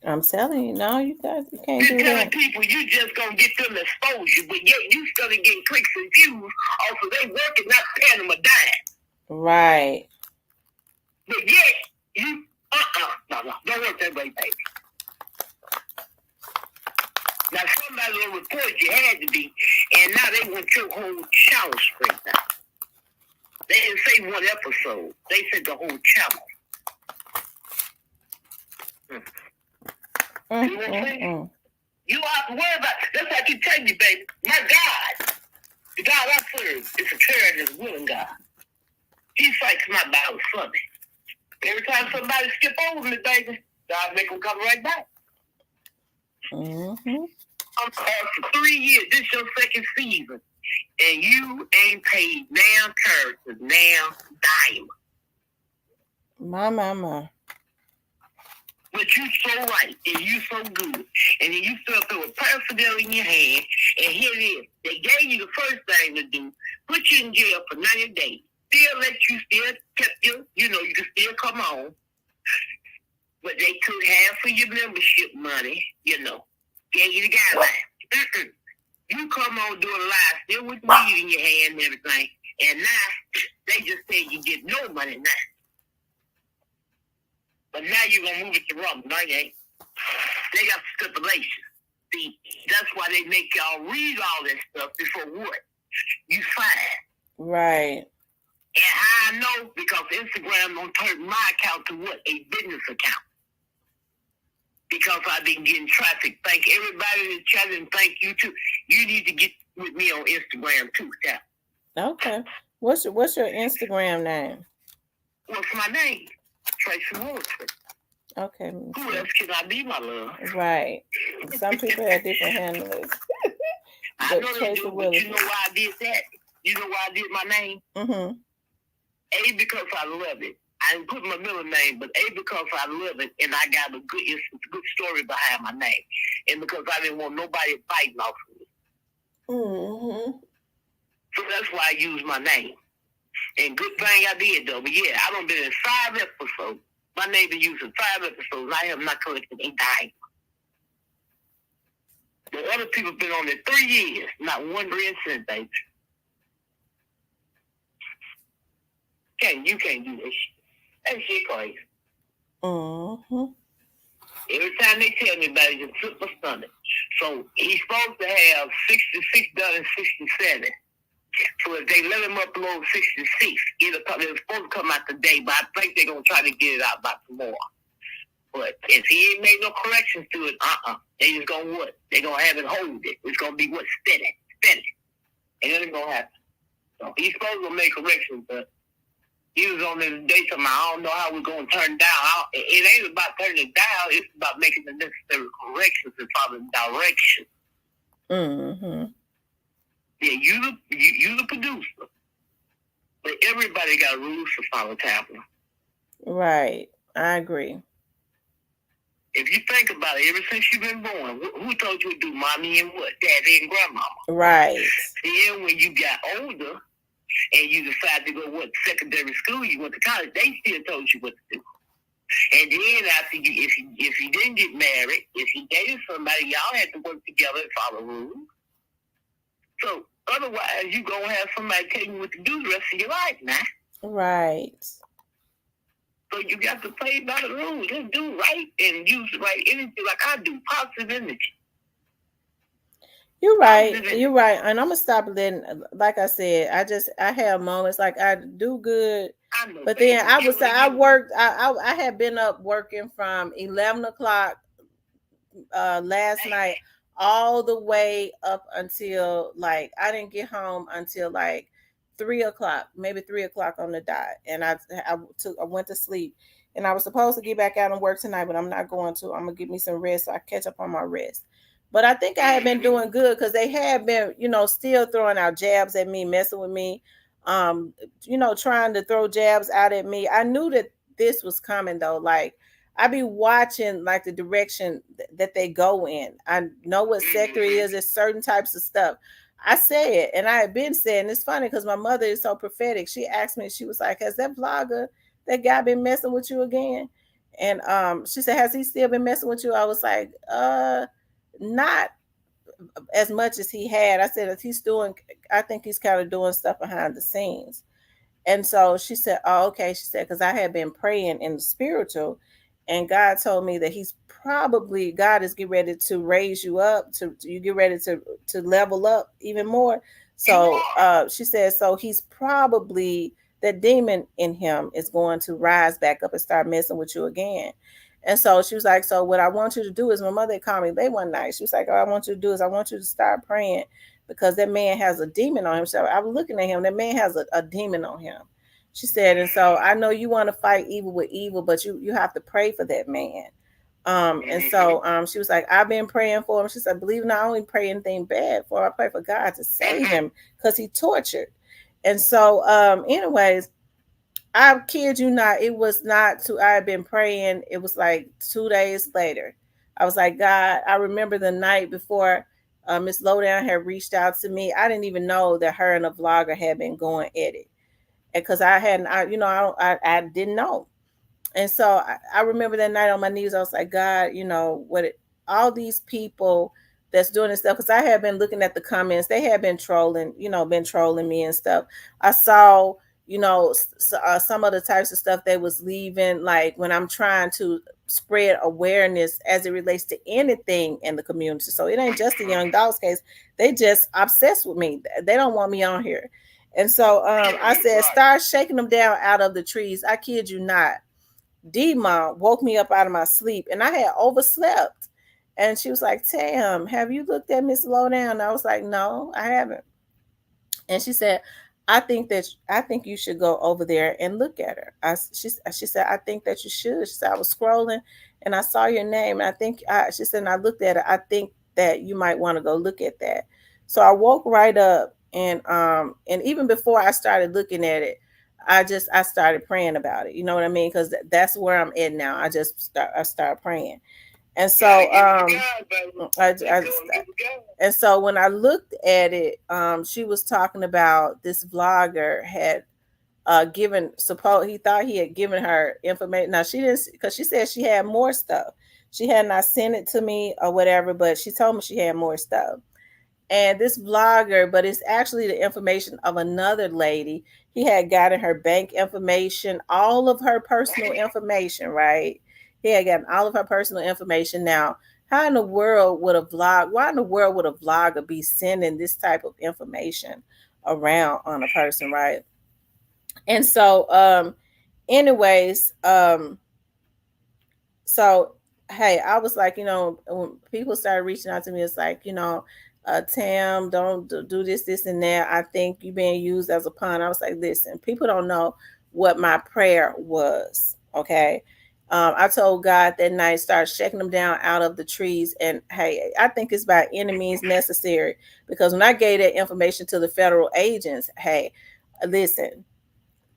I'm telling you, no, you can't You're do telling that. people you just gonna get them exposure, but yet you started getting clicks and views off of they working, not paying them a dime. Right. But yet you no, don't work that way, baby. Now somebody will report you had to be, and now they want your whole channel straightened out. They didn't say one episode; they said the whole channel. You know what I'm saying? You don't have to worry about it. That's what I keep telling you, baby. My God, the God I serve, is a caring and willing God. He fights my battles for me. Every time somebody skip over me, baby, God make them come right back. I'm called for 3 years. This is your second season. And you ain't paid now characters, now dime. My. But you so right, and you so good. And then you still throw a personnel in your hand, and here it is. They gave you the first thing to do, put you in jail for 90 days. Still let you kept you, you can still come on. But they took half of your membership money, gave you the guidelines. You come on doing live, still with weed in your hand and everything. And now, they just say you get no money now. But now you're going to move it to rum. No, you ain't. They got stipulations. See, that's why they make y'all read all that stuff before what? You sign. Right. And I know because Instagram don't turn my account to what? A business account. Because I've been getting traffic. Thank everybody that's chatting. Thank you too. You need to get with me on Instagram too, Cal. Okay. What's your Instagram name? What's my name? Tracy Wilson. Okay. Who else can I be, my love? Right. Some people have different handlers. I know they do, but you know why I did that? You know why I did my name? A, because I love it. I didn't put my middle name, but A, because I love it, and I got it's a good story behind my name. And because I didn't want nobody fighting off of me. So that's why I used my name. And good thing I did, though. But yeah, I done been in 5 episodes. My name been used in 5 episodes. I have not collected a dime. The other people been on there 3 years, not 1 cent, baby. You can't do this shit. That shit crazy. Every time they tell me about it, just took my stomach. So he's supposed to have $66.67. So if they let him upload 66, it's supposed to come out today, but I think they're going to try to get it out by tomorrow. But if he ain't made no corrections to it, they just going to what? They're going to have it hold it. It's going to be what? Steady. And then it's going to happen. So he's supposed to make corrections, but he was on this daytime. I don't know how we're going to turn down. It ain't about turning it down. It's about making the necessary corrections and following direction. Yeah, you the producer. But everybody got rules to follow, Tamara. Right. I agree. If you think about it, ever since you've been born, who told you to do mommy and what? Daddy and grandmama. Right. Then when you got older and you decided to go secondary school, you went to college, they still told you what to do. And then after if you didn't get married, if you dated somebody, y'all had to work together and follow rules. So otherwise, you gonna have somebody tell you what to do the rest of your life now. Right. So you got to play by the rules. Just do right and use the right energy like I do. Positive energy. You're right. You're right. And I'm gonna stop letting, like I said, I have moments like I do good. I know, but then I would say I had been up working from 11 o'clock last night all the way up until like I didn't get home until like 3 o'clock, maybe 3 o'clock on the dot. And I went to sleep. And I was supposed to get back out and work tonight, but I'm not going to. I'm gonna give me some rest so I catch up on my rest. But I think I have been doing good because they have been, still throwing out jabs at me, messing with me, trying to throw jabs out at me. I knew that this was coming though. Like I be watching like the direction that they go in. I know what sector it is. There's certain types of stuff. I say it, and I had been saying it's funny because my mother is so prophetic. She asked me, she was like, "Has that vlogger, that guy, been messing with you again?" And she said, "Has he still been messing with you?" I was like, not as much as he had. I said, if he's doing, I think he's kind of doing stuff behind the scenes. And so she said, "Oh, okay." She said, "Because I had been praying in the spiritual, and God told me that He's probably, God is getting ready to raise you up, to you get ready to level up even more." So she said, "So he's probably, that demon in him is going to rise back up and start messing with you again." And so she was like, "So what I want you to do is," my mother called me late one night. She was like, "Oh, I want you to do is, I want you to start praying, because that man has a demon on him." So I was looking at him. That man has a demon on him. She said, "And so I know you want to fight evil with evil, but you have to pray for that man." And so she was like, "I've been praying for him." She said, "Believe it or not, I only pray anything bad for. I pray for God to save him because he tortured." And so, anyways, I kid you not, it was not to, I had been praying. It was like 2 days later. I was like, "God," I remember the night before Miss Lowdown had reached out to me. I didn't even know that her and a vlogger had been going at it. Because I hadn't, I didn't know. And so I remember that night on my knees, I was like, "God, all these people that's doing this stuff," because I had been looking at the comments. They had been trolling, been trolling me and stuff. I saw, some of the types of stuff they was leaving, like when I'm trying to spread awareness as it relates to anything in the community. So it ain't just the young dogs case. They just obsessed with me. They don't want me on here. And so I said, "Start shaking them down out of the trees." I kid you not. D-Mom woke me up out of my sleep, and I had overslept. And she was like, "Tam, have you looked at Miss Lowdown?" And I was like, "No, I haven't." And she said, I think you should go over there and look at her." She said, "I think that you should." She said, "I was scrolling and I saw your name. And she said, and I looked at it. I think that you might want to go look at that." So I woke right up, and even before I started looking at it, I started praying about it. You know what I mean? Because that's where I'm at now. I start praying. And so I and so when I looked at it, she was talking about this vlogger had given, suppose he thought he had given her information. Now she didn't, because she said she had more stuff. She had not sent it to me or whatever, but she told me she had more stuff. And this vlogger, but it's actually the information of another lady. He had gotten her bank information, all of her personal information, right? He had gotten all of her personal information. Now, how in the world would a vlog, why in the world would a vlogger be sending this type of information around on a person, right? And so, anyways, so hey, I was like, when people started reaching out to me, it's like, "Tam, don't do this and that. I think you being used as a pawn." I was like, "Listen, people don't know what my prayer was." Okay. I told God that night, start shaking them down out of the trees. And hey, I think it's by any means necessary, because when I gave that information to the federal agents, hey, listen,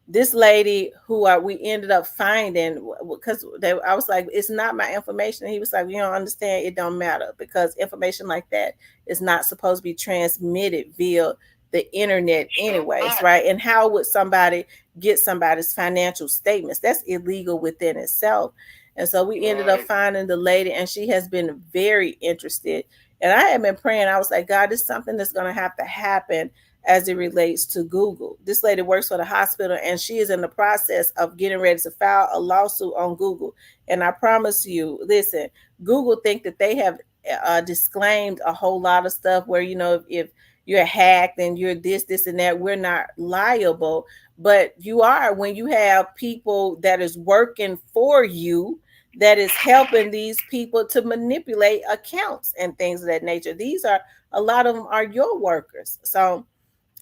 this lady who we ended up finding, because I was like, "It's not my information." And he was like, "You don't understand, it don't matter, because information like that is not supposed to be transmitted via the internet anyways, right? And how would somebody get somebody's financial statements? That's illegal within itself." And so we ended up finding the lady, and she has been very interested. And I had been praying. I was like, "God, this is something that's going to have to happen as it relates to Google." This lady works for the hospital, and she is in the process of getting ready to file a lawsuit on Google. And I promise you, listen, Google think that they have disclaimed a whole lot of stuff where, if you're hacked and you're this and that, we're not liable. But you are, when you have people that is working for you, that is helping these people to manipulate accounts and things of that nature. These are, a lot of them are your workers. So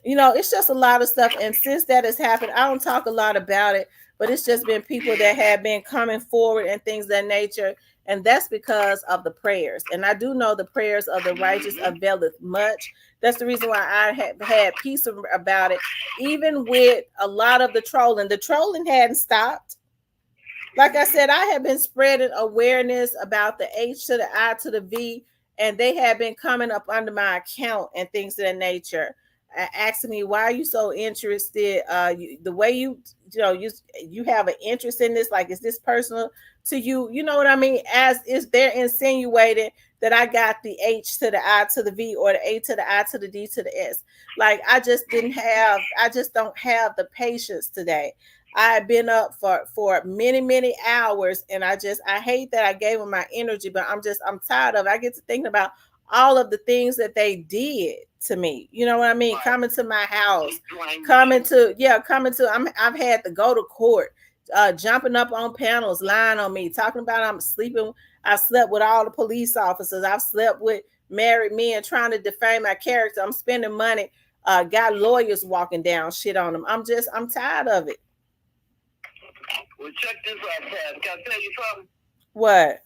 it's just a lot of stuff. And since that has happened, I don't talk a lot about it, but it's just been people that have been coming forward and things of that nature. And that's because of the prayers. And I do know the prayers of the righteous availeth much. That's the reason why I have had peace about it. Even with a lot of the trolling hadn't stopped. Like I said, I have been spreading awareness about the H to the I to the V, and they have been coming up under my account and things of that nature, asking me why are you so interested. The way you have an interest in this, like is this personal to you? You know what I mean? As is they're insinuating that I got the H to the I to the V or the A to the I to the D to the S. Like I just don't have the patience today. I've been up for many hours, and I hate that I gave them my energy, but I'm tired of it. I get to thinking about all of the things that they did to me. You know what I mean? Coming to my house, coming to I've had to go to court, jumping up on panels, lying on me, talking about I'm sleeping. I slept with all the police officers. I've slept with married men trying to defame my character. I'm spending money. Got lawyers walking down shit on them. I'm tired of it. Well, check this out, Sam. Can I tell you something? What?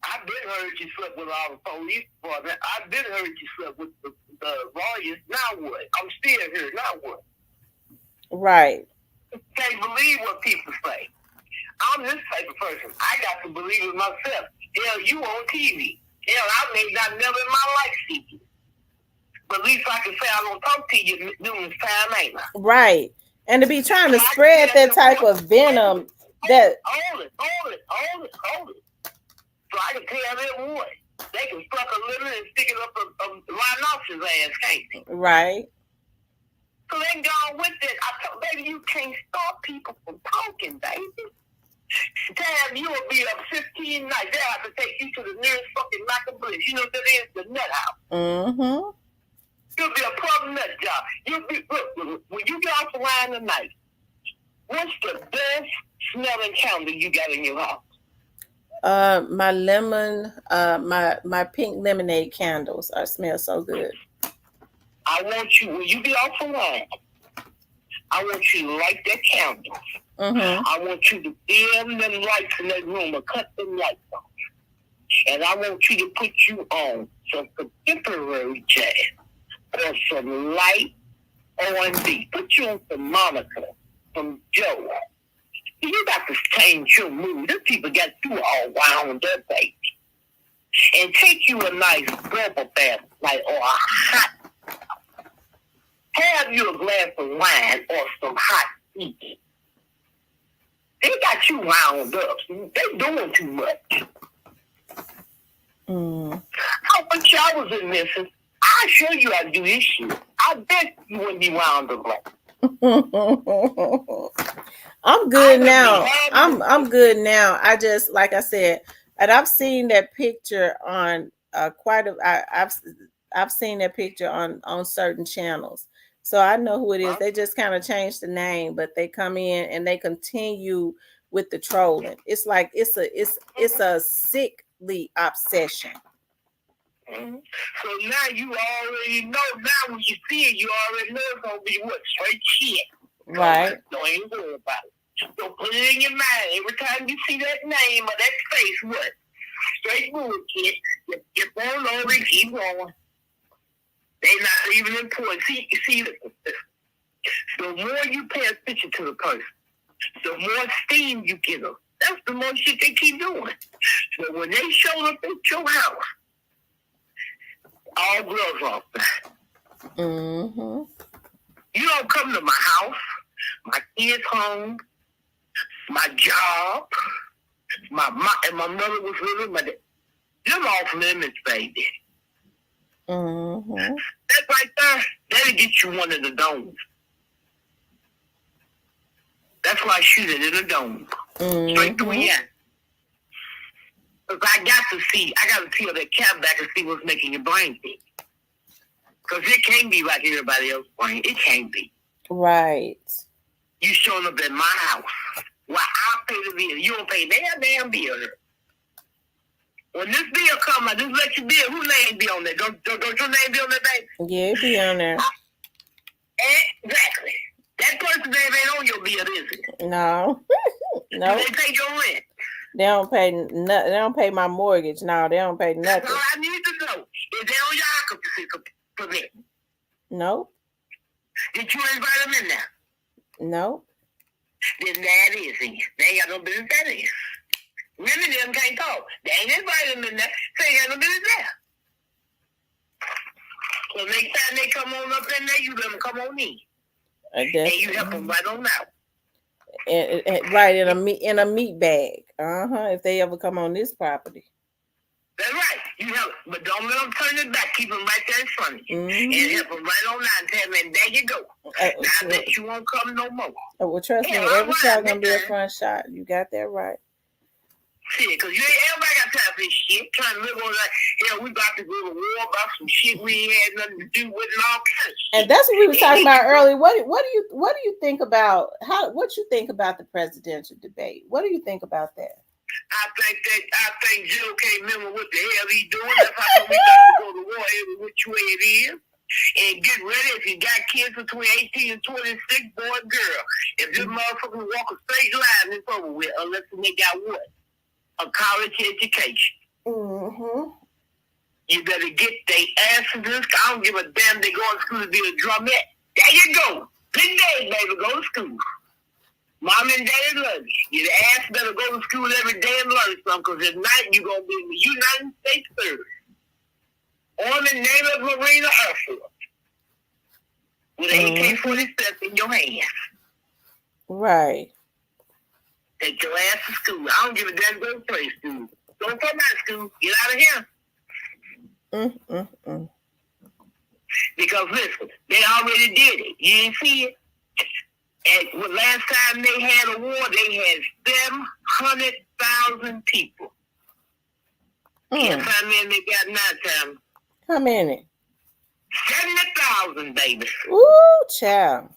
I've been heard you slept with all the police department. I've been heard you slept with the lawyers. Now what? I'm still here. Now what? Right. Can't believe what people say. I'm this type of person. I got to believe it myself. Hell, you on TV. Hell, I may not never in my life see you. But at least I can say I don't talk to you numerous times, ain't I? Right. And to be trying to spread that type of venom that hold it. So I can tell them what. They can suck a little and stick it up a rhinoceros ass, can't they? Right. So they gone with it. I told baby, you can't stop people from talking, baby. Damn, you will be up 15 nights. They'll have to take you to the nearest fucking Michael Bliss. You know what that is? The nut house. Mm-hmm. You'll be a problem nut job. Look, when you get off the line tonight, what's the best smelling candle you got in your house? My lemon, my pink lemonade candles. I smell so good. I want you, when you get off the line, I want you to light that candle. Mm-hmm. I want you to dim them lights in that room or cut them lights off. And I want you to put you on some contemporary jazz or some light R&B. Put you on some Monica, some Joe. You got to change your mood. These people got you all wound up, baby. And take you a nice bubble bath, like, or a hot. Have you a glass of wine or some hot tea. They got you wound up. They doing too much. How much I was in Memphis, I'll show you how to do this shit. I bet you wouldn't be wound up like I'm good now. I'm good now. I just, like I said, and I've seen that picture on I've seen that picture on certain channels, so I know who it is. They just kind of changed the name, but they come in and they continue with the trolling. It's like it's a sickly obsession. Mm-hmm. So now you already know. Now when you see it, you already know it's gonna be what? Straight shit. Right. Don't even worry about it. So put it in your mind. Every time you see that name or that face, what? Straight bullshit. You pull over and keep going. They not even important. See, the more you pay attention to the person, the more steam you get them. That's the more shit they keep doing. So when they show up at your house, all gloves off. Mm-hmm. You don't come to my house, my kids' home, my job, my mother was living. Them off limits, baby. Mm-hmm. That right there, that'll get you one of the domes. That's why I shoot it in the dome. Mm-hmm. Straight through here. Because I got to peel that cap back and see what's making your brain think. Because it can't be like everybody else's brain. It can't be. Right. You showing up at my house. Well, I'll pay the bill. You don't pay that damn bill. When this bill come, I just let you bill. Whose name be on there? Don't your name be on that, baby? Yeah, it be on there. Exactly. That person's name ain't on your bill, is it? No. No. They pay your rent. They don't pay my mortgage. No, they don't pay nothing. That's all I need to know. Is they on your occupancy permit? Nope. Did you invite them in there? Nope. Then that is it. They ain't got no business that is. Many of them can't talk. They ain't invited them in there. They ain't got no business there. So next time they come on up in there, you let them come on in. And you help them right on out. Right, in a meat bag. If they ever come on this property. That's right. You help, but don't let them turn it back. Keep them right there in front of you, and help them right on out and tell them, and there you go. Now I bet you won't come no more. Well, trust me, every shot gonna be a front shot. You got that right. Shit, because everybody got time for this shit. Trying to live on like, we about to go to war about some shit we ain't had nothing to do with and all kinds of shit. And that's what we were talking about earlier. What do you think about what you think about the presidential debate? What do you think about that? I think Joe can't remember what the hell he's doing. That's how we got to go to war every which way it is. And get ready if you got kids between 18 and 26, boy and girl. If this motherfucker walk a straight line, it's over with, unless they got what? A college education. You better get their asses in school. I don't give a damn they go to school to be a drumette. There you go. Good day, baby. Go to school. Mom and daddy love you. Your ass better go to school every day and learn something, because if not, you're going to be in the United States Service. On the Naval Marine Air Force. With an AK-47 in your hands. Right. Take your ass to school. I don't give a damn, go to play school. Don't come out of school. Get out of here. Because listen, they already did it. You didn't see it? And last time they had a war, they had 700,000 people. Guess how many they got now, Tam? How many? 70,000, baby. Ooh, child.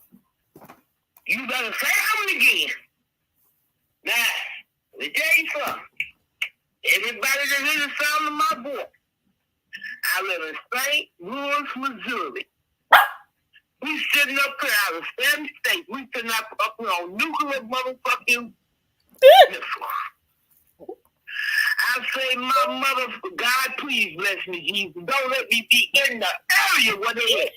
You better say them again. Now, let me tell you something. Everybody that hears the sound of my voice, I live in St. Louis, Missouri. We sitting up here out of 7 states. We sitting up here on nuclear motherfucking missiles. I say, my mother, God, please bless me, Jesus. Don't let me be in the area where they at.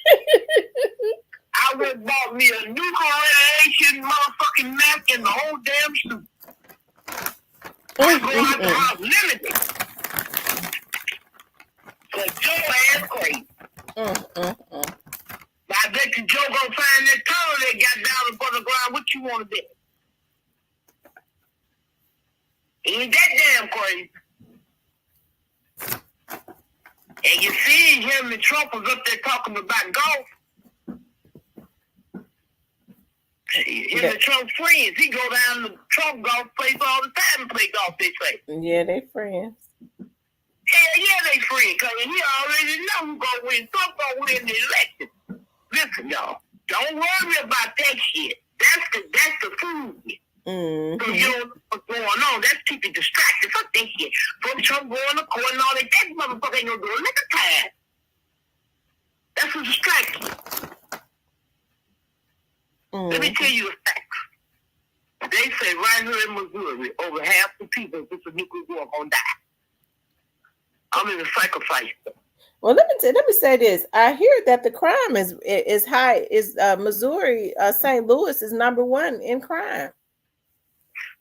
I went and bought me a nuclear motherfucking map and the whole damn suit. I go out the house limited. So Joe ass crazy. I bet you Joe gonna find that tunnel that got down upon the ground. What you want to do? Ain't that damn crazy? And you see him and Trump was up there talking about golf. Him and Trump's friends. He go down to Trump golf place all the time and play golf, they say. Yeah, they friends. Hell yeah, they friends. Because he already know who's going to win. Trump going to win the election. Listen, y'all. Don't worry about that shit. That's the food. So you know what's going on. That's keep you distracted. Fuck that shit. From Trump going to court and all that. That motherfucker ain't going to do a lick of time. That's a distraction. Let me tell you the facts. They say right here in Missouri, over half the people if it's a nuclear war gonna die. I'm in a sacrifice. Well, let me say this. I hear that the crime is high. Is Missouri, St. Louis is number 1 in crime.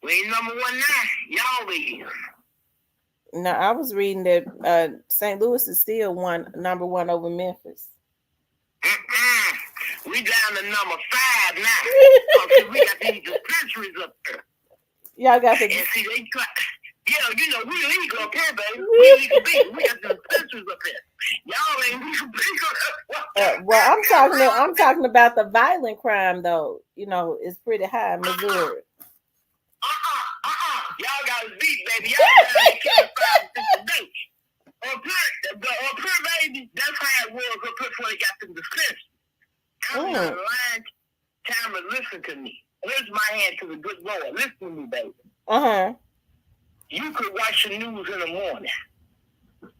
We ain't number 1 now. Y'all is. No, I was reading that St. Louis is still number 1 over Memphis. We down to number 5 now. We got these dispensaries up there. Y'all got the. And see, they try. Yeah, you know, we legal up here, baby. We legal big. We got the dispensaries up here. Y'all ain't legal big. Well, I'm talking about the violent crime, though. You know, it's pretty high in Missouri. Y'all got us beat, baby. Y'all got to kill 5 6 days. Up here, baby, that's how it was up here before they got them dispensaries. I'm not lying. Tamara, listen to me. Here's my hand to the good Lord. Listen to me, baby. You could watch the news in the morning.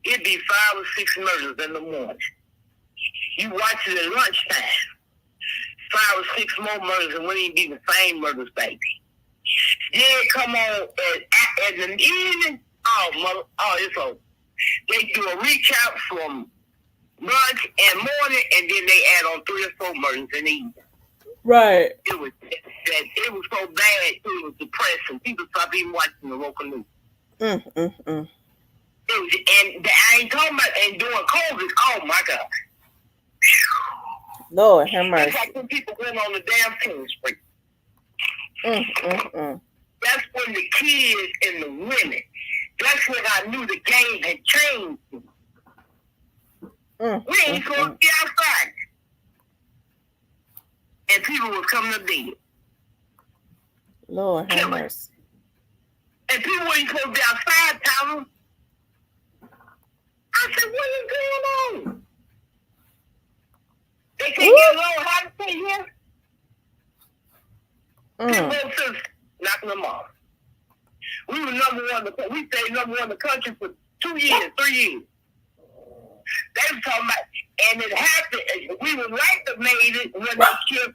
It'd be 5 or 6 murders in the morning. You watch it at lunchtime. 5 or 6 more murders, and wouldn't even be the same murders, baby. Then come on at the evening. It's over. They do a recap from lunch and morning, and then they add on 3 or 4 murders in the evening. Right. It was that it was so bad it was depressing. People stopped even watching the local news. It was, and I ain't talking about and during COVID. Oh my God. Lord have mercy. It's like when people went on the dancing spree. That's when the kids and the women. That's when I knew the game had changed. We ain't supposed to be outside. And people was coming to bed. Lord have mercy. And people ain't supposed to be outside, Tamara. I said, what is going on? They can't get along. How to say here? People just knocking them off. We were number one. We stayed number one in the country for 2 years, 3 years. They were talking about, and it happened. We were like the made it when they killed,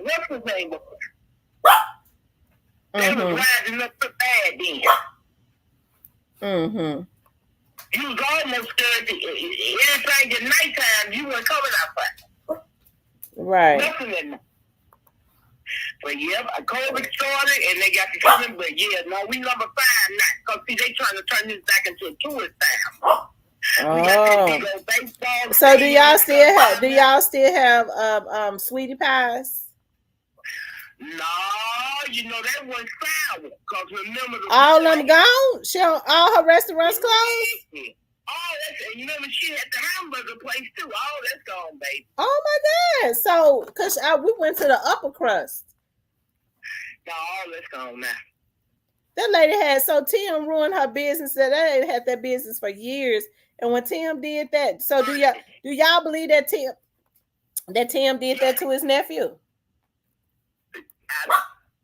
what's his name? They was rising up so bad then. You was almost scared. Anything at nighttime, you weren't coming outside. Right. Nothing in there. But yeah, COVID started and they got the feeling, but yeah, no, we number 5 now. Because see, they trying to turn this back into a tourist town. So do y'all still have sweetie pies? No, you know that was sour. Cause remember all them gone? All her restaurants closed? Oh, and you remember she had the hamburger place too. Oh, that's gone, baby. Oh my God! So, cause we went to the upper crust. No, all that's gone now. That lady had Tim ruined her business. That lady had that business for years. And when Tim did that, so do y'all believe that Tim did that to his nephew?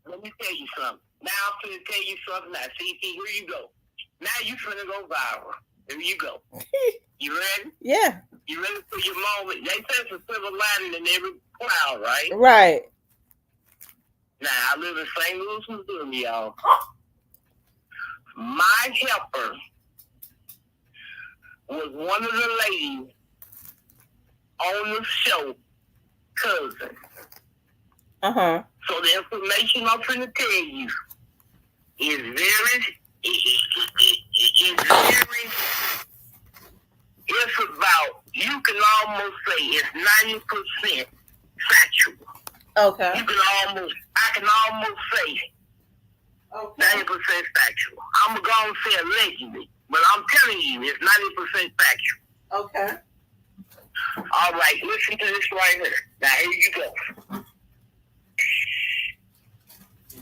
Let me tell you something. Now I'm finna tell you something. Now, see, here you go. Now you finna go viral. Here you go. You ready? Yeah. You ready for your moment? They say it's a silver lining in every cloud, right? Right. Now I live in St. Louis, Missouri, y'all. My helper was one of the ladies on the show, cousin. So the information I'm going to tell you is it's about, you can almost say it's 90% factual. Okay. I can almost say 90% factual. I'm going to say allegedly, but I'm telling you, it's 90% factual. Okay. All right, listen to this right here. Now, here you go.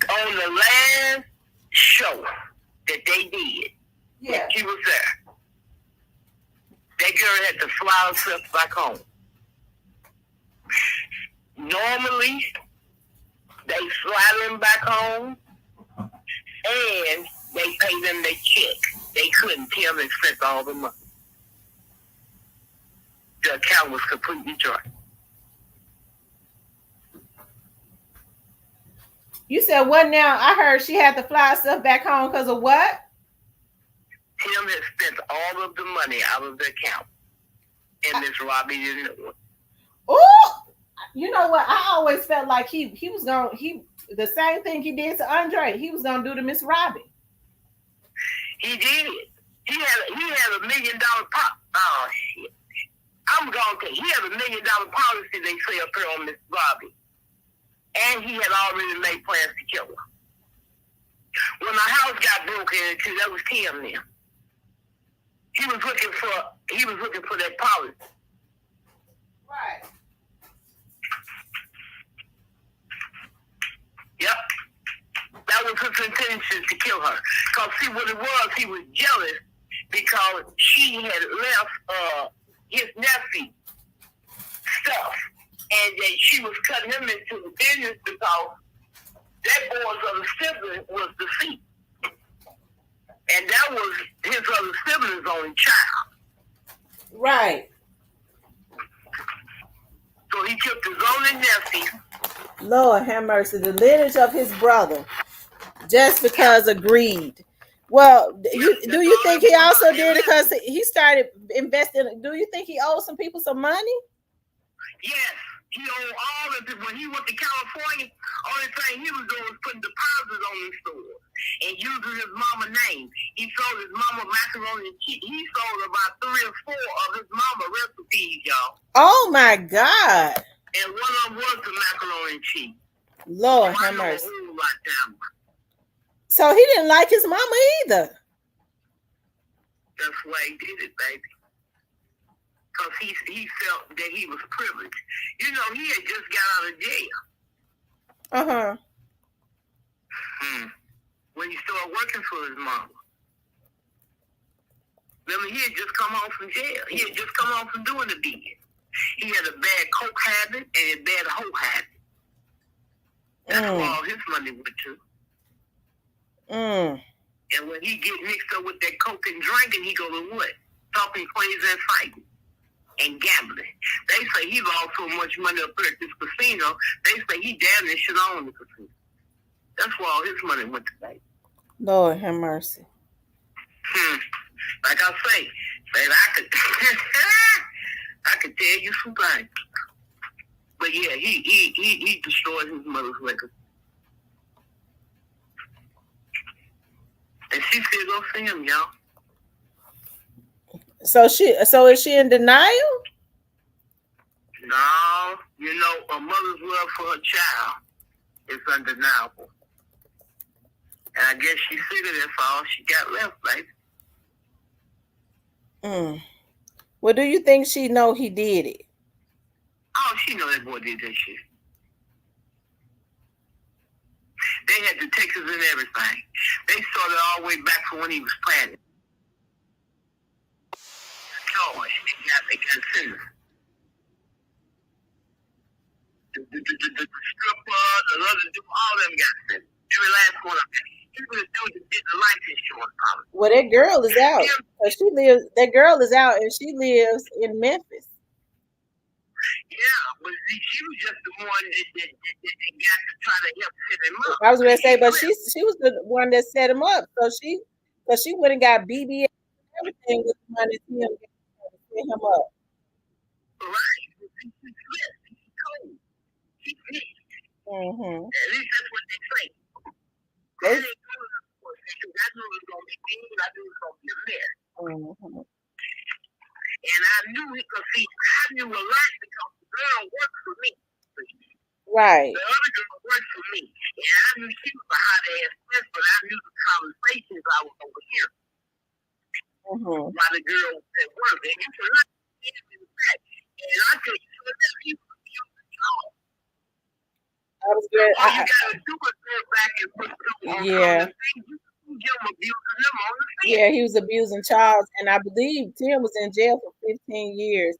On the last show that they did, when she was there, that girl had to fly herself back home. Normally, they fly them back home, and they pay them their check. They couldn't tell them spent all the money. The account was completely dry. You said what now? I heard she had to fly herself back home because of what? Tim had spent all of the money out of the account. And Miss Robbie didn't know it. Oh! You know what? I always felt like he was the same thing he did to Andre, he was gonna do to Miss Robbie. He did. He had $1 million oh shit. I'm gonna tell you, he had $1 million policy they say up here on Miss Robbie. And he had already made plans to kill her. When the house got broken into, that was Tim then. He was looking for that policy. Right. Yep. That was his intention to kill her. Because see what it was, he was jealous because she had left his nephew stuff. And that she was cutting him into the business because that boy's other sibling was deceased. And that was his other sibling's only child. Right. So he killed his only nephew. Lord have mercy. The lineage of his brother. Just because of greed. Well, do you think he also did it because he started investing? Do you think he owed some people some money? Yes. He owned all of it. When he went to California, only thing he was doing was putting deposits on the store and using his mama's name. He sold his mama macaroni and cheese. He sold about 3 or 4 of his mama recipes, y'all. Oh my God. And one of them was the macaroni and cheese. Lord so have mercy. So he didn't like his mama either. That's why he did it, baby. Because he felt that he was privileged. You know, he had just got out of jail. Uh-huh. When he started working for his mama. Remember, he had just come home from jail. He had just come home from doing the bid. He had a bad coke habit and a bad hoe habit. That's where all his money went to. And when he get mixed up with that coke and drinking, he go to what? Talking crazy and fighting and gambling. They say he lost so much money up here at this casino. They say he damn near should own the casino. That's where all his money went to, baby. Lord have mercy. Like I say, baby, I could tell you some things. But yeah, he destroyed his mother's record. And she still go see him, y'all. So is she in denial? No, you know, a mother's love for her child is undeniable. And I guess she figured that's all she got left, baby. Well, do you think she know he did it? Oh, she know that boy did that shit. They had the Texas and everything. They started all the way back from when he was planted. They got sentenced. The stripper, the other dude, all of them got sentenced. Every last one of them. Even the dude that did the life insurance policy. Well, that girl is out. That girl is out, and she lives in Memphis. Yeah, but she was just the one that got to try to help set him up. I was going to say, but she was the one that set him up. So she went and got BBS and everything with the money to set him up. Right. She's cold. She's big. At least that's what they say. I didn't know it was going to be big. I knew it was going to be a mess. And I knew it because, I knew a lot because the girl worked for me. Right. The other girl worked for me. And I knew she was a hot ass mess, but I knew the conversations I was overhearing. While the girl was at work. And you can look at him in the back. And I tell you, he was abusing y'all. All you got to do is go back and put them on the thing. Yeah, he was abusing Charles, and I believe Tim was in jail for 15 years.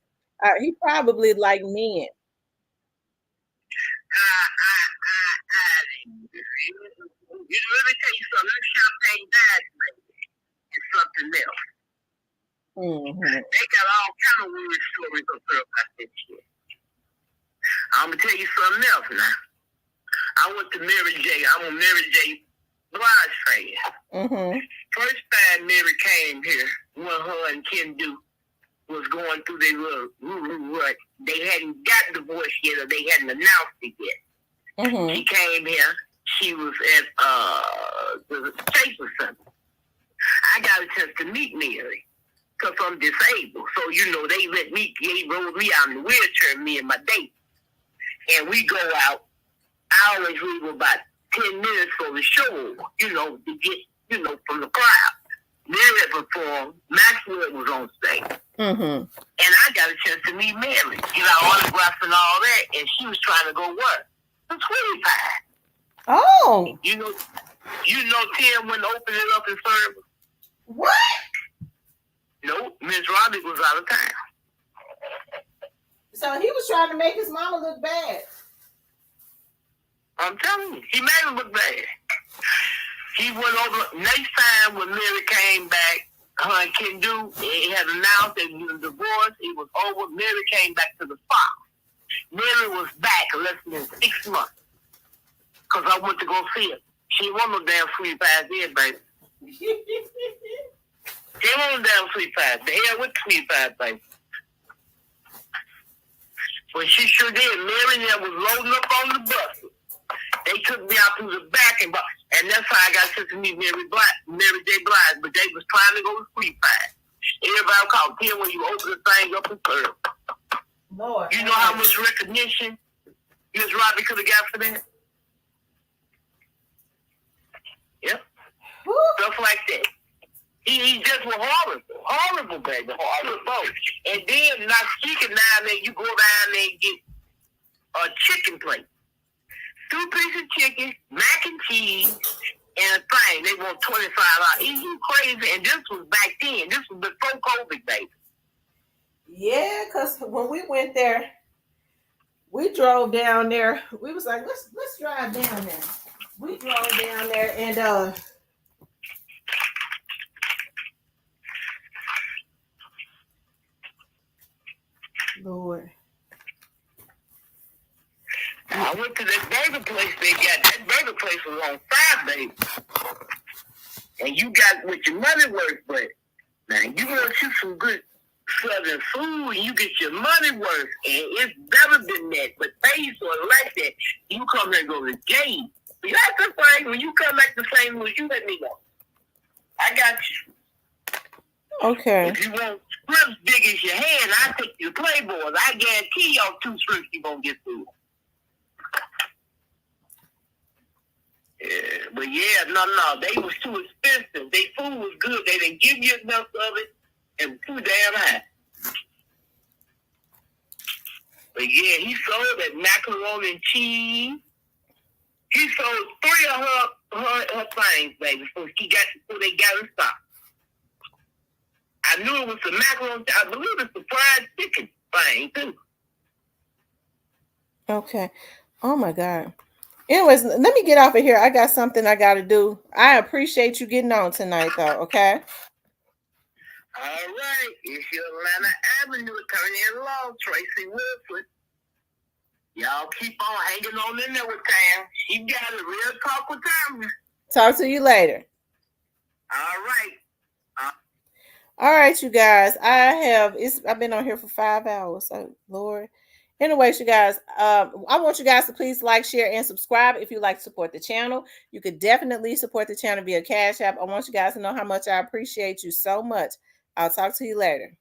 He probably liked men. You know, let me tell you something. This champagne died, it's something else. They got all kind of weird stories up there about this shit. I'm gonna tell you something else now. I went to Mary J. I'm a Mary J. Blige fan. First time Mary came here, when her and Ken Du was going through their little rut, they hadn't got divorced yet, or they hadn't announced it yet. She came here. She was at the Chase or something. I got a chance to meet Mary because I'm disabled. So you know they rolled me out in the wheelchair, me and my date, and we go out. I always leave about 10 minutes for the show, you know, to get, you know, from the crowd. Mary had performed, Maxwell was on stage. And I got a chance to meet Mary, get our autographs and all that, and she was trying to go work. The 25. Oh. You know Tim wouldn't open it up and serve her? What? Nope, Miss Robbie was out of town. So he was trying to make his mama look bad. I'm telling you, he made him look bad. He went over, next time when Mary came back, her and Ken Du, he had announced that he was divorced, it was over, Mary came back to the Fox. Mary was back less than 6 months. Because I went to go see her. She wasn't no damn sweet pie there, baby. She wasn't no damn sweet pie. The hell with sweet pie, baby. But she sure did. Mary and was loading up on the bus. They took me out through the back, and that's how I got to meet Mary J. Blige. But they was trying to go to Sweet Pie. Everybody called 10 when you open the thing up and third. Lord, you know how much recognition Miss Robbie could have got for that? Yep. Stuff like that. He just was horrible, baby, horrible. And then, not speaking down there, you go down there and get a chicken plate. 2 pieces of chicken, mac and cheese, and a thing. They want $25. Is you crazy? And this was back then. This was before COVID, baby. Yeah, because when we went there, we drove down there. We was like, let's drive down there. We drove down there and Lord. I went to that burger place they got. That burger place was on fire, baby. And you got what your money worth, but now you want you some good Southern food and you get your money worth. And it's better than that. But they sort of like that. You come here and go to the game. But that's the thing. When you come back to St. Louis, you let me know. I got you. Okay. If you want scripts big as your hand, I take you to Playboys. I guarantee y'all 2 scripts you won't get through. Yeah, but yeah, no, they was too expensive. They food was good. They didn't give you enough of it, and too damn high. But yeah, he sold that macaroni and cheese. He sold 3 of her things, baby, before they got in stock. I knew it was the macaroni. I believe it's the fried chicken thing too. Okay. Oh my God. Anyways, let me get off of here. I got something I got to do. I appreciate you getting on tonight, though. Okay. All right. It's your Atlanta Avenue attorney in law, Tracy Wilson. Y'all keep on hanging on in there with Tam. She got a real talk with Tamara. Talk to you later. All right. All right, you guys. I've been on here for 5 hours. So, Lord. Anyways, you guys, I want you guys to please like, share, and subscribe if you like to support the channel. You could definitely support the channel via Cash App. I want you guys to know how much I appreciate you so much. I'll talk to you later.